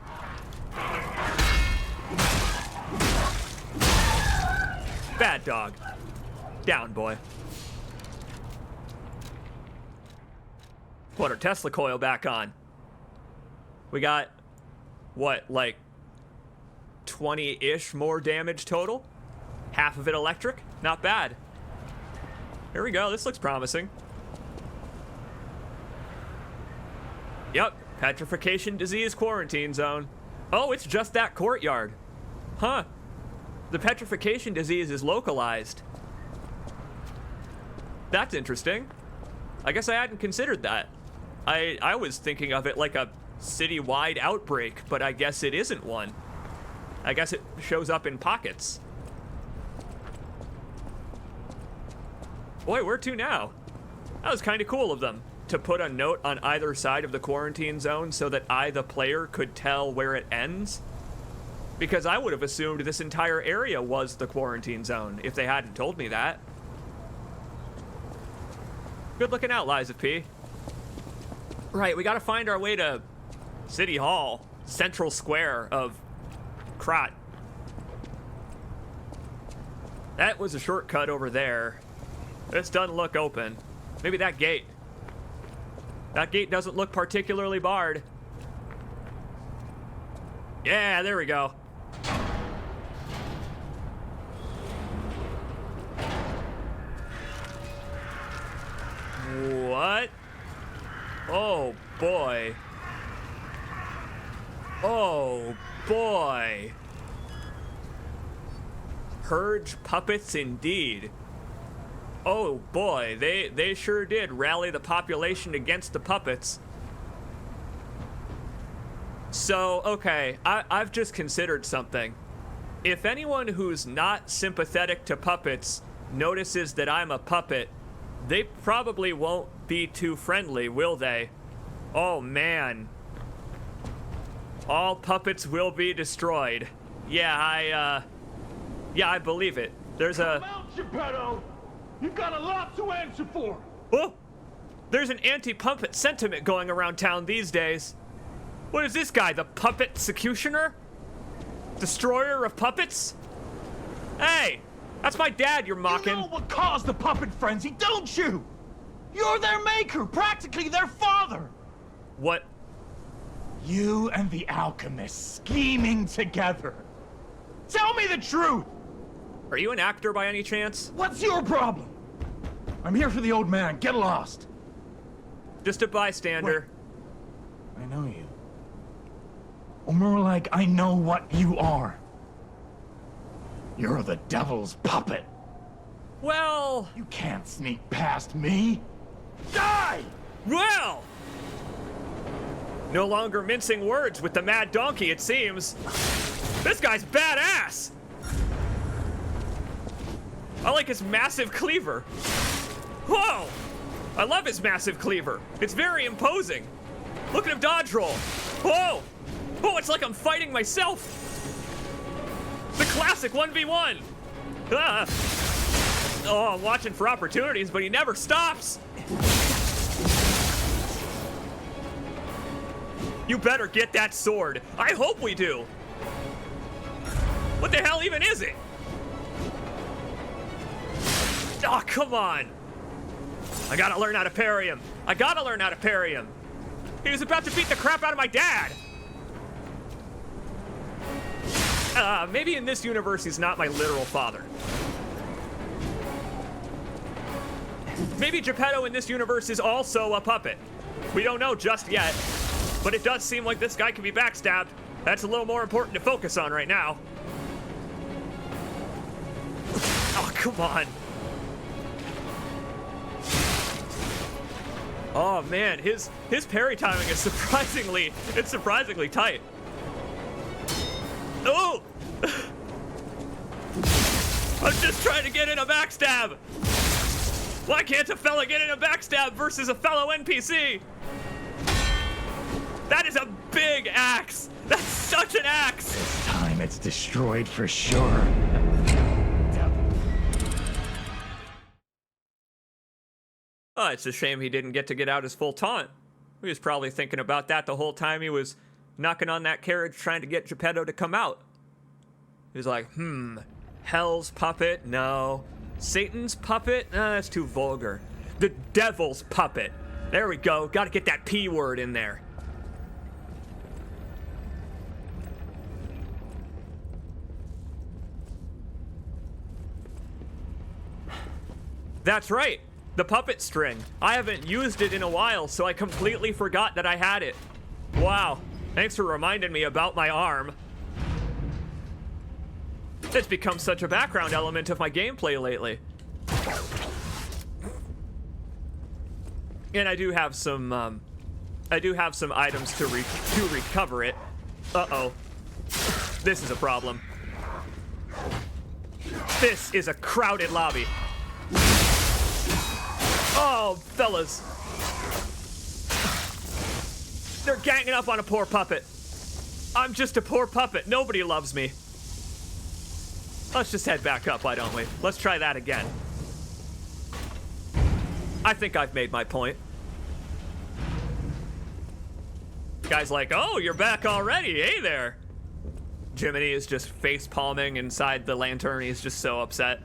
Bad dog. Down, boy. Put our Tesla coil back on. We got, what, like 20-ish more damage total? Half of it electric? Not bad. Here we go, this looks promising. Yep, petrification disease quarantine zone. Oh, it's just that courtyard. Huh. The petrification disease is localized. That's interesting. I guess I hadn't considered that. I was thinking of it like a city-wide outbreak, but I guess it isn't one. I guess it shows up in pockets. Boy, where to now? That was kind of cool of them, to put a note on either side of the quarantine zone so that I, the player, could tell where it ends. Because I would have assumed this entire area was the quarantine zone if they hadn't told me that. Good looking out, Liza P. Right, we gotta find our way to City Hall, Central Square of Krat. That was a shortcut over there. This doesn't look open. Maybe that gate. That gate doesn't look particularly barred. Yeah, there we go. What? Oh, boy. Oh, boy. Purge puppets indeed. Oh boy, they sure did rally the population against the puppets. So, okay, I've just considered something. If anyone who's not sympathetic to puppets notices that I'm a puppet, they probably won't be too friendly, will they? Oh man. All puppets will be destroyed. Yeah, I believe it. There's a... Come out, Geppetto! You've got a lot to answer for! Oh! There's an anti-puppet sentiment going around town these days. What is this guy, the puppet executioner? Destroyer of puppets? Hey! That's my dad you're mocking. You know what caused the puppet frenzy, don't you? You're their maker, practically their father! What? You and the alchemist scheming together. Tell me the truth! Are you an actor by any chance? What's your problem? I'm here for the old man. Get lost. Just a bystander. Wait. I know you. Or more like, I know what you are. You're the devil's puppet. Well... You can't sneak past me. Die! Well! No longer mincing words with the mad donkey, it seems. This guy's badass! I like his massive cleaver. Whoa! I love his massive cleaver. It's very imposing. Look at him dodge roll. Whoa! Oh, it's like I'm fighting myself. The classic 1v1. Ah. Oh, I'm watching for opportunities, but he never stops. You better get that sword. I hope we do. What the hell even is it? Oh, come on. I gotta learn how to parry him. I gotta learn how to parry him. He was about to beat the crap out of my dad. Maybe in this universe he's not my literal father. Maybe Geppetto in this universe is also a puppet. We don't know just yet, but it does seem like this guy can be backstabbed. That's a little more important to focus on right now. Oh, come on. Oh man, his parry timing is surprisingly tight. Oh! I'm just trying to get in a backstab. Why can't a fella get in a backstab versus a fellow NPC? That is a big axe. That's such an axe. This time it's destroyed for sure. Oh, it's a shame he didn't get to get out his full taunt. He was probably thinking about that the whole time he was knocking on that carriage trying to get Geppetto to come out. He was like, Hell's puppet? No. Satan's puppet? That's too vulgar. The devil's puppet. There we go. Gotta get that P word in there. That's right. The puppet string. I haven't used it in a while, so I completely forgot that I had it. Wow. Thanks for reminding me about my arm. It's become such a background element of my gameplay lately. And I do have some items to recover it. Uh-oh. This is a problem. This is a crowded lobby. Oh, fellas. They're ganging up on a poor puppet. I'm just a poor puppet. Nobody loves me. Let's just head back up, why don't we? Let's try that again. I think I've made my point. Guy's like, oh, you're back already. Hey there. Jiminy is just face palming inside the lantern. He's just so upset.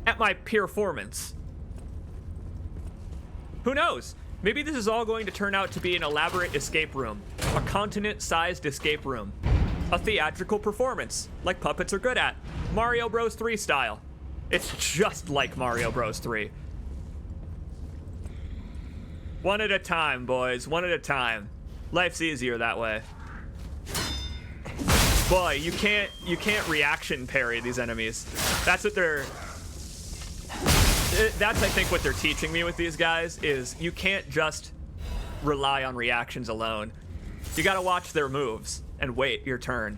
at my performance. Who knows? Maybe this is all going to turn out to be an elaborate escape room. A continent-sized escape room. A theatrical performance, like puppets are good at. Mario Bros. 3 style. It's just like Mario Bros. 3. One at a time, boys. One at a time. Life's easier that way. Boy, you can't reaction parry these enemies. That's what they're... That's, I think, what they're teaching me with these guys, is you can't just rely on reactions alone. You gotta watch their moves and wait your turn.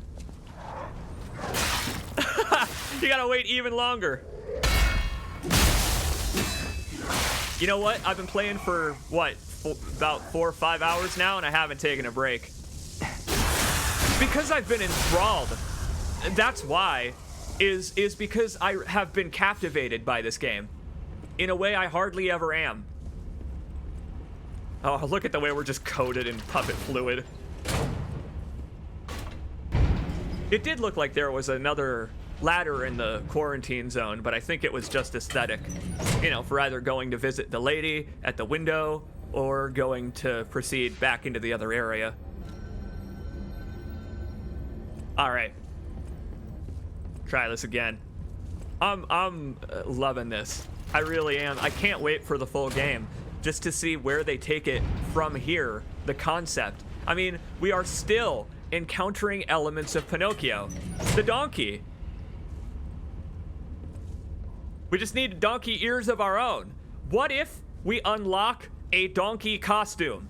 You gotta wait even longer. You know what? I've been playing for, what, about 4 or 5 hours now, and I haven't taken a break. Because I've been enthralled. That's why, is because I have been captivated by this game. In a way I hardly ever am. Oh, look at the way we're just coated in puppet fluid. It did look like there was another ladder in the quarantine zone, but I think it was just aesthetic. You know, for either going to visit the lady at the window or going to proceed back into the other area. All right. Try this again. I'm loving this. I really am. I can't wait for the full game just to see where they take it from here, the concept. I mean, we are still encountering elements of Pinocchio. The donkey. We just need donkey ears of our own. What if we unlock a donkey costume?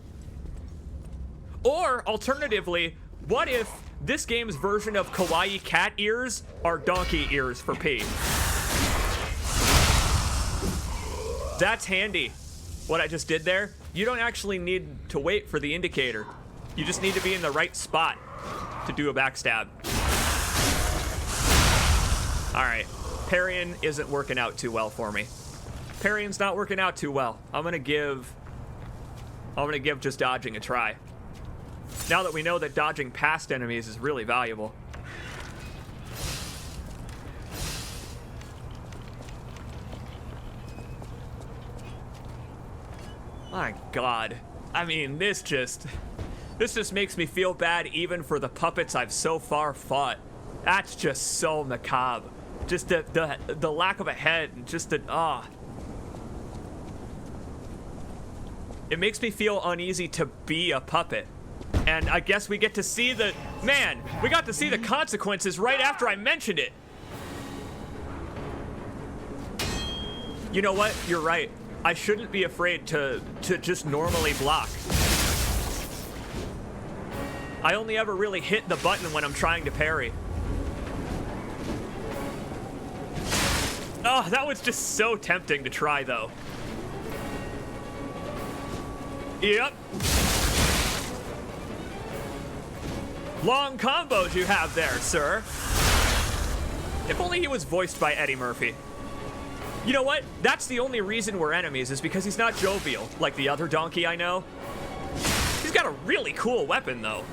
Or, alternatively, what if this game's version of kawaii cat ears are donkey ears for P? That's handy. What I just did there, you don't actually need to wait for the indicator. You just need to be in the right spot to do a backstab. All right, parrying isn't working out too well for me. Parrying's not working out too well. I'm gonna give just dodging a try. Now that we know that dodging past enemies is really valuable. My God. I mean, this just makes me feel bad even for the puppets I've so far fought. That's just so macabre. Just the lack of a head and just the, It makes me feel uneasy to be a puppet. And I guess we get to see we got to see the consequences right after I mentioned it. You know what? You're right. I shouldn't be afraid to just normally block. I only ever really hit the button when I'm trying to parry. Oh, that was just so tempting to try, though. Yep. Long combos you have there, sir. If only he was voiced by Eddie Murphy. You know what? That's the only reason we're enemies, is because he's not jovial, like the other donkey I know. He's got a really cool weapon, though.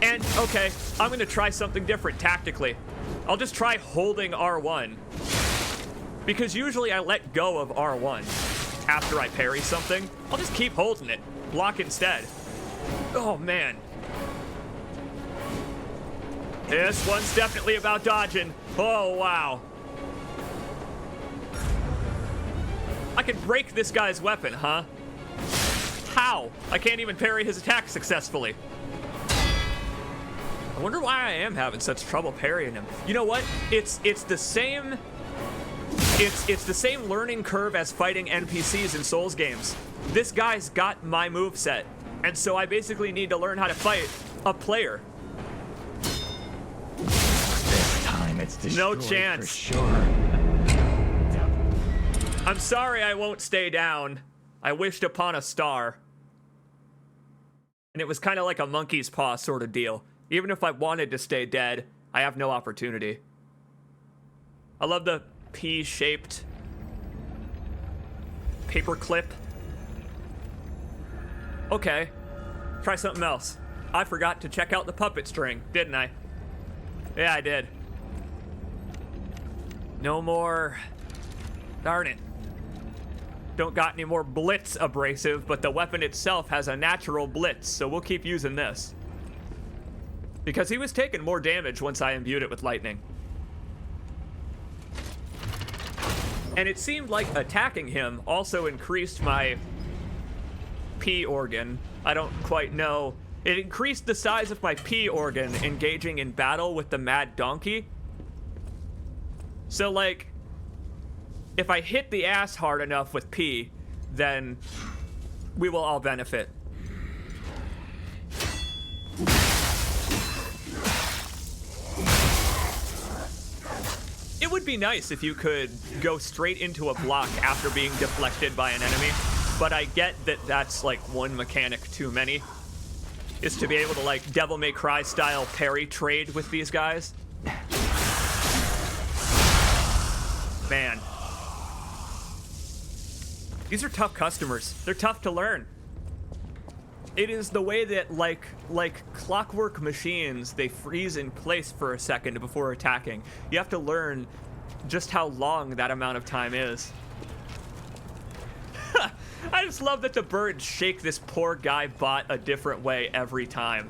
And, okay, I'm gonna try something different tactically. I'll just try holding R1. Because usually I let go of R1 after I parry something. I'll just keep holding it. Block instead. Oh, man. This one's definitely about dodging. Oh, wow. I can break this guy's weapon, huh? How? I can't even parry his attack successfully. I wonder why I am having such trouble parrying him. You know what? It's the same learning curve as fighting NPCs in Souls games. This guy's got my moveset, and so I basically need to learn how to fight a player. This time it's destroyed. No chance. For sure. I'm sorry I won't stay down. I wished upon a star. And it was kind of like a monkey's paw sort of deal. Even if I wanted to stay dead, I have no opportunity. I love the P-shaped paperclip. Okay, try something else. I forgot to check out the puppet string, didn't I? Yeah, I did. No more... Darn it. Don't got any more blitz abrasive, but the weapon itself has a natural blitz, so we'll keep using this. Because he was taking more damage once I imbued it with lightning. And it seemed like attacking him also increased my P organ. I don't quite know. It increased the size of my P organ engaging in battle with the Mad Donkey. So, like, if I hit the ass hard enough with P, then we will all benefit. It would be nice if you could go straight into a block after being deflected by an enemy, but I get that that's like one mechanic too many, is to be able to like Devil May Cry style parry trade with these guys. Man. These are tough customers. They're tough to learn. It is the way that like clockwork machines, they freeze in place for a second before attacking. You have to learn just how long that amount of time is. I just love that the birds shake this poor guy bot a different way every time.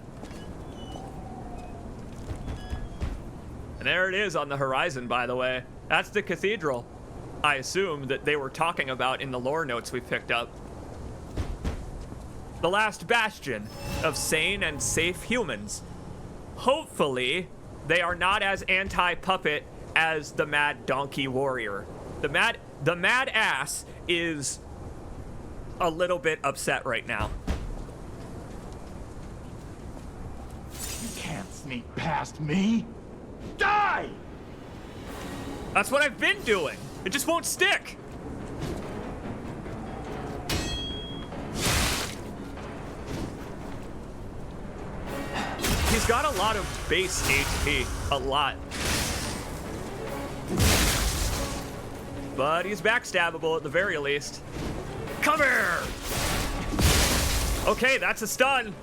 And there it is on the horizon, by the way. That's the cathedral, I assume, that they were talking about in the lore notes we picked up. The last bastion of sane and safe humans. Hopefully, they are not as anti-puppet as the Mad Donkey Warrior. The mad ass is a little bit upset right now. You can't sneak past me. Die! That's what I've been doing. It just won't stick. He's got a lot of base HP, a lot. But he's backstabbable at the very least. Come here! Okay, that's a stun.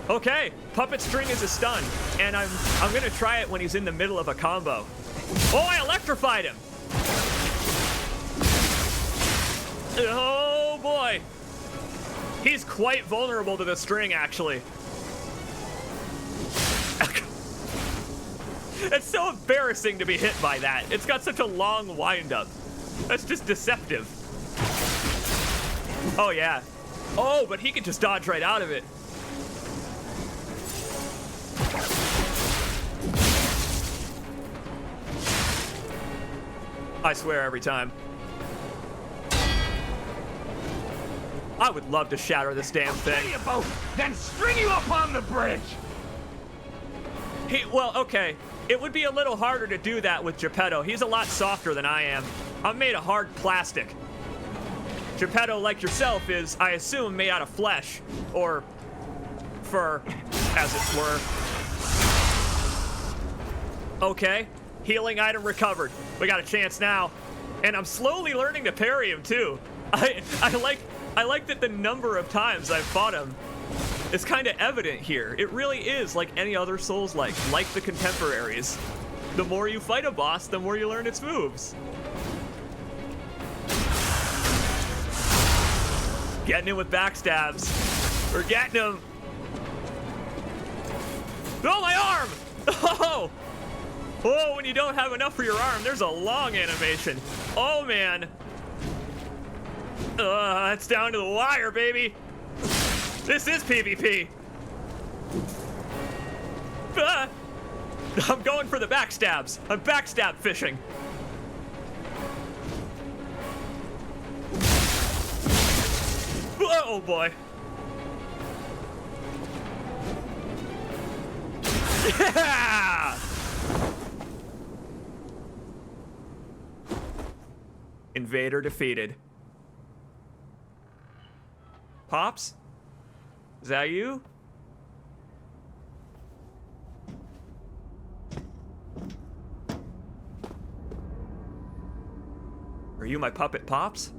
Okay, puppet string is a stun, and I'm gonna try it when he's in the middle of a combo. Oh, I electrified him! Oh boy! He's quite vulnerable to the string, actually. It's so embarrassing to be hit by that. It's got such a long wind-up. That's just deceptive. Oh, yeah. Oh, but he can just dodge right out of it. I swear every time. I would love to shatter this damn thing. You both, then string you up on the bridge. Well, okay. It would be a little harder to do that with Geppetto. He's a lot softer than I am. I'm made of hard plastic. Geppetto, like yourself, is, I assume, made out of flesh. Or fur, as it were. Okay. Healing item recovered. We got a chance now. And I'm slowly learning to parry him, too. I like that the number of times I've fought him is kind of evident here. It really is like any other Souls-like the contemporaries. The more you fight a boss, the more you learn its moves. Getting him with backstabs. We're getting him. Oh, my arm! Oh! Oh, when you don't have enough for your arm, there's a long animation. Oh, man. It's down to the wire, baby. This is PvP. I'm going for the backstabs. I'm backstab fishing. Oh boy. Yeah! Invader defeated. Pops? Is that you? Are you my puppet, Pops?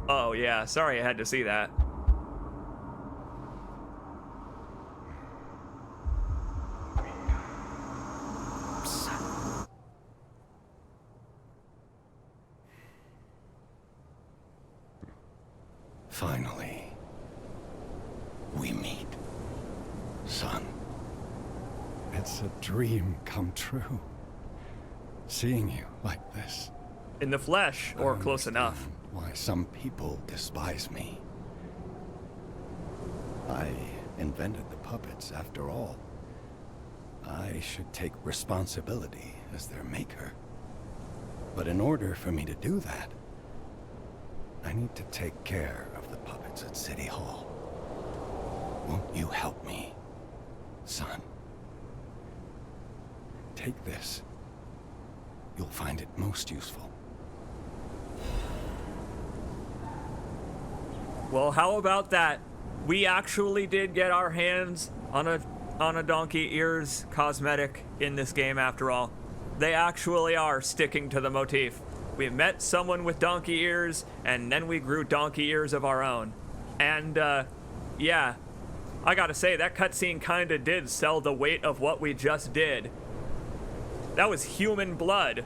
Oh yeah, sorry I had to see that. Finally, we meet, son. It's a dream come true. Seeing you like this. In the flesh, or close enough. Why some people despise me. I invented the puppets, after all. I should take responsibility as their maker. But in order for me to do that, I need to take care of the puppets at City Hall. Won't you help me, son? Take this. You'll find it most useful. Well, how about that? We actually did get our hands on a donkey ears cosmetic in this game after all. They actually are sticking to the motif. We met someone with donkey ears, and then we grew donkey ears of our own. And, yeah, I gotta say, that cutscene kinda did sell the weight of what we just did. That was human blood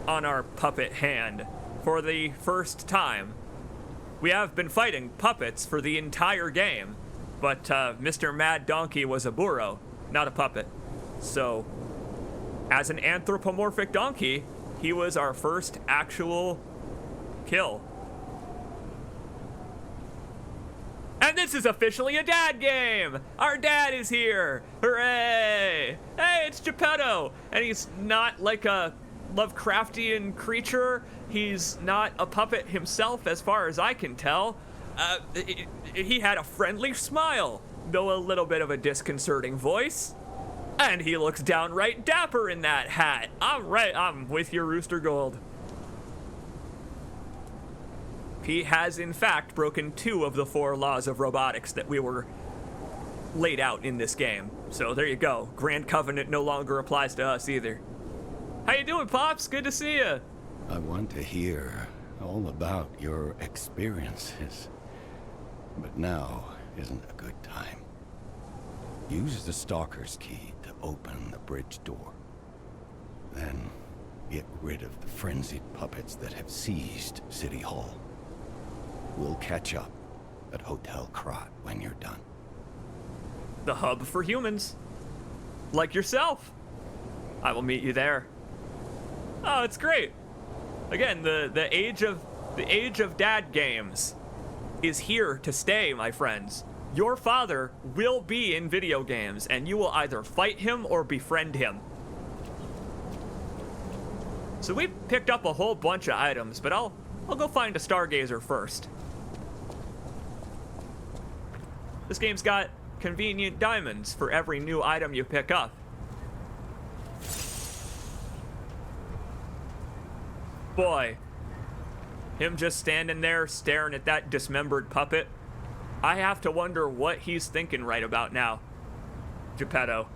on our puppet hand for the first time. We have been fighting puppets for the entire game, but Mr. Mad Donkey was a burro, not a puppet. So, as an anthropomorphic donkey, he was our first actual kill. And this is officially a dad game! Our dad is here! Hooray! Hey, it's Geppetto! And he's not like a Lovecraftian creature. He's not a puppet himself, as far as I can tell. He had a friendly smile, though a little bit of a disconcerting voice. And he looks downright dapper in that hat. I'm with you, Rooster Gold. He has, in fact, broken 2 of the 4 laws of robotics that we were laid out in this game. So there you go. Grand Covenant no longer applies to us either. How you doing, Pops? Good to see you. I want to hear all about your experiences, but now isn't a good time. Use the Stalker's key to open the bridge door. Then get rid of the frenzied puppets that have seized City Hall. We'll catch up at Hotel Krat when you're done. The hub for humans. Like yourself. I will meet you there. Oh, it's great. Again, the age of dad games is here to stay, my friends. Your father will be in video games, and you will either fight him or befriend him. So we picked up a whole bunch of items, but I'll go find a Stargazer first. This game's got convenient diamonds for every new item you pick up. Boy, him just standing there staring at that dismembered puppet, I have to wonder what he's thinking right about now, Geppetto.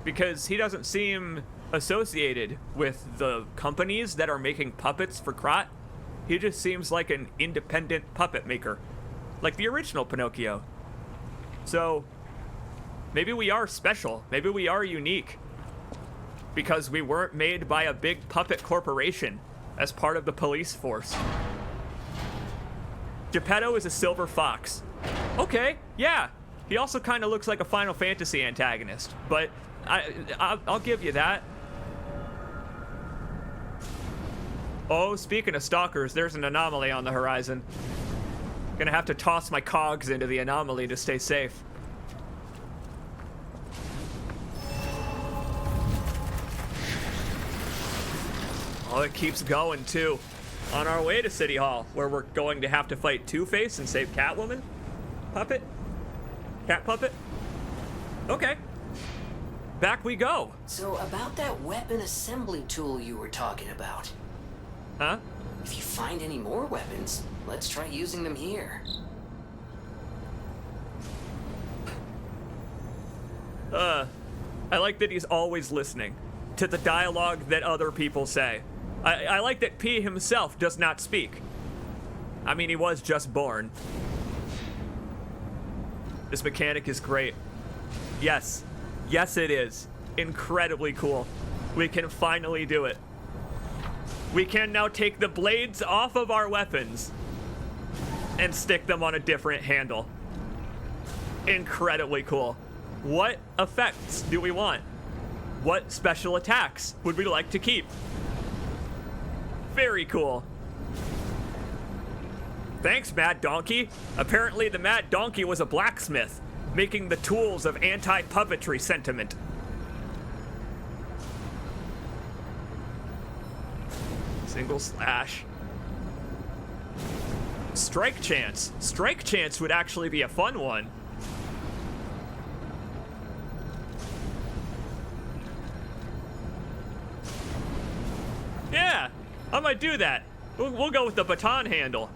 Because he doesn't seem associated with the companies that are making puppets for Krat. He just seems like an independent puppet maker, like the original Pinocchio. So, maybe we are special, maybe we are unique, because we weren't made by a big puppet corporation as part of the police force. Geppetto is a silver fox. Okay, yeah. He also kind of looks like a Final Fantasy antagonist, but I'll give you that. Oh, speaking of stalkers, there's an anomaly on the horizon. Gonna have to toss my cogs into the anomaly to stay safe. Oh, it keeps going too. On our way to City Hall, where we're going to have to fight Two-Face and save Catwoman? Puppet? Cat puppet? Okay. Back we go. So about that weapon assembly tool you were talking about. Huh? If you find any more weapons, let's try using them here. I like that he's always listening to the dialogue that other people say. I like that P himself does not speak. I mean, he was just born. This mechanic is great. Yes. Yes, it is. Incredibly cool. We can finally do it. We can now take the blades off of our weapons and stick them on a different handle. Incredibly cool. What effects do we want? What special attacks would we like to keep? Very cool. Thanks, Mad Donkey. Apparently the Mad Donkey was a blacksmith, making the tools of anti-puppetry sentiment. Single slash. Strike Chance. Strike Chance would actually be a fun one. Yeah, I might do that. We'll go with the baton handle.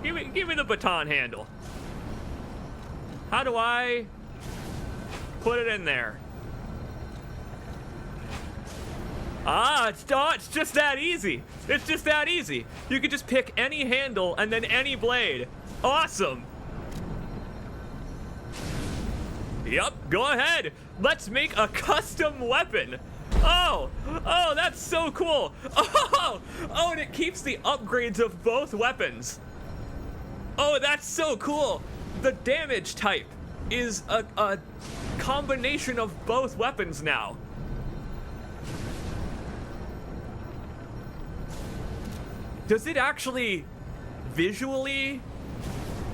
Give me the baton handle. How do I put it in there? Ah, it's just that easy. It's just that easy. You could just pick any handle and then any blade. Awesome. Yup, go ahead. Let's make a custom weapon. Oh, that's so cool. Oh, and it keeps the upgrades of both weapons. Oh, that's so cool. The damage type is a combination of both weapons now. Does it actually visually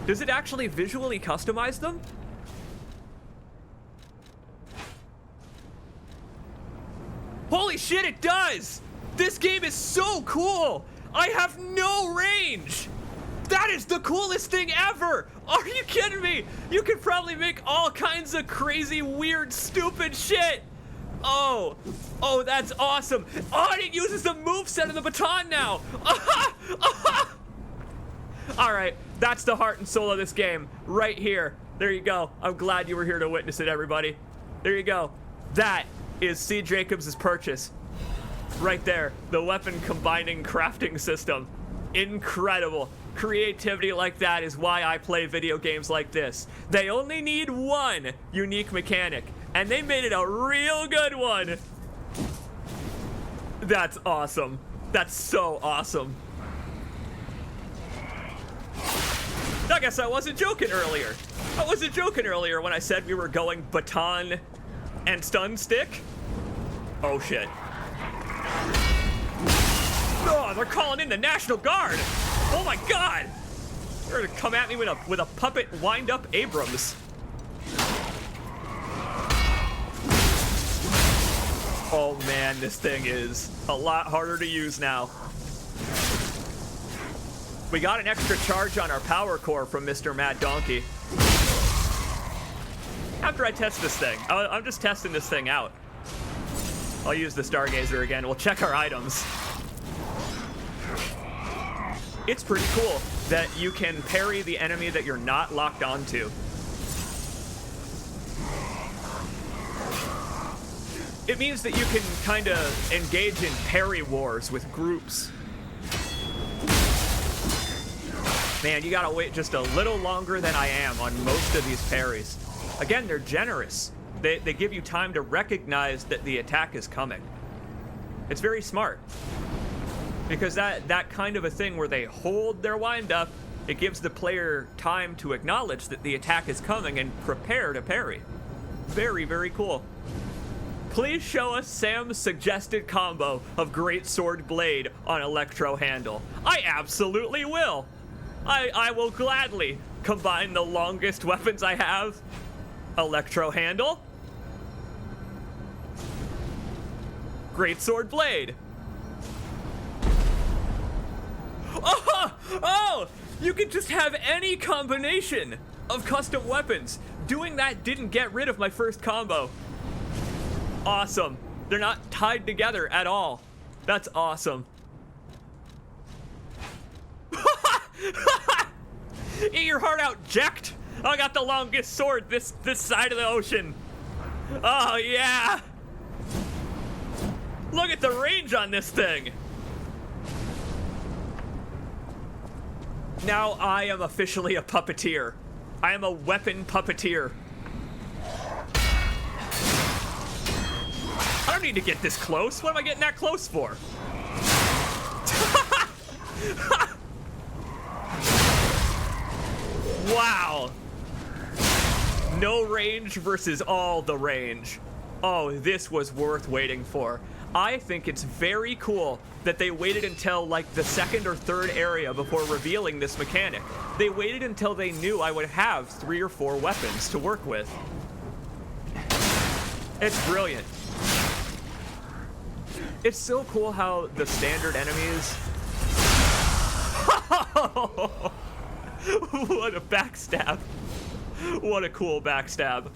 customize them? Holy shit, it does! This game is so cool! I have no range! That is the coolest thing ever! Are you kidding me? You could probably make all kinds of crazy, weird, stupid shit! Oh, that's awesome! Oh, and it uses the moveset of the baton now! Alright, that's the heart and soul of this game, right here. There you go. I'm glad you were here to witness it, everybody. There you go. That is C. Jacobs' purchase. Right there, the weapon combining crafting system. Incredible. Creativity like that is why I play video games like this. They only need one unique mechanic, and they made it a real good one. That's awesome. That's so awesome. I guess I wasn't joking earlier. I wasn't joking earlier when I said we were going baton and stun stick. Oh shit. Oh, they're calling in the National Guard. Oh my god. They're gonna come at me with a puppet wind up Abrams. Oh man, this thing is a lot harder to use now. We got an extra charge on our power core from Mr. Mad Donkey. After I test this thing, I'm just testing this thing out. I'll use the Stargazer again. We'll check our items. It's pretty cool that you can parry the enemy that you're not locked onto. It means that you can kind of engage in parry wars with groups. Man, you gotta wait just a little longer than I am on most of these parries. Again, they're generous. They give you time to recognize that the attack is coming. It's very smart. Because that kind of a thing where they hold their wind up, it gives the player time to acknowledge that the attack is coming and prepare to parry. Very, very cool. Please show us Sam's suggested combo of Great Sword Blade on Electro Handle. I absolutely will. I will gladly combine the longest weapons I have. Electro Handle. Great Sword Blade. Oh! You can just have any combination of custom weapons. Doing that didn't get rid of my first combo. Awesome. They're not tied together at all. That's awesome. Eat your heart out, Jacked. I got the longest sword this side of the ocean. Oh, yeah. Look at the range on this thing. Now I am officially a puppeteer. I am a weapon puppeteer. I don't need to get this close. What am I getting that close for? Wow. No range versus all the range. Oh, this was worth waiting for. I think it's very cool that they waited until like the second or third area before revealing this mechanic. They waited until they knew I would have 3 or 4 weapons to work with. It's brilliant. It's so cool how the standard enemies... What a backstab. What a cool backstab.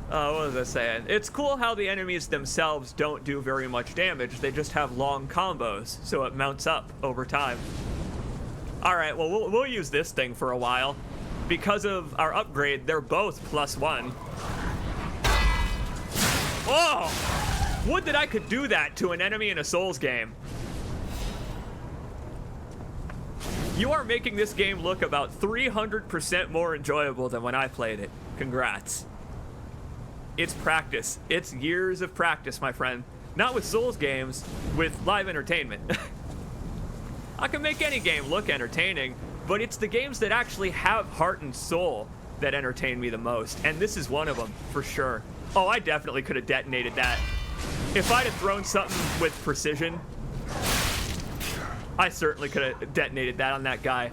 What was I saying? It's cool how the enemies themselves don't do very much damage. They just have long combos, so it mounts up over time. All right, well, we'll use this thing for a while. Because of our upgrade, they're both +1. Oh! Would that I could do that to an enemy in a Souls game. You are making this game look about 300% more enjoyable than when I played it. Congrats. It's practice. It's years of practice, my friend. Not with Souls games, with live entertainment. I can make any game look entertaining, but it's the games that actually have heart and soul that entertain me the most, and this is one of them, for sure. Oh, I definitely could have detonated that. If I'd have thrown something with precision, I certainly could have detonated that on that guy.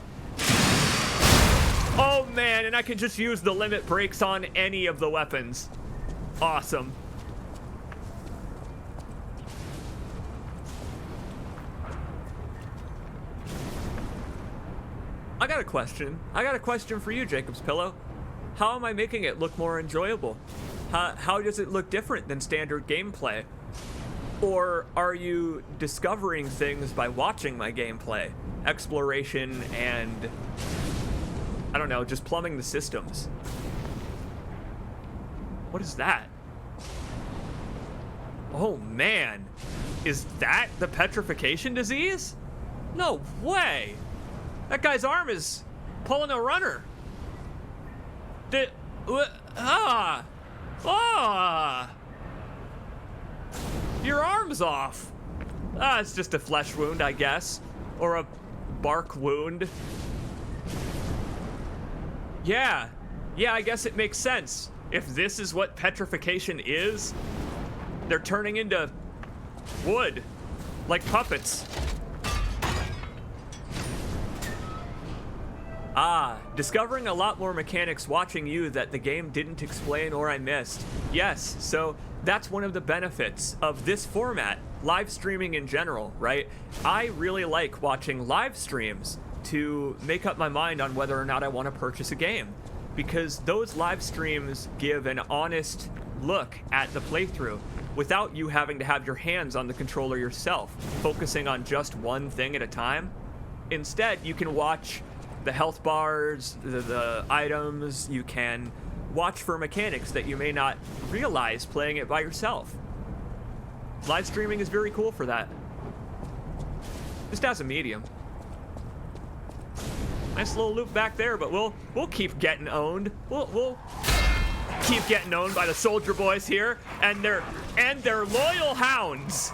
Oh man, and I can just use the limit breaks on any of the weapons. Awesome. I got a question. I got a question for you, Jacob's Pillow. How am I making it look more enjoyable? How does it look different than standard gameplay? Or are you discovering things by watching my gameplay? Exploration and, I don't know, just plumbing the systems. What is that? Oh man, is that the petrification disease? No way! That guy's arm is pulling a runner. Your arm's off. It's just a flesh wound, I guess. Or a bark wound. Yeah, I guess it makes sense. If this is what petrification is, they're turning into wood, like puppets. Discovering a lot more mechanics watching you that the game didn't explain or I missed. Yes, so that's one of the benefits of this format, live streaming in general, right? I really like watching live streams to make up my mind on whether or not I want to purchase a game, because those live streams give an honest look at the playthrough without you having to have your hands on the controller yourself, focusing on just one thing at a time. Instead, you can watch the health bars, the items. You can watch for mechanics that you may not realize playing it by yourself. Live streaming is very cool for that. Just as a medium. Nice little loop back there, but we'll keep getting owned. We'll keep getting owned by the soldier boys here and their loyal hounds.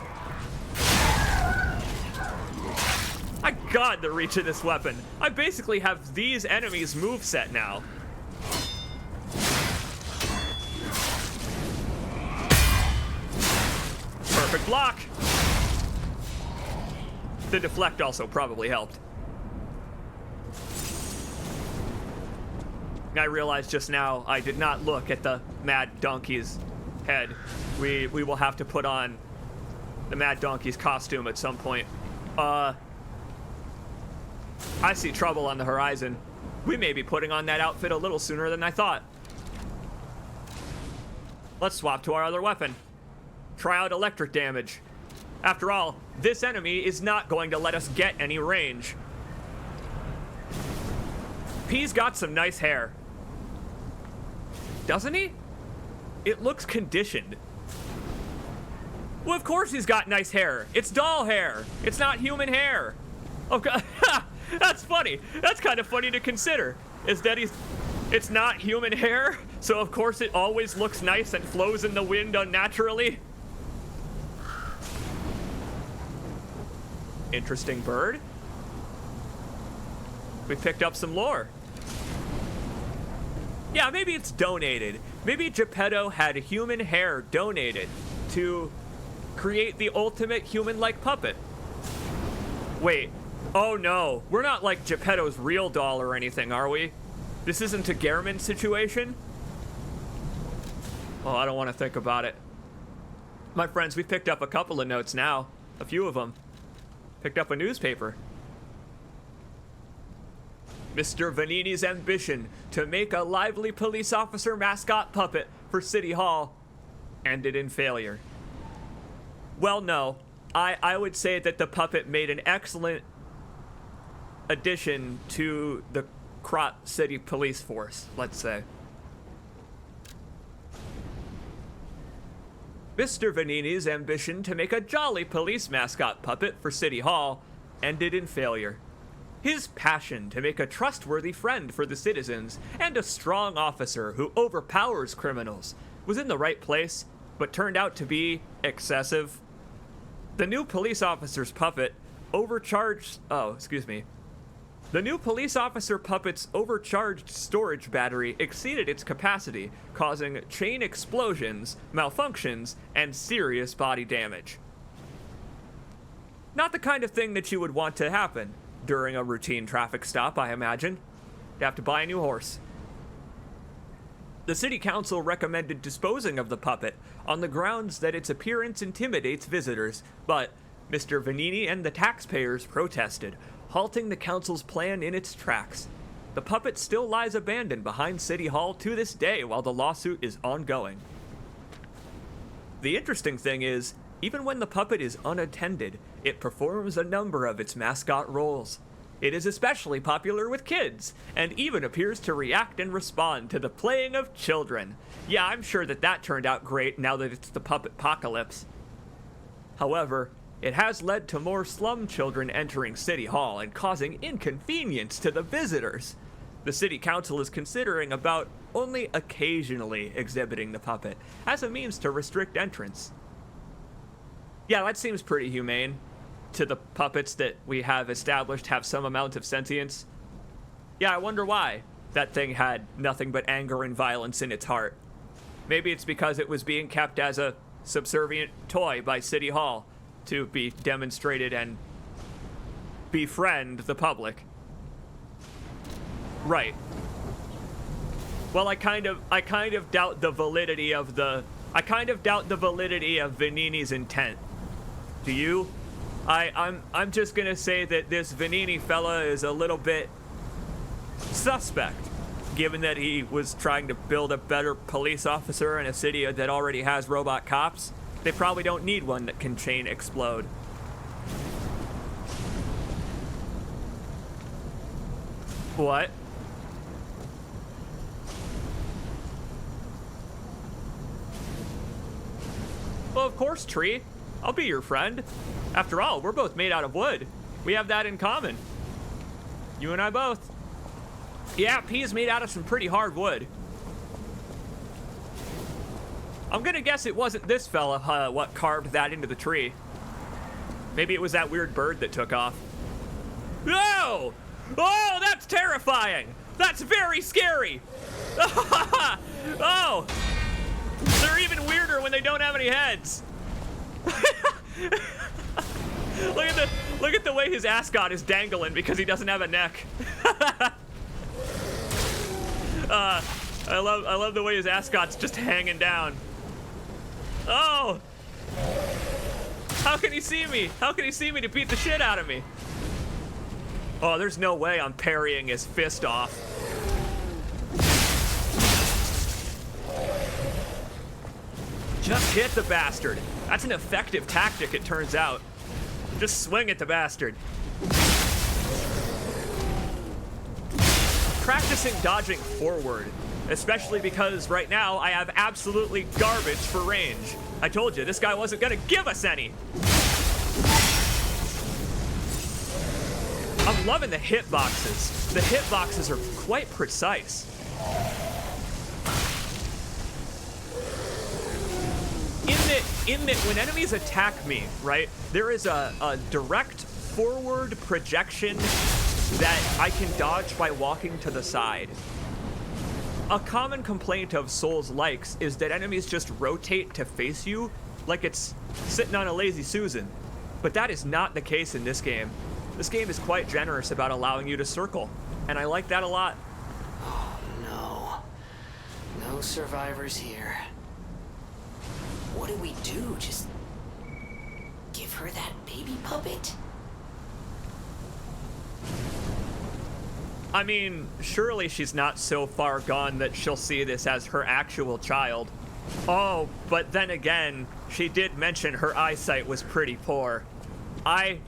My god, the reach of this weapon. I basically have these enemies' moveset now. Perfect block. The deflect also probably helped. I realized just now I did not look at the Mad Donkey's head. We will have to put on the Mad Donkey's costume at some point. I see trouble on the horizon. We may be putting on that outfit a little sooner than I thought. Let's swap to our other weapon. Try out electric damage. After all, this enemy is not going to let us get any range. P's got some nice hair. Doesn't he? It looks conditioned. Well, of course he's got nice hair. It's doll hair. It's not human hair. Okay. That's funny. That's kind of funny to consider. Is that it's not human hair, so of course it always looks nice and flows in the wind unnaturally. Interesting bird. We picked up some lore. Yeah, maybe it's donated. Maybe Geppetto had human hair donated to create the ultimate human-like puppet. Wait. Oh no. We're not like Geppetto's real doll or anything, are we? This isn't a Gehrman situation? Oh, I don't want to think about it. My friends, we've picked up a couple of notes now. A few of them. Picked up a newspaper. Mr. Vanini's ambition to make a lively police officer mascot puppet for City Hall ended in failure. Well, no. I would say that the puppet made an excellent addition to the Krot City Police Force, let's say. Mr. Vanini's ambition to make a jolly police mascot puppet for City Hall ended in failure. His passion to make a trustworthy friend for the citizens and a strong officer who overpowers criminals was in the right place, but turned out to be excessive. The new police officer's puppet overcharged... Oh, excuse me. The new police officer puppet's overcharged storage battery exceeded its capacity, causing chain explosions, malfunctions, and serious body damage. Not the kind of thing that you would want to happen during a routine traffic stop, I imagine. You'd have to buy a new horse. The city council recommended disposing of the puppet on the grounds that its appearance intimidates visitors, but Mr. Vanini and the taxpayers protested, halting the council's plan in its tracks. The puppet still lies abandoned behind City Hall to this day while the lawsuit is ongoing. The interesting thing is, even when the puppet is unattended, it performs a number of its mascot roles. It is especially popular with kids, and even appears to react and respond to the playing of children. Yeah, I'm sure that turned out great now that it's the puppet-pocalypse. However, it has led to more slum children entering City Hall and causing inconvenience to the visitors. The city council is considering about only occasionally exhibiting the puppet as a means to restrict entrance. Yeah, that seems pretty humane. To the puppets that we have established have some amount of sentience. Yeah, I wonder why that thing had nothing but anger and violence in its heart. Maybe it's because it was being kept as a subservient toy by City Hall to be demonstrated and befriend the public. Right. Well, I kind of doubt the validity of Vanini's intent. Do you? I'm just gonna say that this Vanini fella is a little bit suspect, given that he was trying to build a better police officer in a city that already has robot cops. They probably don't need one that can chain explode. What? Well, of course, Tree. I'll be your friend. After all, we're both made out of wood. We have that in common. You and I both. Yeah, P's made out of some pretty hard wood. I'm gonna guess it wasn't this fella what carved that into the tree. Maybe it was that weird bird that took off. No! Oh, that's terrifying! That's very scary! Oh! They're even weirder when they don't have any heads. Look at the way his ascot is dangling because he doesn't have a neck. I love the way his ascot's just hanging down. Oh! How can he see me? How can he see me to beat the shit out of me? Oh, there's no way I'm parrying his fist off. Just hit the bastard. That's an effective tactic, it turns out. Just swing at the bastard. Practicing dodging forward, especially because right now I have absolutely garbage for range. I told you, this guy wasn't gonna give us any. I'm loving the hitboxes. The hitboxes are quite precise. In that when enemies attack me, right, there is a direct forward projection that I can dodge by walking to the side. A common complaint of Souls-likes is that enemies just rotate to face you like it's sitting on a lazy Susan. But that is not the case in this game. This game is quite generous about allowing you to circle, and I like that a lot. Oh no. No survivors here. What do we do? Just give her that baby puppet? I mean, surely she's not so far gone that she'll see this as her actual child. Oh, but then again, she did mention her eyesight was pretty poor. I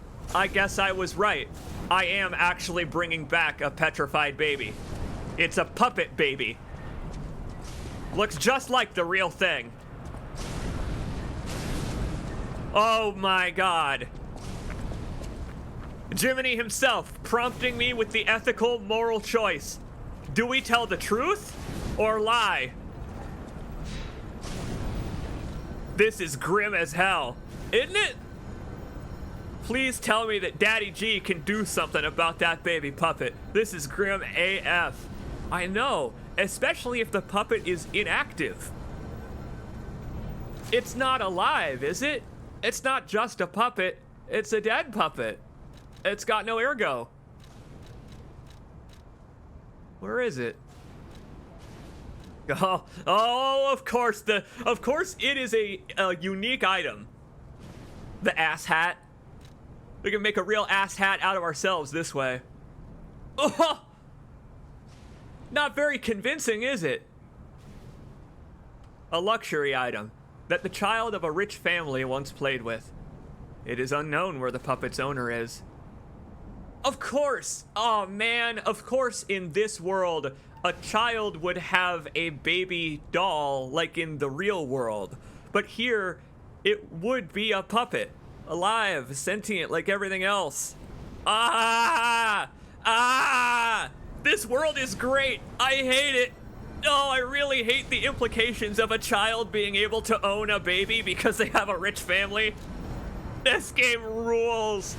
guess I was right. I am actually bringing back a petrified baby. It's a puppet baby. Looks just like the real thing. Oh my god. Jiminy himself prompting me with the ethical, moral choice. Do we tell the truth or lie? This is grim as hell, isn't it? Please tell me that Daddy G can do something about that baby puppet. This is grim AF. I know, especially if the puppet is inactive. It's not alive, is it? It's not just a puppet, it's a dead puppet. It's got no ergo. Where is it? Oh, of course it is a unique item. The ass hat. We can make a real ass hat out of ourselves this way. Oh! Not very convincing, is it? A luxury item that the child of a rich family once played with. It is unknown where the puppet's owner is. Of course! Oh man, of course in this world, a child would have a baby doll like in the real world. But here, it would be a puppet. Alive, sentient like everything else. This world is great. I hate it. Oh, I really hate the implications of a child being able to own a baby because they have a rich family. This game rules.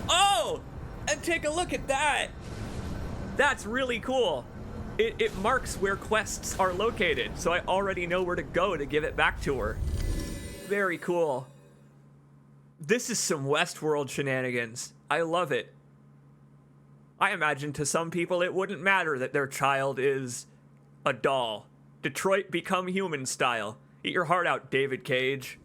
Oh, and take a look at that. That's really cool. It marks where quests are located, so I already know where to go to give it back to her. Very cool. This is some Westworld shenanigans. I love it. I imagine to some people it wouldn't matter that their child is a doll. Detroit Become Human style. Eat your heart out, David Cage.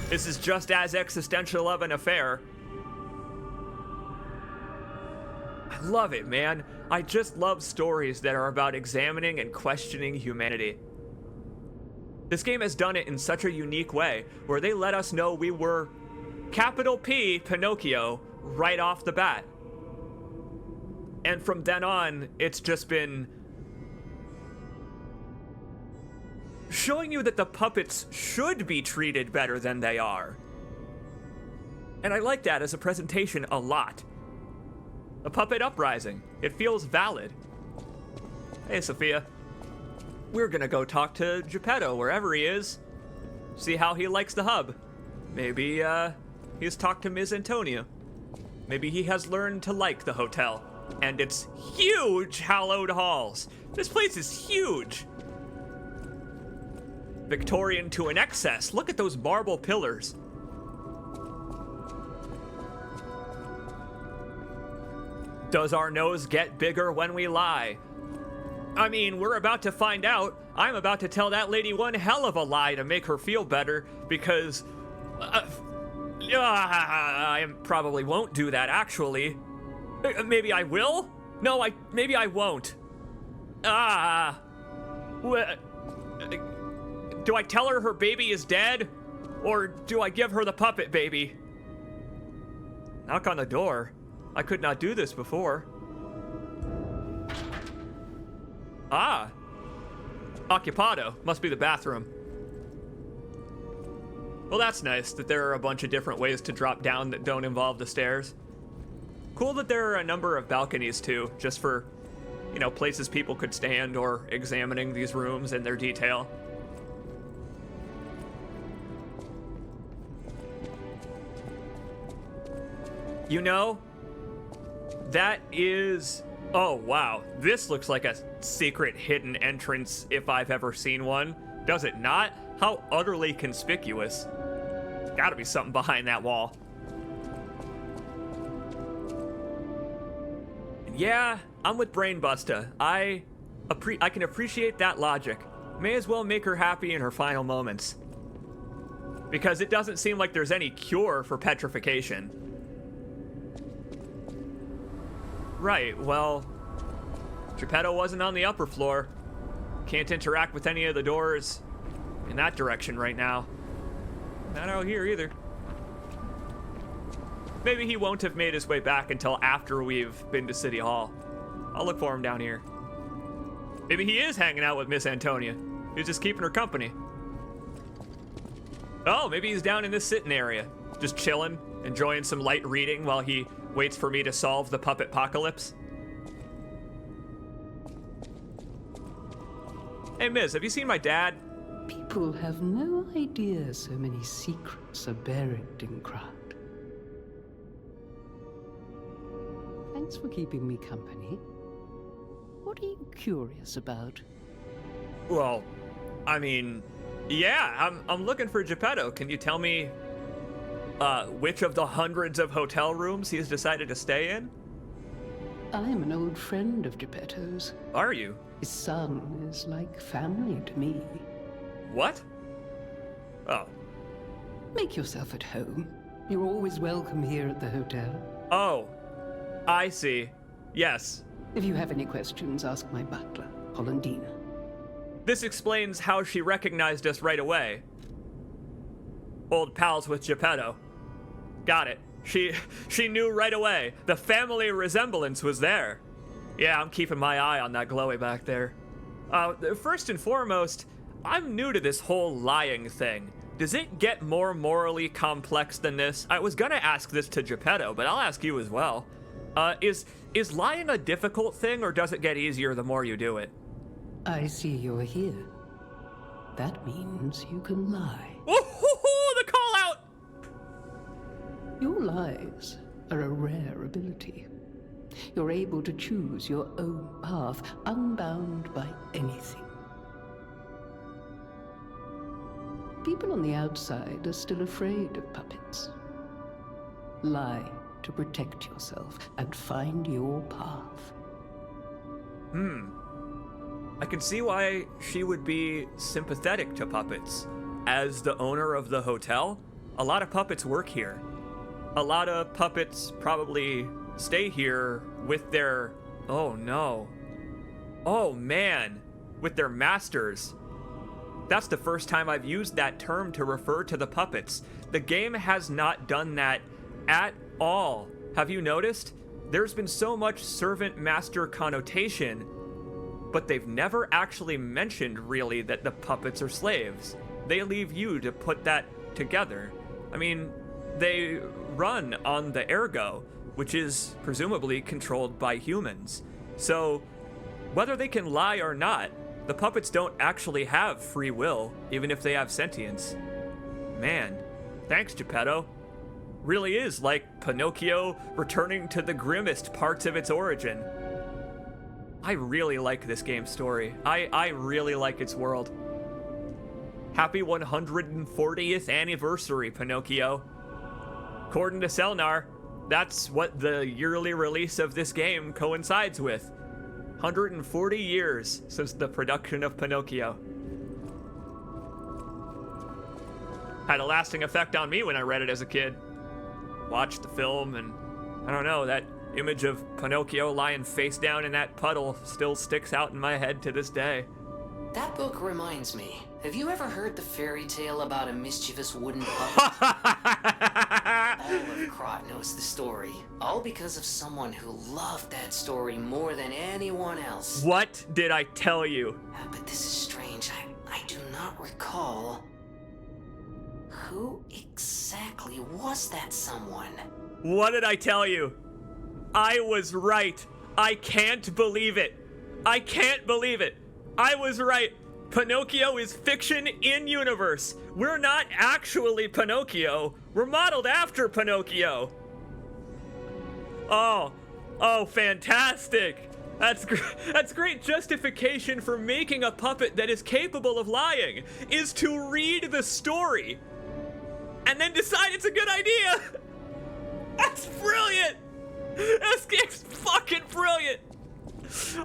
This is just as existential of an affair. I love it, man. I just love stories that are about examining and questioning humanity. This game has done it in such a unique way, where they let us know we were capital P Pinocchio right off the bat. And from then on, it's just been showing you that the puppets should be treated better than they are. And I like that as a presentation a lot. A puppet uprising. It feels valid. Hey, Sophia. We're gonna go talk to Geppetto wherever he is. See how he likes the hub. Maybe, he's talked to Ms. Antonia. Maybe he has learned to like the hotel. And its huge hallowed halls. This place is huge. Victorian to an excess. Look at those marble pillars. Does our nose get bigger when we lie? I mean, we're about to find out. I'm about to tell that lady one hell of a lie to make her feel better because I probably won't do that, actually. Maybe I will? No, maybe I won't. Do I tell her her baby is dead? Or do I give her the puppet baby? Knock on the door. I could not do this before. Occupado. Must be the bathroom. Well, that's nice that there are a bunch of different ways to drop down that don't involve the stairs. Cool that there are a number of balconies too, just for, you know, places people could stand or examining these rooms in their detail. You know, that is... Oh, wow. This looks like a secret hidden entrance if I've ever seen one. Does it not? How utterly conspicuous. There's gotta be something behind that wall. And yeah, I'm with Brainbusta. I can appreciate that logic. May as well make her happy in her final moments. Because it doesn't seem like there's any cure for petrification. Right, well, Geppetto wasn't on the upper floor. Can't interact with any of the doors in that direction right now. Not out here either. Maybe he won't have made his way back until after we've been to City Hall. I'll look for him down here. Maybe he is hanging out with Miss Antonia. He's just keeping her company. Oh, maybe he's down in this sitting area, just chilling, enjoying some light reading while he waits for me to solve the puppet apocalypse. Hey, Miz, have you seen my dad? People have no idea so many secrets are buried in Krat. Thanks for keeping me company. What are you curious about? Well, I mean, yeah, I'm looking for Geppetto. Can you tell me which of the hundreds of hotel rooms he's decided to stay in? I'm an old friend of Geppetto's. Are you? His son is like family to me. What? Oh. Make yourself at home. You're always welcome here at the hotel. Oh, I see. Yes. If you have any questions, ask my butler, Hollandina. This explains how she recognized us right away. Old pals with Geppetto. Got it. She knew right away. The family resemblance was there. Yeah, I'm keeping my eye on that glowy back there. First and foremost, I'm new to this whole lying thing. Does it get more morally complex than this? I was gonna ask this to Geppetto, but I'll ask you as well. Is lying a difficult thing, or does it get easier the more you do it? I see you're here. That means you can lie. Oh, the call out! Your lies are a rare ability. You're able to choose your own path, unbound by anything. People on the outside are still afraid of puppets. Lie to protect yourself and find your path. I can see why she would be sympathetic to puppets. As the owner of the hotel, a lot of puppets work here. A lot of puppets probably stay here with their... Oh no. Oh man. With their masters. That's the first time I've used that term to refer to the puppets. The game has not done that at all. Have you noticed? There's been so much servant-master connotation, but they've never actually mentioned really that the puppets are slaves. They leave you to put that together. I mean, they run on the ergo, which is presumably controlled by humans. So, whether they can lie or not, the puppets don't actually have free will, even if they have sentience. Man, thanks, Geppetto. Really is like Pinocchio returning to the grimmest parts of its origin. I really like this game's story. I really like its world. Happy 140th anniversary, Pinocchio. According to Selnar, that's what the yearly release of this game coincides with. 140 years since the production of Pinocchio. Had a lasting effect on me when I read it as a kid. Watched the film, and I don't know, that image of Pinocchio lying face down in that puddle still sticks out in my head to this day. That book reminds me. Have you ever heard the fairy tale about a mischievous wooden puppet? All of Krat knows the story. All because of someone who loved that story more than anyone else. What did I tell you? But this is strange. I do not recall. Who exactly was that someone? What did I tell you? I was right. I can't believe it. I can't believe it. I was right. Pinocchio is fiction in universe. We're not actually Pinocchio. We're modeled after Pinocchio. Oh, fantastic. That's great justification for making a puppet that is capable of lying, is to read the story and then decide it's a good idea. That's brilliant. This game's fucking brilliant.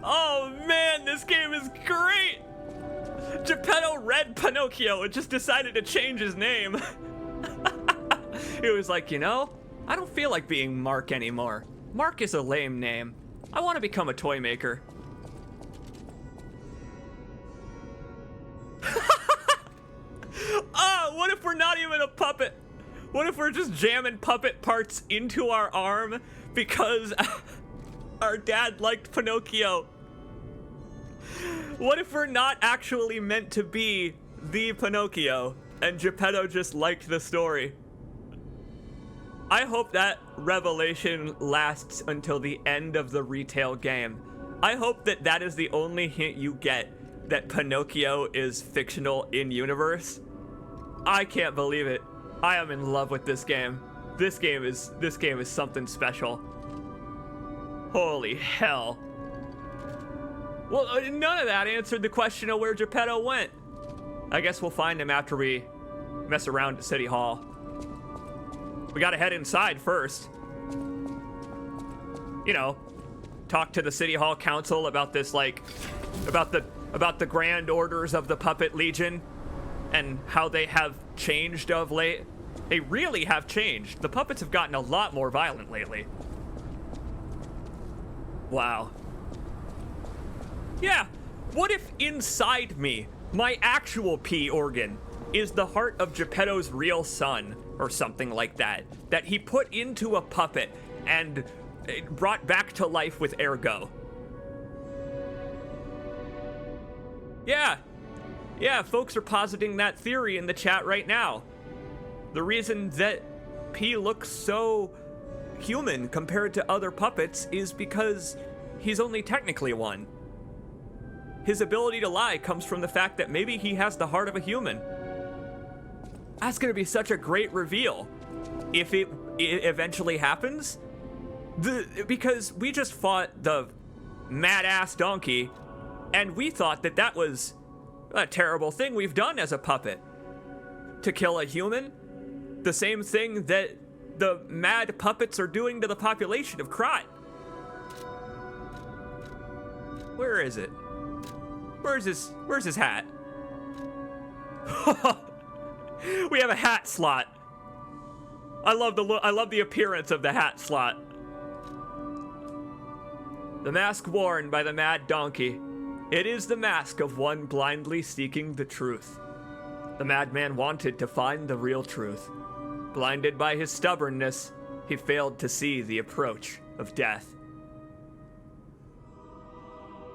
Oh man, this game is great. Geppetto read Pinocchio and just decided to change his name. He was like, you know, I don't feel like being Mark anymore. Mark is a lame name. I want to become a toy maker. Oh, what if we're not even a puppet? What if we're just jamming puppet parts into our arm because our dad liked Pinocchio? What if we're not actually meant to be the Pinocchio and Geppetto just liked the story? I hope that revelation lasts until the end of the retail game. I hope that that is the only hint you get that Pinocchio is fictional in universe. I can't believe it. I am in love with this game. This game is something special. Holy hell. Well, none of that answered the question of where Geppetto went. I guess we'll find him after we mess around at City Hall. We gotta head inside first. You know, talk to the City Hall Council about this, like, about the grand orders of the Puppet Legion and how they have changed of late. They really have changed. The puppets have gotten a lot more violent lately. Wow. Yeah, what if inside me, my actual P organ is the heart of Geppetto's real son, or something like that he put into a puppet and brought back to life with ergo? Yeah, folks are positing that theory in the chat right now. The reason that P looks so human compared to other puppets is because he's only technically one. His ability to lie comes from the fact that maybe he has the heart of a human. That's gonna be such a great reveal if it eventually happens. Because we just fought the mad-ass donkey, and we thought that that was a terrible thing we've done as a puppet. To kill a human? The same thing that the mad puppets are doing to the population of Krot. Where is it? Where's his hat? We have a hat slot. I love the appearance of the hat slot. The mask worn by the mad donkey. It is the mask of one blindly seeking the truth. The madman wanted to find the real truth. Blinded by his stubbornness, he failed to see the approach of death.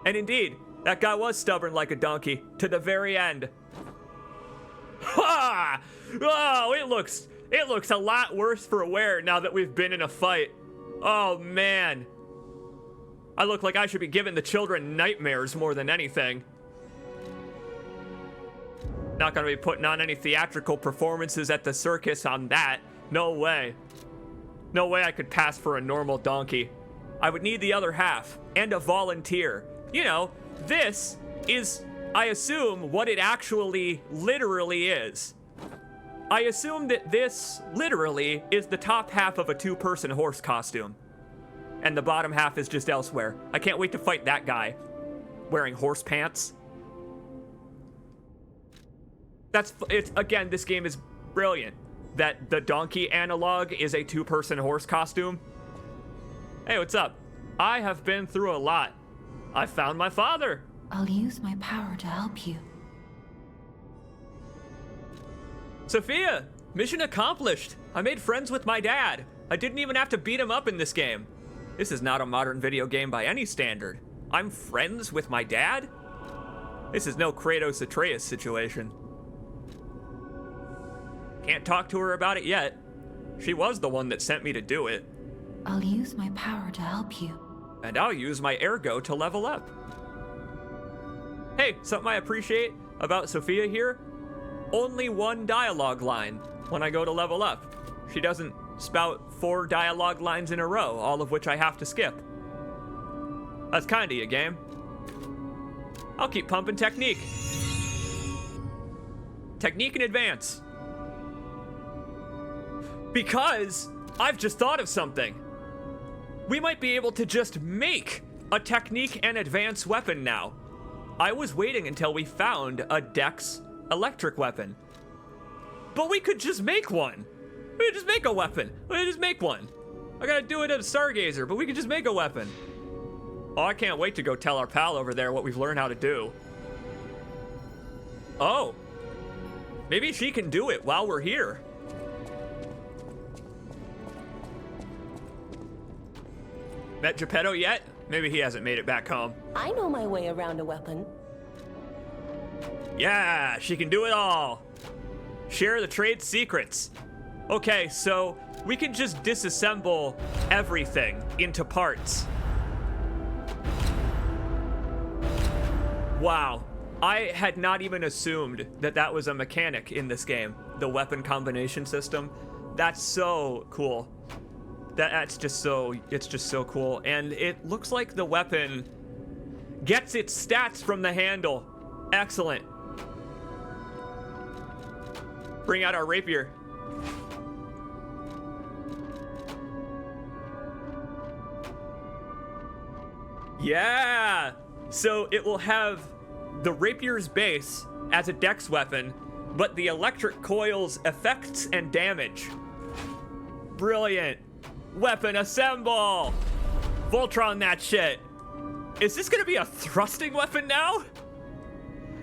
And indeed, that guy was stubborn like a donkey to the very end. Ha! Oh, it looks a lot worse for wear now that we've been in a fight. Oh man. I look like I should be giving the children nightmares more than anything. Not gonna be putting on any theatrical performances at the circus on that. No way. No way I could pass for a normal donkey. I would need the other half and a volunteer. You know, this is, I assume, what it actually literally is. I assume that this literally is the top half of a two-person horse costume. And the bottom half is just elsewhere. I can't wait to fight that guy wearing horse pants. Again, this game is brilliant. That the donkey analog is a two-person horse costume. Hey, what's up? I have been through a lot. I found my father. I'll use my power to help you. Sophia, mission accomplished. I made friends with my dad. I didn't even have to beat him up in this game. This is not a modern video game by any standard. I'm friends with my dad? This is no Kratos Atreus situation. Can't talk to her about it yet. She was the one that sent me to do it. I'll use my power to help you. And I'll use my ergo to level up. Hey, something I appreciate about Sophia here, only one dialogue line when I go to level up. She doesn't spout 4 dialogue lines in a row, all of which I have to skip. That's kinda you, game. I'll keep pumping technique. Technique in advance. Because I've just thought of something. We might be able to just make a technique and advance weapon now. I was waiting until we found a Dex electric weapon. But we could just make one. We could just make a weapon. We could just make one. I gotta do it at a Stargazer, but we could just make a weapon. Oh, I can't wait to go tell our pal over there what we've learned how to do. Oh. Maybe she can do it while we're here. Met Geppetto yet? Maybe he hasn't made it back home. I know my way around a weapon. Yeah, she can do it all. Share the trade secrets. Okay, so we can just disassemble everything into parts. Wow, I had not even assumed that that was a mechanic in this game, the weapon combination system. That's so cool. It's just so cool. And it looks like the weapon gets its stats from the handle. Excellent. Bring out our rapier. Yeah! So it will have the rapier's base as a dex weapon, but the electric coil's effects and damage. Brilliant. Weapon assemble! Voltron that shit. Is this gonna be a thrusting weapon now?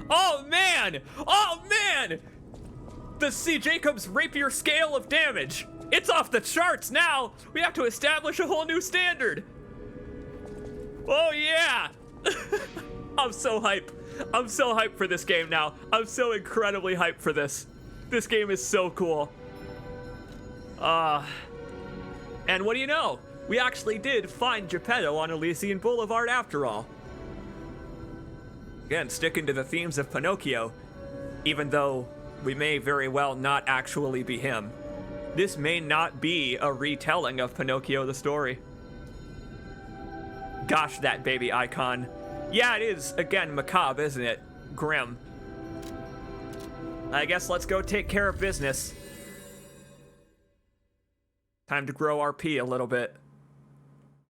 Oh man! Oh man! The C. Jacobs rapier scale of damage. It's off the charts now! We have to establish a whole new standard. Oh yeah! I'm so hype. I'm so hyped for this game now. I'm so incredibly hyped for this. This game is so cool. And what do you know? We actually did find Geppetto on Elysian Boulevard after all. Again, sticking to the themes of Pinocchio, even though we may very well not actually be him. This may not be a retelling of Pinocchio the story. Gosh, that baby icon. Yeah, it is, again, macabre, isn't it? Grim. I guess let's go take care of business. Time to grow RP a little bit.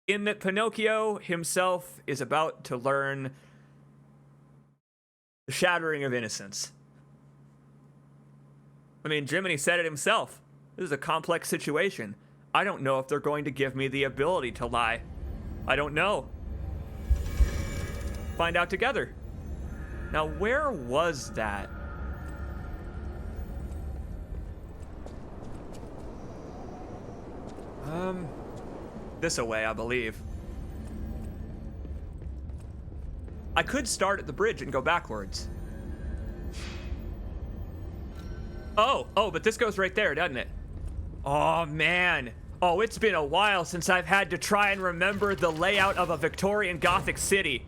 In that Pinocchio himself is about to learn the shattering of innocence. I mean, Jiminy said it himself. This is a complex situation. I don't know if they're going to give me the ability to lie. I don't know. Find out together. Now, where was that? This away, I believe. I could start at the bridge and go backwards. Oh, but this goes right there, doesn't it? Oh, man. Oh, it's been a while since I've had to try and remember the layout of a Victorian Gothic city.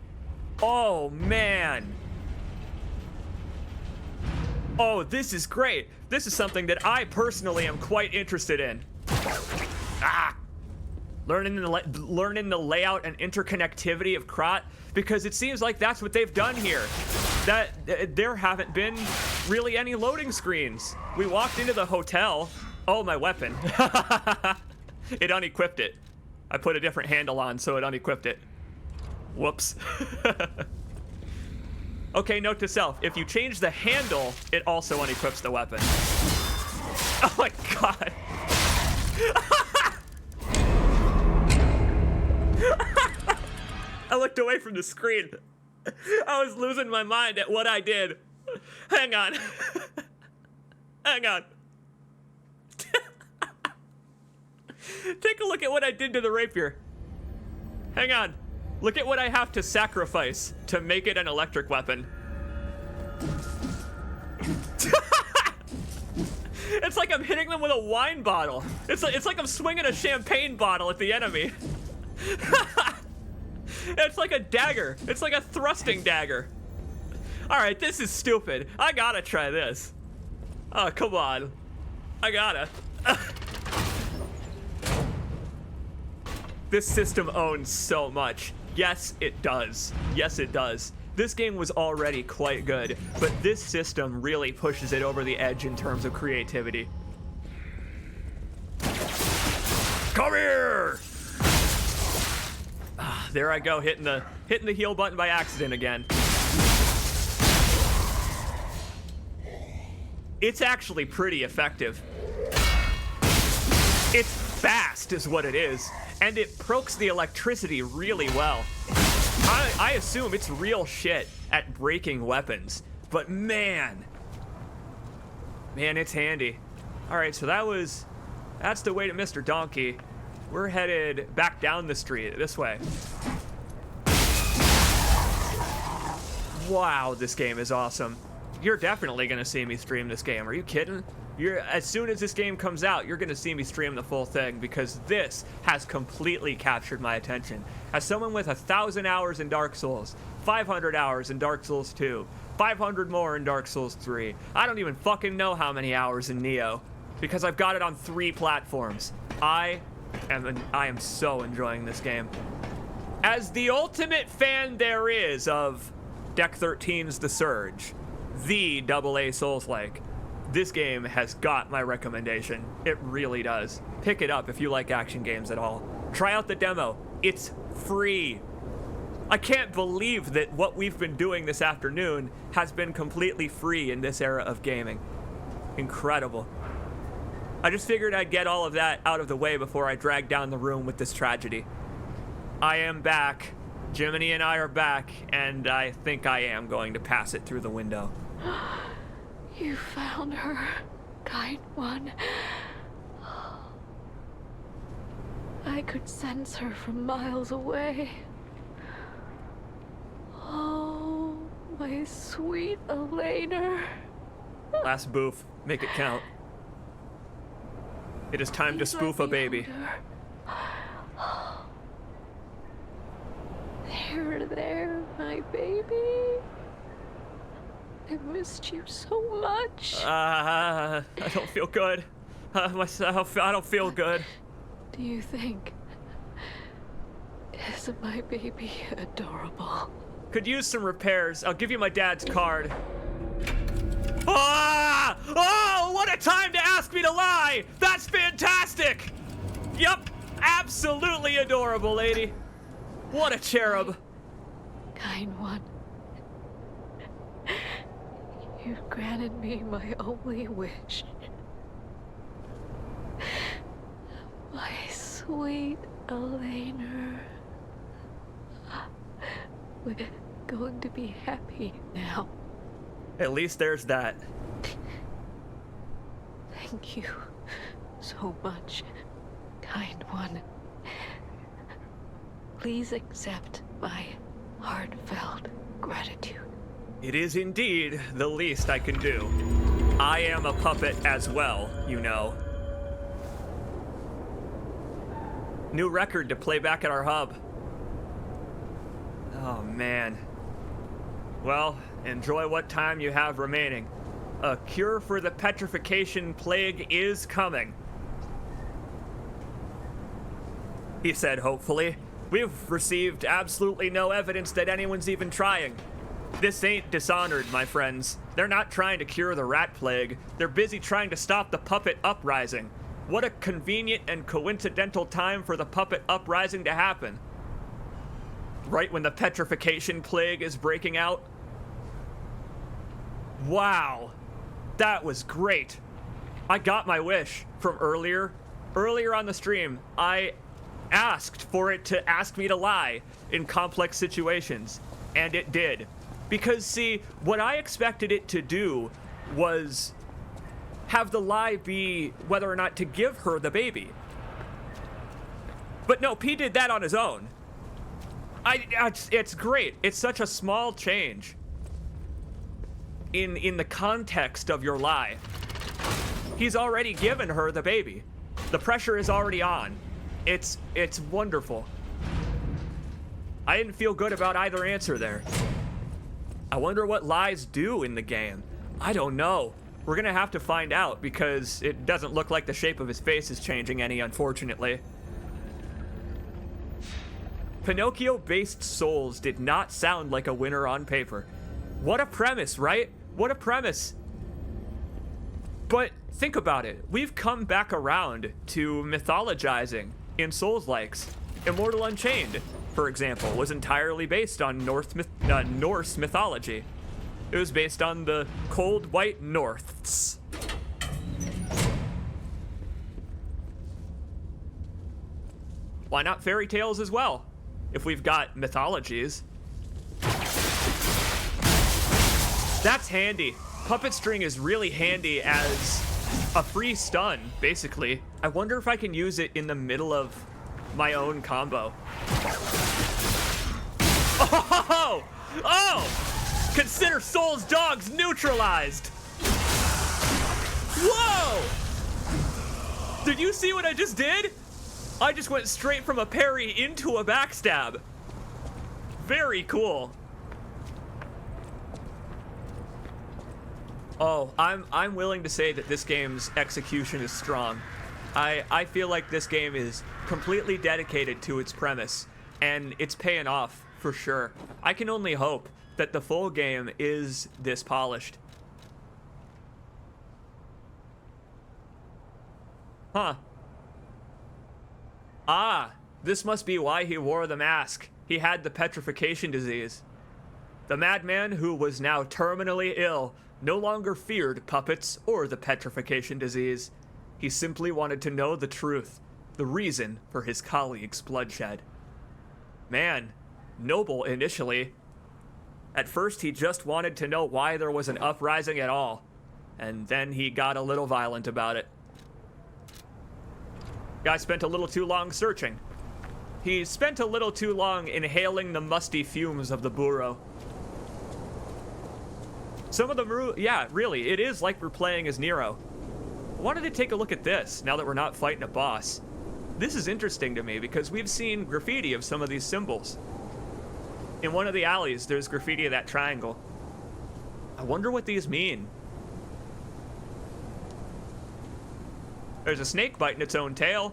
Oh, man. Oh, this is great. This is something that I personally am quite interested in. Ah! Learning the layout and interconnectivity of Krat, because it seems like that's what they've done here. That there haven't been really any loading screens. We walked into the hotel. Oh, my weapon. It unequipped it. I put a different handle on, so it unequipped it. Whoops. Okay, note to self. If you change the handle, it also unequips the weapon. Oh my god. I looked away from the screen. I was losing my mind at what I did. Hang on. Hang on. Take a look at what I did to the rapier. Hang on. Look at what I have to sacrifice to make it an electric weapon. It's like I'm hitting them with a wine bottle. It's like I'm swinging a champagne bottle at the enemy. It's like a dagger. It's like a thrusting dagger. All right, this is stupid. I gotta try this. Oh, come on. I gotta. This system owns so much. Yes, it does. Yes, it does. This game was already quite good, but this system really pushes it over the edge in terms of creativity. Come here! Ah, there I go, hitting the heal button by accident again. It's actually pretty effective. It's fast is what it is, and it procs the electricity really well. I assume it's real shit at breaking weapons, but man, it's handy. All right, so that's the way to Mr. Donkey. We're headed back down the street this way. Wow, this game is awesome. You're definitely gonna see me stream this game. Are you kidding? As soon as this game comes out, you're gonna see me stream the full thing because this has completely captured my attention. As someone with 1,000 hours in Dark Souls, 500 hours in Dark Souls 2, 500 more in Dark Souls 3, I don't even fucking know how many hours in Neo because I've got it on 3 platforms. I am so enjoying this game. As the ultimate fan there is of Deck 13's The Surge, the AA Souls-like, this game has got my recommendation. It really does. Pick it up if you like action games at all. Try out the demo. It's free. I can't believe that what we've been doing this afternoon has been completely free in this era of gaming. Incredible. I just figured I'd get all of that out of the way before I drag down the room with this tragedy. I am back. Jiminy and I are back, and I think I am going to pass it through the window. You found her, kind one. I could sense her from miles away. Oh, my sweet Elena. Last boof. Make it count. It is time to spoof a baby. There, my baby. I missed you so much. I don't feel good. Myself, I don't feel good. Do you think... Isn't my baby adorable? Could use some repairs. I'll give you my dad's card. Ah! Oh, what a time to ask me to lie! That's fantastic! Yep, absolutely adorable, lady. What a cherub. Kind one. You granted me my only wish. My sweet Elena. We're going to be happy now. At least there's that. Thank you so much, kind one. Please accept my heartfelt gratitude. It is indeed the least I can do. I am a puppet as well, you know. New record to play back at our hub. Oh, man. Well, enjoy what time you have remaining. A cure for the petrification plague is coming. He said, hopefully. We've received absolutely no evidence that anyone's even trying. This ain't Dishonored, my friends. They're not trying to cure the rat plague. They're busy trying to stop the puppet uprising. What a convenient and coincidental time for the puppet uprising to happen. Right when the petrification plague is breaking out. Wow. That was great. I got my wish from earlier. Earlier on the stream, I asked for it to ask me to lie in complex situations, and it did. Because, see, what I expected it to do was have the lie be whether or not to give her the baby. But no, P did that on his own. It's great. It's such a small change in the context of your lie. He's already given her the baby. The pressure is already on. It's wonderful. I didn't feel good about either answer there. I wonder what lies do in the game. I don't know. We're gonna have to find out because it doesn't look like the shape of his face is changing any, unfortunately. Pinocchio-based Souls did not sound like a winner on paper. What a premise, right? What a premise. But think about it. We've come back around to mythologizing in Souls-likes. Immortal Unchained, for example, was entirely based on Norse mythology. It was based on the cold white Norths. Why not fairy tales as well, if we've got mythologies? That's handy. Puppet string is really handy as a free stun, basically. I wonder if I can use it in the middle of my own combo. Oh! Oh! Consider Soul's dogs neutralized! Whoa! Did you see what I just did? I just went straight from a parry into a backstab. Very cool. Oh, I'm willing to say that this game's execution is strong. I feel like this game is completely dedicated to its premise, and it's paying off for sure. I can only hope that the full game is this polished. Huh. Ah, this must be why he wore the mask. He had the petrification disease. The madman, who was now terminally ill, no longer feared puppets or the petrification disease. He simply wanted to know the truth, the reason for his colleagues' bloodshed. Man, noble initially. At first, he just wanted to know why there was an uprising at all, and then he got a little violent about it. Guy spent a little too long searching. He spent a little too long inhaling the musty fumes of the burro. Some of the yeah, really, it is like we're playing as Nero. I wanted to take a look at this, now that we're not fighting a boss. This is interesting to me because we've seen graffiti of some of these symbols. In one of the alleys, there's graffiti of that triangle. I wonder what these mean. There's a snake biting its own tail.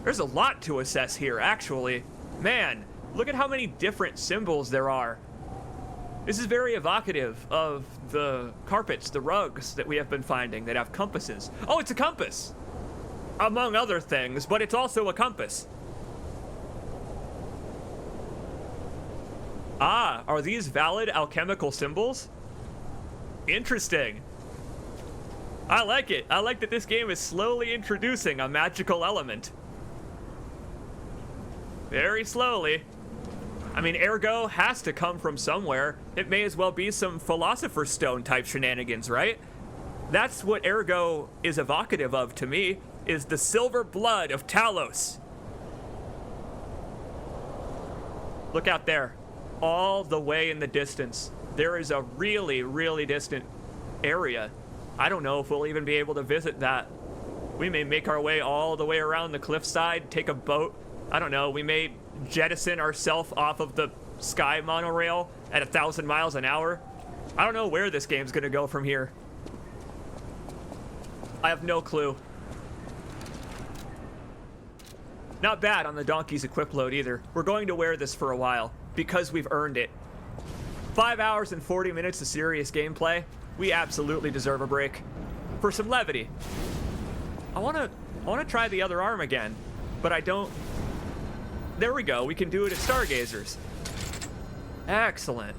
There's a lot to assess here, actually. Man, look at how many different symbols there are. This is very evocative of the carpets, the rugs that we have been finding that have compasses. Oh, it's a compass! Among other things, but it's also a compass. Ah, are these valid alchemical symbols? Interesting. I like it. I like that this game is slowly introducing a magical element. Very slowly. I mean, ergo has to come from somewhere. It may as well be some Philosopher's Stone type shenanigans, right? That's what ergo is evocative of to me, is the silver blood of Talos. Look out there. All the way in the distance. There is a really, really distant area. I don't know if we'll even be able to visit that. We may make our way all the way around the cliffside, take a boat. I don't know, we may jettison ourselves off of the sky monorail at 1,000 miles an hour. I don't know where this game's gonna go from here. I have no clue. Not bad on the donkey's equip load either. We're going to wear this for a while because we've earned it. 5 hours and 40 minutes of serious gameplay. We absolutely deserve a break. For some levity. I wanna try the other arm again, but I don't. There we go, we can do it at Stargazers. Excellent.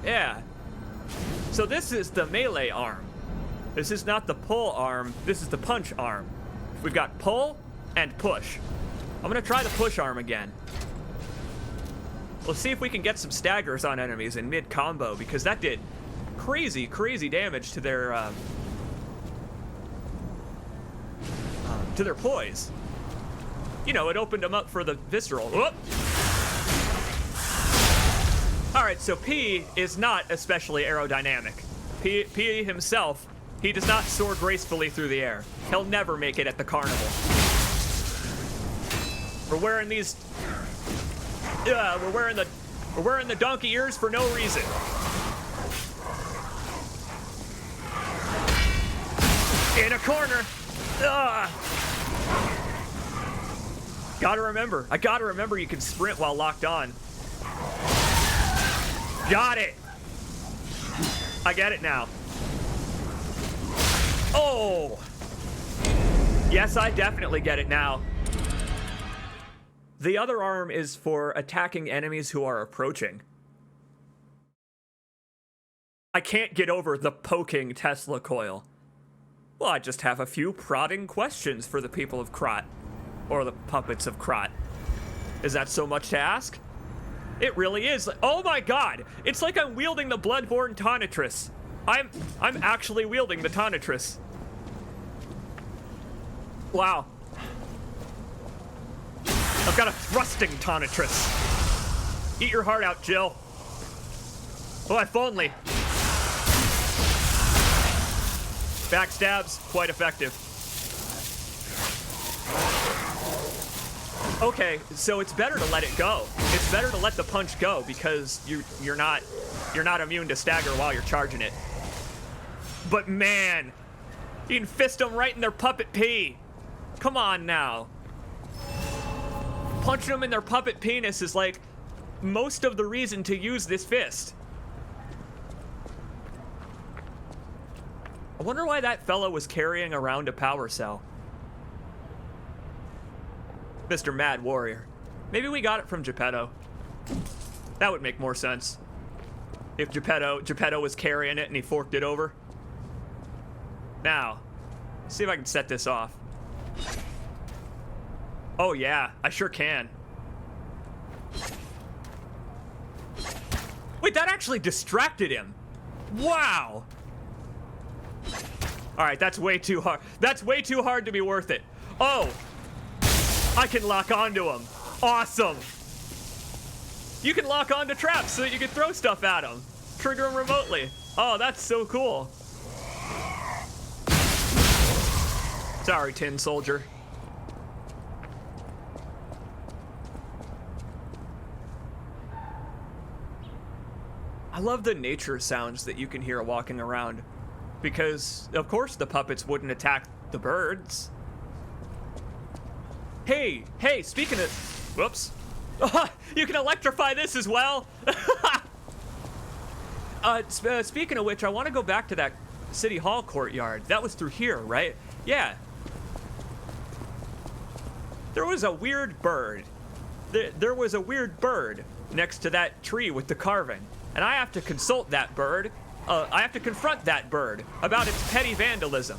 Yeah. So this is the melee arm. This is not the pull arm, this is the punch arm. We've got pull and push. I'm gonna try the push arm again. We'll see if we can get some staggers on enemies in mid-combo, because that did crazy, crazy damage to their poise. You know, it opened them up for the visceral. Whoop! All right, so P is not especially aerodynamic. P himself, he does not soar gracefully through the air. He'll never make it at the carnival. We're wearing these. We're wearing the donkey ears for no reason. In a corner. Gotta remember. I gotta remember you can sprint while locked on. Got it. I get it now. Oh. Yes, I definitely get it now. The other arm is for attacking enemies who are approaching. I can't get over the poking Tesla coil. Well, I just have a few prodding questions for the people of Krot. Or the puppets of Krot. Is that so much to ask? It really is. Oh my god! It's like I'm wielding the Bloodborne Tonitrus. I'm actually wielding the Tonitrus. Wow. I've got a thrusting Tonitrus. Eat your heart out, Jill. Oh, if only. Backstabs, quite effective. Okay, so it's better to let it go. It's better to let the punch go because you're not immune to stagger while you're charging it. But man, you can fist them right in their puppet pee. Come on now. Punching them in their puppet penis is like most of the reason to use this fist. I wonder why that fella was carrying around a power cell. Mr. Mad Warrior. Maybe we got it from Geppetto. That would make more sense. If Geppetto was carrying it and he forked it over. Now, see if I can set this off. Oh yeah, I sure can. Wait, that actually distracted him. Wow. All right, that's way too hard. That's way too hard to be worth it. Oh. I can lock onto him. Awesome. You can lock onto traps so that you can throw stuff at him. Trigger him remotely. Oh, that's so cool. Sorry, Tin Soldier. I love the nature sounds that you can hear walking around. Because, of course, the puppets wouldn't attack the birds. Hey, speaking of... Whoops. You can electrify this as well. Speaking of which, I want to go back to that City Hall courtyard. That was through here, right? Yeah. There was a weird bird. There was a weird bird next to that tree with the carving. And I have to consult that bird. I have to confront that bird about its petty vandalism.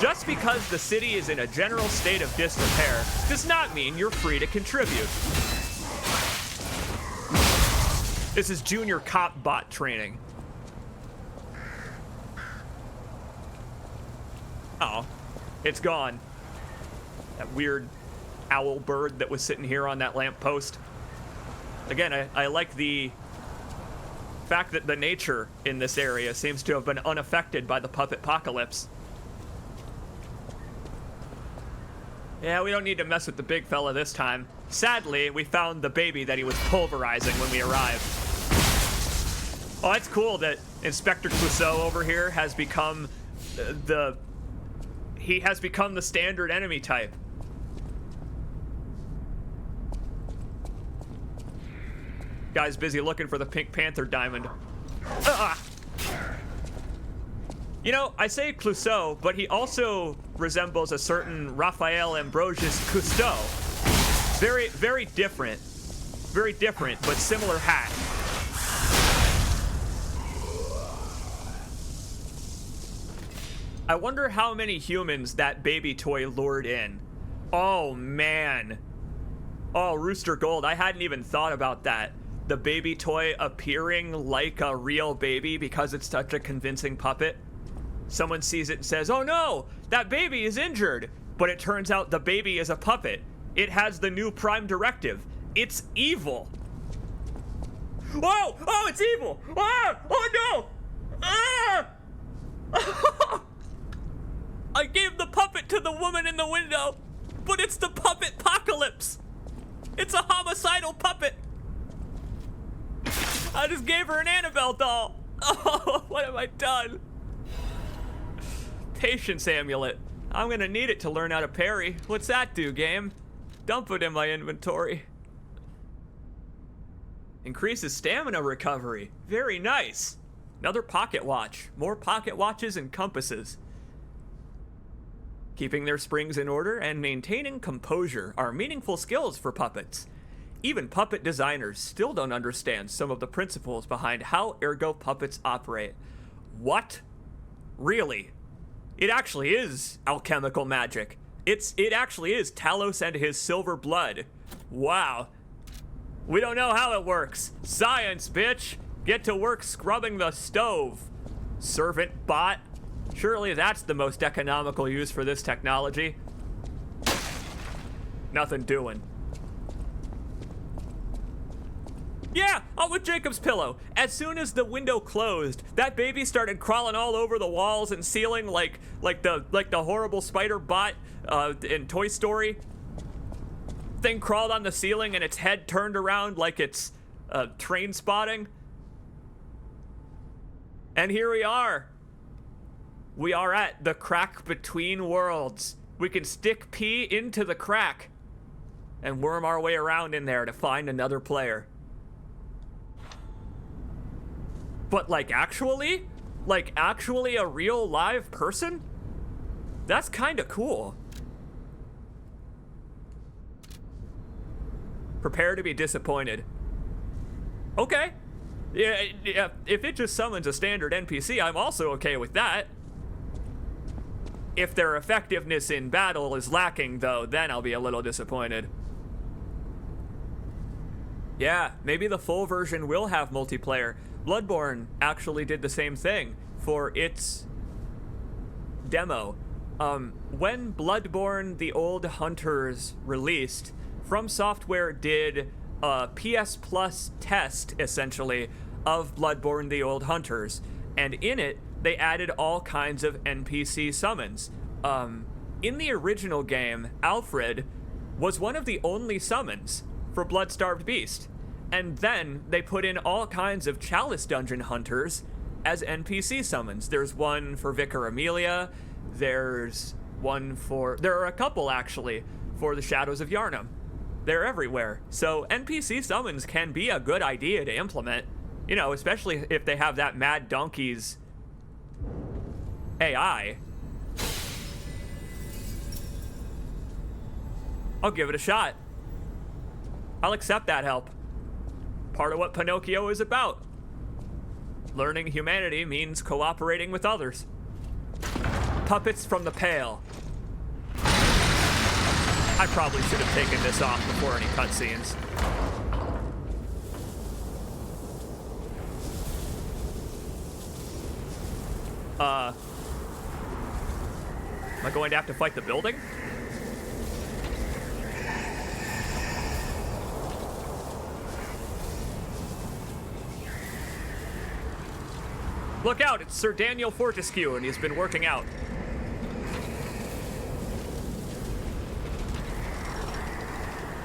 Just because the city is in a general state of disrepair does not mean you're free to contribute. This is junior cop bot training. Oh, it's gone. That weird owl bird that was sitting here on that lamppost. Again, I like the fact that the nature in this area seems to have been unaffected by the puppet apocalypse. Yeah, we don't need to mess with the big fella this time. Sadly, we found the baby that he was pulverizing when we arrived. Oh, it's cool that Inspector Clouseau over here has become the standard enemy type. Guy's busy looking for the Pink Panther diamond. You know, I say Clouseau, but he also resembles a certain Raphael Ambrosius Cousteau. Very, very different. Very different, but similar hat. I wonder how many humans that baby toy lured in. Oh, man. Oh, Rooster Gold, I hadn't even thought about that. The baby toy appearing like a real baby because it's such a convincing puppet. Someone sees it and says, oh no, that baby is injured. But it turns out the baby is a puppet. It has the new prime directive. It's evil. Whoa! Oh, it's evil! Ah! Oh no! Ah! I gave the puppet to the woman in the window, but it's the puppet apocalypse. It's a homicidal puppet. I just gave her an Annabelle doll. Oh, what have I done? Patience amulet. I'm gonna need it to learn how to parry. What's that do, game? Dump it in my inventory. Increases stamina recovery. Very nice. Another pocket watch. More pocket watches and compasses. Keeping their springs in order and maintaining composure are meaningful skills for puppets. Even puppet designers still don't understand some of the principles behind how ergo puppets operate. What? Really? It actually is alchemical magic. It actually is Talos and his silver blood. Wow. We don't know how it works. Science, bitch. Get to work scrubbing the stove. Servant bot. Surely that's the most economical use for this technology. Nothing doing. Yeah, with Jacob's pillow. As soon as the window closed, that baby started crawling all over the walls and ceiling like the horrible spider bot in Toy Story. Thing crawled on the ceiling and its head turned around like it's train spotting. And here we are. We are at the crack between worlds. We can stick P into the crack and worm our way around in there to find another player. But like actually a real live person? That's kind of cool. Prepare to be disappointed. Okay. Yeah, if it just summons a standard NPC, I'm also okay with that. If their effectiveness in battle is lacking, though, then I'll be a little disappointed. Yeah, maybe the full version will have multiplayer. Bloodborne actually did the same thing for its demo. When Bloodborne: The Old Hunters released, From Software did a PS Plus test, essentially, of Bloodborne: The Old Hunters, and in it, they added all kinds of NPC summons. In the original game, Alfred was one of the only summons for Blood-Starved Beast, and then they put in all kinds of Chalice Dungeon Hunters as NPC summons. There's one for Vicar Amelia, there's one for... There are a couple, actually, for the Shadows of Yharnam. They're everywhere. So NPC summons can be a good idea to implement, you know, especially if they have that Mad Donkey's AI. I'll give it a shot. I'll accept that help. Part of what Pinocchio is about. Learning humanity means cooperating with others. Puppets from the Pale. I probably should have taken this off before any cutscenes. Am I going to have to fight the building? Look out, it's Sir Daniel Fortescue, and he's been working out.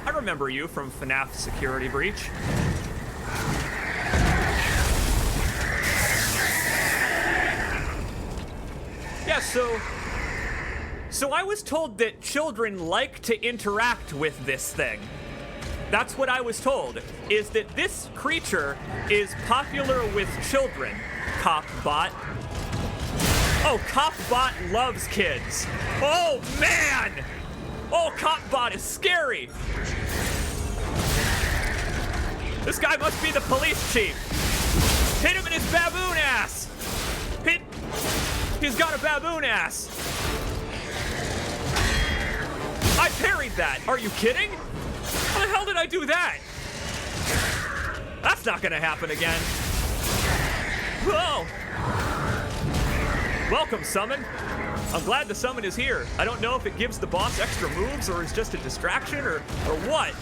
I remember you from FNAF Security Breach. Yeah, so I was told that children like to interact with this thing. That's what I was told, is that this creature is popular with children. Copbot. Oh, Copbot loves kids. Oh, man! Oh, Copbot is scary. This guy must be the police chief. Hit him in his baboon ass. He's got a baboon ass. I parried that. Are you kidding? How the hell did I do that? That's not gonna happen again. Whoa! Welcome, summon. I'm glad the summon is here. I don't know if it gives the boss extra moves or is just a distraction or what.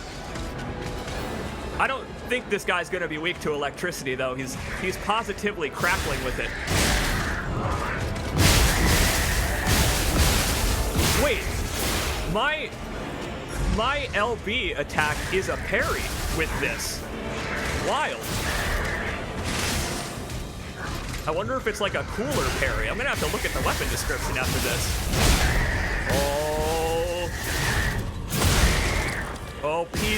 I don't think this guy's gonna be weak to electricity, though. He's positively crackling with it. Wait, my LB attack is a parry with this. Wild. I wonder if it's like a cooler parry. I'm gonna have to look at the weapon description after this. Oh.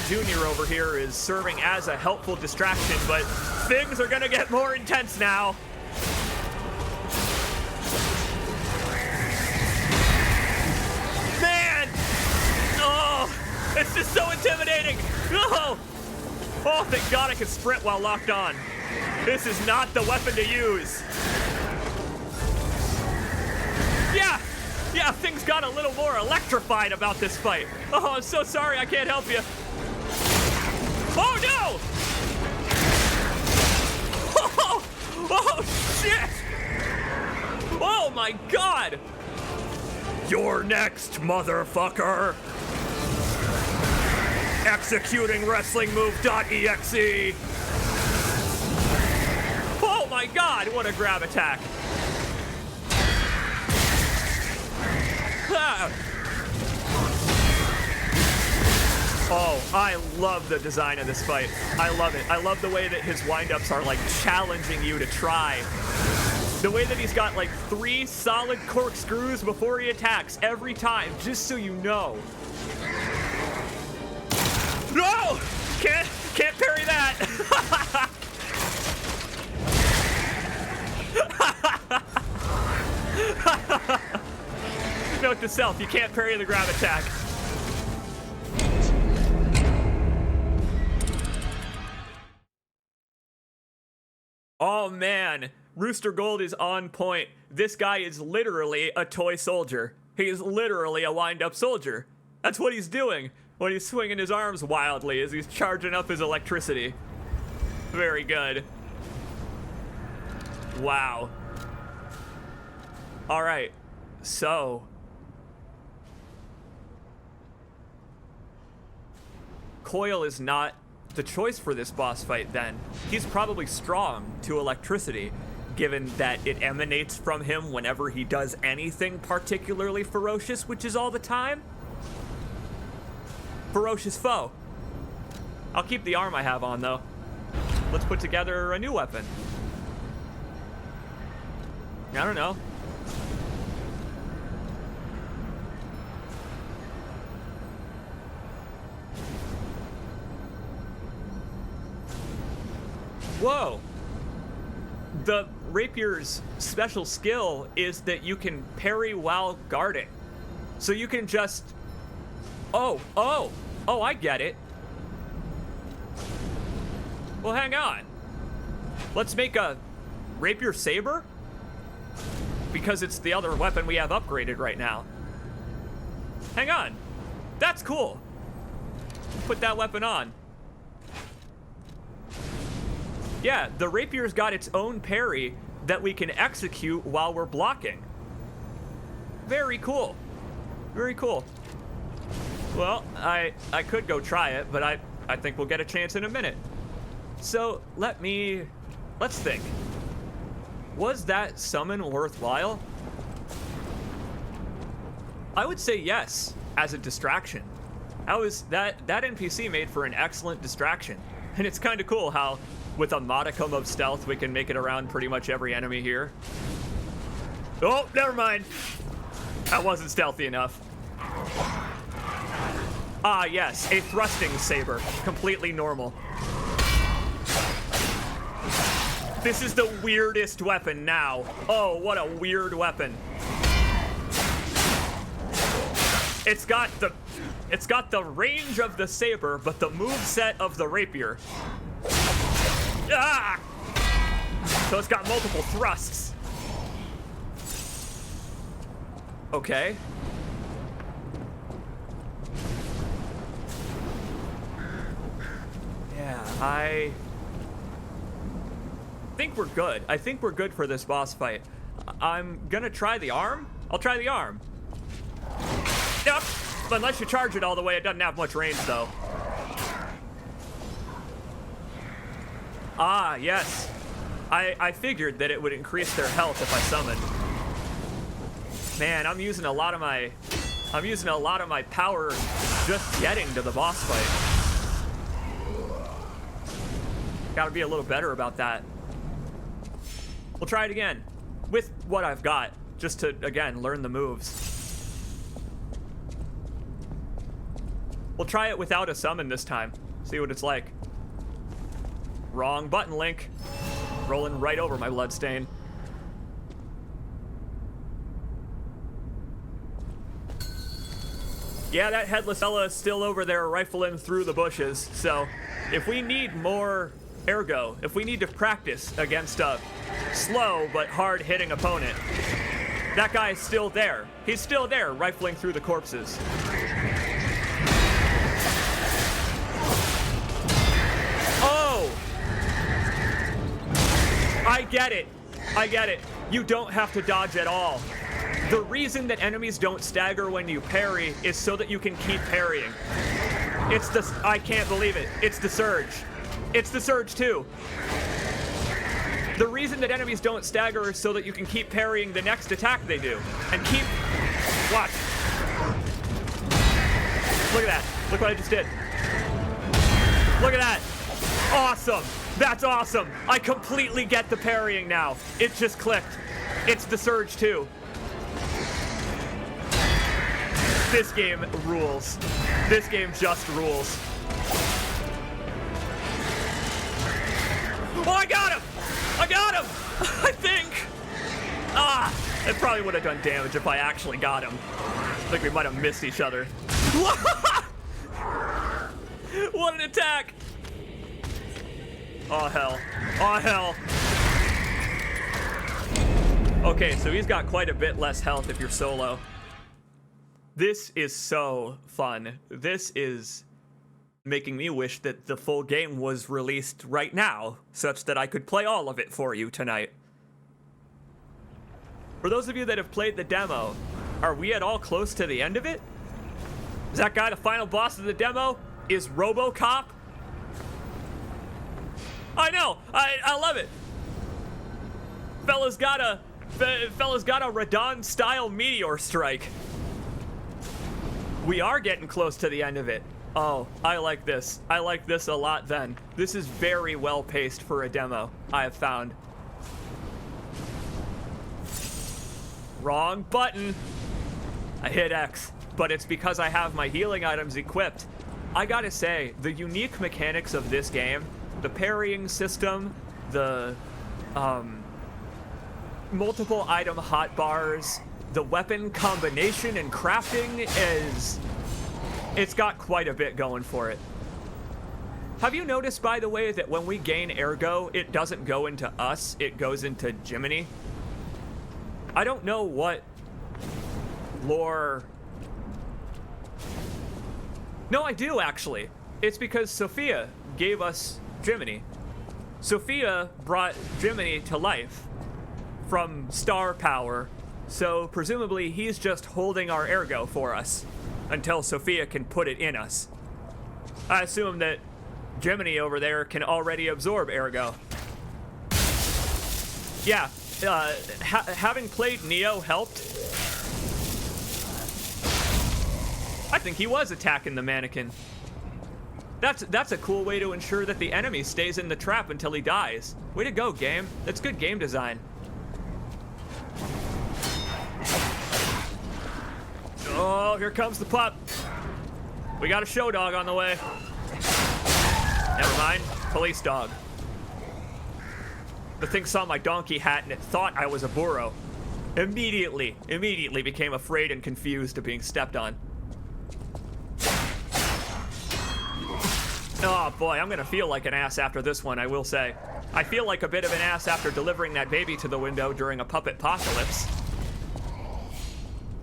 Jr. over here is serving as a helpful distraction, but things are gonna get more intense now. Man! Oh, it's just so intimidating. Oh, oh, thank God I can sprint while locked on. This is not the weapon to use. Yeah, things got a little more electrified about this fight. Oh, I'm so sorry, I can't help you. Oh, no! Oh, shit! Oh, my God! You're next, motherfucker! Executing wrestling move.exe. Oh, my God, what a grab attack. Oh, I love the design of this fight. I love it. I love the way that his windups are like challenging you to try. The way that he's got like 3 solid corkscrews before he attacks every time, just so you know. No! Can't parry that. Note to self, you can't parry the grab attack. Oh man, Rooster Gold is on point. This guy is literally a toy soldier. He is literally a wind-up soldier. That's what he's doing when he's swinging his arms wildly as he's charging up his electricity. Very good. Wow. All right, so Coil is not the choice for this boss fight then. He's probably strong to electricity, given that it emanates from him whenever he does anything particularly ferocious, which is all the time. Ferocious foe. I'll keep the arm I have on though. Let's put together a new weapon. I don't know. Whoa! The rapier's special skill is that you can parry while guarding. So you can just... Oh, I get it. Well, hang on. Let's make a rapier saber? Because it's the other weapon we have upgraded right now. Hang on. That's cool. Put that weapon on. Yeah, the rapier's got its own parry that we can execute while we're blocking. Very cool. Very cool. Well, I could go try it, but I think we'll get a chance in a minute. So let's think. Was that summon worthwhile? I would say yes, as a distraction. That NPC made for an excellent distraction. And it's kind of cool how with a modicum of stealth, we can make it around pretty much every enemy here. Oh, never mind. That wasn't stealthy enough. Ah, yes, a thrusting saber. Completely normal. This is the weirdest weapon now. Oh, what a weird weapon. It's got the range of the saber, but the moveset of the rapier. Ah! So it's got multiple thrusts. Okay. Yeah, I think we're good. I think we're good for this boss fight. I'm gonna try the arm. I'll try the arm. Yep. Unless you charge it all the way, it doesn't have much range though. Ah, yes. I figured that it would increase their health if I summoned. Man, I'm using a lot of my power just getting to the boss fight. Gotta be a little better about that. We'll try it again with what I've got, just to, again, learn the moves. We'll try it without a summon this time. See what it's like. Wrong button, Link. Rolling right over my bloodstain. Yeah, that headless fella is still over there rifling through the bushes. So, if we need more ergo, if we need to practice against a slow but hard-hitting opponent, that guy is still there. He's still there, rifling through the corpses. Oh! I get it. I get it. You don't have to dodge at all. The reason that enemies don't stagger when you parry is so that you can keep parrying. It's the... I can't believe it. It's the surge. It's the surge too. The reason that enemies don't stagger is so that you can keep parrying the next attack they do. And keep... Watch. Look at that. Look what I just did. Look at that. Awesome. That's awesome. I completely get the parrying now. It just clicked. It's the surge too. This game rules. This game just rules. Oh, I got him! I got him! I think! Ah! It probably would have done damage if I actually got him. I think we might have missed each other. What an attack! Oh, hell. Oh, hell. Okay, so he's got quite a bit less health if you're solo. This is so fun. This is making me wish that the full game was released right now, such that I could play all of it for you tonight. For those of you that have played the demo, are we at all close to the end of it? Is that guy the final boss of the demo? Is RoboCop? I know! I love it! Fella's got a Radon-style meteor strike. We are getting close to the end of it. Oh, I like this. I like this a lot then. This is very well paced for a demo, I have found. Wrong button. I hit X, but it's because I have my healing items equipped. I gotta say, the unique mechanics of this game, the parrying system, the multiple item hotbars, the weapon combination and crafting it's got quite a bit going for it. Have you noticed, by the way, that when we gain ergo, it doesn't go into us, it goes into Jiminy? I don't know what lore... No, I do, actually. It's because Sophia gave us Jiminy. Sophia brought Jiminy to life from star power, so presumably he's just holding our ergo for us until Sophia can put it in us. I assume that Jiminy over there can already absorb ergo. Yeah, having played Neo helped. I think he was attacking the mannequin. That's a cool way to ensure that the enemy stays in the trap until he dies. Way to go, game. That's good game design. Oh, here comes the pup. We got a show dog on the way. Never mind, police dog. The thing saw my donkey hat and it thought I was a burro. Immediately became afraid and confused of being stepped on. Oh boy, I'm gonna feel like an ass after this one, I will say. I feel like a bit of an ass after delivering that baby to the window during a puppet apocalypse.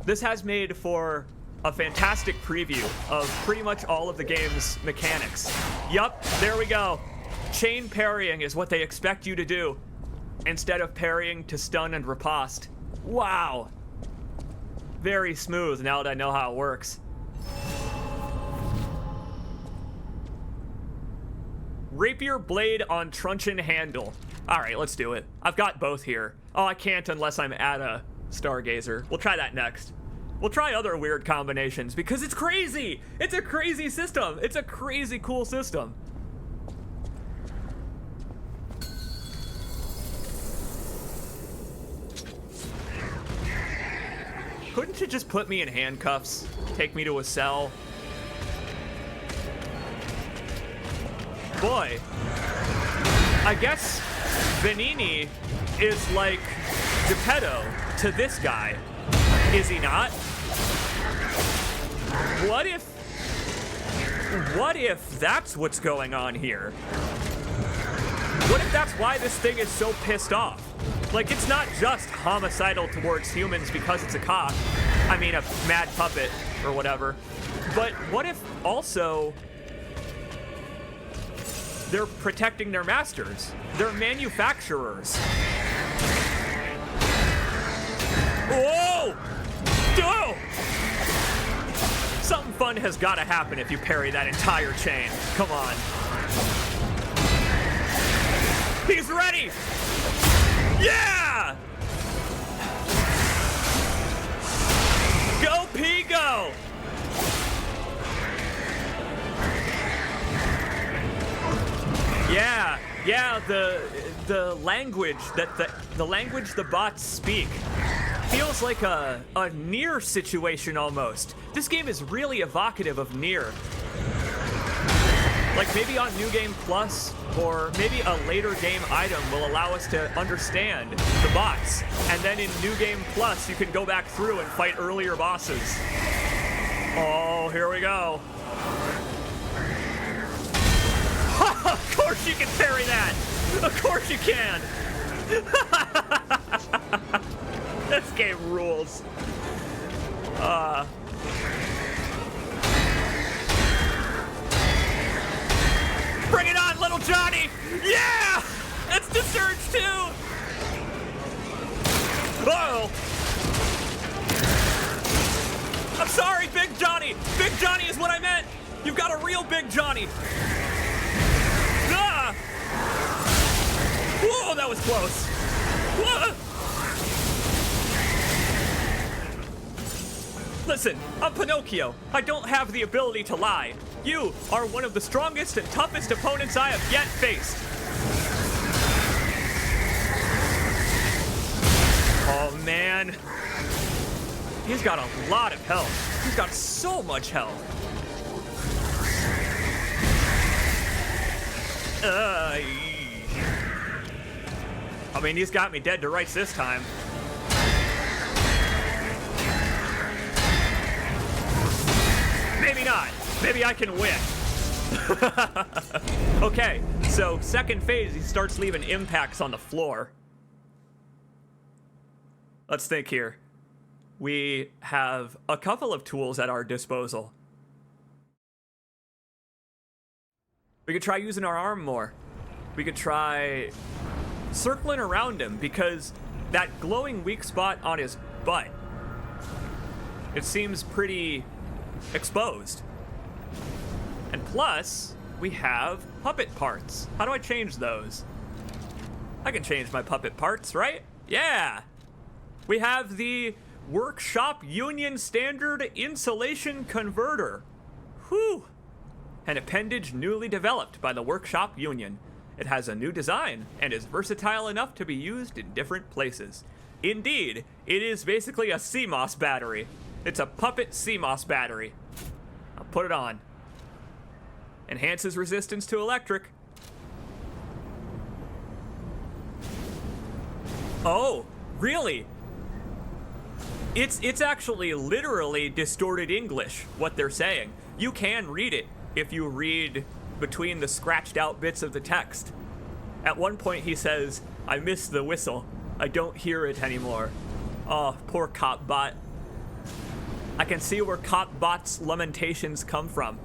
This has made for a fantastic preview of pretty much all of the game's mechanics. Yup, there we go. Chain parrying is what they expect you to do, instead of parrying to stun and riposte. Wow. Very smooth now that I know how it works. Rapier blade on truncheon handle. All right, let's do it. I've got both here. Oh, I can't unless I'm at a Stargazer. We'll try that next. We'll try other weird combinations because it's crazy. It's a crazy system. It's a crazy cool system. Couldn't you just put me in handcuffs? Take me to a cell? boy. I guess Vanini is like Geppetto to this guy. Is he not? What if that's what's going on here? What if that's why this thing is so pissed off? Like, it's not just homicidal towards humans because it's a cop. I mean, a mad puppet or whatever. But what if also they're protecting their masters? They're manufacturers. Whoa! Whoa! Something fun has got to happen if you parry that entire chain. Come on. He's ready! Yeah! Go, P, go! Yeah, the language that the language the bots speak feels like a Nier situation almost. This game is really evocative of Nier. Like maybe on New Game Plus, or maybe a later game item will allow us to understand the bots. And then in New Game Plus, you can go back through and fight earlier bosses. Oh, here we go. Of course you can parry that! Of course you can! This game rules. Bring it on, little Johnny! Yeah! It's the surge too! Uh-oh! I'm sorry, Big Johnny! Big Johnny is what I meant! You've got a real Big Johnny! Ah! Whoa, that was close! Whoa! Listen, I'm Pinocchio. I don't have the ability to lie. You are one of the strongest and toughest opponents I have yet faced. Oh, man. He's got a lot of health. He's got so much health. I mean, he's got me dead to rights this time. Maybe not. Maybe I can win. Okay, so second phase, he starts leaving impacts on the floor. Let's think here. We have a couple of tools at our disposal. We could try using our arm more. We could try circling around him, because that glowing weak spot on his butt, it seems pretty exposed. And plus, we have puppet parts. How do I change those? I can change my puppet parts, right? Yeah! We have the Workshop Union Standard Insulation Converter. Whew! An appendage newly developed by the Workshop Union. It has a new design and is versatile enough to be used in different places. Indeed, it is basically a CMOS battery. It's a puppet CMOS battery. I'll put it on. Enhances resistance to electric. Oh, really? It's actually literally distorted English, what they're saying. You can read it if you read between the scratched out bits of the text. At one point he says, "I miss the whistle. I don't hear it anymore." Oh, poor Cop Bot. I can see where Cop Bot's lamentations come from.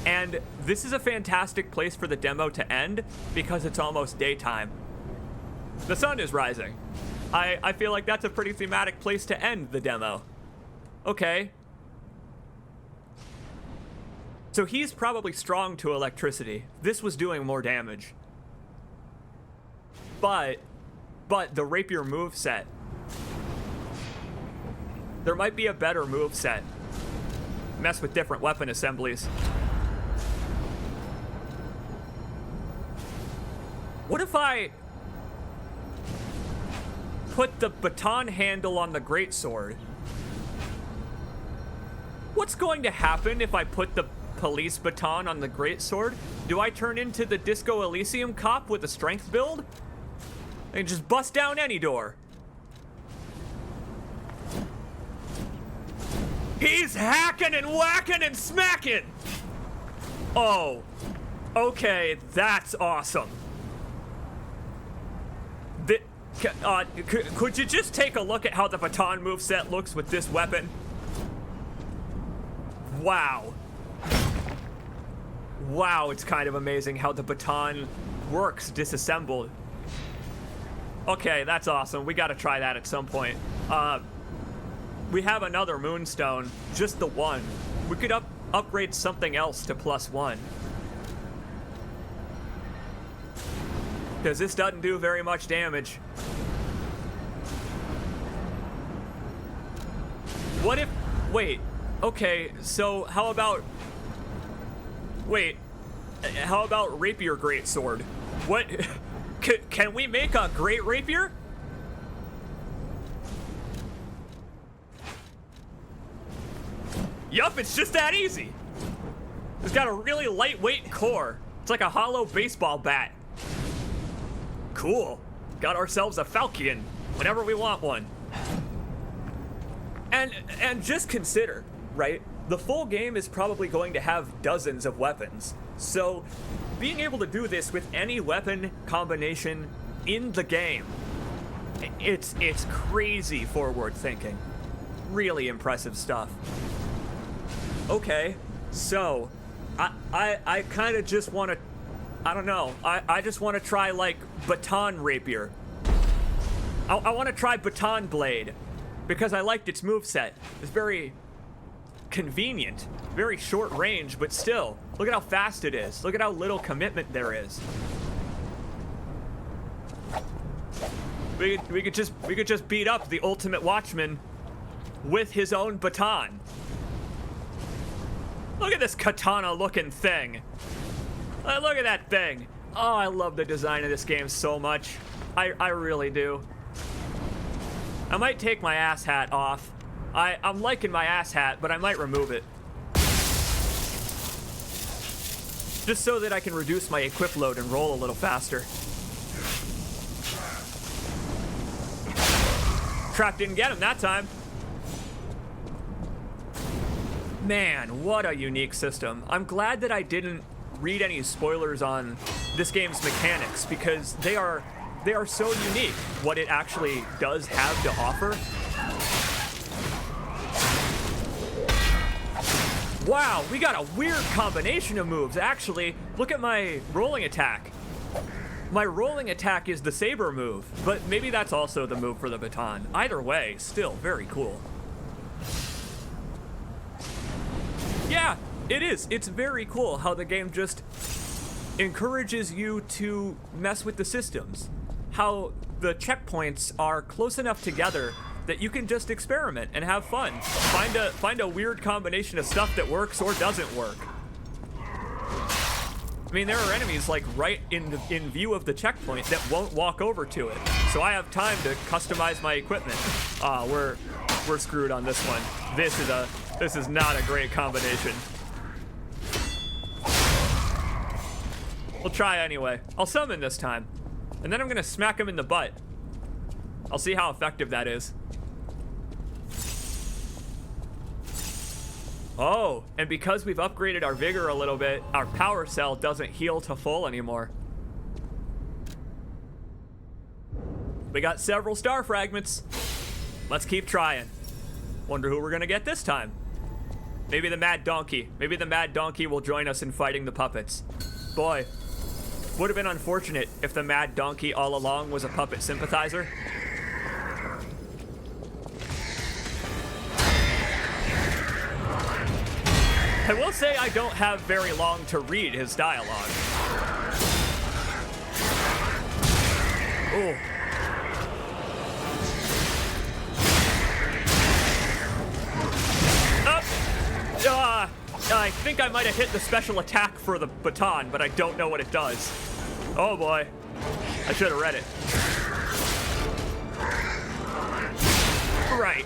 And this is a fantastic place for the demo to end because it's almost daytime. The sun is rising. I feel like that's a pretty thematic place to end the demo. Okay. So he's probably strong to electricity. This was doing more damage. But the rapier moveset. There might be a better moveset. Mess with different weapon assemblies. What if I put the baton handle on the greatsword? What's going to happen if I put the police baton on the greatsword, do I turn into the Disco Elysium cop with a strength build? And just bust down any door. He's hacking and whacking and smacking! Oh. Okay, that's awesome. Could you just take a look at how the baton moveset looks with this weapon? Wow. Wow, it's kind of amazing how the baton works disassembled. Okay, that's awesome. We gotta try that at some point. We have another moonstone, just the one. We could upgrade something else to +1. Because this doesn't do very much damage. What if... Wait. Okay, so how about... Wait. How about rapier greatsword? What... Can we make a great rapier? Yup, it's just that easy. It's got a really lightweight core. It's like a hollow baseball bat. Cool. Got ourselves a Falcon whenever we want one. And just consider, right? The full game is probably going to have dozens of weapons. So being able to do this with any weapon combination in the game, it's crazy forward thinking. Really impressive stuff. Okay, so I kind of just want to, I don't know, I just want to try like baton rapier. I want to try baton blade because I liked its moveset. It's very convenient, very short range, but still, look at how fast it is. Look at how little commitment there is. We could just beat up the ultimate watchman with his own baton. Look at this katana-looking thing. Look at that thing. Oh, I love the design of this game so much. I really do. I might take my ass hat off. I'm liking my ass hat, but I might remove it. Just so that I can reduce my equip load and roll a little faster. Trap didn't get him that time. Man, what a unique system. I'm glad that I didn't read any spoilers on this game's mechanics because they are so unique, what it actually does have to offer. Wow, we got a weird combination of moves, actually. Look at my rolling attack. My rolling attack is the saber move, but maybe that's also the move for the baton. Either way, still very cool. Yeah, it is. It's very cool how the game just encourages you to mess with the systems. How the checkpoints are close enough together that you can just experiment and have fun. Find a weird combination of stuff that works or doesn't work. I mean, there are enemies like right in view of the checkpoint that won't walk over to it. So I have time to customize my equipment. We're screwed on this one. This is not a great combination. We'll try anyway. I'll summon this time. And then I'm gonna smack him in the butt. I'll see how effective that is. Oh, and because we've upgraded our vigor a little bit, our power cell doesn't heal to full anymore. We got several star fragments. Let's keep trying. Wonder who we're gonna get this time. Maybe the Mad Donkey. Maybe the Mad Donkey will join us in fighting the puppets. Boy, would have been unfortunate if the Mad Donkey all along was a puppet sympathizer. I will say I don't have very long to read his dialogue. Ooh. I think I might have hit the special attack for the baton, but I don't know what it does. Oh boy. I should have read it. Right.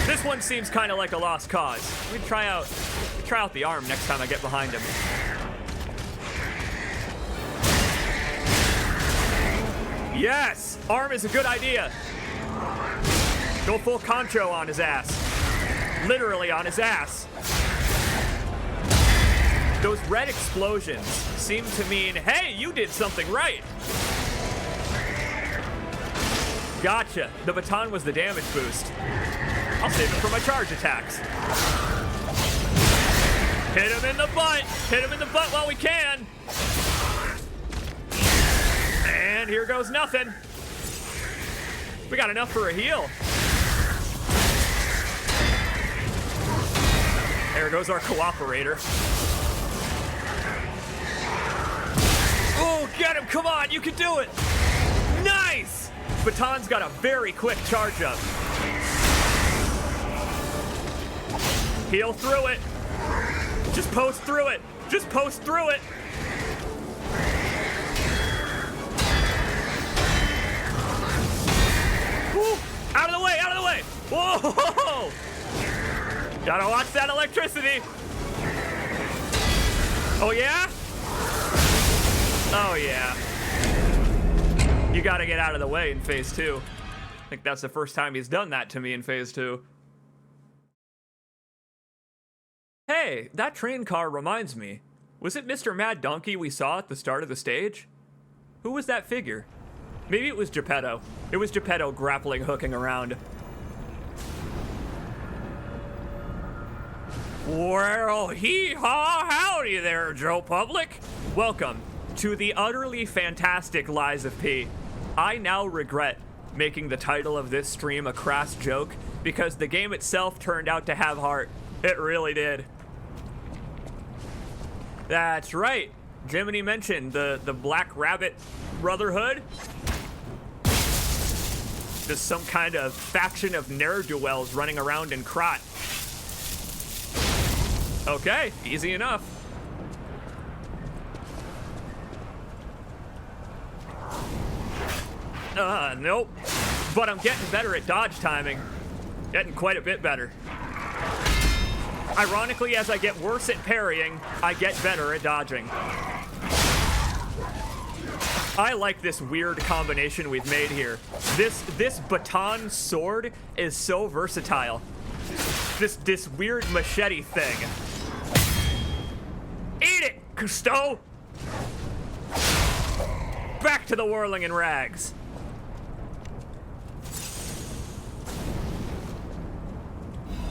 This one seems kind of like a lost cause. We try out the arm next time I get behind him. Yes! Arm is a good idea. Go full concho on his ass. Literally on his ass. Those red explosions seem to mean, hey, you did something right. Gotcha. The baton was the damage boost. I'll save it for my charge attacks. Hit him in the butt. Hit him in the butt while we can. And here goes nothing. We got enough for a heal. There goes our cooperator. Oh, get him. Come on. You can do it. Nice. Baton's got a very quick charge up. Heal through it. Just post through it. Just post through it. Woo. Out of the way, out of the way. Whoa. Gotta watch that electricity. Oh, yeah? Oh, yeah. You gotta get out of the way in phase 2. I think that's the first time he's done that to me in phase 2. Hey, that train car reminds me. Was it Mr. Mad Donkey we saw at the start of the stage? Who was that figure? Maybe it was Geppetto. It was Geppetto grappling hooking around. Well, hee-haw, howdy there, Joe Public. Welcome to the utterly fantastic Lies of P. I now regret making the title of this stream a crass joke because the game itself turned out to have heart. It really did. That's right. Jiminy mentioned the Black Rabbit Brotherhood. Just some kind of faction of ne'er-do-wells running around in Krot. Okay, easy enough. Nope. But I'm getting better at dodge timing. Getting quite a bit better. Ironically, as I get worse at parrying, I get better at dodging. I like this weird combination we've made here. This baton sword is so versatile. This weird machete thing. Eat it, Cousteau! Back to the whirling in rags.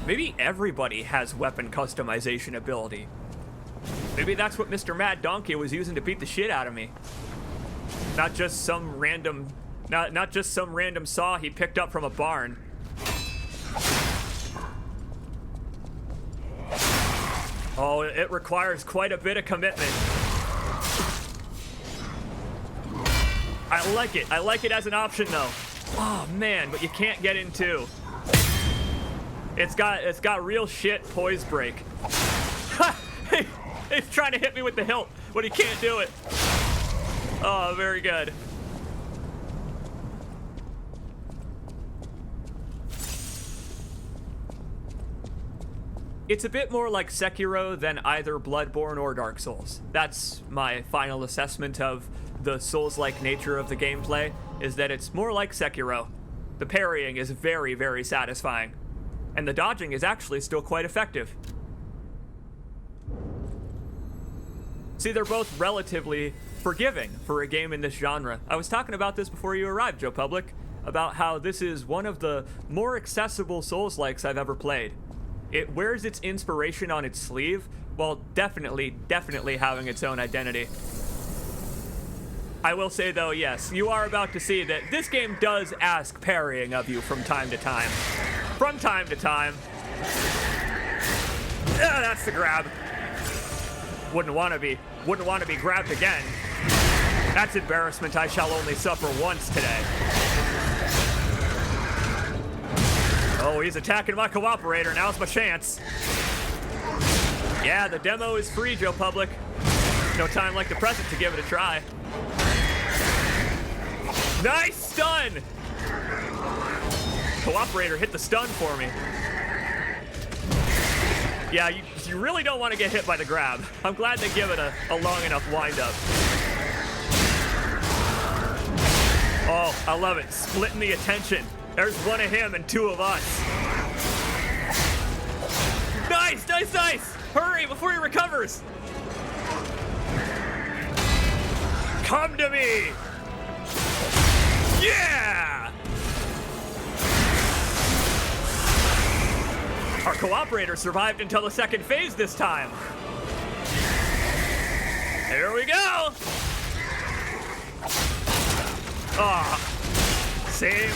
Maybe everybody has weapon customization ability. Maybe that's what Mr. Mad Donkey was using to beat the shit out of me. Not just some random saw he picked up from a barn. Oh, it requires quite a bit of commitment. I like it. I like it as an option though. Oh man, but you can't get in two. It's got real shit poise break. He's trying to hit me with the hilt, but he can't do it. Oh, very good. It's a bit more like Sekiro than either Bloodborne or Dark Souls. That's my final assessment of the Souls-like nature of the gameplay, is that it's more like Sekiro. The parrying is very, very satisfying. And the dodging is actually still quite effective. See, they're both relatively forgiving for a game in this genre. I was talking about this before you arrived, Joe Public, about how this is one of the more accessible Souls-likes I've ever played. It wears its inspiration on its sleeve, while definitely having its own identity. I will say though, yes, you are about to see that this game does ask parrying of you from time to time. From time to time. Yeah, that's the grab. Wouldn't want to be grabbed again. That's embarrassment I shall only suffer once today. Oh, he's attacking my cooperator. Now's my chance. Yeah, the demo is free, Joe Public. No time like the present to give it a try. Nice stun! Cooperator hit the stun for me. Yeah, you really don't want to get hit by the grab. I'm glad they give it a long enough wind-up. Oh, I love it. Splitting the attention. There's one of him and two of us. Nice, nice, nice! Hurry before he recovers! Come to me! Yeah! Our cooperator survived until the second phase this time. Here we go! Ah, same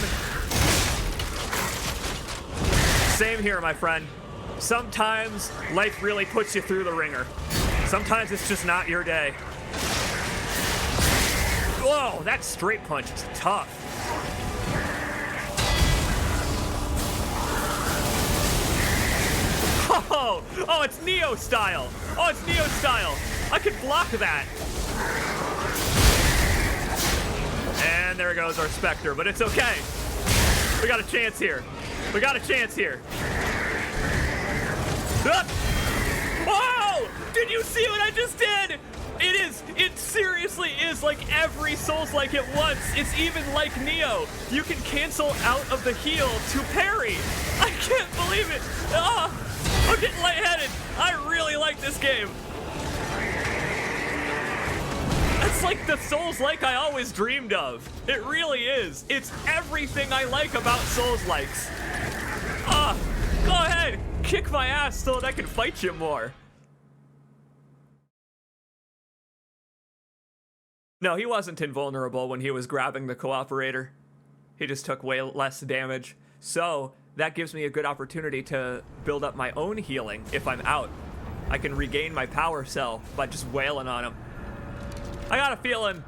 here, my friend. Sometimes life really puts you through the ringer. Sometimes it's just not your day. Whoa, that straight punch is tough. Oh, it's Neo style. Oh, it's Neo style. I could block that. And there goes our Spectre, but it's okay. We got a chance here. We got a chance here. Ah! Whoa! Did you see what I just did? It seriously is like every Souls-like at once. It's even like Neo. You can cancel out of the heal to parry. I can't believe it. Oh, I'm getting lightheaded. I really like this game. It's like the Souls-like I always dreamed of. It really is. It's everything I like about Souls-likes. Go ahead, kick my ass so that I can fight you more. No, he wasn't invulnerable when he was grabbing the cooperator. He just took way less damage. So that gives me a good opportunity to build up my own healing if I'm out. I can regain my power cell by just wailing on him. I got a feeling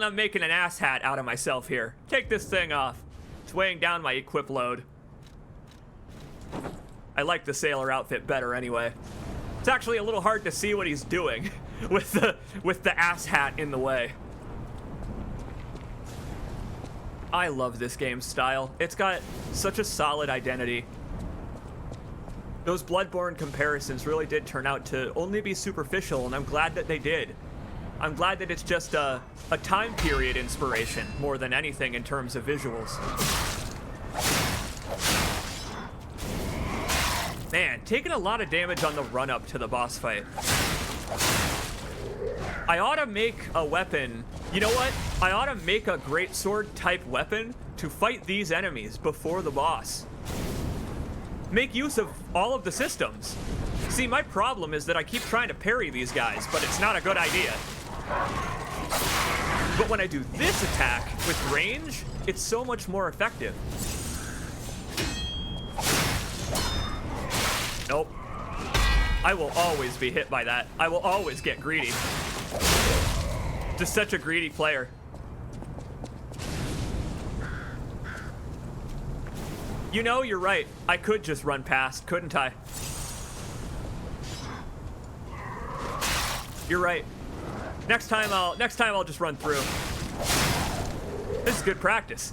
I'm making an asshat out of myself here. Take this thing off. It's weighing down my equip load. I like the sailor outfit better anyway. It's actually a little hard to see what he's doing with the asshat in the way. I love this game's style. It's got such a solid identity. Those Bloodborne comparisons really did turn out to only be superficial, and I'm glad that they did. I'm glad that it's just a time period inspiration more than anything in terms of visuals. Man, taking a lot of damage on the run-up to the boss fight. I ought to make a weapon. You know what? I ought to make a greatsword type weapon to fight these enemies before the boss. Make use of all of the systems. See, my problem is that I keep trying to parry these guys, but it's not a good idea. But when I do this attack with range, it's so much more effective. Nope. I will always be hit by that. I will always get greedy. Just such a greedy player. You know, you're right. I could just run past, couldn't I? You're right. Next time I'll just run through. This is good practice.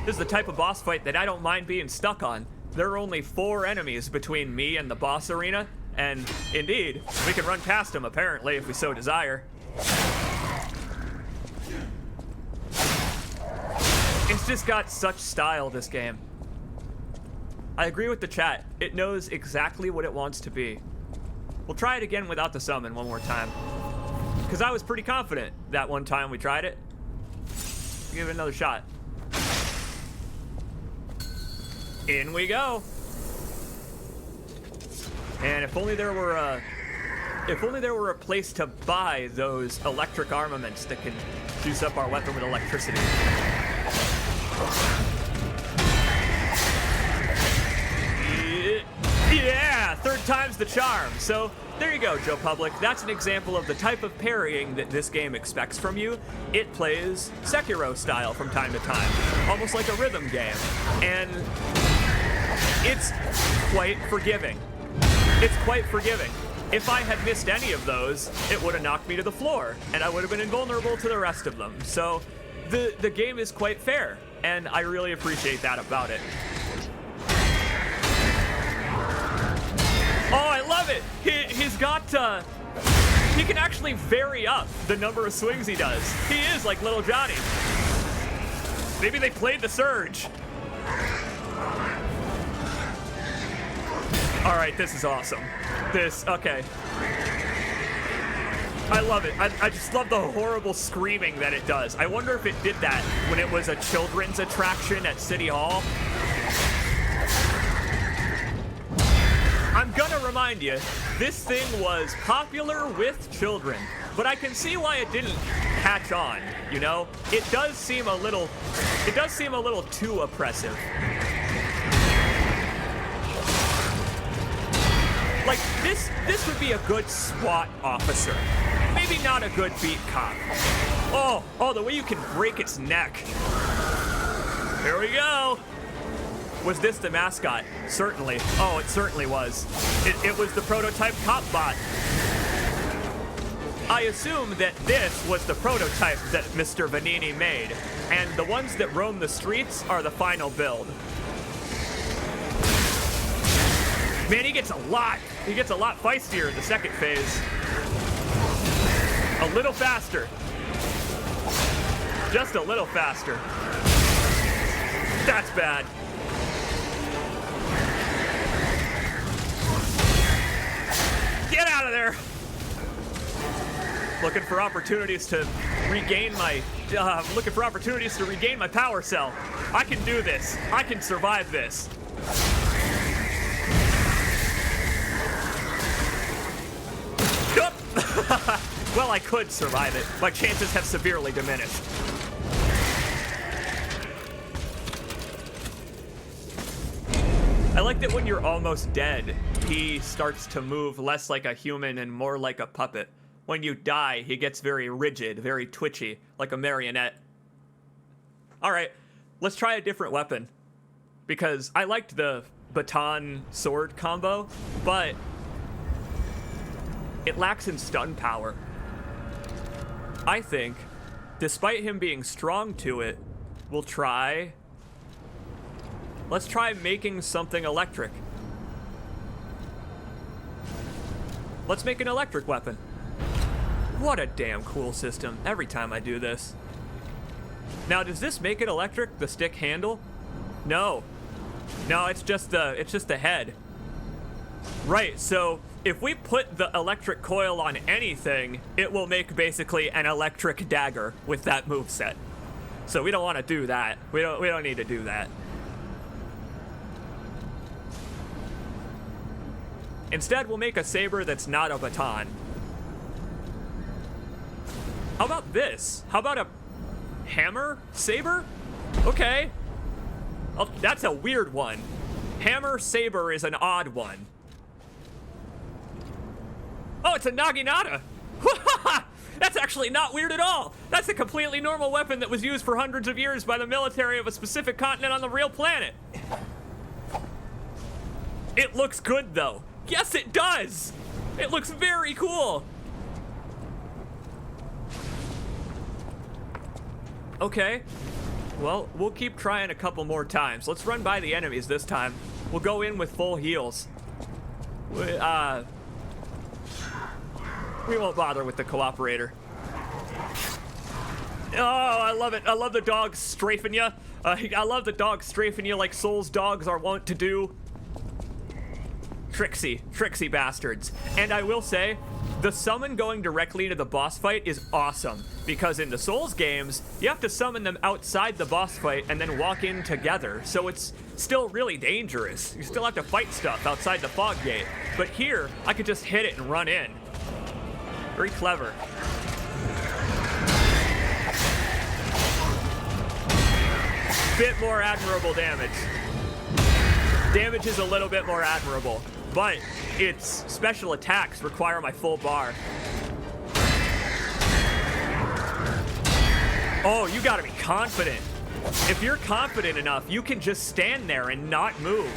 This is the type of boss fight that I don't mind being stuck on. There are only 4 enemies between me and the boss arena, and indeed, we can run past them apparently if we so desire. It's just got such style, this game. I agree with the chat. It knows exactly what it wants to be. We'll try it again without the summon one more time. Because I was pretty confident that one time we tried it. Give it another shot. In we go. And if only there were a place to buy those electric armaments that can juice up our weapon with electricity. Yeah, third time's the charm. So there you go, Joe Public. That's an example of the type of parrying that this game expects from you. It plays Sekiro style from time to time, almost like a rhythm game. And it's quite forgiving. It's quite forgiving. If I had missed any of those, it would have knocked me to the floor, and I would have been invulnerable to the rest of them. So the game is quite fair, and I really appreciate that about it. it. He's got, he can actually vary up the number of swings he does. He is like little Johnny. Maybe they played the surge. All right, this is awesome. Okay. I love it. I just love the horrible screaming that it does. I wonder if it did that when it was a children's attraction at City Hall. I'm gonna remind you, this thing was popular with children, but I can see why it didn't catch on, you know? It does seem a little too oppressive. Like, this would be a good SWAT officer. Maybe not a good beat cop. Oh, the way you can break its neck. Here we go. Was this the mascot? Certainly. Oh, it certainly was. It was the prototype cop bot. I assume that this was the prototype that Mr. Vanini made, and the ones that roam the streets are the final build. Man, he gets a lot feistier in the second phase. A little faster. Just a little faster. That's bad. Get out of there. Looking for opportunities to regain my power cell. I can do this. I can survive this. Well, I could survive it. My chances have severely diminished. I like that when you're almost dead, he starts to move less like a human and more like a puppet. When you die, he gets very rigid, very twitchy, like a marionette. All right, let's try a different weapon. Because I liked the baton sword combo, but it lacks in stun power. I think, despite him being strong to it, let's try making something electric. Let's make an electric weapon. What a damn cool system every time I do this. Now, does this make it electric, the stick handle? No, it's just the head. Right, so if we put the electric coil on anything, it will make basically an electric dagger with that moveset. So we don't want to do that. We don't need to do that. Instead, we'll make a saber that's not a baton. How about this? How about a hammer saber? Okay. Oh, that's a weird one. Hammer saber is an odd one. Oh, it's a naginata. That's actually not weird at all. That's a completely normal weapon that was used for hundreds of years by the military of a specific continent on the real planet. It looks good, though. Yes, it does. It looks very cool. Okay. Well, we'll keep trying a couple more times. Let's run by the enemies this time. We'll go in with full heals. We won't bother with the cooperator. Oh, I love it. I love the dog strafing you. I love the dog strafing you like Souls dogs are wont to do. Tricksy bastards. And I will say, the summon going directly to the boss fight is awesome, because in the Souls games, you have to summon them outside the boss fight and then walk in together, so it's still really dangerous. You still have to fight stuff outside the fog gate. But here, I could just hit it and run in. Very clever. Bit more admirable damage. Damage is a little bit more admirable, but its special attacks require my full bar. Oh, you gotta be confident. If you're confident enough, you can just stand there and not move.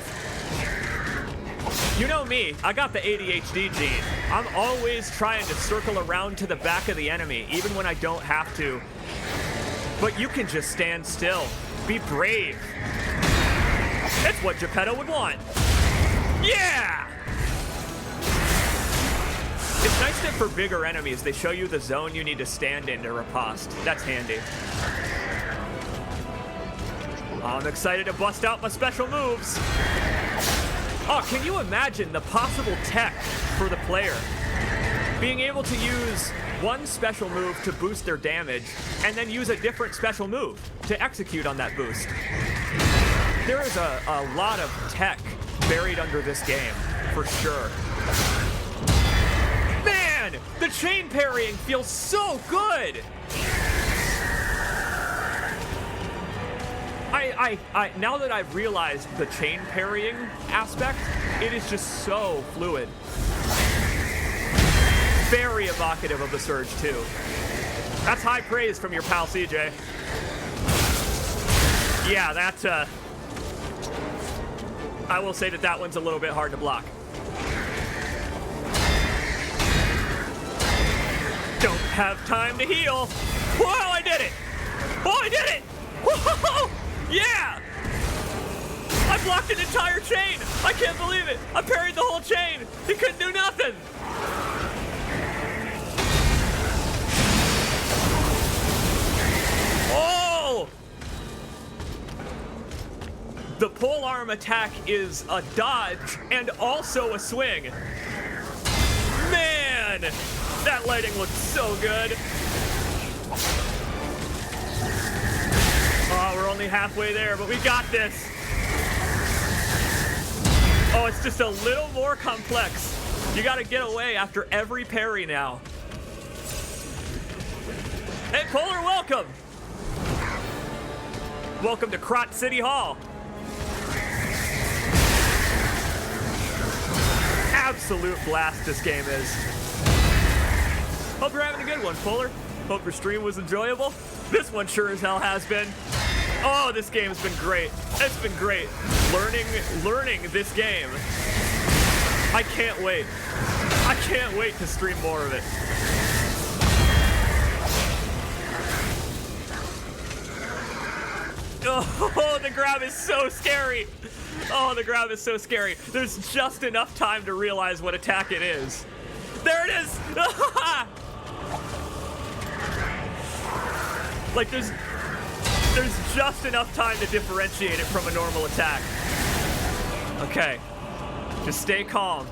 You know me, I got the ADHD gene. I'm always trying to circle around to the back of the enemy, even when I don't have to. But you can just stand still. Be brave. That's what Geppetto would want. Yeah! for bigger enemies, they show you the zone you need to stand in to riposte. That's handy. I'm excited to bust out my special moves. Oh, can you imagine the possible tech for the player? Being able to use one special move to boost their damage, and then use a different special move to execute on that boost. There is a lot of tech buried under this game, for sure. Man, the chain parrying feels so good! Now that I've realized the chain parrying aspect, it is just so fluid. Very evocative of the Surge, too. That's high praise from your pal, CJ. Yeah, that, I will say that one's a little bit hard to block. Don't have time to heal. Whoa, I did it! Oh, I did it! Whoa! Yeah! I blocked an entire chain! I can't believe it! I parried the whole chain! He couldn't do nothing! Oh! The pole arm attack is a dodge and also a swing. Man! That lighting looks so good. Oh, we're only halfway there, but we got this. Oh, it's just a little more complex. You gotta get away after every parry now. Hey, Polar, welcome. Welcome to Crot City Hall. Absolute blast this game is. Hope you're having a good one, Polar. Hope your stream was enjoyable. This one sure as hell has been. Oh, this game's been great. It's been great. Learning this game. I can't wait. I can't wait to stream more of it. Oh, the grab is so scary. Oh, the grab is so scary. There's just enough time to realize what attack it is. There it is. Like, there's just enough time to differentiate it from a normal attack. Okay. Just stay calm.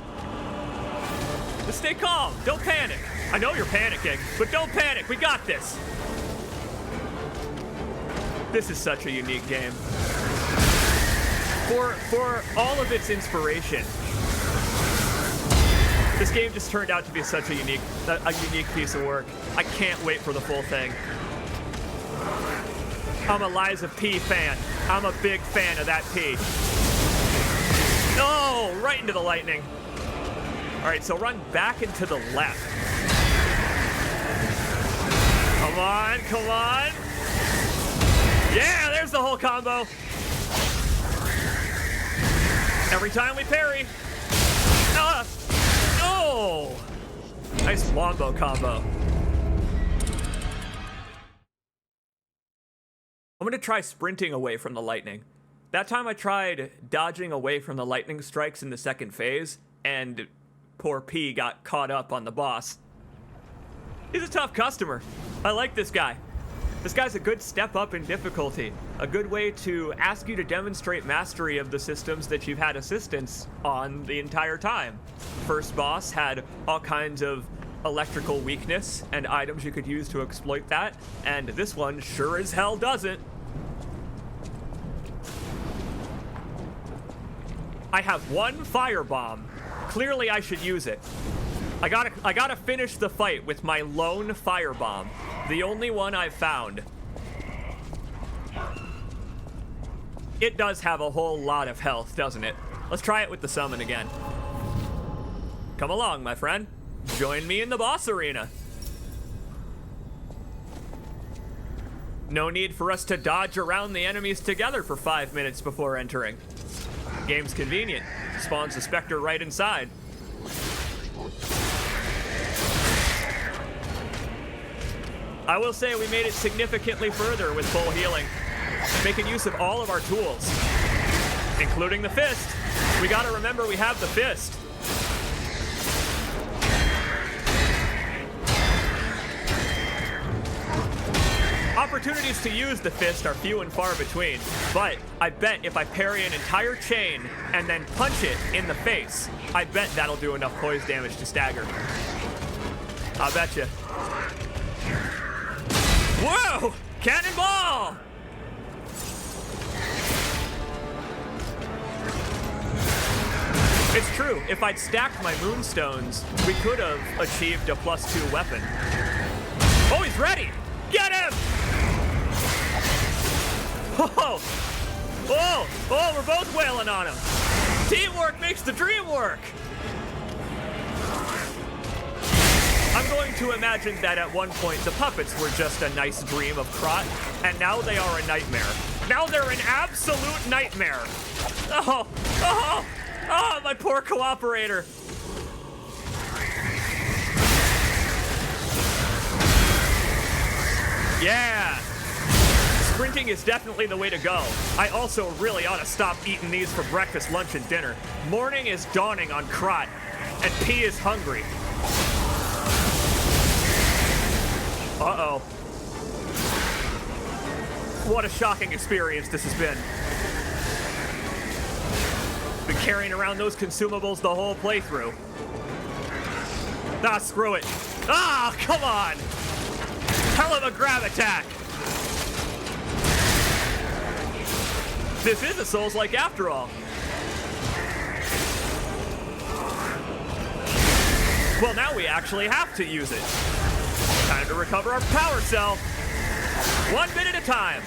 Just stay calm. Don't panic. I know you're panicking, but don't panic. We got this. This is such a unique game. For all of its inspiration, this game just turned out to be such a unique piece of work. I can't wait for the full thing. I'm a Liza P fan. I'm a big fan of that P. Oh, right into the lightning. All right, so run back and to the left. Come on, come on. Yeah, there's the whole combo. Every time we parry. Oh! Nice wombo combo. I'm gonna try sprinting away from the lightning. That time I tried dodging away from the lightning strikes in the second phase, and poor P got caught up on the boss. He's a tough customer. I like this guy. This guy's a good step up in difficulty, a good way to ask you to demonstrate mastery of the systems that you've had assistance on the entire time. First boss had all kinds of electrical weakness and items you could use to exploit that, and this one sure as hell doesn't. I have one firebomb. Clearly I should use it. I gotta finish the fight with my lone firebomb. The only one I've found. It does have a whole lot of health, doesn't it? Let's try it with the summon again. Come along, my friend. Join me in the boss arena. No need for us to dodge around the enemies together for 5 minutes before entering. Game's convenient. Spawns the Spectre right inside. I will say we made it significantly further with full healing, making use of all of our tools, including the fist. We gotta remember we have the fist. Opportunities to use the fist are few and far between, but I bet if I parry an entire chain and then punch it in the face, I bet that'll do enough poise damage to stagger. I'll bet you. Whoa! Cannonball! It's true, if I'd stacked my moonstones, we could have achieved a +2 weapon. Oh, he's ready! Get him! Oh, oh, oh, we're both wailing on him. Teamwork makes the dream work. I'm going to imagine that at one point the puppets were just a nice dream of Krot, and now they are a nightmare. Now they're an absolute nightmare. Oh, oh, oh, my poor cooperator. Yeah. Sprinting is definitely the way to go. I also really ought to stop eating these for breakfast, lunch, and dinner. Morning is dawning on Krot, and P is hungry. Uh-oh. What a shocking experience this has been. Been carrying around those consumables the whole playthrough. Ah, screw it. Ah, come on! Hell of a grab attack! This is a Souls-like after all. Well, now we actually have to use it. Time to recover our power cell. 1 bit at a time.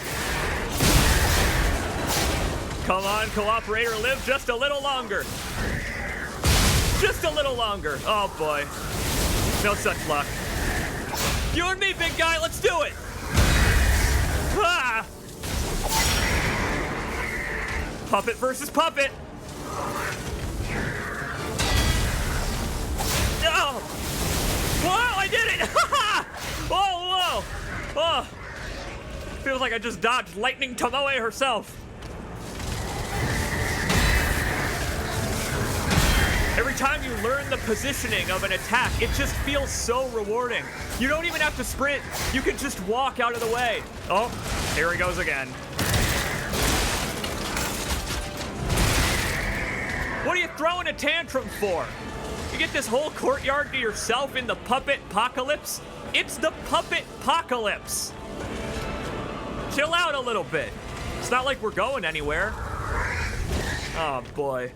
Come on, cooperator, live just a little longer. Just a little longer. Oh boy. No such luck. You and me, big guy, let's do it. Ah! Puppet versus puppet. Oh! Whoa, I did it! Whoa, whoa! Oh! Feels like I just dodged Lightning Tomoe herself. Every time you learn the positioning of an attack, it just feels so rewarding. You don't even have to sprint. You can just walk out of the way. Oh, here he goes again. What are you throwing a tantrum for? You get this whole courtyard to yourself in the puppet apocalypse? It's the puppet apocalypse. Chill out a little bit. It's not like we're going anywhere. Oh boy.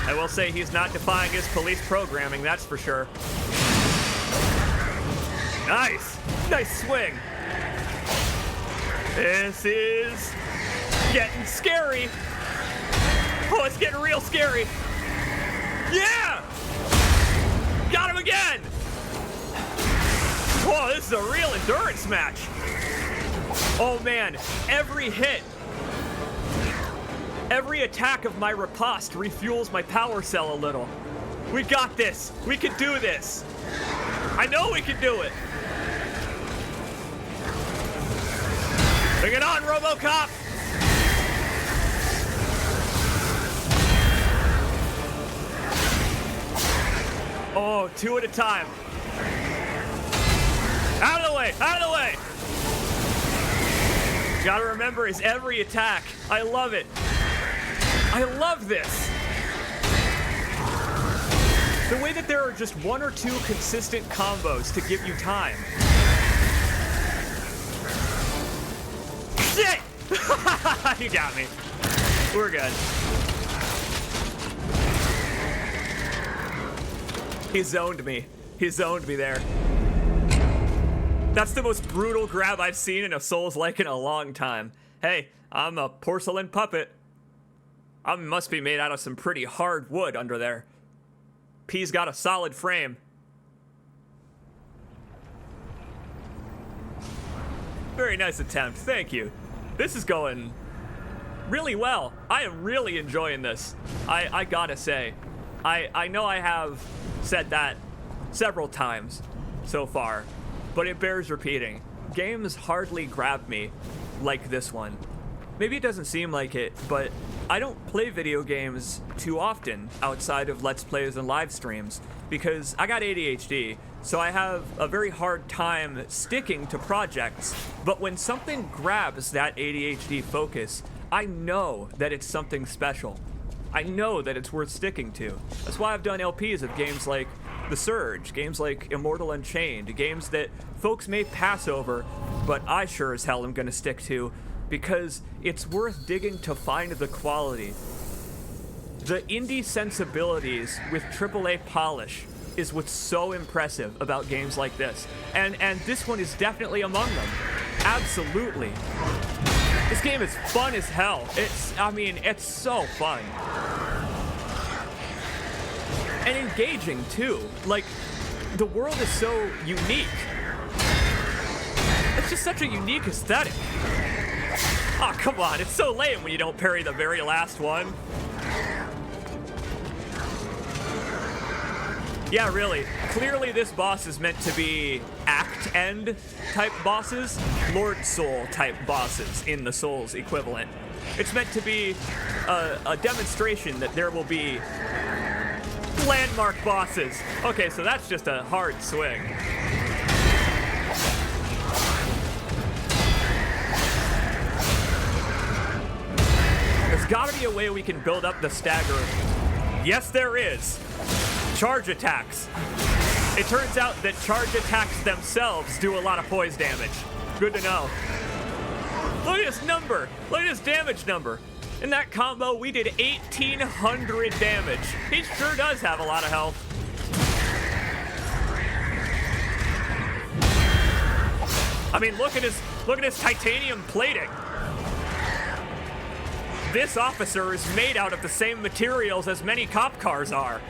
I will say he's not defying his police programming, that's for sure. Nice. Nice swing. This is getting scary. Oh, it's getting real scary. Yeah! Got him again! Whoa, this is a real endurance match. Oh man, every hit, every attack of my riposte refuels my power cell a little. We got this. We can do this. I know we can do it. Bring it on, RoboCop! Oh, 2 at a time. Out of the way! Out of the way! Gotta remember his every attack. I love it. I love this. The way that there are just 1 or 2 consistent combos to give you time. Shit! You got me. We're good. He zoned me. He zoned me there. That's the most brutal grab I've seen in a Souls-like in a long time. Hey, I'm a porcelain puppet. I must be made out of some pretty hard wood under there. P's got a solid frame. Very nice attempt, thank you. This is going really well. I am really enjoying this. I gotta say. I know I have said that several times so far, but it bears repeating. Games hardly grab me like this one. Maybe it doesn't seem like it, but I don't play video games too often outside of Let's Plays and live streams because I got ADHD, so I have a very hard time sticking to projects. But when something grabs that ADHD focus, I know that it's something special. I know that it's worth sticking to. That's why I've done LPs of games like The Surge, games like Immortal Unchained, games that folks may pass over, but I sure as hell am gonna stick to, because it's worth digging to find the quality. The indie sensibilities with AAA polish is what's so impressive about games like this. And this one is definitely among them. Absolutely. This game is fun as hell. It's so fun. And engaging too. Like, the world is so unique. It's just such a unique aesthetic. Oh, come on, it's so lame when you don't parry the very last one. Yeah, really. Clearly this boss is meant to be act end type bosses, Lord Soul type bosses in the Souls equivalent. It's meant to be a demonstration that there will be landmark bosses. Okay, so that's just a hard swing. There's gotta be a way we can build up the stagger. Yes, there is. Charge attacks. It turns out that charge attacks themselves do a lot of poise damage. Good to know. Look at this number. Look at this damage number. In that combo, we did 1,800 damage. He sure does have a lot of health. I mean, look at his titanium plating. This officer is made out of the same materials as many cop cars are.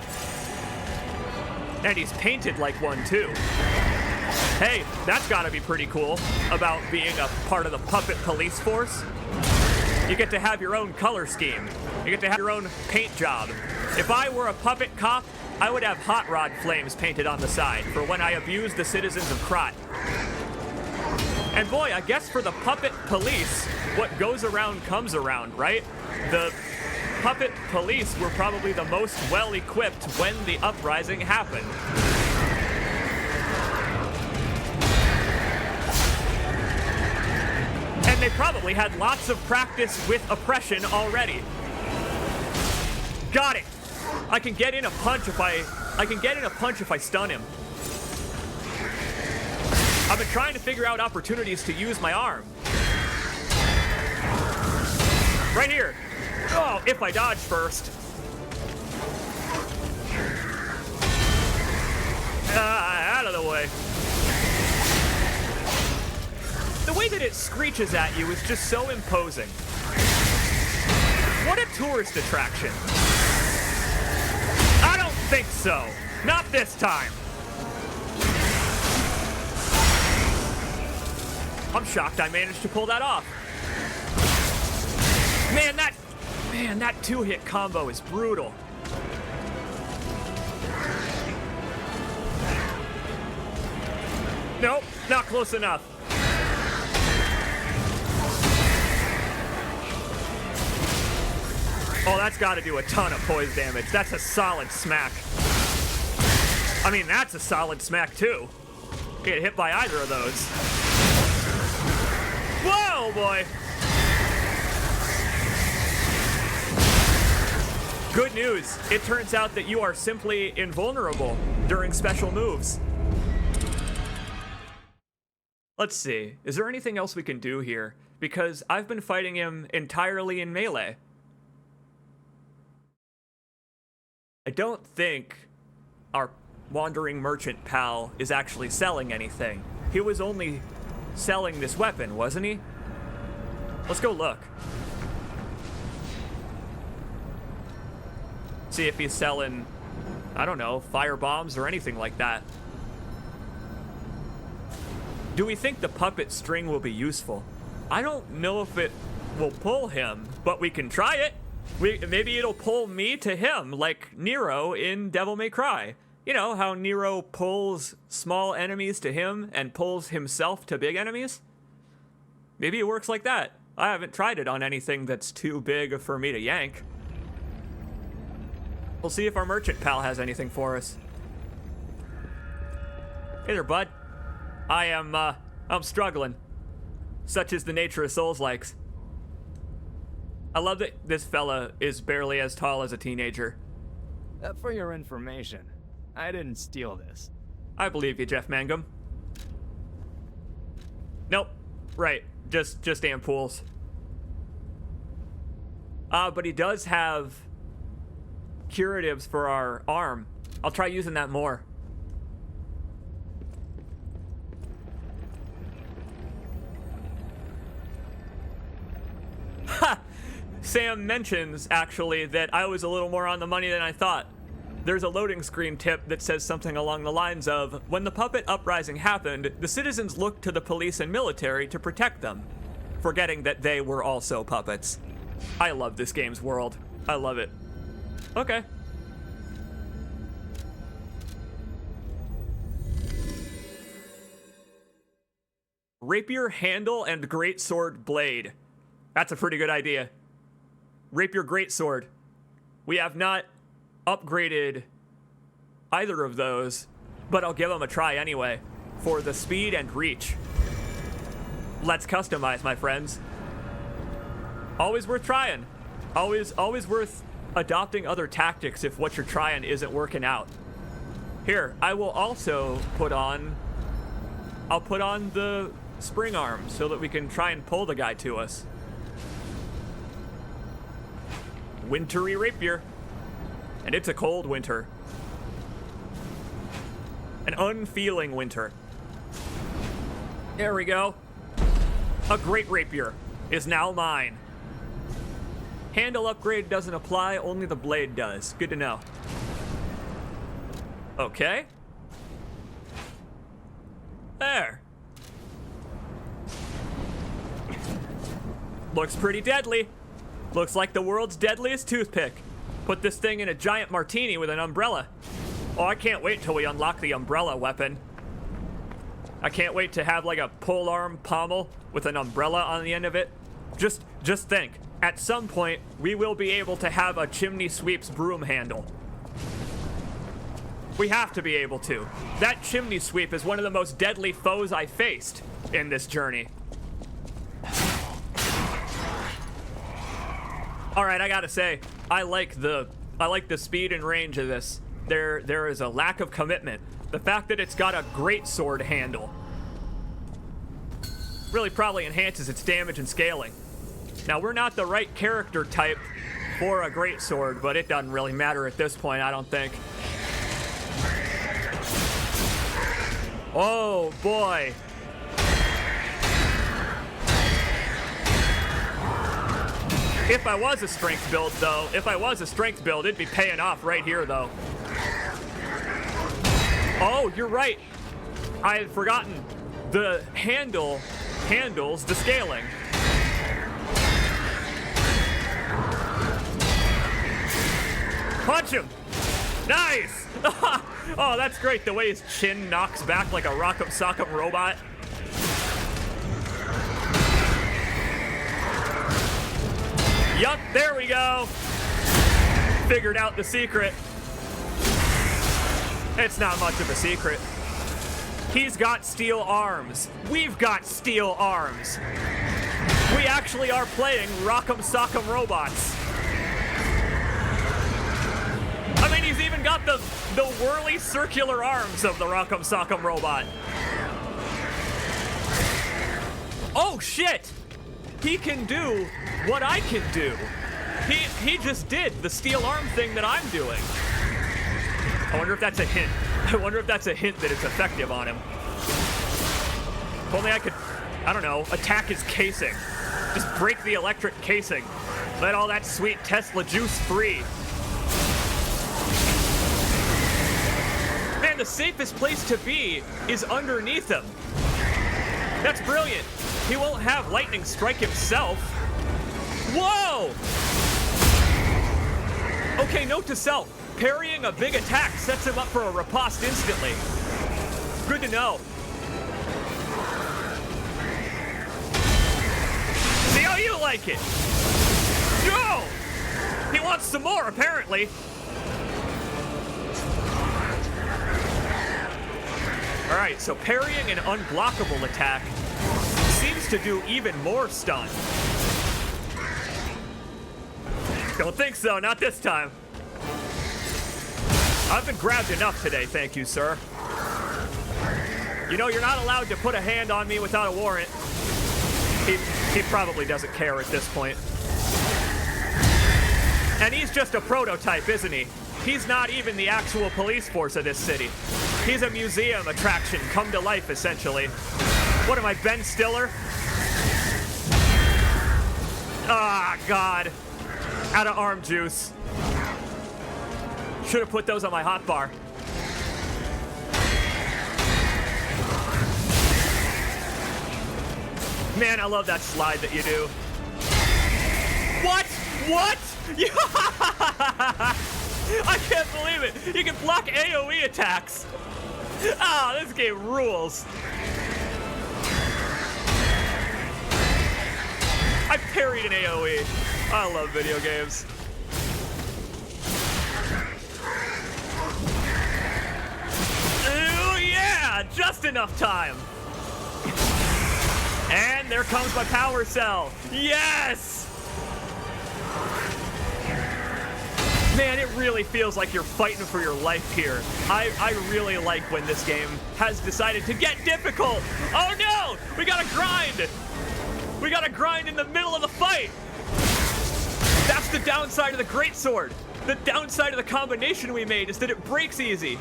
And he's painted like one, too. Hey, that's gotta be pretty cool about being a part of the puppet police force. You get to have your own color scheme. You get to have your own paint job. If I were a puppet cop, I would have hot rod flames painted on the side for when I abuse the citizens of Krot. And boy, I guess for the puppet police, what goes around comes around, right? The puppet police were probably the most well-equipped when the uprising happened. And they probably had lots of practice with oppression already. Got it. I can get in a punch if I stun him. I've been trying to figure out opportunities to use my arm. Right here. Oh, if I dodge first. Out of the way. The way that it screeches at you is just so imposing. What a tourist attraction. I don't think so. Not this time. I'm shocked I managed to pull that off. Man, that two-hit combo is brutal. Nope, not close enough. Oh, that's got to do a ton of poise damage. That's a solid smack. I mean, that's a solid smack, too. Get hit by either of those. Whoa, boy. Good news. It turns out that you are simply invulnerable during special moves. Let's see. Is there anything else we can do here? Because I've been fighting him entirely in melee. I don't think our wandering merchant pal is actually selling anything. He was only selling this weapon, wasn't he? Let's go look. See if he's selling, I don't know, fire bombs or anything like that. Do we think the puppet string will be useful? I don't know if it will pull him, but we can try it. Maybe it'll pull me to him, like Nero in Devil May Cry. You know how Nero pulls small enemies to him and pulls himself to big enemies? Maybe it works like that. I haven't tried it on anything that's too big for me to yank. We'll see if our merchant pal has anything for us. Hey there, bud. I'm struggling. Such is the nature of Souls likes. I love that this fella is barely as tall as a teenager. For your information, I didn't steal this. I believe you, Jeff Mangum. Nope. Right. Just ampoules. But he does have curatives for our arm. I'll try using that more. Ha! Sam mentions, actually, that I was a little more on the money than I thought. There's a loading screen tip that says something along the lines of, when the puppet uprising happened, the citizens looked to the police and military to protect them, forgetting that they were also puppets. I love this game's world. I love it. Okay. Rapier handle and greatsword blade. That's a pretty good idea. Rapier greatsword. We have not upgraded either of those, but I'll give them a try anyway for the speed and reach. Let's customize, my friends. Always worth trying. Always worth adopting other tactics if what you're trying isn't working out. Here, I will also I'll put on the spring arm so that we can try and pull the guy to us. Wintry rapier. And it's a cold winter. An unfeeling winter. There we go. A great rapier is now mine. Handle upgrade doesn't apply, only the blade does. Good to know. Okay. There. Looks pretty deadly. Looks like the world's deadliest toothpick. Put this thing in a giant martini with an umbrella. Oh, I can't wait till we unlock the umbrella weapon. I can't wait to have like a polearm pommel with an umbrella on the end of it. Just think. At some point, we will be able to have a chimney sweep's broom handle. We have to be able to. That chimney sweep is one of the most deadly foes I faced in this journey. All right, I gotta say, I like the speed and range of this. There is a lack of commitment. The fact that it's got a greatsword handle really probably enhances its damage and scaling. Now, we're not the right character type for a greatsword, but it doesn't really matter at this point, I don't think. Oh, boy. If I was a strength build, it'd be paying off right here, though. Oh, you're right. I had forgotten. The handle handles the scaling. Punch him! Nice! Oh, that's great. The way his chin knocks back like a rock'em sock'em robot. Yup, there we go. Figured out the secret. It's not much of a secret. He's got steel arms. We've got steel arms. We actually are playing rock'em sock'em robots. I mean, he's even got the whirly circular arms of the rock'em sock'em robot. Oh shit! He can do what I can do. He just did the steel arm thing that I'm doing. I wonder if that's a hint. I wonder if that's a hint that it's effective on him. If only I could, I don't know, attack his casing. Just break the electric casing. Let all that sweet Tesla juice free. Man, the safest place to be is underneath him. That's brilliant. He won't have lightning strike himself. Whoa! Okay, note to self. Parrying a big attack sets him up for a riposte instantly. Good to know. See how you like it. No! He wants some more, apparently. All right, so parrying an unblockable attack seems to do even more stun. Don't think so, not this time. I've been grabbed enough today, thank you, sir. You know, you're not allowed to put a hand on me without a warrant. He probably doesn't care at this point. And he's just a prototype, isn't he? He's not even the actual police force of this city. He's a museum attraction come to life, essentially. What am I, Ben Stiller? Ah, God. Out of arm juice. Should have put those on my hotbar. Man, I love that slide that you do. What? What? I can't believe it. You can block AoE attacks. Ah, this game rules. I parried an AoE. I love video games. Ooh, yeah, just enough time. And there comes my power cell. Yes! Man, it really feels like you're fighting for your life here. I really like when this game has decided to get difficult. Oh no! We gotta grind! We gotta grind in the middle of the fight! That's the downside of the greatsword. The downside of the combination we made is that it breaks easy.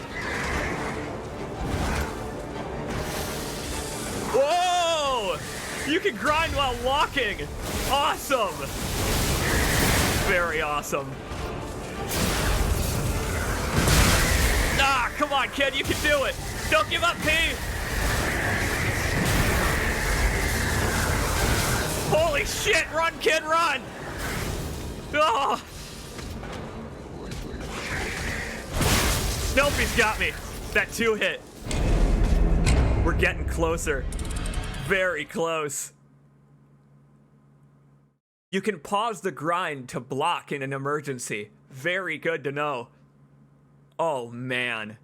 Whoa! You can grind while walking. Awesome. Very awesome. Ah, come on, kid, you can do it. Don't give up, P. Holy shit, run, kid, run. Oh. Nope, he's got me. That 2-hit. We're getting closer. Very close. You can pause the grind to block in an emergency. Very good to know. Oh, man.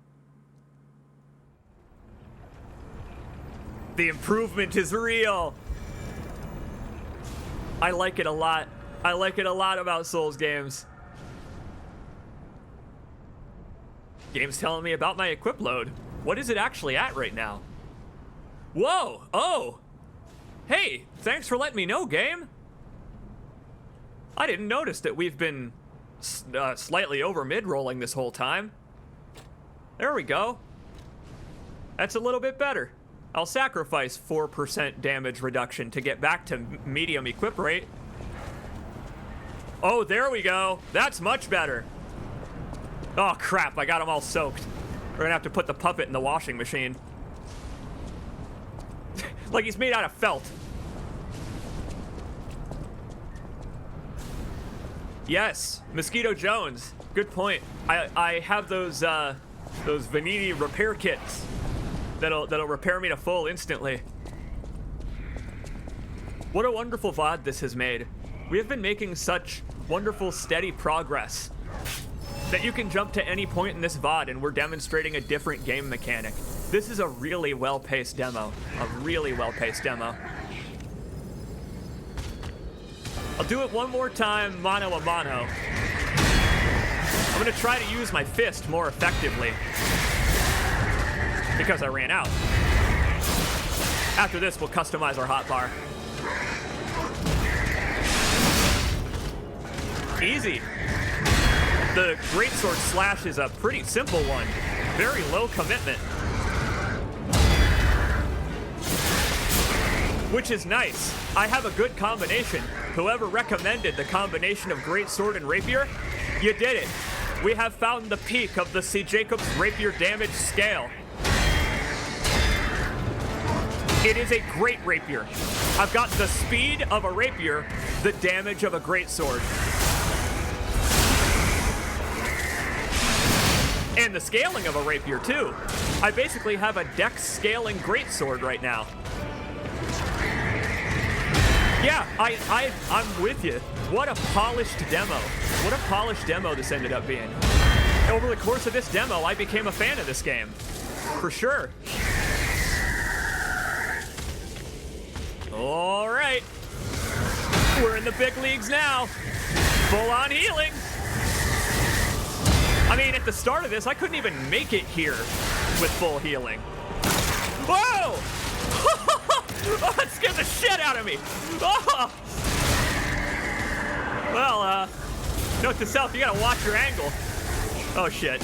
The improvement is real. I like it a lot. I like it a lot about Souls games. Game's telling me about my equip load. What is it actually at right now? Whoa! Oh! Hey, thanks for letting me know, game. I didn't notice that we've been slightly over mid-rolling this whole time. There we go. That's a little bit better. I'll sacrifice 4% damage reduction to get back to medium equip rate. Oh, there we go. That's much better. Oh, crap. I got them all soaked. We're gonna have to put the puppet in the washing machine. Like he's made out of felt. Yes, Mosquito Jones. Good point. I have those Vanini repair kits that'll repair me to full instantly. What a wonderful VOD this has made. We have been making such wonderful, steady progress that you can jump to any point in this VOD and we're demonstrating a different game mechanic. This is a really well-paced demo. A really well-paced demo. I'll do it one more time, mano a mano. I'm gonna try to use my fist more effectively because I ran out. After this, we'll customize our hotbar. Easy. The greatsword slash is a pretty simple one. Very low commitment. Which is nice. I have a good combination. Whoever recommended the combination of greatsword and rapier, you did it. We have found the peak of the C. Jacobs rapier damage scale. It is a great rapier. I've got the speed of a rapier, the damage of a greatsword. And the scaling of a rapier, too. I basically have a dex scaling greatsword right now. Yeah, I'm with you. What a polished demo. What a polished demo this ended up being. Over the course of this demo, I became a fan of this game. For sure. All right. We're in the big leagues now. Full on healing. I mean, at the start of this, I couldn't even make it here with full healing. Whoa! Oh, that scared the shit out of me. Oh. Well, note to self, you gotta watch your angle. Oh, shit.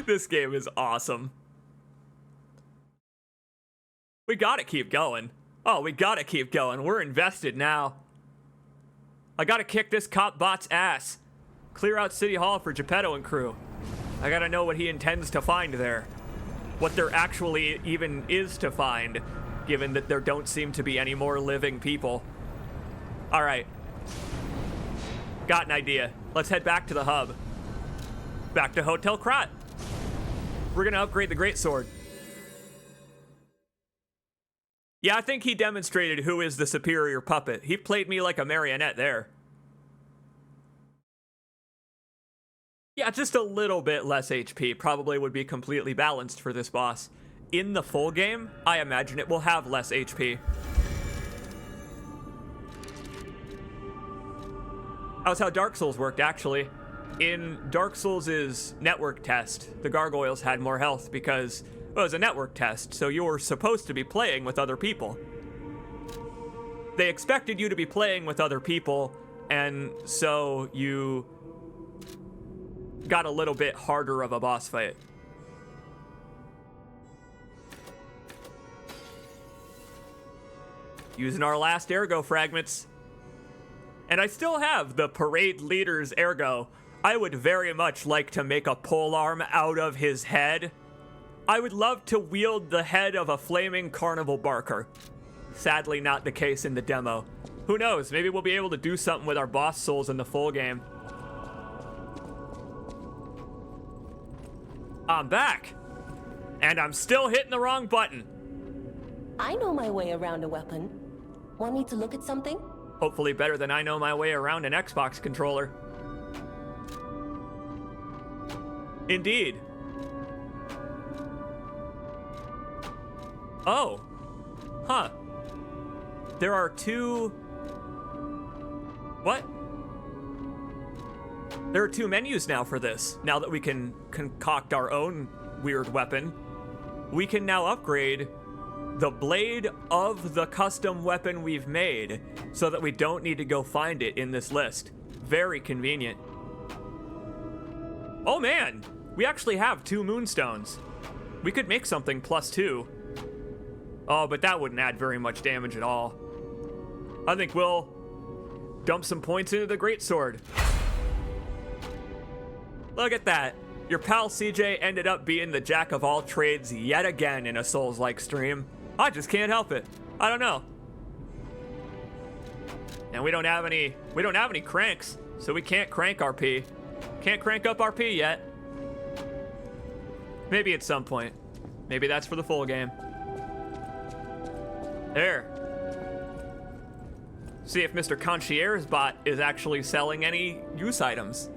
This game is awesome. We gotta keep going. Oh, we gotta keep going. We're invested now. I gotta kick this cop bot's ass. Clear out City Hall for Geppetto and crew. I gotta know what he intends to find there. What there actually even is to find, given that there don't seem to be any more living people. All right. Got an idea. Let's head back to the hub. Back to Hotel Krat. We're gonna upgrade the greatsword. Yeah, I think he demonstrated who is the superior puppet. He played me like a marionette there. Yeah, just a little bit less HP probably would be completely balanced for this boss. In the full game, I imagine it will have less HP. That was how Dark Souls worked, actually. In Dark Souls' network test, the gargoyles had more health because, well, it was a network test, so you were supposed to be playing with other people. They expected you to be playing with other people, and so you got a little bit harder of a boss fight. Using our last ergo fragments. And I still have the parade leader's ergo. I would very much like to make a polearm out of his head. I would love to wield the head of a flaming carnival barker. Sadly not the case in the demo. Who knows, maybe we'll be able to do something with our boss souls in the full game. I'm back. And I'm still hitting the wrong button. I know my way around a weapon. Want me to look at something? Hopefully better than I know my way around an Xbox controller. Indeed. Oh. Huh. There are two... What? There are two menus now for this. Now that we can concoct our own weird weapon, we can now upgrade the blade of the custom weapon we've made so that we don't need to go find it in this list. Very convenient. Oh man, we actually have 2 moonstones. We could make something +2. Oh, but that wouldn't add very much damage at all. I think we'll dump some points into the greatsword. Look at that. Your pal CJ ended up being the jack of all trades yet again in a Souls-like stream. I just can't help it. I don't know. And we don't have any cranks, so we can't crank RP. Can't crank up RP yet. Maybe at some point. Maybe that's for the full game. There. See if Mr. Concierge Bot is actually selling any use items.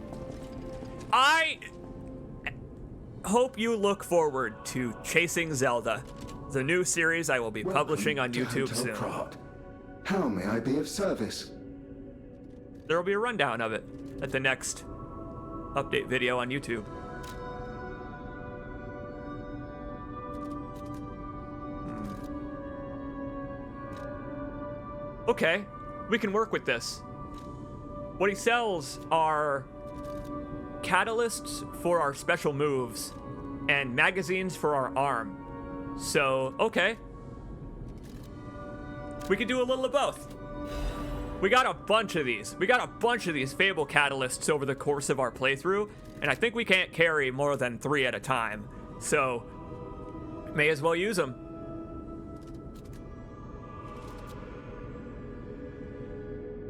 I hope you look forward to Chasing Zelda, the new series I will be publishing on YouTube soon. How may I be of service? There will be a rundown of it at the next update video on YouTube. Okay, we can work with this. What he sells are catalysts for our special moves and magazines for our arm. So, okay. We could do a little of both. We got a bunch of these. We got a bunch of these Fable catalysts over the course of our playthrough, and I think we can't carry more than 3 at a time. So, may as well use them.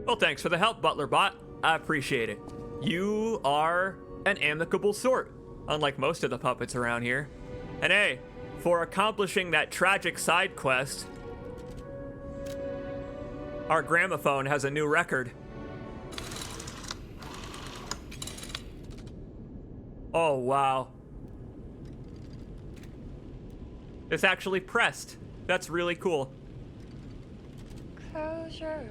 Well, thanks for the help, Butler Bot. I appreciate it. You are an amicable sort, unlike most of the puppets around here. And hey, for accomplishing that tragic side quest, our gramophone has a new record. Oh, wow. It's actually pressed. That's really cool. Close your eyes.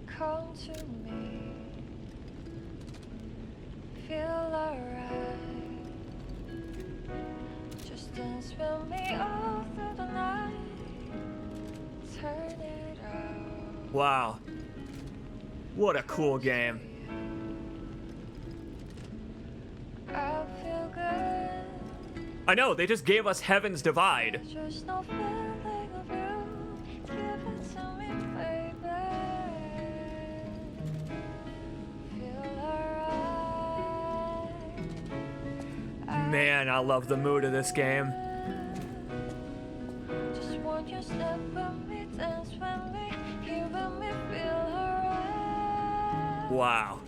Come to me. Feel alright. Just dance with me all through the night. Turn it out. Wow. What a cool game. I feel good. I know, they just gave us Heaven's Divide. Just no feeling of you. Give it to me, baby. Feel alright. Man, I love the mood of this game. Just want you step with me, dance with me, giving me feel alright. Wow.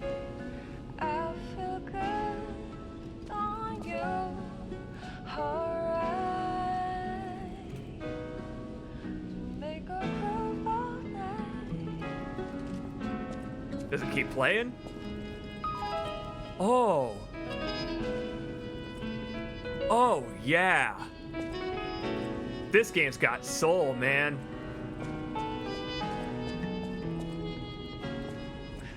I feel good on you. Alright. Make a groove all night. Does it keep playing? Oh. Oh, yeah. This game's got soul, man.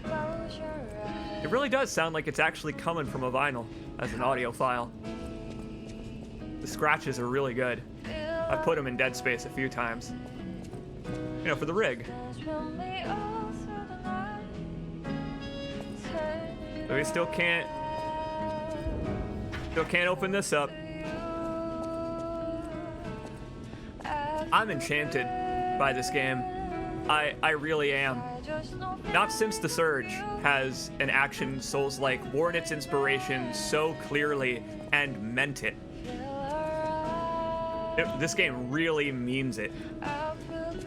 Close your eyes. It really does sound like it's actually coming from a vinyl as an audio file. The scratches are really good. I've put them in Dead Space a few times. You know, for the rig. Dance with me all through the night. Turn it But we still can't open this up. I'm enchanted by this game. I really am. Not since The Surge has an action Souls-like worn its inspiration so clearly and meant it. This game really means it. I feel good.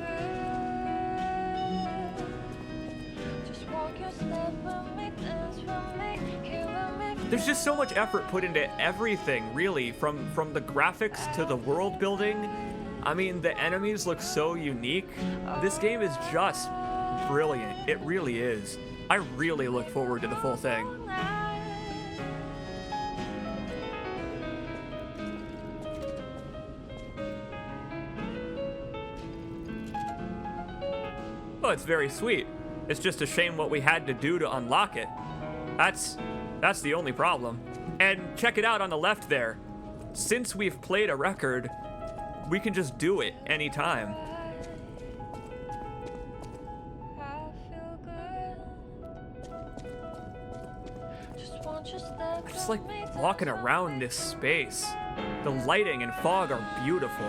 Just walk your step with me, dance with me, giving me. There's just so much effort put into everything, really, from the graphics to the world building. I mean, the enemies look so unique. This game is just brilliant. It really is. I really look forward to the full thing. Oh, it's very sweet. It's just a shame what we had to do to unlock it. That's the only problem. And check it out on the left there. Since we've played a record, we can just do it anytime. I feel good. Just want you step I just like walking around this space. The lighting and fog are beautiful.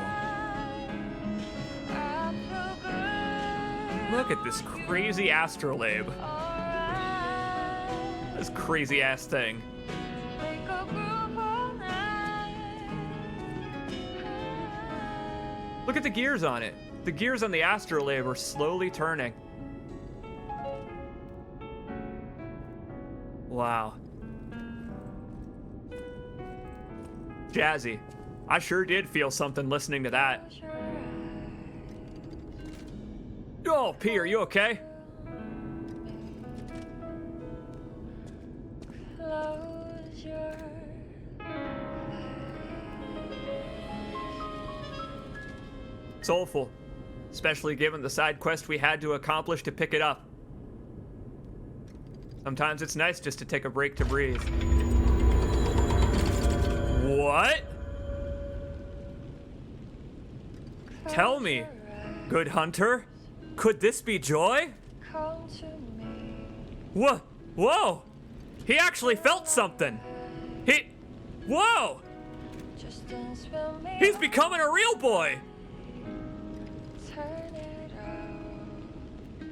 Look at this crazy astrolabe. This crazy ass thing. Look at the gears on it. The gears on the astrolabe are slowly turning. Wow. Jazzy. I sure did feel something listening to that. Oh, P, are you okay? Close your Soulful. Especially given the side quest we had to accomplish to pick it up. Sometimes it's nice just to take a break to breathe. What? Tell me, good hunter, could this be Joy? come to me. Whoa, whoa! He actually felt something. Whoa! Just dance with me. He's becoming a real boy. Turn it out.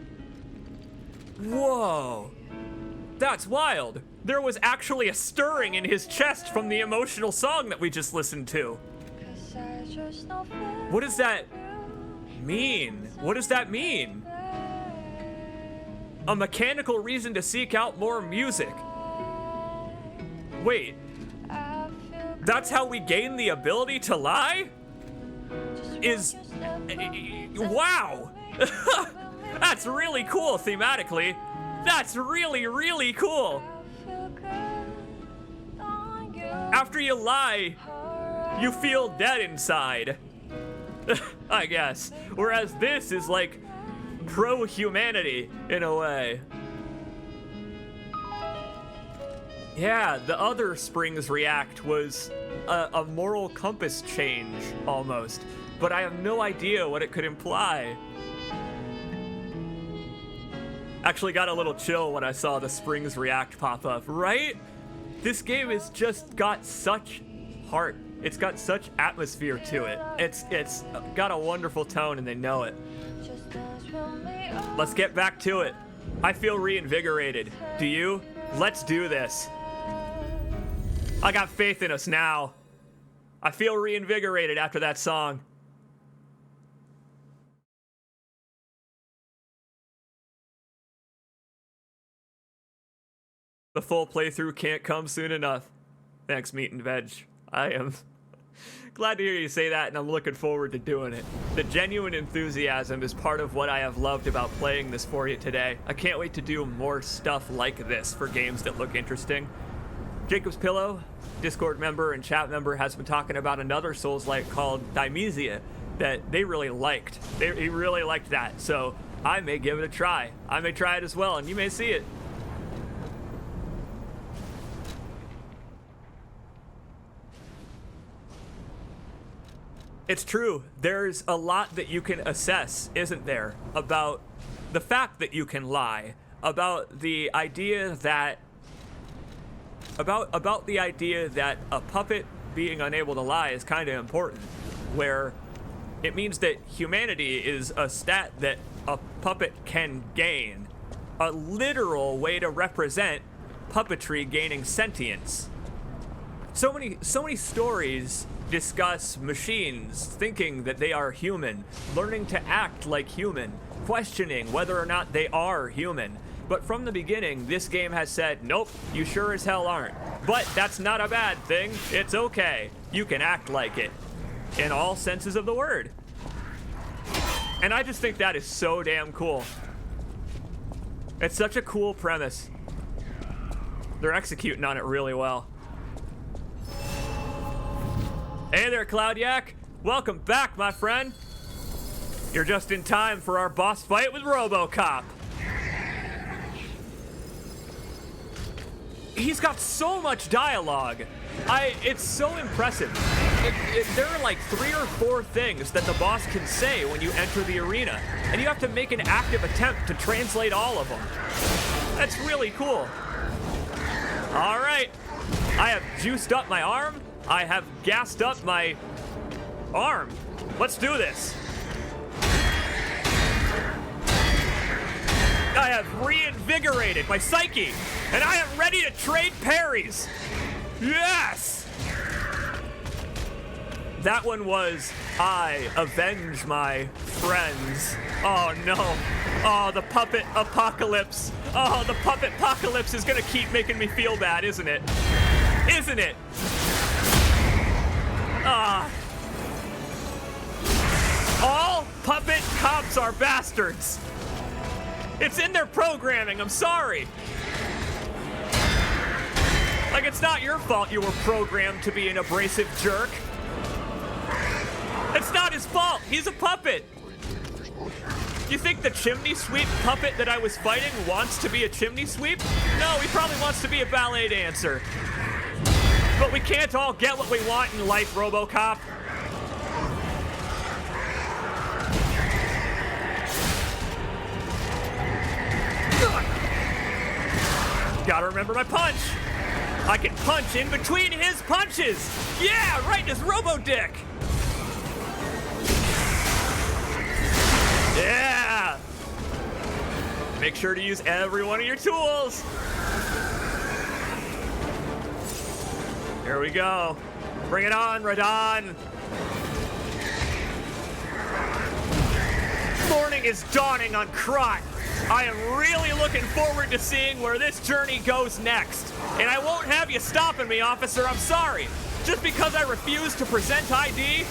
Whoa. That's wild. There was actually a stirring in his chest from the emotional song that we just listened to. 'Cause I just don't feel What does that mean? What does that mean? A mechanical reason to seek out more music. Wait, I feel That's how we gain the ability to lie? Wow! That's really cool thematically. That's really, really cool. After you lie, you feel dead inside. I guess. Whereas this is like pro-humanity in a way. Yeah, the other Springs React was a moral compass change almost, but I have no idea what it could imply. Actually got a little chill when I saw the Springs React pop up, right? This game has just got such heart. It's got such atmosphere to it. It's got a wonderful tone and they know it. Let's get back to it. I feel reinvigorated. Do you? Let's do this. I got faith in us now. I feel reinvigorated after that song. The full playthrough can't come soon enough. Thanks, Meat and Veg. I am glad to hear you say that, and I'm looking forward to doing it. The genuine enthusiasm is part of what I have loved about playing this for you today. I can't wait to do more stuff like this for games that look interesting. Jacob's Pillow, Discord member and chat member, has been talking about another Souls-like called Dimesia that they really liked. He really liked that, so I may give it a try. I may try it as well, and you may see it. It's true. There's a lot that you can assess, isn't there, about the fact that you can lie, about the idea that about the idea that a puppet being unable to lie is kind of important, where it means that humanity is a stat that a puppet can gain, a literal way to represent puppetry gaining sentience. So many stories discuss machines thinking that they are human, learning to act like human, questioning whether or not they are human. But from the beginning, this game has said, nope, you sure as hell aren't. But that's not a bad thing. It's okay. You can act like it in all senses of the word. And I just think that is so damn cool. It's such a cool premise. They're executing on it really well. Hey there, Cloudyak. Welcome back, my friend. You're just in time for our boss fight with RoboCop. He's got so much dialogue. It's so impressive. There are like 3 or 4 things that the boss can say when you enter the arena, and you have to make an active attempt to translate all of them. That's really cool. All right, I have juiced up my arm. I have gassed up my arm. Let's do this. I have reinvigorated my psyche, and I am ready to trade parries. Yes! That one was, I avenge my friends. Oh no. Oh, the puppet apocalypse. Oh, the puppet apocalypse is gonna keep making me feel bad, isn't it? Isn't it? All puppet cops are bastards. It's in their programming, I'm sorry. Like, it's not your fault you were programmed to be an abrasive jerk. It's not his fault, he's a puppet. You think the chimney sweep puppet that I was fighting wants to be a chimney sweep? No, he probably wants to be a ballet dancer. But we can't all get what we want in life, RoboCop. Gotta remember my punch. I can punch in between his punches. Yeah, right in his robo-dick. Yeah. Make sure to use every one of your tools. Here we go. Bring it on, Radon. Morning is dawning on Krot. I am really looking forward to seeing where this journey goes next. And I won't have you stopping me, officer, I'm sorry. Just because I refuse to present ID?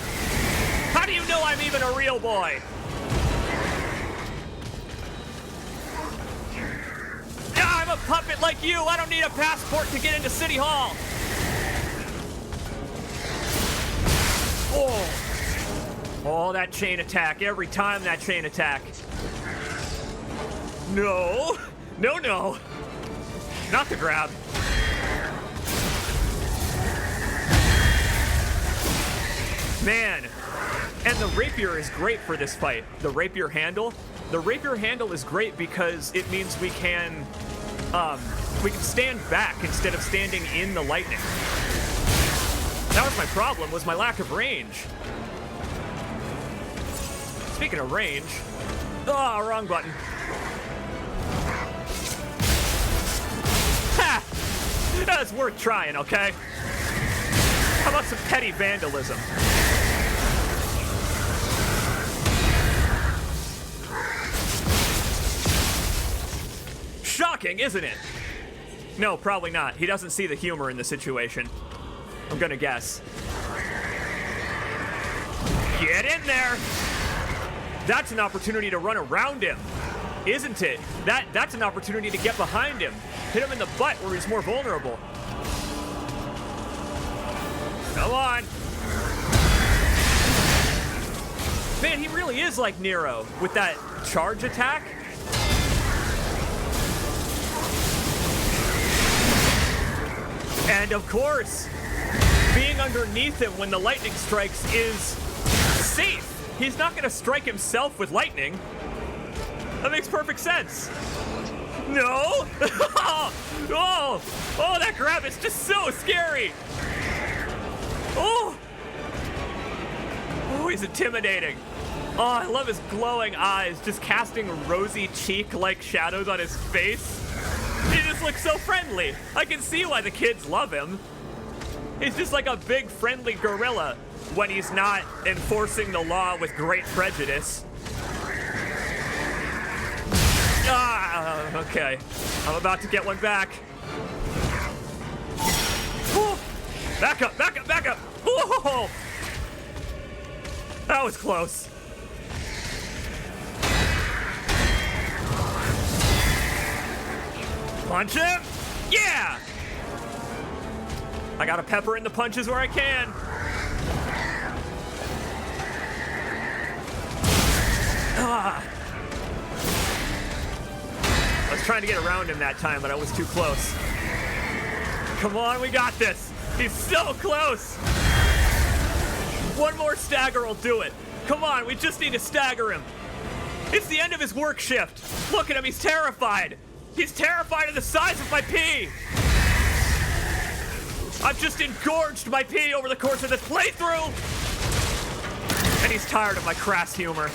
How do you know I'm even a real boy? I'm a puppet like you. I don't need a passport to get into City Hall. Oh. Oh, that chain attack. Every time that chain attack. No. No, no. Not the grab. Man. And the rapier is great for this fight. The rapier handle. The rapier handle is great because it means we can stand back instead of standing in the lightning. That was my problem, was my lack of range. Speaking of range, wrong button. Ha! That's worth trying, okay? How about some petty vandalism? Shocking, isn't it? No, probably not. He doesn't see the humor in the situation. I'm gonna guess. Get in there! That's an opportunity to run around him, isn't it? That's an opportunity to get behind him. Hit him in the butt where he's more vulnerable. Come on. Man, he really is like Nero with that charge attack. And of course, being underneath him when the lightning strikes is safe. He's not gonna strike himself with lightning. That makes perfect sense. No! Oh, that grab is just so scary. Oh, he's intimidating. Oh, I love his glowing eyes, just casting rosy cheek-like shadows on his face. He just looks so friendly. I can see why the kids love him. He's just like a big friendly gorilla when he's not enforcing the law with great prejudice. Okay. I'm about to get one back. Ooh. Back up, back up, back up. Ooh. That was close. Punch him! Yeah! I gotta pepper in the punches where I can. I was trying to get around him that time, but I was too close. Come on, we got this. He's so close. One more stagger will do it. Come on, we just need to stagger him. It's the end of his work shift. Look at him, he's terrified. He's terrified of the size of my pee. I've just engorged my pee over the course of this playthrough. And he's tired of my crass humor.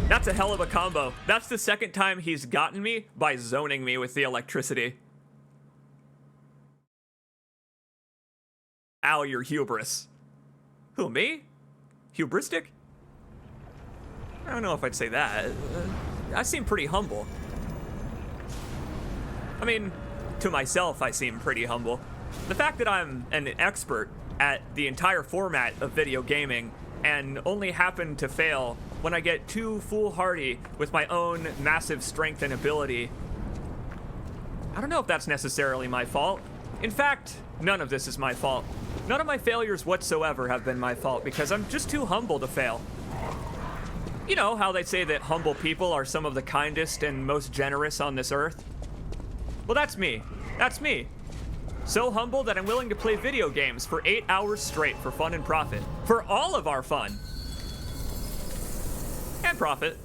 That's a hell of a combo. That's the second time he's gotten me by zoning me with the electricity. Ow, you're hubris. Who, me? Hubristic? I don't know if I'd say that. I seem pretty humble. I mean, to myself, I seem pretty humble. The fact that I'm an expert at the entire format of video gaming and only happen to fail when I get too foolhardy with my own massive strength and ability, I don't know if that's necessarily my fault. In fact, none of this is my fault. None of my failures whatsoever have been my fault because I'm just too humble to fail. You know how they say that humble people are some of the kindest and most generous on this earth? Well, that's me. That's me. So humble that I'm willing to play video games for 8 hours straight for fun and profit. For all of our fun. And profit.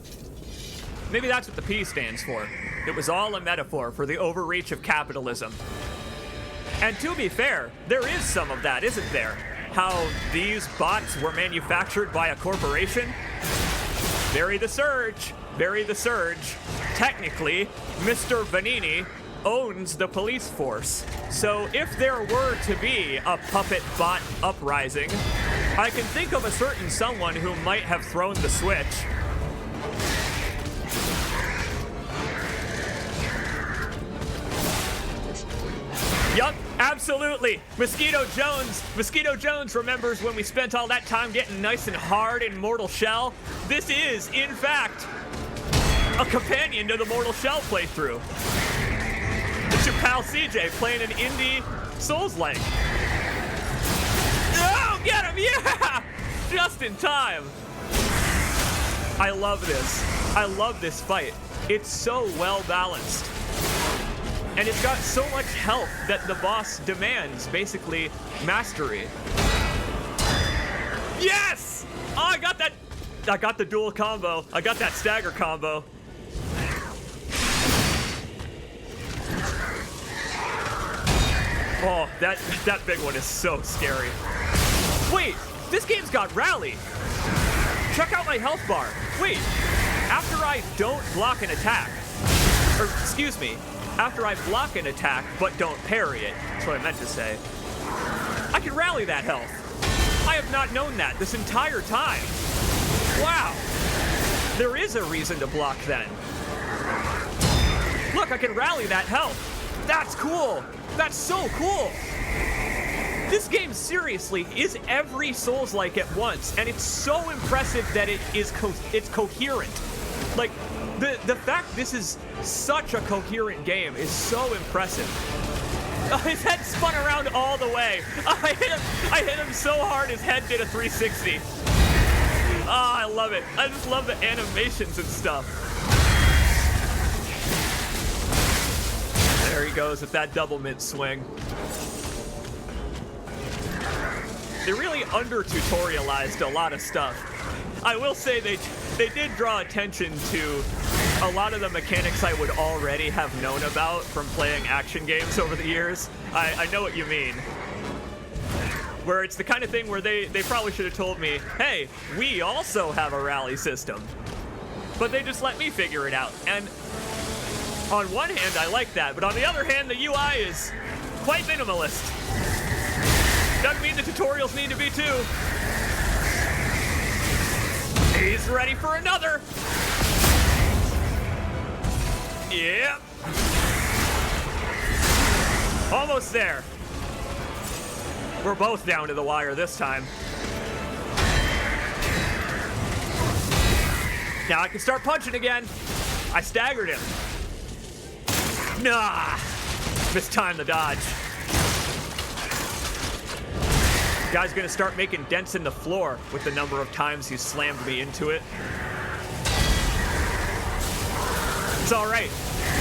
Maybe that's what the P stands for. It was all a metaphor for the overreach of capitalism. And to be fair, there is some of that, isn't there? How these bots were manufactured by a corporation? Bury the surge. Bury the surge. Technically, Mr. Vanini owns the police force. So if there were to be a puppet bot uprising, I can think of a certain someone who might have thrown the switch. Absolutely. Mosquito Jones remembers when we spent all that time getting nice and hard in Mortal Shell. This is, in fact, a companion to the Mortal Shell playthrough. It's your pal CJ playing an indie Souls-like. Oh, get him, yeah! Just in time. I love this. I love this fight. It's so well balanced. And it's got so much health that the boss demands, basically, mastery. Yes! Oh, I got that. I got the dual combo. I got that stagger combo. Oh, that big one is so scary. Wait, this game's got rally. Check out my health bar. Wait, after I don't block an attack, or excuse me, after I block an attack but don't parry it, that's what I meant to say, I can rally that health. I have not known that this entire time. Wow. There is a reason to block then. Look, I can rally that health. That's cool. That's so cool. This game seriously is every Souls-like at once, and it's so impressive that it's coherent. Like, the fact this is such a coherent game is so impressive. Oh, his head spun around all the way. Oh, I hit him so hard his head did a 360. Oh, I love it. I just love the animations and stuff. There he goes with that double mid swing. They really under-tutorialized a lot of stuff. I will say they did draw attention to a lot of the mechanics I would already have known about from playing action games over the years. I know what you mean. Where it's the kind of thing where they probably should have told me, hey, we also have a rally system. But they just let me figure it out. And on one hand, I like that, but on the other hand, the UI is quite minimalist. Doesn't mean the tutorials need to be too. He's ready for another. Yep. Almost there. We're both down to the wire this time. Now I can start punching again. I staggered him. Nah. Mistimed the dodge. Guy's gonna start making dents in the floor with the number of times he's slammed me into it. It's alright.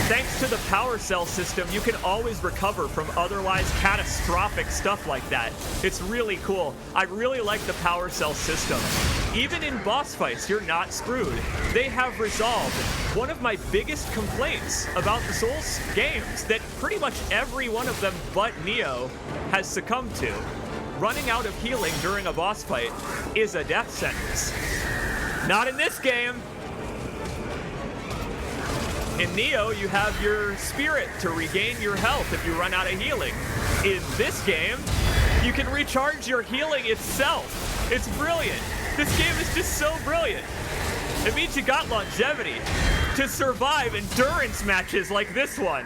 Thanks to the power cell system, you can always recover from otherwise catastrophic stuff like that. It's really cool. I really like the power cell system. Even in boss fights, you're not screwed. They have resolved one of my biggest complaints about the Souls games that pretty much every one of them but Neo has succumbed to. Running out of healing during a boss fight is a death sentence. Not in this game. In Neo, you have your spirit to regain your health if you run out of healing. In this game, you can recharge your healing itself. It's brilliant. This game is just so brilliant. It means you got longevity to survive endurance matches like this one.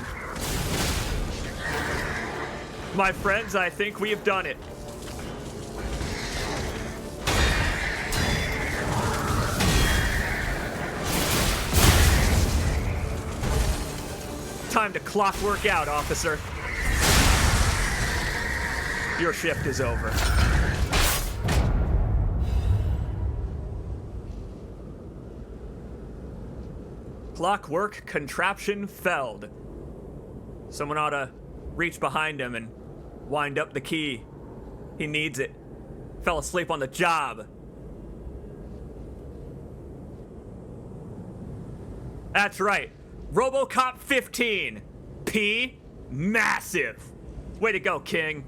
My friends, I think we have done it. Time to clockwork out, officer. Your shift is over. Clockwork contraption felled. Someone ought to reach behind him and wind up the key. He needs it. Fell asleep on the job. That's right. RoboCop 15. P. Massive. Way to go, King.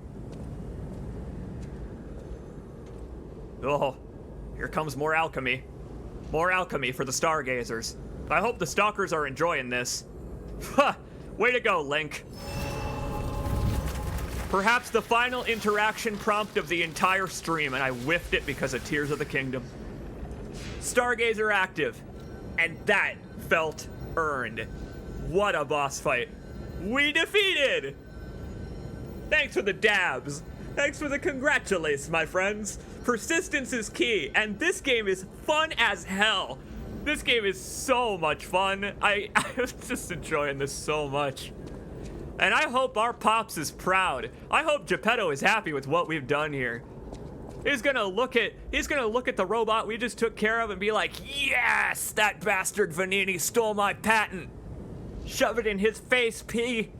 Oh, here comes more alchemy. More alchemy for the Stargazers. I hope the Stalkers are enjoying this. Ha! Way to go, Link. Perhaps the final interaction prompt of the entire stream, and I whiffed it because of Tears of the Kingdom. Stargazer active. And that felt earned. What a boss fight. We defeated! Thanks for the dabs. Thanks for the congratulations, my friends. Persistence is key, and this game is fun as hell. This game is so much fun. I was just enjoying this so much. And I hope our Pops is proud. I hope Geppetto is happy with what we've done here. He's gonna look at the robot we just took care of and be like, yes, that bastard Vanini stole my patent. Shove it in his face, P.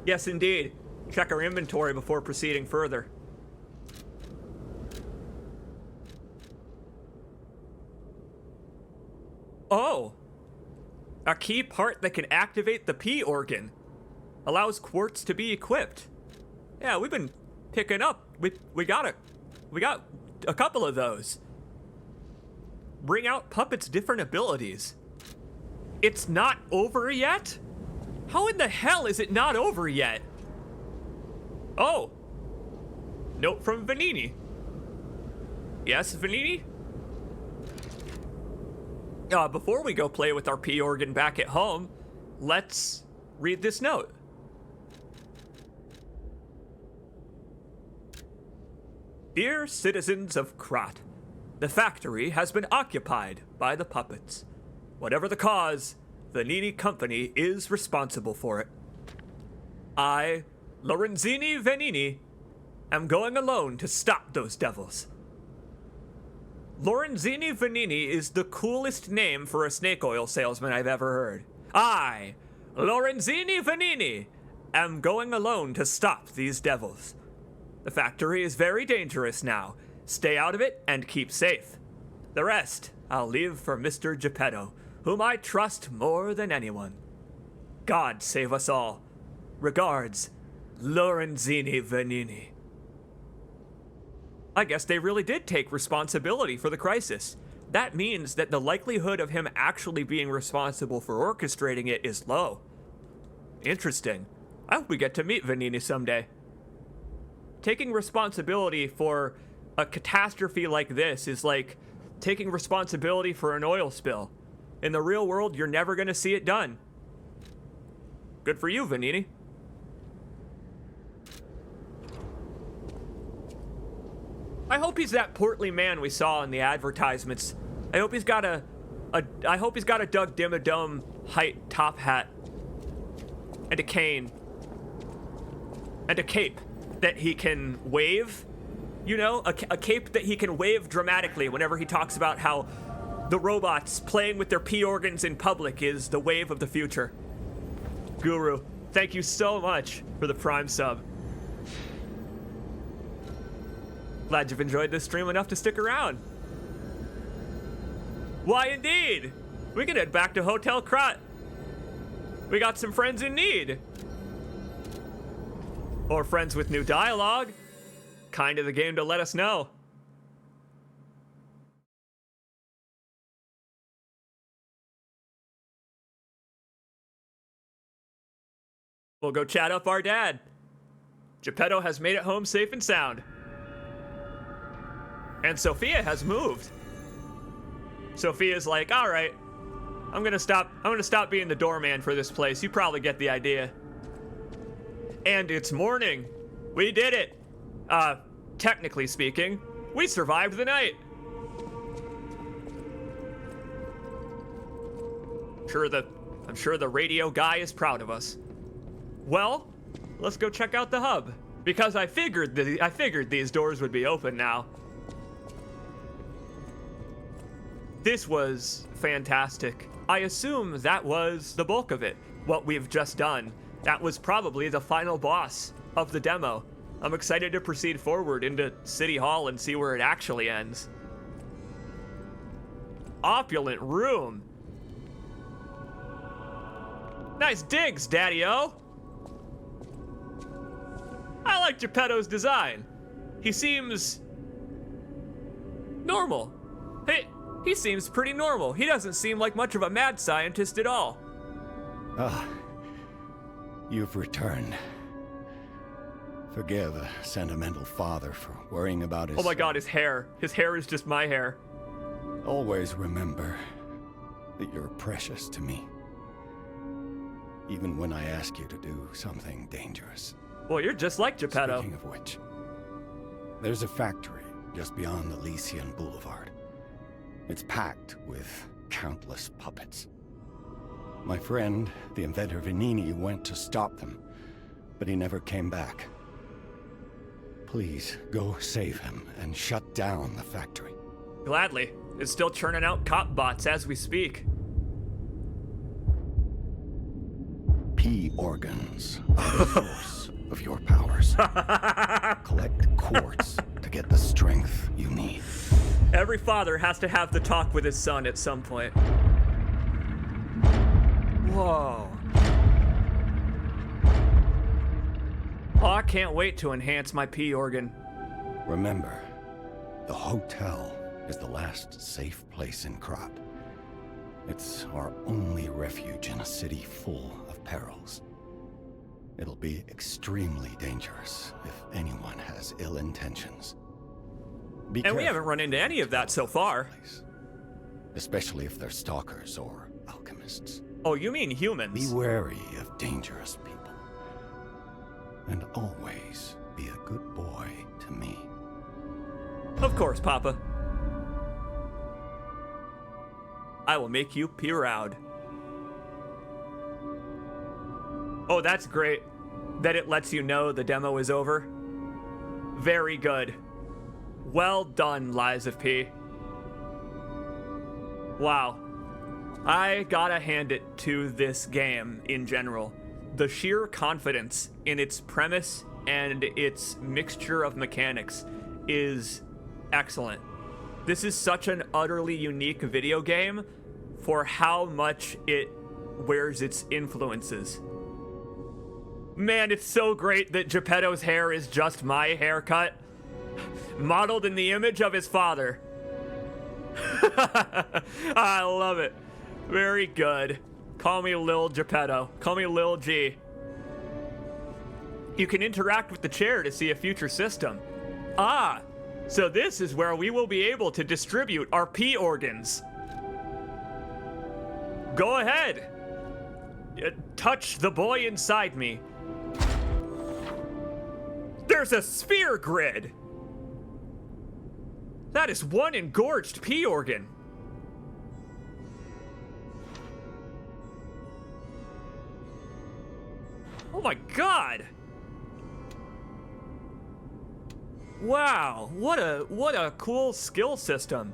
Yes, indeed. Check our inventory before proceeding further. Oh! A key part that can activate the P organ. Allows quartz to be equipped. Yeah, we've been picking up. We got a couple of those. Bring out Puppet's different abilities. It's not over yet? How in the hell is it not over yet? Oh. Note from Vanini. Yes, Vanini? Before we go play with our P organ back at home, let's read this note. Dear citizens of Krat, the factory has been occupied by the puppets. Whatever the cause, Vanini Company is responsible for it. I, Lorenzini Vanini, am going alone to stop those devils. Lorenzini Vanini is the coolest name for a snake oil salesman I've ever heard. I, Lorenzini Vanini, am going alone to stop these devils. The factory is very dangerous now. Stay out of it and keep safe. The rest I'll leave for Mr. Geppetto, whom I trust more than anyone. God save us all. Regards, Lorenzini Vanini. I guess they really did take responsibility for the crisis. That means that the likelihood of him actually being responsible for orchestrating it is low. Interesting. I hope we get to meet Vanini someday. Taking responsibility for a catastrophe like this is like taking responsibility for an oil spill. In the real world, you're never gonna see it done. Good for you, Vanini. I hope he's that portly man we saw in the advertisements. I hope he's got a Doug Dimmadome height top hat and a cane and a cape that he can wave. You know, a cape that he can wave dramatically whenever he talks about how the robots playing with their P organs in public is the wave of the future. Guru, thank you so much for the Prime sub. Glad you've enjoyed this stream enough to stick around. Why indeed! We can head back to Hotel Krat. We got some friends in need. Or friends with new dialogue. Kind of the game to let us know. We'll go chat up our dad. Geppetto has made it home safe and sound. And Sophia has moved. Sophia's like, all right, I'm gonna stop being the doorman for this place. You probably get the idea. And it's morning. We did it. Technically speaking, we survived the night. I'm sure the radio guy is proud of us. Well, let's go check out the hub, because I figured these doors would be open now. This was fantastic. I assume that was the bulk of it, what we've just done. That was probably the final boss of the demo. I'm excited to proceed forward into City Hall and see where it actually ends. Opulent room. Nice digs, Daddy-O. I like Geppetto's design. He seems normal. He seems pretty normal. He doesn't seem like much of a mad scientist at all. Ah, you've returned. Forgive a sentimental father for worrying about his... Oh my god, his hair. His hair is just my hair. Always remember, that you're precious to me. Even when I ask you to do something dangerous. Well, you're just like Geppetto. Speaking of which, there's a factory just beyond Elysian Boulevard. It's packed with countless puppets. My friend, the inventor Vanini, went to stop them, but he never came back. Please, go save him and shut down the factory. Gladly. It's still churning out cop bots as we speak. P-organs are the source of your powers. Collect quartz to get the strength you need. Every father has to have the talk with his son at some point. Whoa. Oh, I can't wait to enhance my P organ. Remember, the hotel is the last safe place in Krat. It's our only refuge in a city full of perils. It'll be extremely dangerous if anyone has ill intentions. Be And we careful, haven't run into any of that so far. especially if they're stalkers or alchemists. Oh, you mean humans? Be wary of dangerous people. And always be a good boy to me. Of course, Papa. I will make you proud. Oh, that's great. That it lets you know the demo is over. Very good. Well done, Lies of P. Wow. I gotta hand it to this game in general. The sheer confidence in its premise and its mixture of mechanics is excellent. This is such an utterly unique video game for how much it wears its influences. Man, it's so great that Geppetto's hair is just my haircut, modeled in the image of his father. I love it. Very good. Call me Lil Geppetto. Call me Lil G. You can interact with the chair to see a future system. Ah, so this is where we will be able to distribute our P organs. Go ahead. Touch the boy inside me. There's a sphere grid. That is one engorged P organ. Oh my god. Wow, what a cool skill system.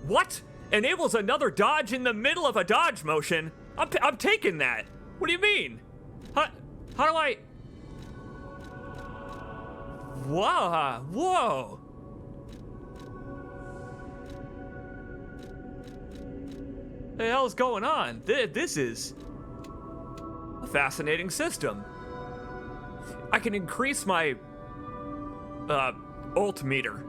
What? Enables another dodge in the middle of a dodge motion? I'm taking that. What do you mean? How do I? Whoa, whoa. The hell's going on? This is a fascinating system. I can increase my ult meter.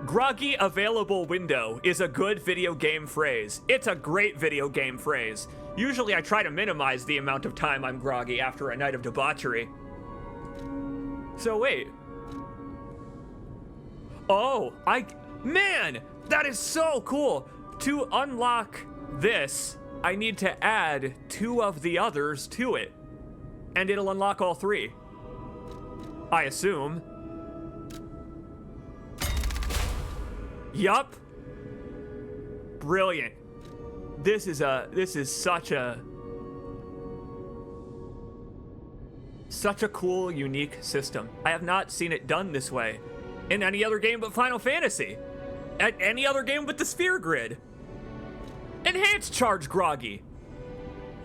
Groggy available window is a good video game phrase. It's a great video game phrase. Usually I try to minimize the amount of time I'm groggy after a night of debauchery. So wait. Oh, man, that is so cool. To unlock this, I need to add 2 of the others to it. And it'll unlock all 3. I assume. Yup. Brilliant. This is such a cool, unique system. I have not seen it done this way in any other game but Final Fantasy. At any other game but the Sphere Grid. Enhanced Charge Groggy.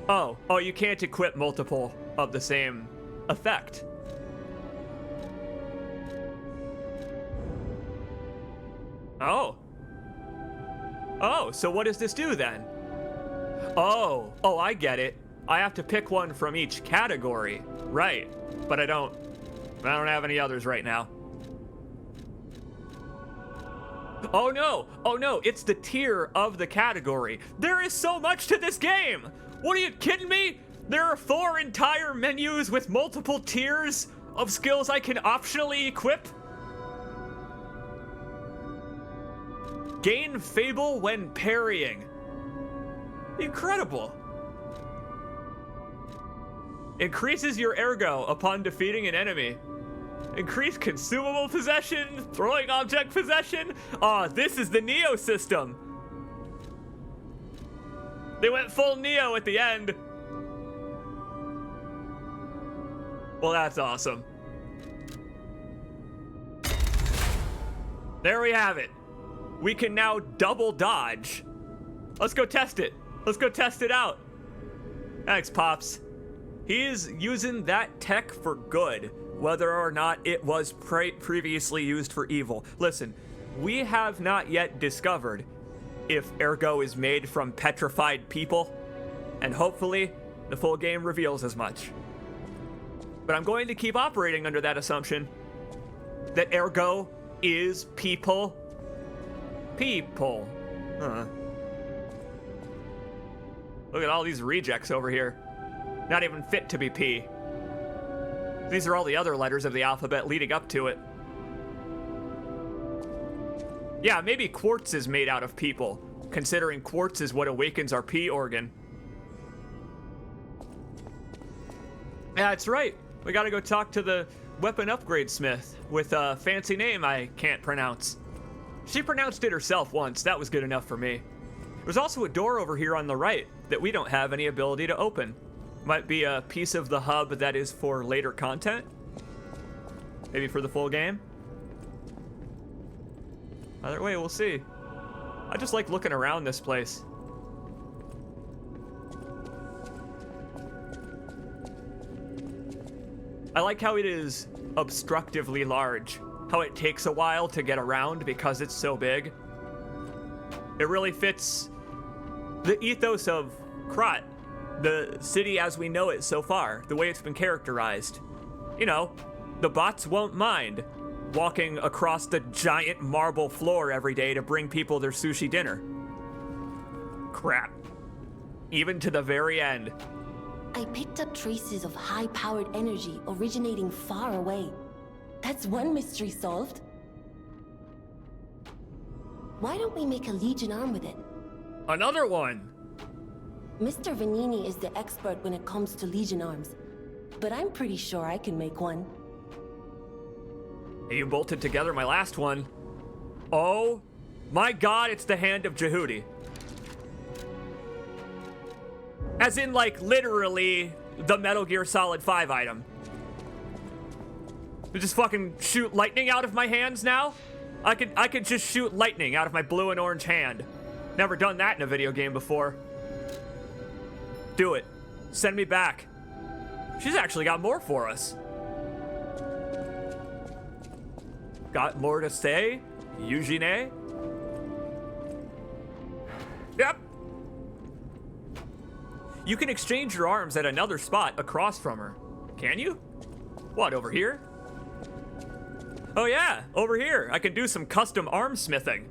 Oh, you can't equip multiple of the same effect. Oh, so what does this do then? Oh, I get it. I have to pick one from each category. Right, but I don't have any others right now. Oh no, it's the tier of the category. There is so much to this game. What, are you kidding me? There are 4 entire menus with multiple tiers of skills I can optionally equip? Gain Fable when parrying. Incredible. Increases your ergo upon defeating an enemy. Increase consumable possession, throwing object possession. Aw, this is the Neo system. They went full Neo at the end. Well, that's awesome. There we have it. We can now double dodge. Let's go test it. Let's go test it out. Thanks, Pops. He's using that tech for good, whether or not it was previously used for evil. Listen, we have not yet discovered if ergo is made from petrified people, and hopefully the full game reveals as much. But I'm going to keep operating under that assumption that ergo is people. People. Huh. Look at all these rejects over here. Not even fit to be P. These are all the other letters of the alphabet leading up to it. Yeah, maybe quartz is made out of people, considering quartz is what awakens our P organ. Yeah, that's right. We gotta go talk to the weapon upgrade smith with a fancy name I can't pronounce. She pronounced it herself once. That was good enough for me. There's also a door over here on the right that we don't have any ability to open. Might be a piece of the hub that is for later content. Maybe for the full game. Either way, we'll see. I just like looking around this place. I like how it is obstructively large. How it takes a while to get around because it's so big. It really fits the ethos of Krat, the city as we know it so far, the way it's been characterized. You know, the bots won't mind walking across the giant marble floor every day to bring people their sushi dinner. Crap. Even to the very end. I picked up traces of high-powered energy originating far away. That's one mystery solved. Why don't we make a Legion arm with it? Another one! Mr. Vanini is the expert when it comes to Legion arms, but I'm pretty sure I can make one. You bolted together my last one. Oh my god, it's the hand of Jehudi. As in, like, literally the Metal Gear Solid 5 item. You just fucking shoot lightning out of my hands now? I could just shoot lightning out of my blue and orange hand. Never done that in a video game before. Do it. Send me back. She's actually got more for us. Got more to say, Eugene? Yep. You can exchange your arms at another spot across from her. Can you? What, over here? Oh yeah, over here. I can do some custom arm smithing.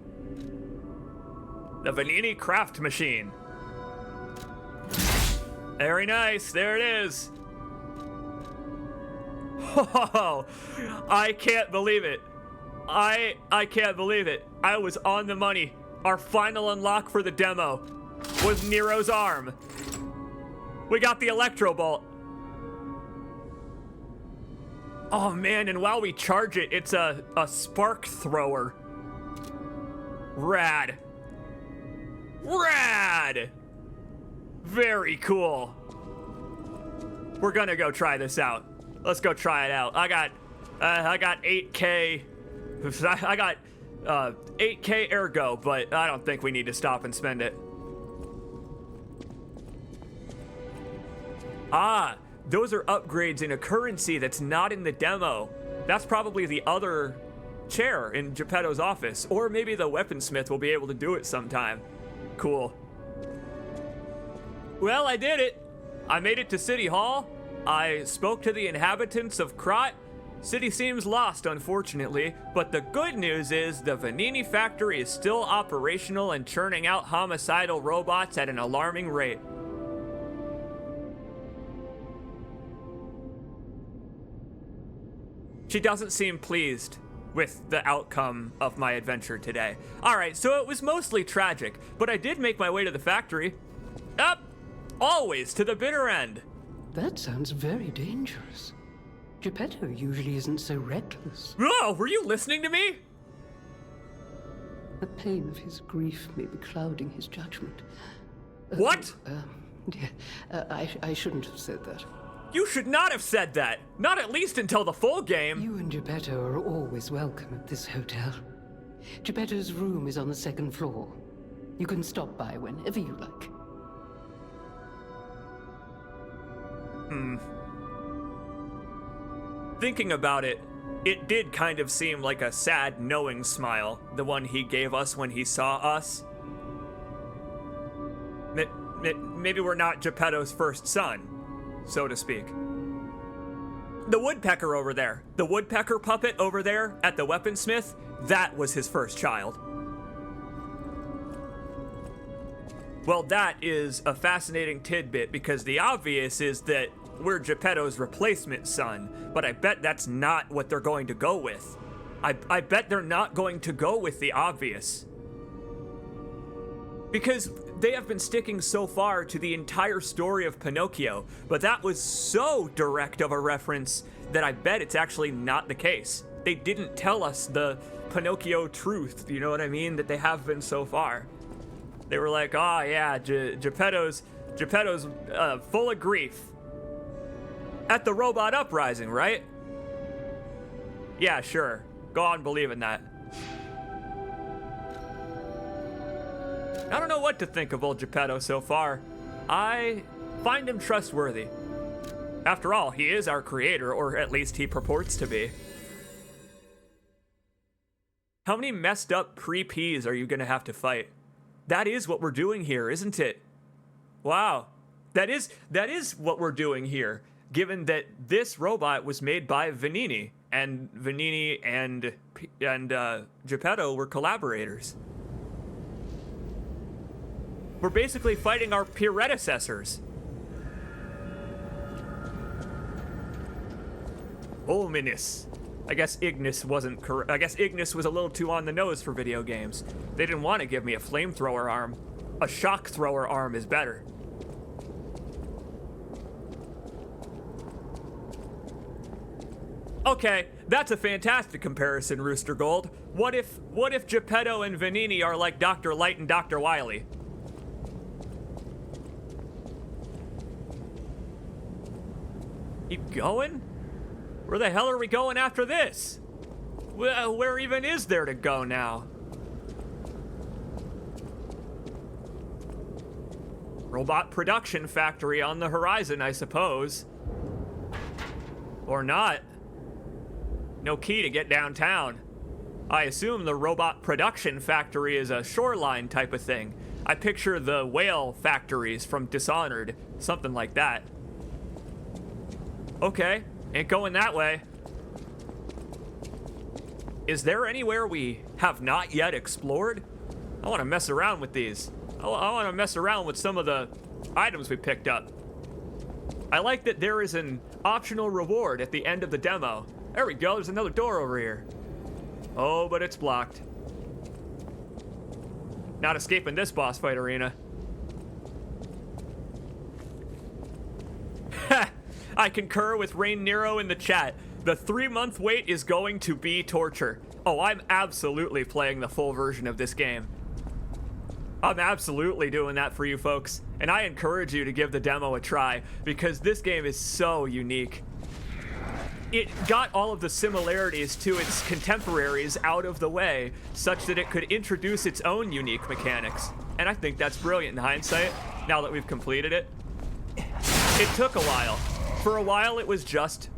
The Vanini craft machine. Very nice, there it is. Oh, I can't believe it. I can't believe it. I was on the money. Our final unlock for the demo was Nero's arm. We got the Electro Bolt. Oh man, and while we charge it, it's a spark thrower. Rad. Rad! Very cool. We're gonna go try this out. Let's go try it out. I got 8K. I got 8K ergo, but I don't think we need to stop and spend it. Ah, those are upgrades in a currency that's not in the demo. That's probably the other chair in Geppetto's office, or maybe the weaponsmith will be able to do it sometime. Cool. Well, I did it. I made it to City Hall. I spoke to the inhabitants of Krat. City seems lost, unfortunately, but the good news is the Vanini factory is still operational and churning out homicidal robots at an alarming rate. She doesn't seem pleased. with the outcome of my adventure today. All right, so it was mostly tragic, but I did make my way to the factory. Up, always to the bitter end. That sounds very dangerous. Geppetto usually isn't so reckless. Oh, were you listening to me? The pain of his grief may be clouding his judgment. What? I shouldn't have said that. You should not have said that. Not at least until the full game. You and Geppetto are always welcome at this hotel. Geppetto's room is on the 2nd floor. You can stop by whenever you like. Thinking about it, it did kind of seem like a sad, knowing smile, the one he gave us when he saw us. Maybe we're not Geppetto's first son, so to speak. The woodpecker over there, the woodpecker puppet over there at the weaponsmith, that was his first child. Well, that is a fascinating tidbit because the obvious is that we're Geppetto's replacement son, but I bet that's not what they're going to go with. I bet they're not going to go with the obvious. Because they have been sticking so far to the entire story of Pinocchio, but that was so direct of a reference that I bet it's actually not the case. They didn't tell us the Pinocchio truth, you know what I mean, that they have been so far. They were like, oh yeah, Geppetto's full of grief. At the robot uprising, right? Yeah, sure. Go on believing that. I don't know what to think of old Geppetto so far. I find him trustworthy. After all, he is our creator, or at least he purports to be. How many messed up pre-Ps are you gonna have to fight? That is what we're doing here, isn't it? Wow. That is what we're doing here, given that this robot was made by Vanini, and Vanini and Geppetto were collaborators. We're basically fighting our predecessors. Ominous. I guess Ignis wasn't correct. I guess Ignis was a little too on the nose for video games. They didn't want to give me a flamethrower arm. A shock thrower arm is better. Okay, that's a fantastic comparison, Rooster Gold. What if Geppetto and Vanini are like Dr. Light and Dr. Wily? Keep going? Where the hell are we going after this? Where even is there to go now? Robot production factory on the horizon, I suppose. Or not. No key to get downtown. I assume the robot production factory is a shoreline type of thing. I picture the whale factories from Dishonored, something like that. Okay, ain't going that way. Is there anywhere we have not yet explored? I want to mess around with these. I want to mess around with some of the items we picked up. I like that there is an optional reward at the end of the demo. There we go, there's another door over here. Oh, but it's blocked. Not escaping this boss fight arena. I concur with Rain Nero in the chat. The 3-month wait is going to be torture. Oh, I'm absolutely playing the full version of this game. I'm absolutely doing that for you folks. And I encourage you to give the demo a try because this game is so unique. It got all of the similarities to its contemporaries out of the way such that it could introduce its own unique mechanics. And I think that's brilliant in hindsight, now that we've completed it. It took a while. For a while, it was just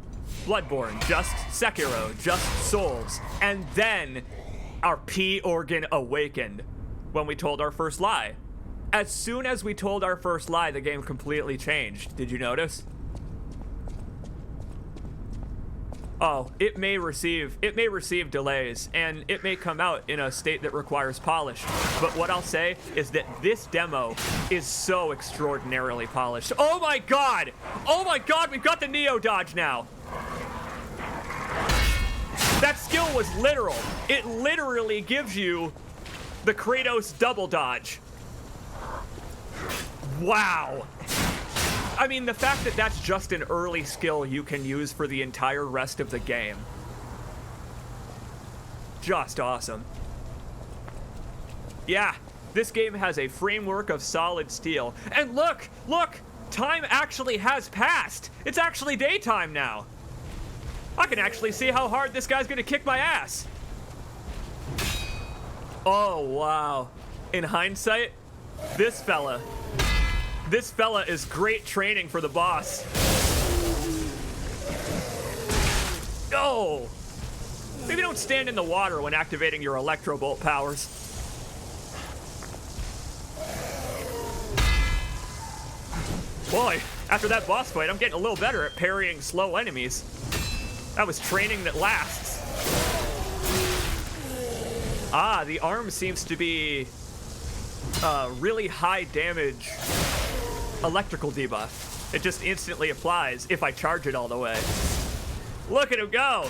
Bloodborne, just Sekiro, just Souls. And then our P organ awakened when we told our first lie. As soon as we told our first lie, the game completely changed. Did you notice? Oh, it may receive delays, and it may come out in a state that requires polish. But what I'll say is that this demo is so extraordinarily polished. Oh my god! Oh my god, we've got the Neo dodge now! That skill was literal. It literally gives you the Kratos double dodge. Wow. I mean, the fact that that's just an early skill you can use for the entire rest of the game. Just awesome. Yeah, this game has a framework of solid steel. And look, time actually has passed. It's actually daytime now. I can actually see how hard this guy's gonna kick my ass. Oh, wow. In hindsight, this fella is great training for the boss. Oh! Maybe don't stand in the water when activating your electro bolt powers. Boy, after that boss fight, I'm getting a little better at parrying slow enemies. That was training that lasts. Ah, the arm seems to be really high damage electrical debuff. It just instantly applies if I charge it all the way. Look at him go!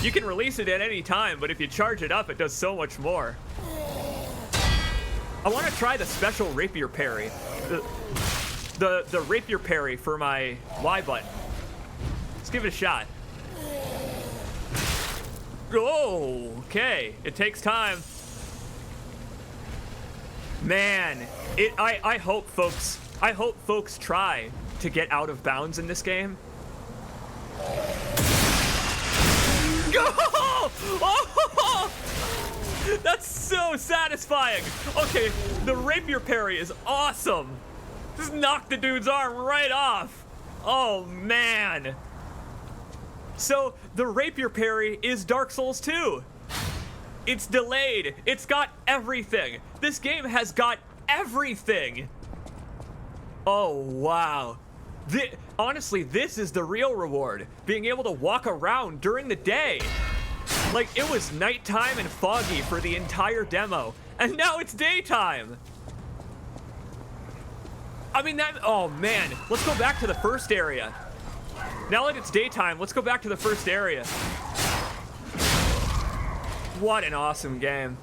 You can release it at any time, but if you charge it up, it does so much more. I want to try the special rapier parry. The rapier parry for my Y button. Let's give it a shot. Oh, okay. It takes time. Man, I hope folks try to get out of bounds in this game. Oh! That's so satisfying. Okay, the rapier parry is awesome. Just knocked the dude's arm right off. Oh, man. So, the rapier parry is Dark Souls 2. It's delayed. It's got everything. This game has got everything. Oh, wow. Honestly, this is the real reward. Being able to walk around during the day. Like, it was nighttime and foggy for the entire demo, and now it's daytime. I mean, oh man, let's go back to the first area. Now that it's daytime, let's go back to the first area. What an awesome game.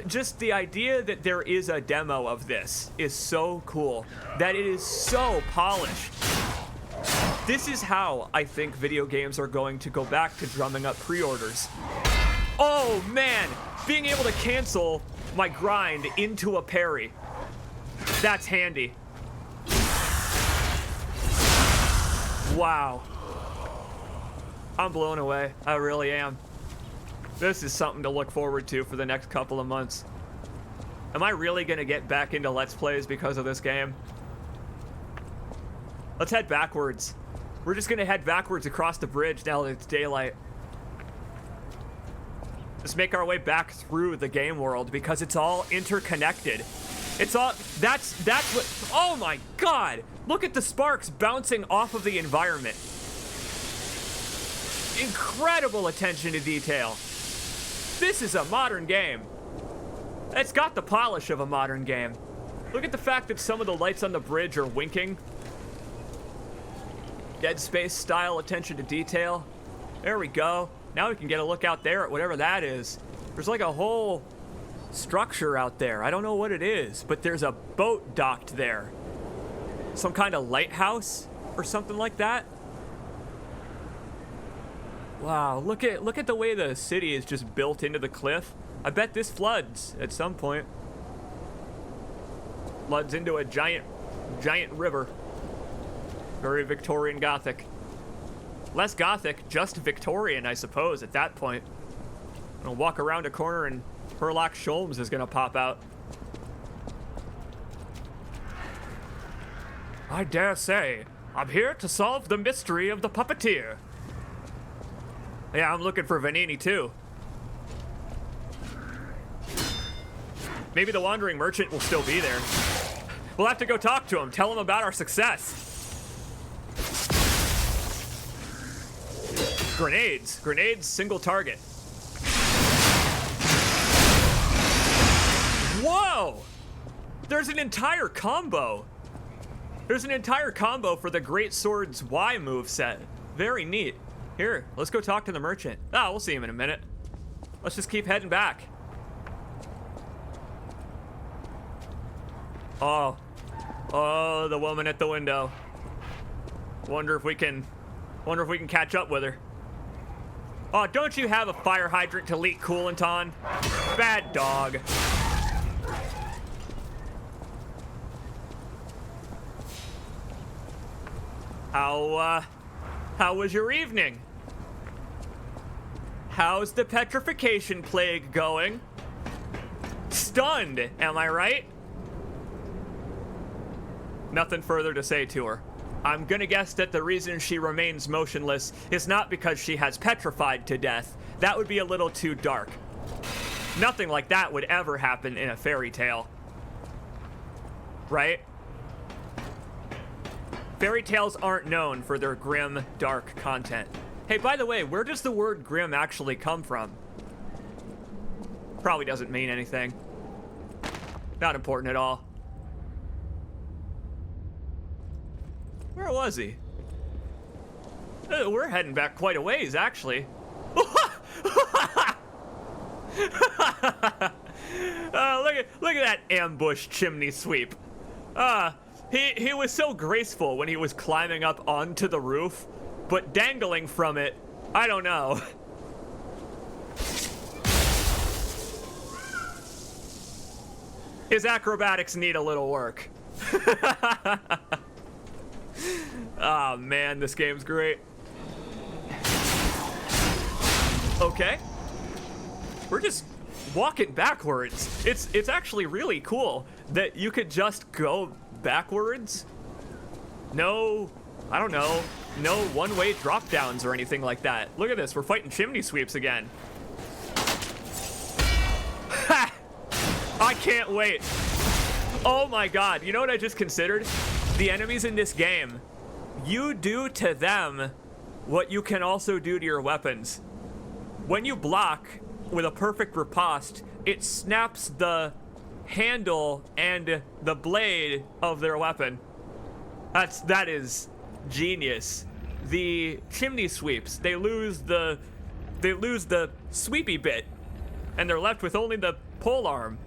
Just the idea that there is a demo of this is so cool, that it is so polished. This is how I think video games are going to go back to drumming up pre-orders. Oh man, being able to cancel my grind into a parry. That's handy. Wow. I'm blown away. I really am. This is something to look forward to for the next couple of months. Am I really gonna get back into Let's Plays because of this game? Let's head backwards. We're just gonna head backwards across the bridge now that it's daylight. Just make our way back through the game world because it's all interconnected. It's all, that's what, oh my god! Look at the sparks bouncing off of the environment. Incredible attention to detail. This is a modern game. It's got the polish of a modern game. Look at the fact that some of the lights on the bridge are winking. Dead Space style attention to detail. There we go. Now we can get a look out there at whatever that is. There's like a whole structure out there. I don't know what it is, but there's a boat docked there. Some kind of lighthouse or something like that. Wow, look at the way the city is just built into the cliff. I bet this floods at some point. Floods into a giant river. Very Victorian Gothic. Less Gothic, just Victorian, I suppose, at that point. I'm gonna walk around a corner and Herlock Sholmes is gonna pop out. I dare say, I'm here to solve the mystery of the puppeteer. Yeah, I'm looking for Vanini too. Maybe the Wandering Merchant will still be there. We'll have to go talk to him, tell him about our success. Grenades, single target. Whoa! There's an entire combo. There's an entire combo for the Great Sword's Y moveset. Very neat. Here, let's go talk to the merchant. Ah, we'll see him in a minute. Let's just keep heading back. Oh. Oh, the woman at the window. Wonder if we can catch up with her. Oh, don't you have a fire hydrant to leak coolant on? Bad dog. How was your evening? How's the petrification plague going? Stunned, am I right? Nothing further to say to her. I'm gonna guess that the reason she remains motionless is not because she has petrified to death. That would be a little too dark. Nothing like that would ever happen in a fairy tale. Right? Fairy tales aren't known for their grim, dark content. Hey, by the way, where does the word grim actually come from? Probably doesn't mean anything. Not important at all. Where was he? We're heading back quite a ways, actually. Look at that ambush chimney sweep. He was so graceful when he was climbing up onto the roof, but dangling from it, I don't know. His acrobatics need a little work. Oh man, this game's great. Okay. We're just walking backwards. It's actually really cool that you could just go backwards. No, I don't know, no one-way drop downs or anything like that. Look at this, we're fighting chimney sweeps again. Ha! I can't wait. Oh my god, you know what I just considered? The enemies in this game, you do to them what you can also do to your weapons. When you block with a perfect riposte, it snaps the handle and the blade of their weapon. That is genius. The chimney sweeps, they lose the sweepy bit, and they're left with only the pole arm.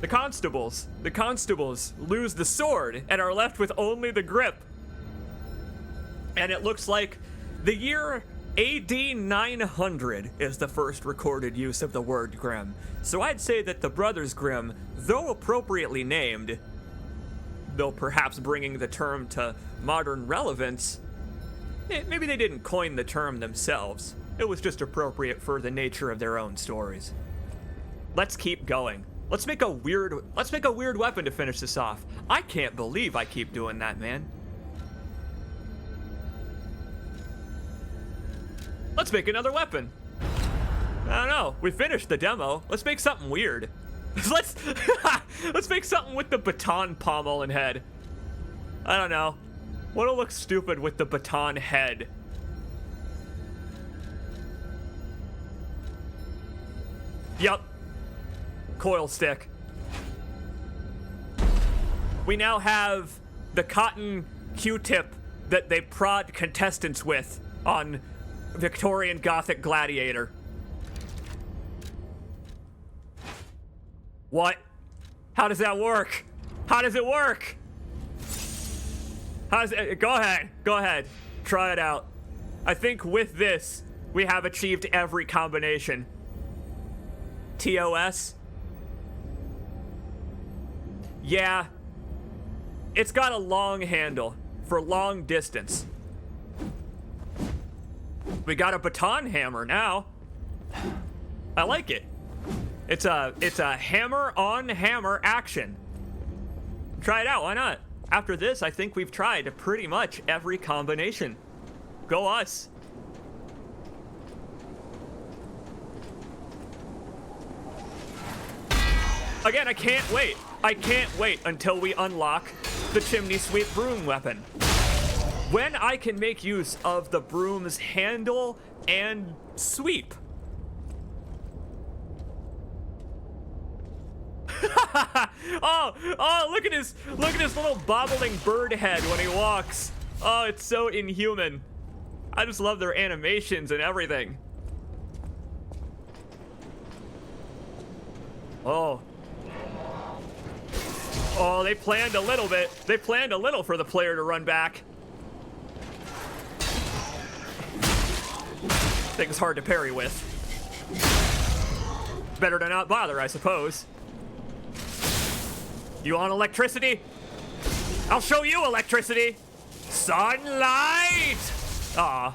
The constables lose the sword and are left with only the grip. And it looks like the year AD 900 is the first recorded use of the word grim. So I'd say that the Brothers Grimm, though appropriately named, though perhaps bringing the term to modern relevance, maybe they didn't coin the term themselves. It was just appropriate for the nature of their own stories. Let's keep going. Let's make a weird weapon to finish this off. I can't believe I keep doing that, man. Let's make another weapon. I don't know. We finished the demo. Let's make something weird. Let's make something with the baton pommel and head. I don't know. What'll look stupid with the baton head? Yup. Coil stick. We now have the cotton Q-tip that they prod contestants with on Victorian Gothic Gladiator. What? How does that work? How does it work? Go ahead. Try it out. I think with this, we have achieved every combination. TOS? Yeah. It's got a long handle for long distance. We got a baton hammer now. I like it. It's a hammer on hammer action. Try it out, why not? After this, I think we've tried pretty much every combination. Go us. Again, I can't wait. I can't wait until we unlock the chimney sweep broom weapon. When I can make use of the broom's handle and sweep. oh, look at his little bobbling bird head when he walks. Oh, it's so inhuman. I just love their animations and everything. Oh. Oh, they planned a little bit. They planned a little for the player to run back. Thing's hard to parry with. Better to not bother, I suppose. You want electricity? I'll show you electricity. Sunlight! Aw.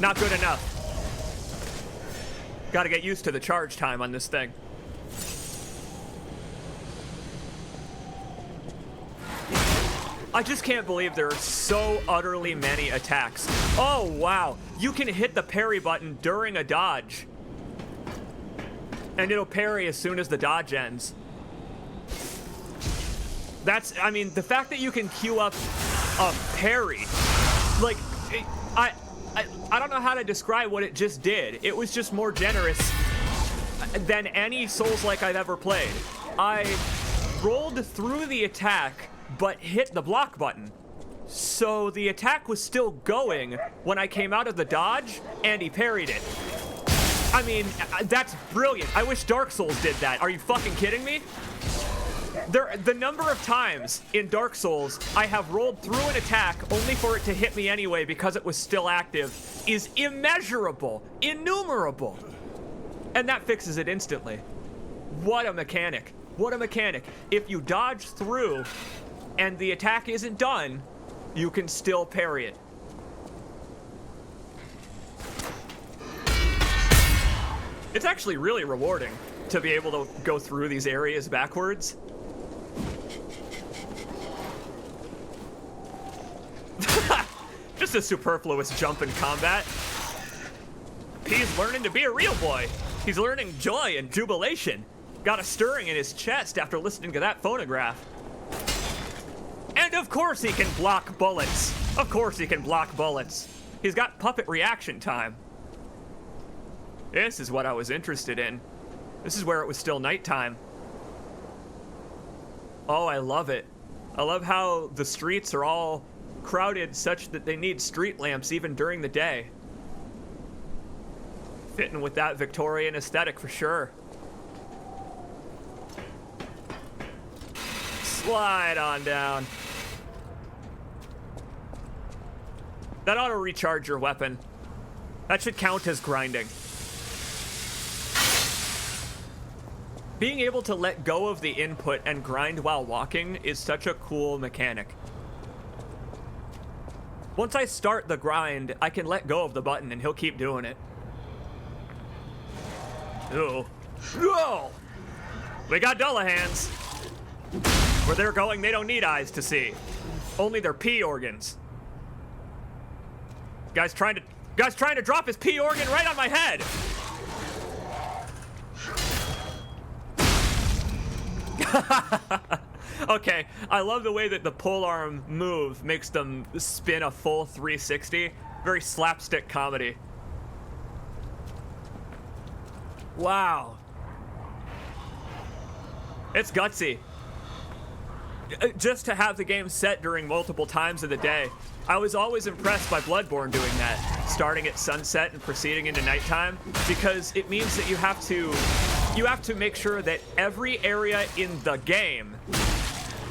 Not good enough. Gotta get used to the charge time on this thing. I just can't believe there are so utterly many attacks. Oh, wow. You can hit the parry button during a dodge. And it'll parry as soon as the dodge ends. That's, I mean, the fact that you can queue up a parry, like, I don't know how to describe what it just did. It was just more generous than any Souls-like I've ever played. I rolled through the attack, but hit the block button. So the attack was still going when I came out of the dodge, and he parried it. I mean, that's brilliant. I wish Dark Souls did that. Are you fucking kidding me? The number of times in Dark Souls I have rolled through an attack only for it to hit me anyway because it was still active is immeasurable, innumerable. And that fixes it instantly. What a mechanic. What a mechanic. If you dodge through and the attack isn't done, you can still parry it. It's actually really rewarding to be able to go through these areas backwards. Just a superfluous jump in combat. P's learning to be a real boy. He's learning joy and jubilation. Got a stirring in his chest after listening to that phonograph. And of course he can block bullets. Of course he can block bullets. He's got puppet reaction time. This is what I was interested in. This is where it was still nighttime. Oh, I love it. I love how the streets are all crowded such that they need street lamps even during the day. Fitting with that Victorian aesthetic for sure. Slide on down. That ought to recharge your weapon. That should count as grinding. Being able to let go of the input and grind while walking is such a cool mechanic. Once I start the grind, I can let go of the button and he'll keep doing it. Ooh. Whoa! We got Dullahans. Where they're going, they don't need eyes to see. Only their P organs. Guy's trying to drop his P organ right on my head. Okay, I love the way that the polearm move makes them spin a full 360. Very slapstick comedy. Wow. It's gutsy. Just to have the game set during multiple times of the day. I was always impressed by Bloodborne doing that, starting at sunset and proceeding into nighttime, because it means that you have to make sure that every area in the game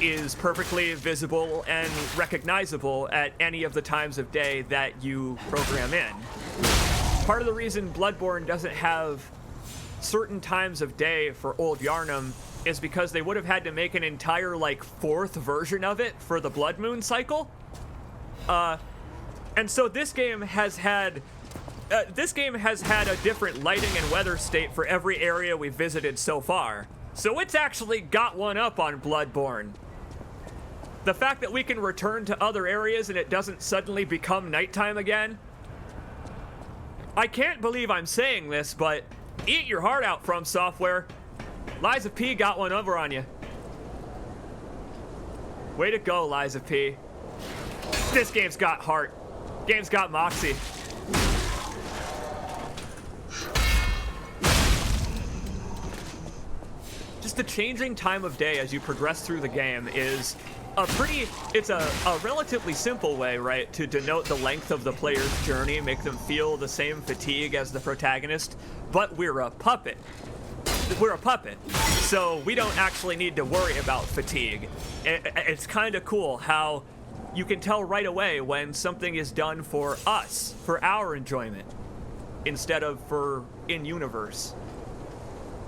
is perfectly visible and recognizable at any of the times of day that you program in. Part of the reason Bloodborne doesn't have certain times of day for Old Yarnum is because they would have had to make an entire, like, 4th version of it for the Blood Moon cycle. And so this game has had a different lighting and weather state for every area we've visited so far. So it's actually got one up on Bloodborne. The fact that we can return to other areas and it doesn't suddenly become nighttime again. I can't believe I'm saying this, but eat your heart out, From Software. Liza P got one over on you. Way to go, Liza P. This game's got heart. Game's got moxie. Just the changing time of day as you progress through the game is it's a relatively simple way, right, to denote the length of the player's journey, make them feel the same fatigue as the protagonist, but we're a puppet. We're a puppet, so we don't actually need to worry about fatigue. It's kind of cool how you can tell right away when something is done for us, for our enjoyment, instead of for in-universe.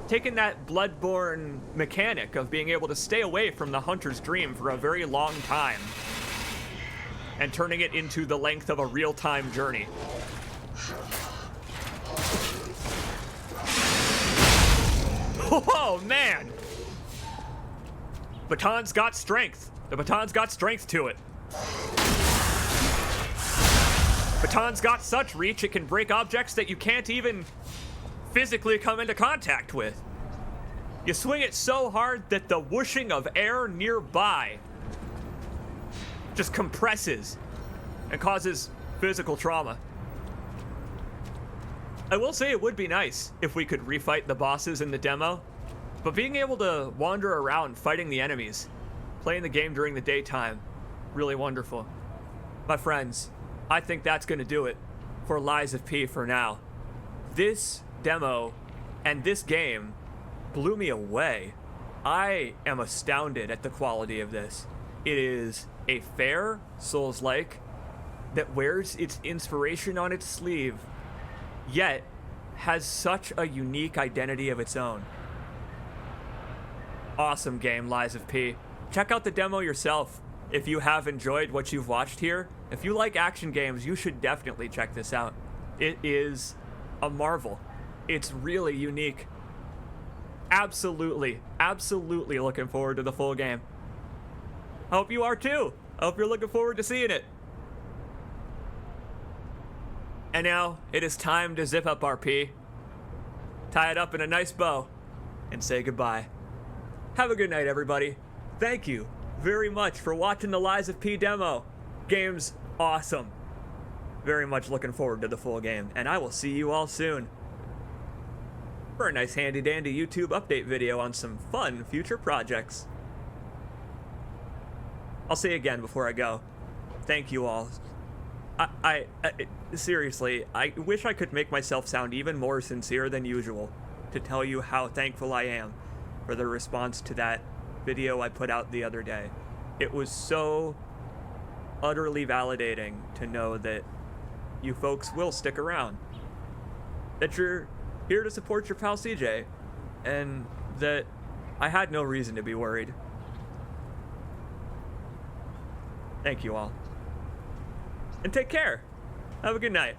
Taking that bloodborne mechanic of being able to stay away from the hunter's dream for a very long time and turning it into the length of a real-time journey. Oh, man! Baton's got strength. The baton's got strength to it. Baton's got such reach it can break objects that you can't even physically come into contact with. You swing it so hard that the whooshing of air nearby just compresses and causes physical trauma. I will say it would be nice if we could refight the bosses in the demo, but being able to wander around fighting the enemies, playing the game during the daytime, really wonderful. My friends, I think that's going to do it for Lies of P for now. This demo and this game blew me away. I am astounded at the quality of this. It is a fair Souls-like that wears its inspiration on its sleeve, yet has such a unique identity of its own. Awesome game, Lies of P. Check out the demo yourself if you have enjoyed what you've watched here. If you like action games, you should definitely check this out. It is a marvel. It's really unique. Absolutely looking forward to the full game. I hope you are too. I hope you're looking forward to seeing it. And now, it is time to zip up our P, tie it up in a nice bow, and say goodbye. Have a good night, everybody. Thank you very much for watching the Lies of P demo. Game's awesome. Very much looking forward to the full game, and I will see you all soon for a nice handy-dandy YouTube update video on some fun future projects. I'll say again before I go, thank you all. I seriously, I wish I could make myself sound even more sincere than usual to tell you how thankful I am for the response to that video I put out the other day. It was so utterly validating to know that you folks will stick around, that you're here to support your pal CJ, and that I had no reason to be worried. Thank you all. And take care. Have a good night.